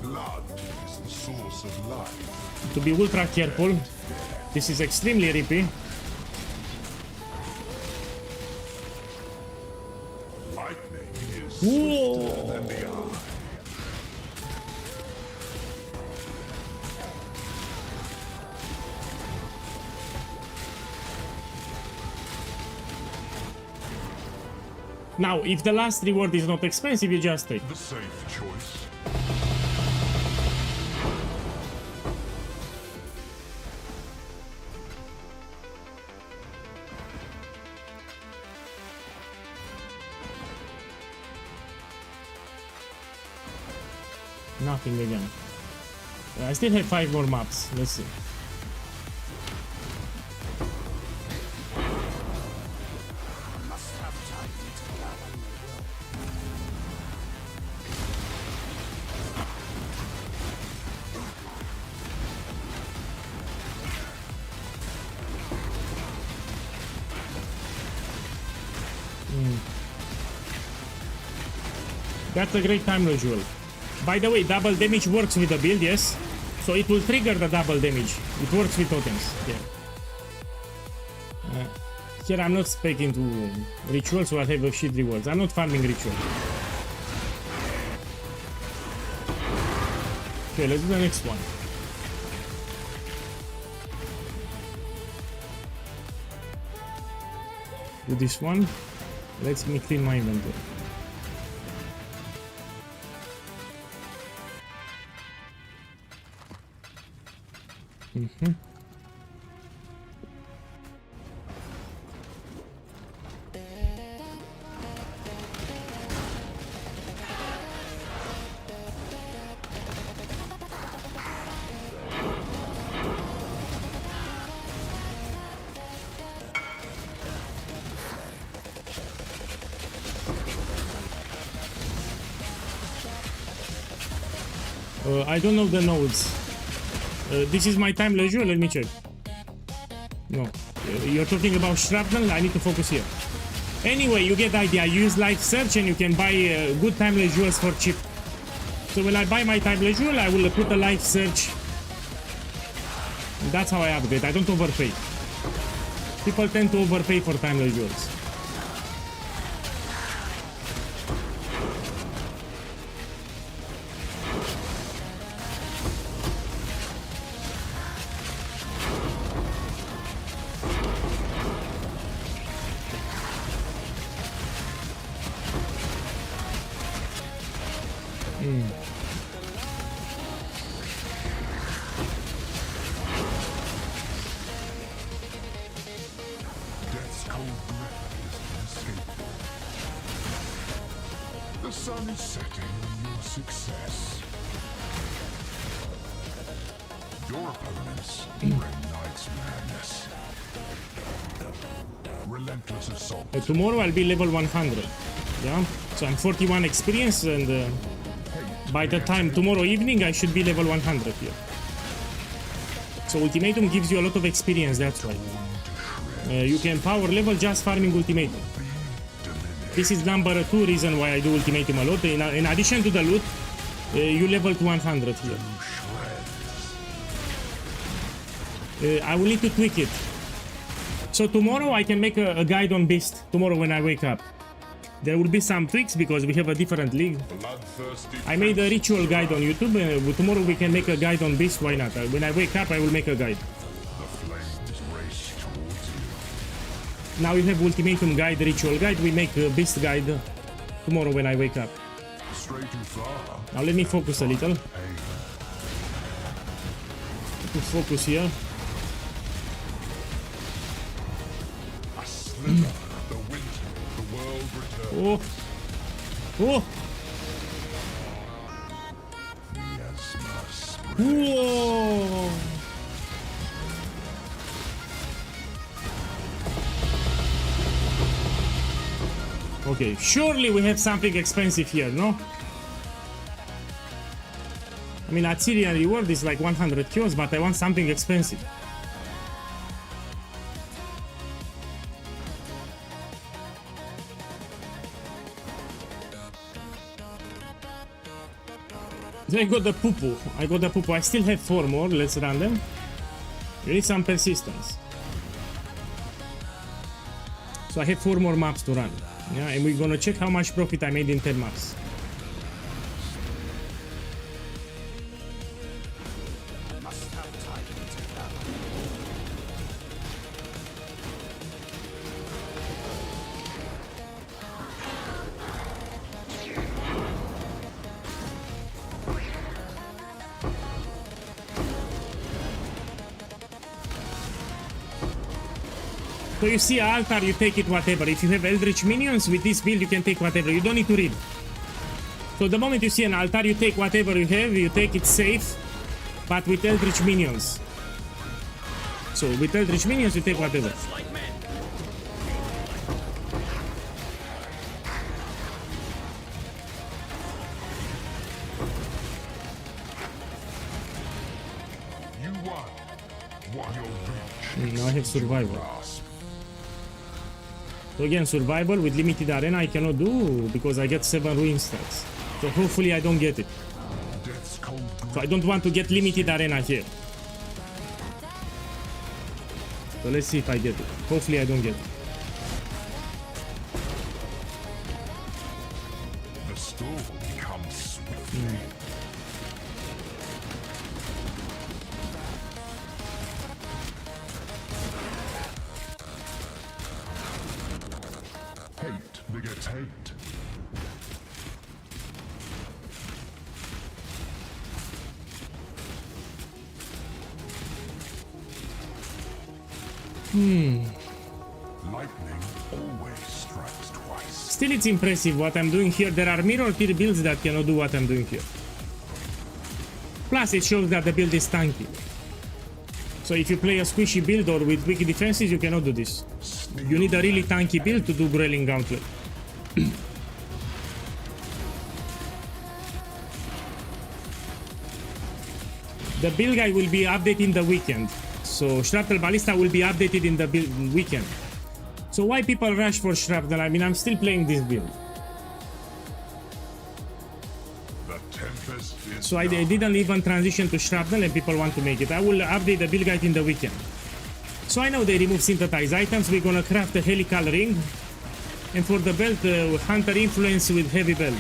Blood is the source of life. To be ultra careful. This is extremely rippy. Lightning is Whoa! swifter than the eye. Now, if the last reward is not expensive, you just take. The safe choice. Nothing again. I still have 5 more maps. Let's see. Must have time to gather. That's a great time jewel. By the way, double damage works with the build, yes? So it will trigger the double damage. It works with totems. Yeah. Here I'm not speaking to rituals, so I have a shit rewards. I'm not farming ritual. Okay, let's do the next one. Do this one. Let me clean my inventory. I don't know the nodes. This is my time leisure, let me check. No. You're talking about shrapnel? I need to focus here. Anyway, you get the idea. You use live search and you can buy good timeless jewels for cheap. So when I buy my timeless jewel, I will put a live search. That's how I upgrade. I don't overpay. People tend to overpay for timeless jewels. Death's cold grip is inescapable. The sun is setting on your success. Your opponents are in night's madness. Relentless assault. Tomorrow I'll be level 100. Yeah? So I'm 41 experience and by the time tomorrow evening I should be level 100 here. So ultimatum gives you a lot of experience, that's why. You can power level just farming ultimatum. This is number 2 reason why I do ultimatum a lot. In addition to the loot, you level to 100 here. I will need to tweak it. So tomorrow I can make a guide on Beast. Tomorrow when I wake up. There will be some tweaks because we have a different league. I made a ritual guide on YouTube. Tomorrow we can make a guide on Beast. Why not? When I wake up, I will make a guide. Now we have ultimatum guide, ritual guide. We make a Beast guide tomorrow when I wake up. Now let me focus a little. To focus here. Oh! Oh! Whoa! Okay, surely we have something expensive here, no? I mean, Assyrian reward is like 100 kills, but I want something expensive. I got the poo-poo. I got the poo-poo. I still have 4 more. Let's run them. We need some persistence. So I have 4 more maps to run. Yeah, and we're gonna check how much profit I made in 10 maps. So you see altar, you take it whatever. If you have Eldritch minions, with this build you can take whatever. You don't need to read. So the moment you see an altar, you take whatever you have, you take it safe, but with Eldritch minions. So with Eldritch minions, you take whatever. Now I have survival. So again, survival with limited arena I cannot do because I get 7 ruin stacks. So hopefully I don't get it. So I don't want to get limited arena here. So let's see if I get it. Hopefully I don't get it. The storm comes swiftly. Hate begets hate. Lightning always strikes twice. Still it's impressive what I'm doing here. There are mirror tier builds that cannot do what I'm doing here. Plus it shows that the build is tanky. So if you play a squishy build or with weak defenses, you cannot do this. You need a really tanky build to do Growling Gauntlet. The build guy will be updated in the weekend. So Shrapnel Ballista will be updated in the weekend. So why people rush for Shrapnel? I mean, I'm still playing this build. So I didn't even transition to Shrapnel and people want to make it. I will update the build guide in the weekend. So I know they remove synthesized items. We're gonna craft a helical ring. And for the belt, Hunter influence with heavy belt.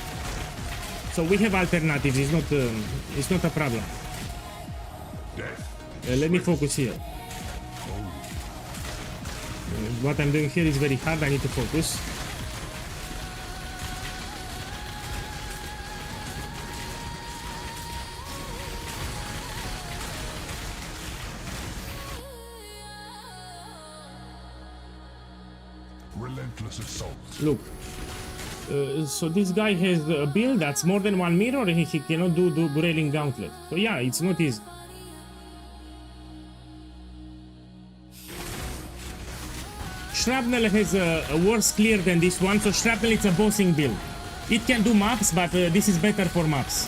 So we have alternatives. It's not a problem. Let me focus here. What I'm doing here is very hard. I need to focus. Relentless assault. Look. So this guy has a build that's more than 1 mirror and he cannot do Growling Gauntlet. So yeah, it's not easy. Shrapnel has a worse clear than this one, so Shrapnel is a bossing build. It can do maps, but this is better for maps.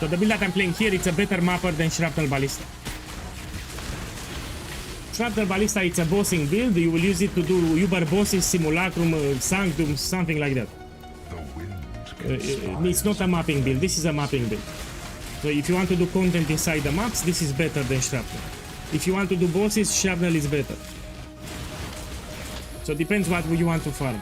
So the build that I'm playing here, it's a better mapper than Shrapnel Ballista. Shrapnel Ballista, it's a bossing build. You will use it to do Uber bosses, Simulacrum, Sanctum, something like that. The wind It's not a mapping build. This is a mapping build. So if you want to do content inside the maps, this is better than Shrapnel. If you want to do bosses, Shrapnel is better. So it depends what you want to farm.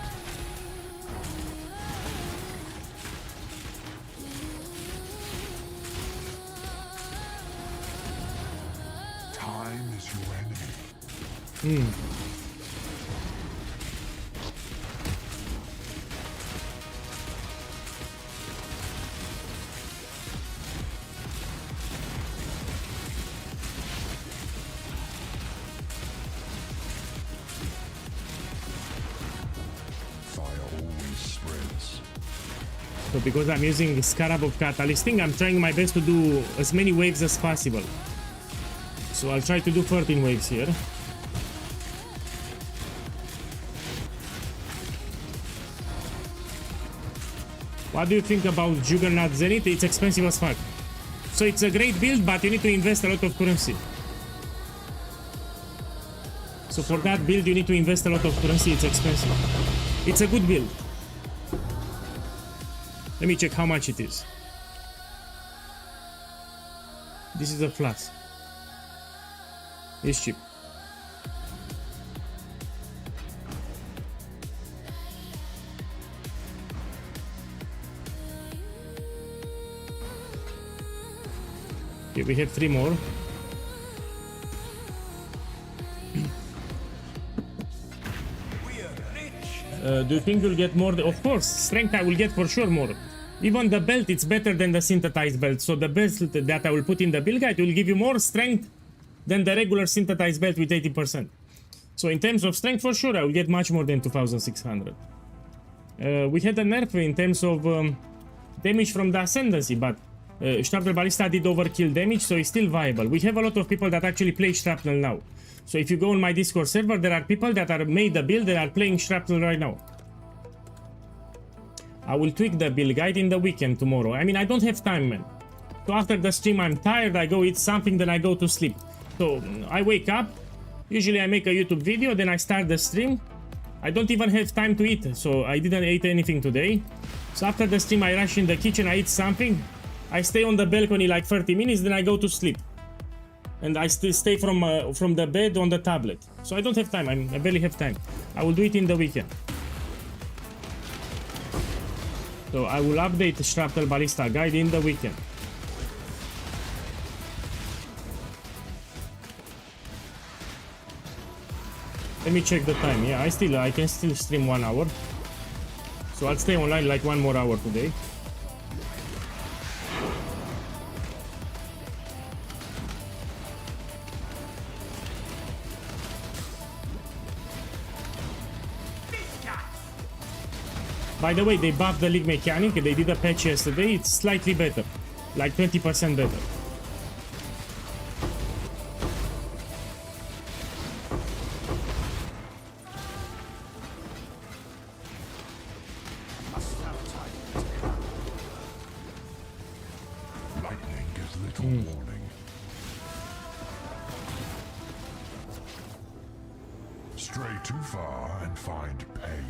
time is your enemy. So because I'm using Scarab of Catalysting, I'm trying my best to do as many waves as possible. So I'll try to do 13 waves here. What do you think about Juggernaut Zenith? It's expensive as fuck. So it's a great build, but you need to invest a lot of currency. So for that build, you need to invest a lot of currency. It's expensive. It's a good build. Let me check how much it is. This is a plus. It's cheap. Okay, we have 3 more. Do you think you'll get more? Of course, strength I will get for sure more. Even the belt, it's better than the synthesized belt. So the belt that I will put in the build guide will give you more strength than the regular synthesized belt with 80%. So in terms of strength, for sure, I will get much more than 2600. We had a nerf in terms of damage from the Ascendancy, but Shrapnel Ballista did overkill damage, so it's still viable. We have a lot of people that actually play Shrapnel now. So if you go on my Discord server, there are people that are made the build that are playing Shrapnel right now. I will tweak the build guide in the weekend tomorrow. I mean, I don't have time, man. So after the stream, I'm tired, I go eat something, then I go to sleep. So I wake up, usually I make a YouTube video, then I start the stream. I don't even have time to eat, so I didn't eat anything today. So after the stream, I rush in the kitchen, I eat something. I stay on the balcony like 30 minutes, then I go to sleep. And I still stay from the bed on the tablet. So I don't have time, I barely have time. I will do it in the weekend. So I will update the Shrapnel Ballista guide in the weekend. Let me check the time. Yeah, I can still stream 1 hour. So I'll stay online like 1 more hour today. By the way, they buffed the league mechanic. They did a patch yesterday. It's slightly better, like 20% better. Lightning gives little warning. Stray too far and find pain.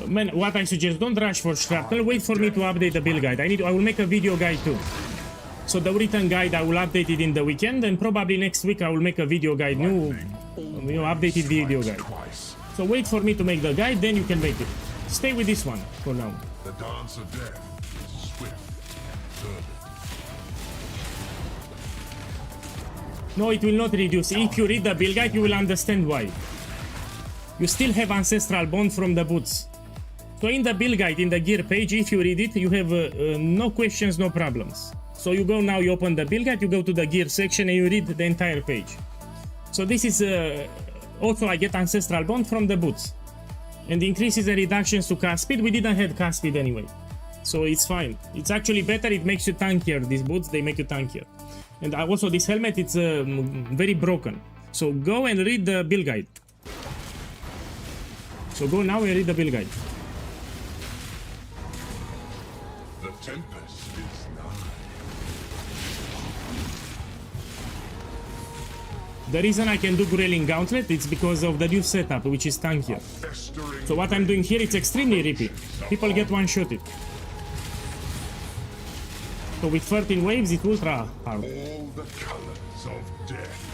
Man, what I suggest, don't rush for Shrapnel, wait for me to update the build guide. I will make a video guide too. So the written guide, I will update it in the weekend, and probably next week I will make a video guide, new updated video guide. So wait for me to make the guide, then you can make it. Stay with this one for now. The dance of death is swift and turbid. No, it will not reduce. If you read the build guide, you will understand why. You still have Ancestral Bond from the boots. So in the build guide, in the gear page, if you read it, you have no questions, no problems. So you go now, you open the build guide, you go to the gear section and you read the entire page. So this is also I get Ancestral Bond from the boots. And increases and reductions to cast speed. We didn't have cast speed anyway. So it's fine. It's actually better, it makes you tankier. These boots, they make you tankier. And also this helmet, it's very broken. So go and read the build guide. So go now and read the build guide. The tempest is nigh. The reason I can do Grelling Gauntlet is because of the new setup, which is tankier. So what I'm doing here, it's extremely rippy. People get one-shotted. So with 13 waves, it's ultra hard. All the colors of death.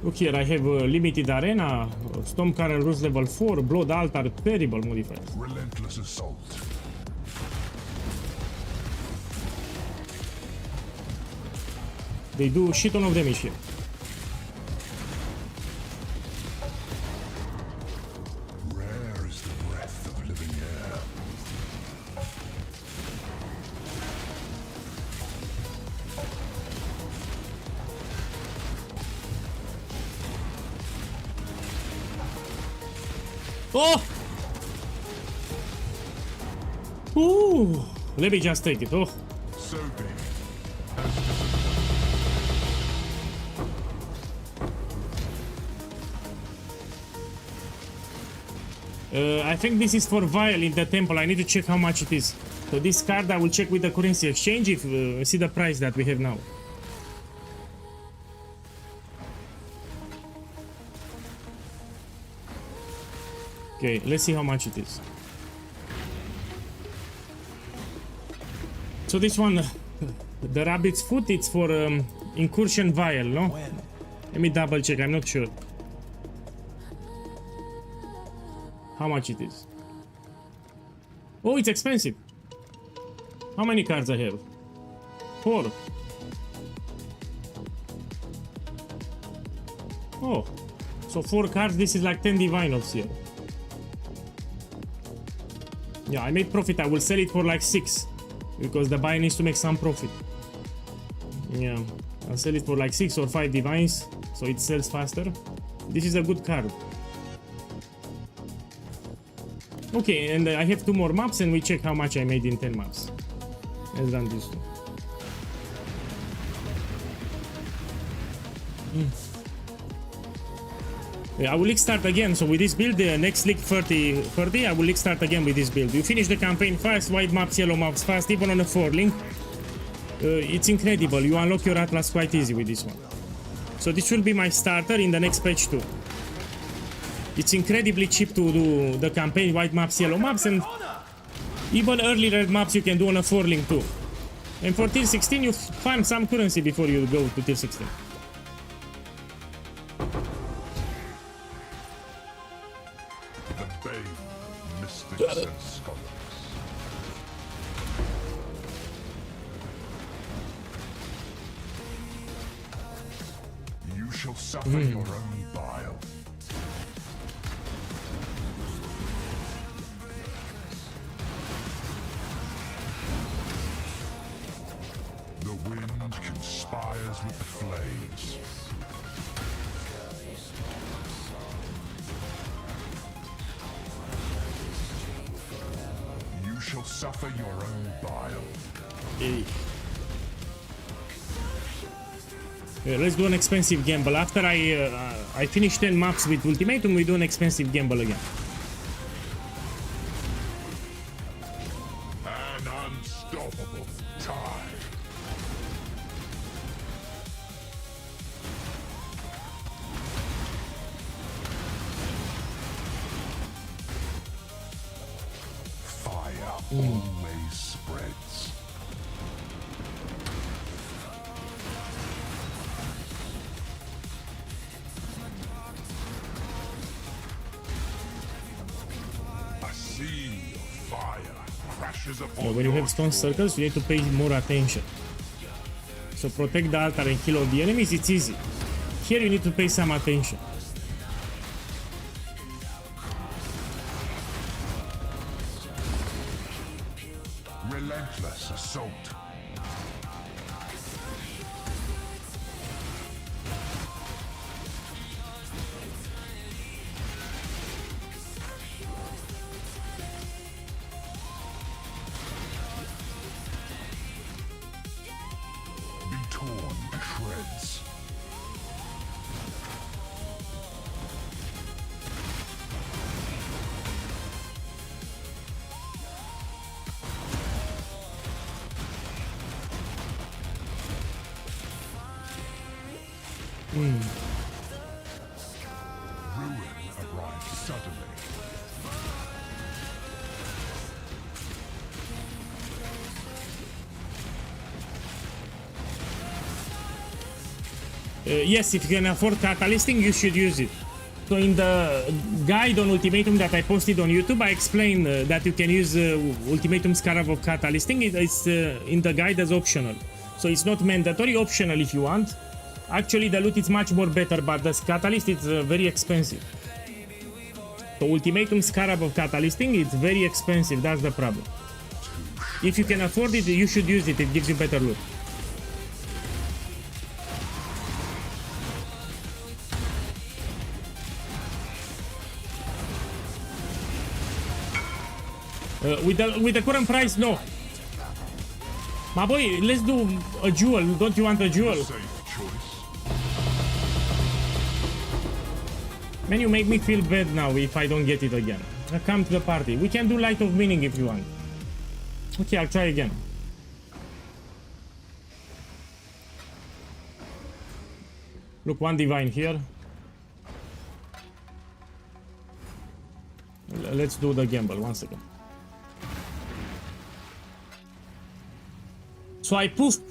Look here, I have limited arena, Stormcaller Roots level 4, Blood Altar, terrible modifiers. Relentless assault. They do shit ton of damage here. Rare is the breath of living air. Oh! Ooh! Let me just take it. Oh! So be it. I think this is for Vial in the temple. I need to check how much it is. So this card I will check with the currency exchange if see the price that we have now. Okay, let's see how much it is. So this one, the rabbit's foot, it's for incursion vial, no? Let me double check, I'm not sure. How much it is? Oh, it's expensive. How many cards I have? 4. Oh, so 4 cards, this is like 10 divine orbs here. Yeah, I made profit. I will sell it for like 6 because the buyer needs to make some profit. Yeah, I'll sell it for like 6 or 5 divines so it sells faster. This is a good card. Okay, and I have 2 more maps and we check how much I made in 10 maps. Let's run this one. Yeah, I will start again. So with this build, the next league 30, I will start again with this build. You finish the campaign fast, white maps, yellow maps fast, even on a 4 link. It's incredible. You unlock your Atlas quite easy with this one. So this will be my starter in the next patch too. It's incredibly cheap to do the campaign, white maps, yellow maps, and even early red maps you can do on a 4 link too. And for tier 16 you farm some currency before you go to tier 16. The Bay, mystics and scholars. You shall suffer your own bile. The wind conspires with the flames. You shall suffer your own bile. Hey. Let's do an expensive gamble. After I finish 10 maps with Ultimatum, we do an expensive gamble again. An unstoppable tide. Fire always spreads. A sea of fire crashes upon When you have stone circles, you need to pay more attention. So protect the altar and kill all the enemies, it's easy. Here you need to pay some attention. relentless assault. Be torn to shreds. Ruin arrived suddenly. Yes, if you can afford catalysting, you should use it. So in the guide on Ultimatum that I posted on YouTube, I explained that you can use Ultimatum Scarab of catalysting. It's in the guide as optional. So it's not mandatory, optional if you want. Actually, the loot is much more better, but the catalyst is very expensive. So Ultimatum Scarab of catalysting, it's very expensive, that's the problem. If you can afford it, you should use it, it gives you better loot. With the current price, no. My boy, let's do a jewel. Don't you want a jewel? Safe choice. Man, you make me feel bad now if I don't get it again. Come to the party. We can do Light of Meaning if you want. Okay, I'll try again. Look, one divine here. Let's do the gamble. 1 second. So I poofed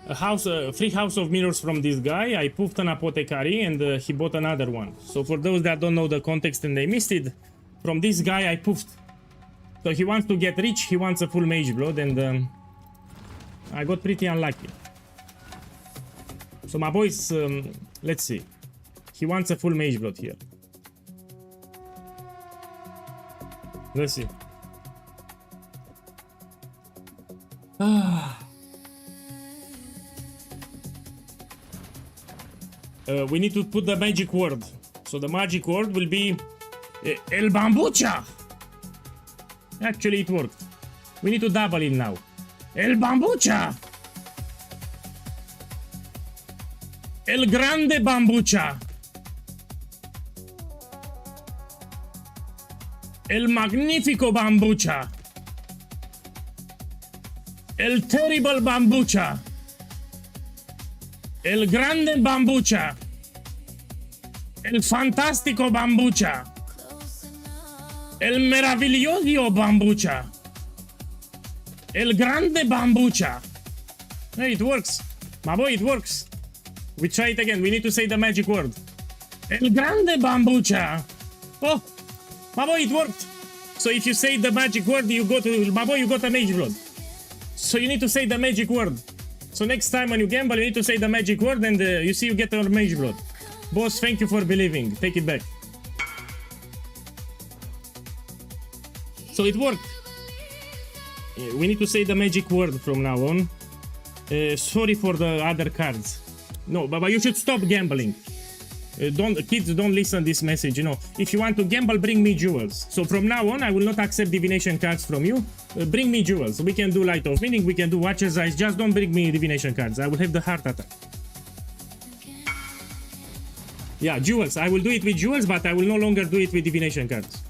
a free house of mirrors from this guy. I poofed an apothecary and he bought another one. So for those that don't know the context and they missed it, from this guy I poofed. So he wants to get rich, he wants a full mage blood, and I got pretty unlucky. So my boys, let's see. He wants a full mage blood here. Let's see. We need to put the magic word. So the magic word will be El Bambucha. Actually, it worked. We need to double it now. El Bambucha. El Grande Bambucha. El Magnifico Bambucha. El Terrible Bambucha. El Grande Bambucha. El Fantastico Bambucha. El Meraviglioso Bambucha. El Grande Bambucha. Hey, it works. My boy, it works. We try it again. We need to say the magic word. El Grande Bambucha. Oh, my boy, it worked. So if you say the magic word, you go to... My boy, you got a mage blood. So you need to say the magic word. So next time when you gamble, you need to say the magic word and you see you get your mage blood. Boss, thank you for believing. Take it back. So it worked. We need to say the magic word from now on. Sorry for the other cards. No, but you should stop gambling. Kids don't listen this message, you know. If you want to gamble, bring me jewels. So from now on, I will not accept divination cards from you. Bring me jewels. We can do Light of Meaning, we can do Watcher's Eyes. Just don't bring me divination cards. I will have the heart attack. Yeah, jewels. I will do it with jewels, but I will no longer do it with divination cards.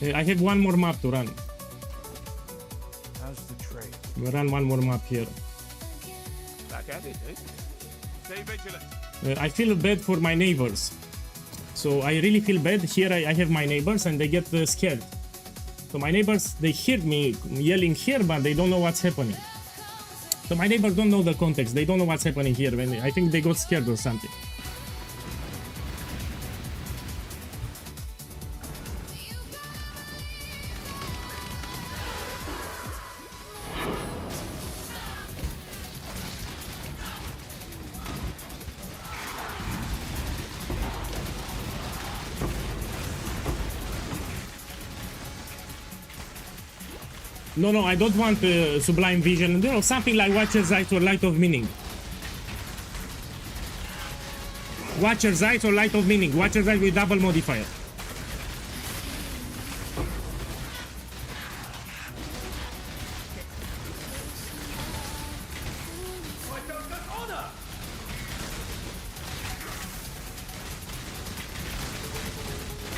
I have one more map to run. How's the trade? We'll run one more map here. Back at it, eh? Stay vigilant. I feel bad for my neighbors. So I really feel bad. Here I have my neighbors and they get scared. So my neighbors, they hear me yelling here, but they don't know what's happening. So my neighbors don't know the context. They don't know what's happening here. I think they got scared or something. No, I don't want Sublime Vision. You know, something like Watcher's Eyes or Light of Meaning. Watcher's Eyes or Light of Meaning. Watcher's Eyes with double modifier.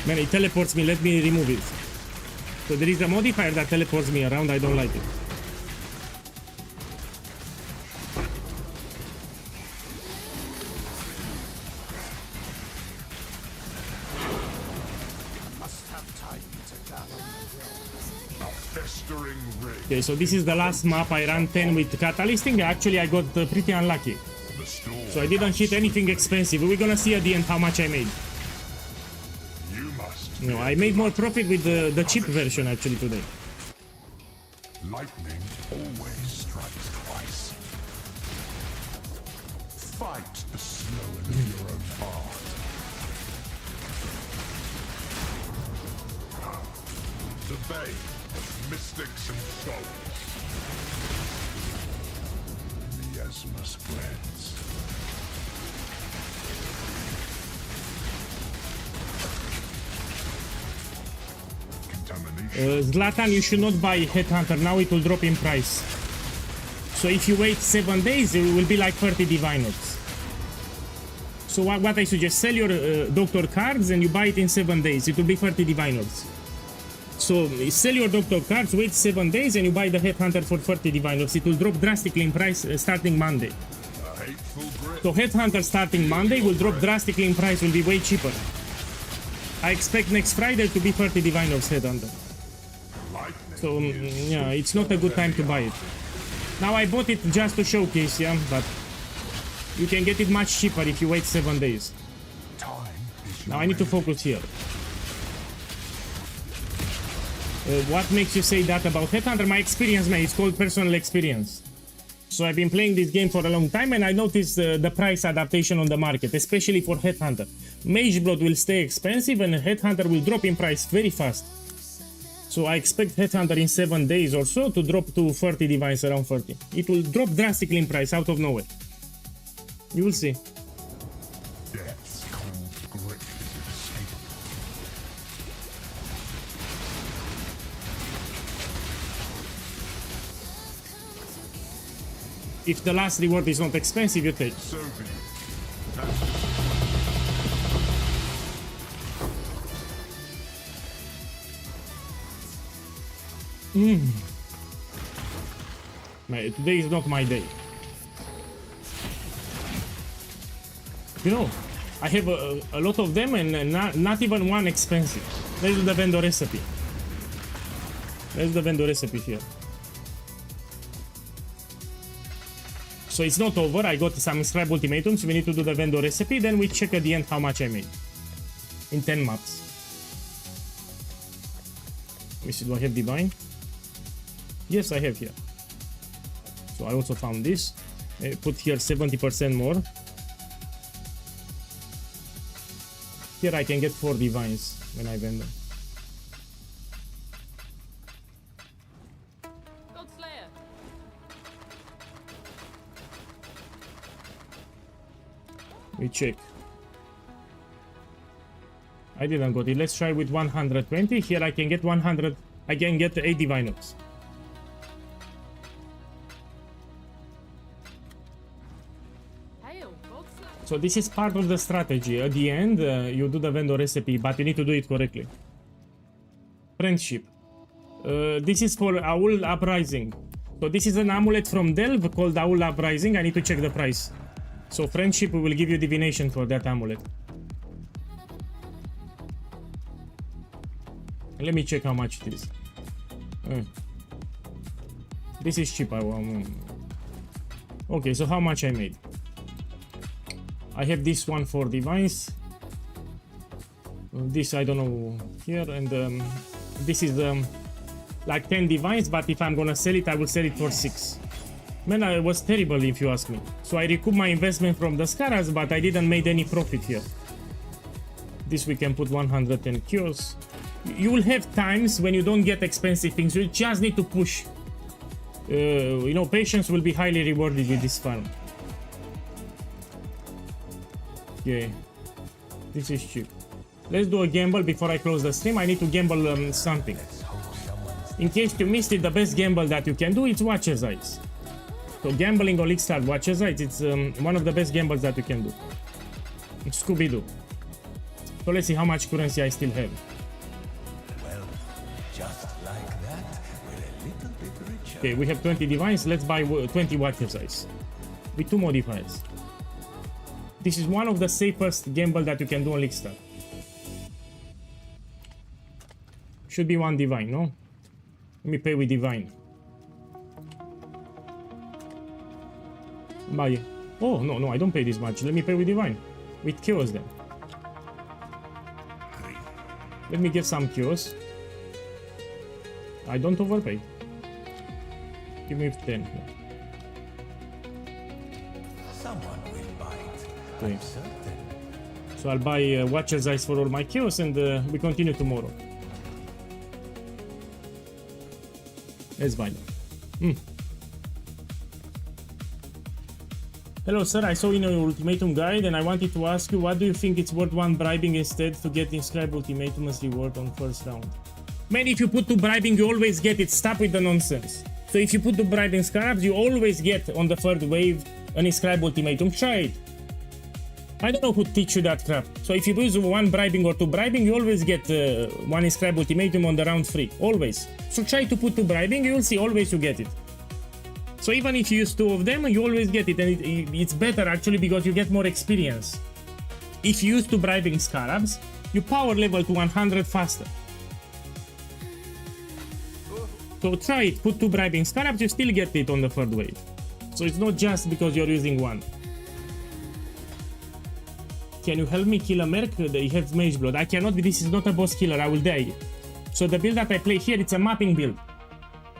Man, it teleports me. Let me remove it. So there is a modifier that teleports me around, I don't like it. have time to gather my will. A festering ring. Okay, so this is the last map. I ran 10 with catalysting. Actually, I got pretty unlucky. The storm. So I didn't hit anything expensive. We're gonna see at the end how much I made. You must. No, I made more profit with the cheap version actually today. Lightning always strikes twice. Fight the slowing of your own heart. The bane of mystics and souls. Miasma spreads. Contamination. Zlatan, you should not buy Headhunter now, it will drop in price. So if you wait 7 days, it will be like 30 Divine Orbs. So what I suggest, sell your Doctor cards and you buy it in 7 days, it will be 30 Divine Orbs. So sell your Doctor cards, wait 7 days and you buy the Headhunter for 30 Divine Orbs. It will drop drastically in price starting Monday. A hateful grip. So Headhunter starting Monday will drop drastically in price, will be way cheaper. I expect next Friday to be 30 Divine Orbs Headhunter. Lightning. So yeah, it's not a good time to buy it. Now I bought it just to showcase, yeah, but you can get it much cheaper if you wait 7 days. Time is Now I need to focus here. What makes you say that about Headhunter? My experience, man, it's called personal experience. So I've been playing this game for a long time and I noticed the price adaptation on the market, especially for Headhunter. Mageblood will stay expensive and Headhunter will drop in price very fast. So I expect Headhunter in 7 days or so to drop to 30 divines, around 30. It will drop drastically in price out of nowhere. You will see. Death's cold grip is inescapable. If the last reward is not expensive, you take. So be it. Today is not my day. You know, I have a lot of them and not even one expensive. Let's do the vendor recipe. Let's do the vendor recipe here. So it's not over. I got some scribe ultimatums. We need to do the vendor recipe. Then we check at the end how much I made. In 10 maps. Let me see, do I have divine? Yes, I have here. So I also found this. I put here 70% more. Here I can get 4 divines when I vend them. Godslayer. We check. I didn't got it. Let's try with 120. Here I can get 100. I can get 8 divine orbs. Hail, Godslayer. So this is part of the strategy. At the end, you do the vendor recipe, but you need to do it correctly. Friendship. This is for Owl Uprising. So this is an amulet from Delve called Owl Uprising. I need to check the price. So friendship will give you divination for that amulet. Let me check how much it is. This is cheap. Okay, so how much I made? I have this one for divines. This I don't know here, and this is like 10 divines. But if I'm gonna sell it, I will sell it for 6. Man, I was terrible if you ask me. So I recouped my investment from the Scaras, but I didn't make any profit here. This we can put 110 cures. You will have times when you don't get expensive things. You just need to push. You know, patience will be highly rewarded with this farm. Okay, this is cheap. Let's do a gamble before I close the stream. I need to gamble something. In case you missed it, the best gamble that you can do is Watcher's Eyes. So gambling on League Watcher's Eyes, it's one of the best gambles that you can do. Scooby-Doo. So let's see how much currency I still have. Well, just like that, we're a little bit richer. Okay, we have 20 divines. Let's buy 20 Watcher's Eyes with 2 modifiers. This is one of the safest gamble that you can do on League. Should be one divine, no? Let me pay with divine. Buy. Oh, no, I don't pay this much. Let me pay with divine. With chaos then. Let me get some chaos. I don't overpay. Give me 10. Someone will buy it. Okay. I'm certain. So I'll buy Watcher's Eyes for all my chaos and we continue tomorrow. Let's buy them. Hello sir, I saw in your ultimatum guide and I wanted to ask you, what do you think it's worth one bribing instead to get inscribed ultimatum as reward on first round? Man, if you put to bribing, you always get it. Stop with the nonsense. So if you put to bribing scarabs, you always get on the third wave an inscribed ultimatum. Try it. I don't know who teach you that crap. So if you use one bribing or two bribing, you always get one inscribed ultimatum on the round 3. Always. So try to put two bribing, you will see always you get it. So even if you use 2 of them, you always get it. And it's better actually because you get more experience. If you use 2 bribing scarabs, you power level to 100 faster. So try it, put 2 bribing scarabs, you still get it on the third wave. So it's not just because you're using 1. Can you help me kill a merc? They have mage blood. I cannot, this is not a boss killer, I will die. So the build that I play here, it's a mapping build.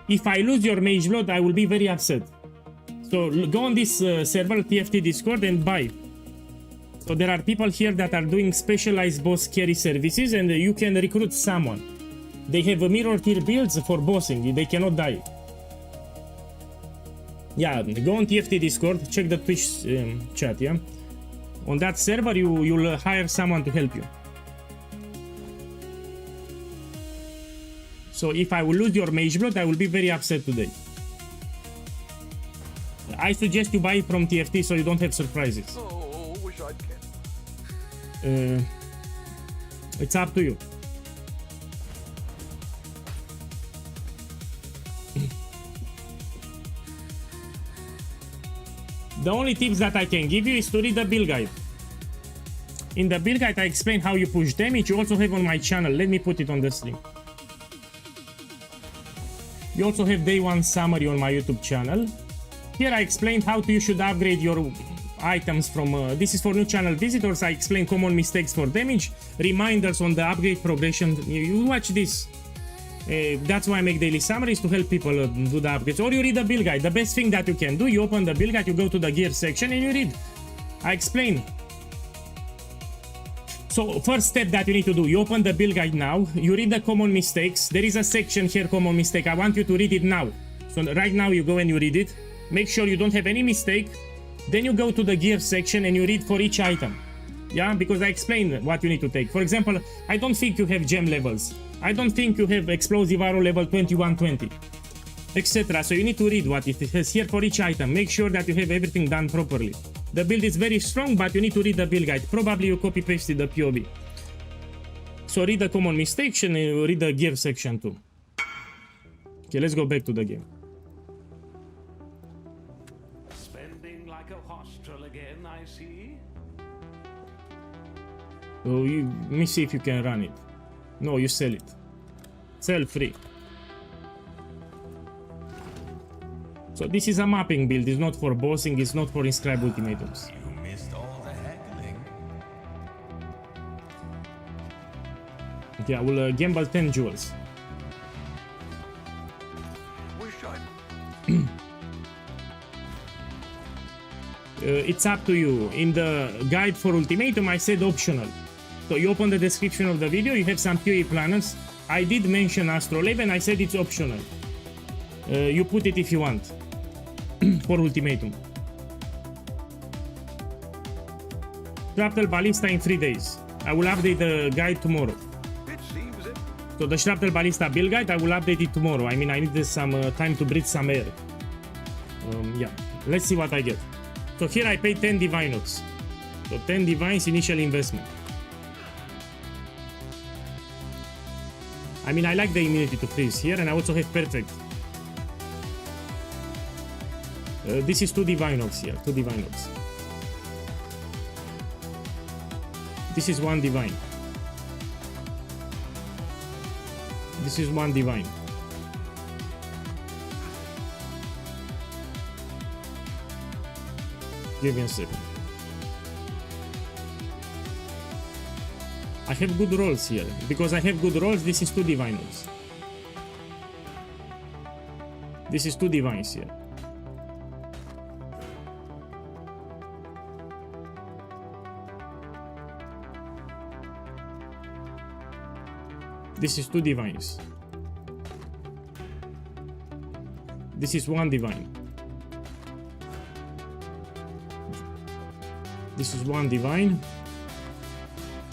If I lose your mage blood, I will be very upset. So go on this server, TFT Discord, and buy. So there are people here that are doing specialized boss carry services and you can recruit someone. They have a mirror tier builds for bossing, they cannot die. Yeah, go on TFT Discord, check the Twitch chat, yeah? On that server, you'll hire someone to help you. So if I will lose your mage blood, I will be very upset today. I suggest you buy it from TFT so you don't have surprises. Oh, wish I'd kept. It's up to you. The only tips that I can give you is to read the build guide. In the build guide, I explain how you push damage. You also have on my channel. Let me put it on the stream. You also have day 1 summary on my YouTube channel. Here I explained how you should upgrade your items from... this is for new channel visitors. I explain common mistakes for damage, reminders on the upgrade progression. You watch this. That's why I make daily summaries to help people do the upgrades. Or you read the build guide. The best thing that you can do, you open the build guide, you go to the gear section and you read. I explain. So first step that you need to do, you open the build guide now, you read the common mistakes. There is a section here, common mistake. I want you to read it now. So right now you go and you read it. Make sure you don't have any mistake. Then you go to the gear section and you read for each item. Yeah, because I explained what you need to take. For example, I don't think you have gem levels. I don't think you have explosive arrow level 2120, etc. So you need to read what it has here for each item. Make sure that you have everything done properly. The build is very strong, but you need to read the build guide. Probably you copy pasted the POV. So read the common mistakes and read the gear section too. Okay, let's go back to the game. Spending like a hostel again, I see. So let me see if you can run it. No, you sell it. Sell free. So this is a mapping build. It's not for bossing. It's not for inscribed ultimatums. You missed all the haggling. Okay, I will gamble 10 jewels. Wish I'd. It's up to you. In the guide for ultimatum, I said optional. So you open the description of the video, you have some PoE planners. I did mention Astro 11, I said it's optional. You put it if you want. For ultimatum. Shrapnel Ballista in 3 days. I will update the guide tomorrow. It seems it. So the Shrapnel Ballista build guide, I will update it tomorrow. I mean, I need some time to breathe some air. Yeah, let's see what I get. So here I paid 10 divine notes. So 10 divines initial investment. I mean, I like the immunity to freeze here, and I also have perfect. This is 2 divine orbs here, 2 divine orbs. This is 1 divine. This is one divine. Give me a second. I have good rolls here. Because I have good rolls, this is 2 divine rolls. This is 2 divines here. This is 2 divines. This is 1 divine. This is 1 divine.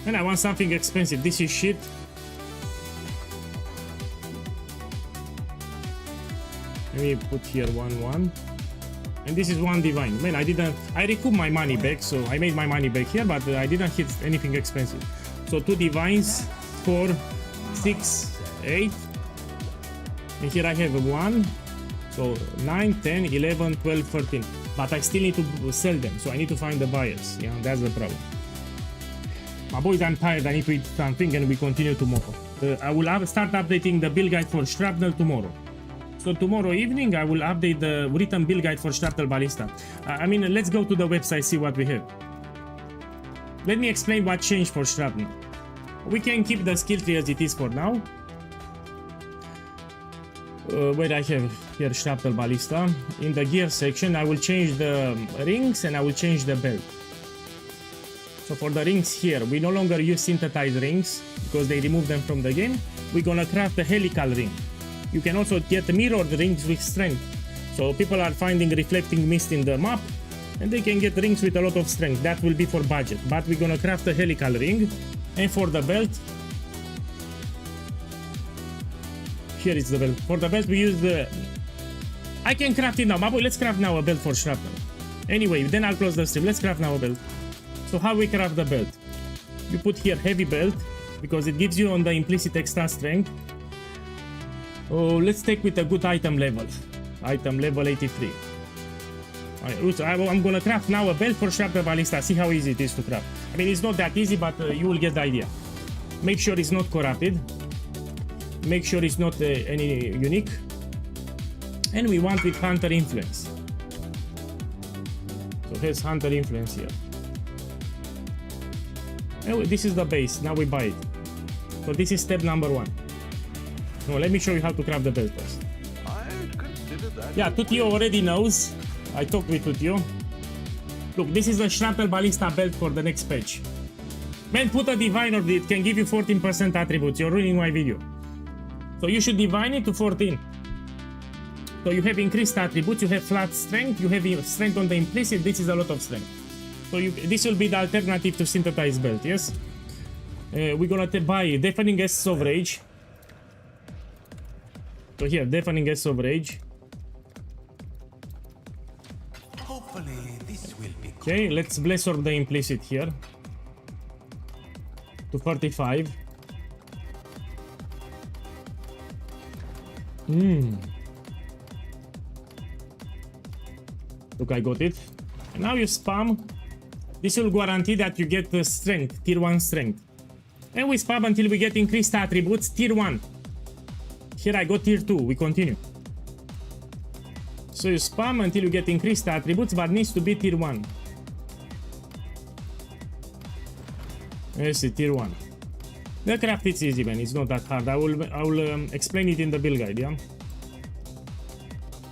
And I want something expensive. This is shit. Let me put here 1-1. And this is 1 divine. Man, I recouped my money back, so I made my money back here, but I didn't hit anything expensive. So 2 divines, 4, 6, 8. And here I have 1. So 9, 10, 11, 12, 13. But I still need to sell them, so I need to find the buyers. Yeah, that's the problem. My boys, I'm tired. I need to eat something, and we continue tomorrow. I will start updating the build guide for shrapnel tomorrow. So tomorrow evening, I will update the written build guide for shrapnel ballista. I mean, let's go to the website, see what we have. Let me explain what changed for shrapnel. We can keep the skill tree as it is for now. Where I have here shrapnel ballista. In the gear section, I will change the rings and I will change the belt. So for the rings here, we no longer use synthesized rings because they remove them from the game. We're gonna craft a helical ring. You can also get mirrored rings with strength. So people are finding reflecting mist in the map and they can get rings with a lot of strength. That will be for budget. But we're gonna craft a helical ring. And for the belt, here is the belt. For the belt we use the... I can craft it now. My boy, let's craft now a belt for shrapnel. Anyway, then I'll close the stream. Let's craft now a belt. So how we craft the belt? You put here heavy belt because it gives you on the implicit extra strength. Oh, let's take with a good item level. Item level 83. I'm gonna craft now a belt for shrapnel ballista. See how easy it is to craft. I mean, it's not that easy, but you will get the idea. Make sure it's not corrupted. Make sure it's not any unique. And we want with Hunter Influence. So here's Hunter Influence here. And this is the base. Now we buy it. So this is step number 1. No, let me show you how to craft the belt first. I'd consider that. Yeah, Tutio already knows. I talked with Tutio. Look, this is the shrapnel ballista belt for the next patch. Man, put a divine or it can give you 14% attributes. You're ruining my video. So you should divine it to 14. So you have increased attributes, you have flat strength, you have strength on the implicit. This is a lot of strength. So this will be the alternative to synthesized belt, yes? We're gonna buy Deafening Essence of Rage. So here, Deafening Essence of Rage. Hopefully this will be good. Okay, let's Bless Orb the implicit here. To 45. Look, I got it. And now you spam. This will guarantee that you get the strength, tier 1 strength. And we spam until we get increased attributes, tier 1. Here I got tier 2, we continue. So you spam until you get increased attributes, but needs to be tier 1. Let's see, tier 1. The craft is easy, man, it's not that hard. I will explain it in the build guide, yeah?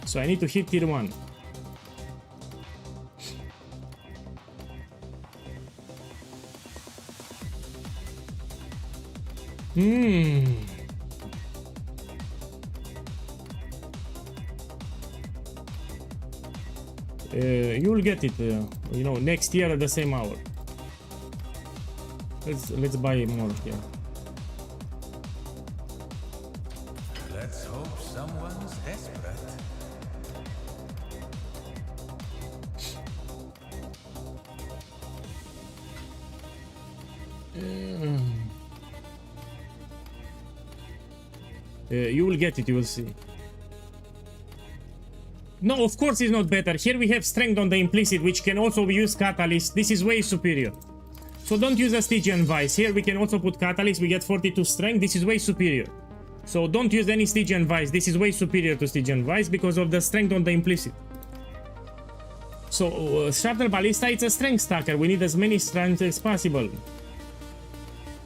So I need to hit tier 1. You will get it, you know, next year at the same hour. Let's buy more here. Let's hope someone's desperate. You will get it, you will see. No, of course it's not better. Here we have strength on the implicit, which can also use catalyst. This is way superior. So don't use a Stygian Vice. Here we can also put catalyst. We get 42 strength. This is way superior. So don't use any Stygian Vice. This is way superior to Stygian Vice because of the strength on the implicit. So Sharpner Ballista, it's a strength stacker. We need as many strengths as possible.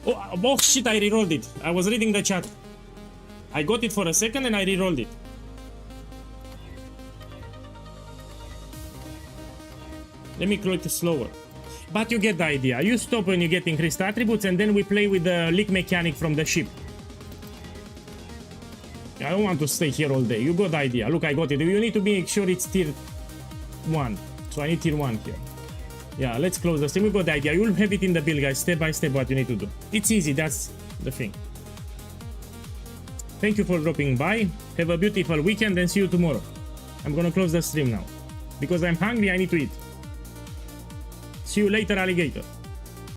Oh shit, I rerolled it. I was reading the chat. I got it for a second and I rerolled it. Let me click slower. But you get the idea. You stop when you get increased attributes and then we play with the leak mechanic from the ship. I don't want to stay here all day. You got the idea. Look, I got it. You need to make sure it's tier 1. So I need tier 1 here. Yeah, let's close the stream. We got the idea. You'll have it in the build, guys, step by step what you need to do. It's easy, that's the thing. Thank you for dropping by. Have a beautiful weekend and see you tomorrow. I'm gonna close the stream now. Because I'm hungry, I need to eat. See you later, alligator.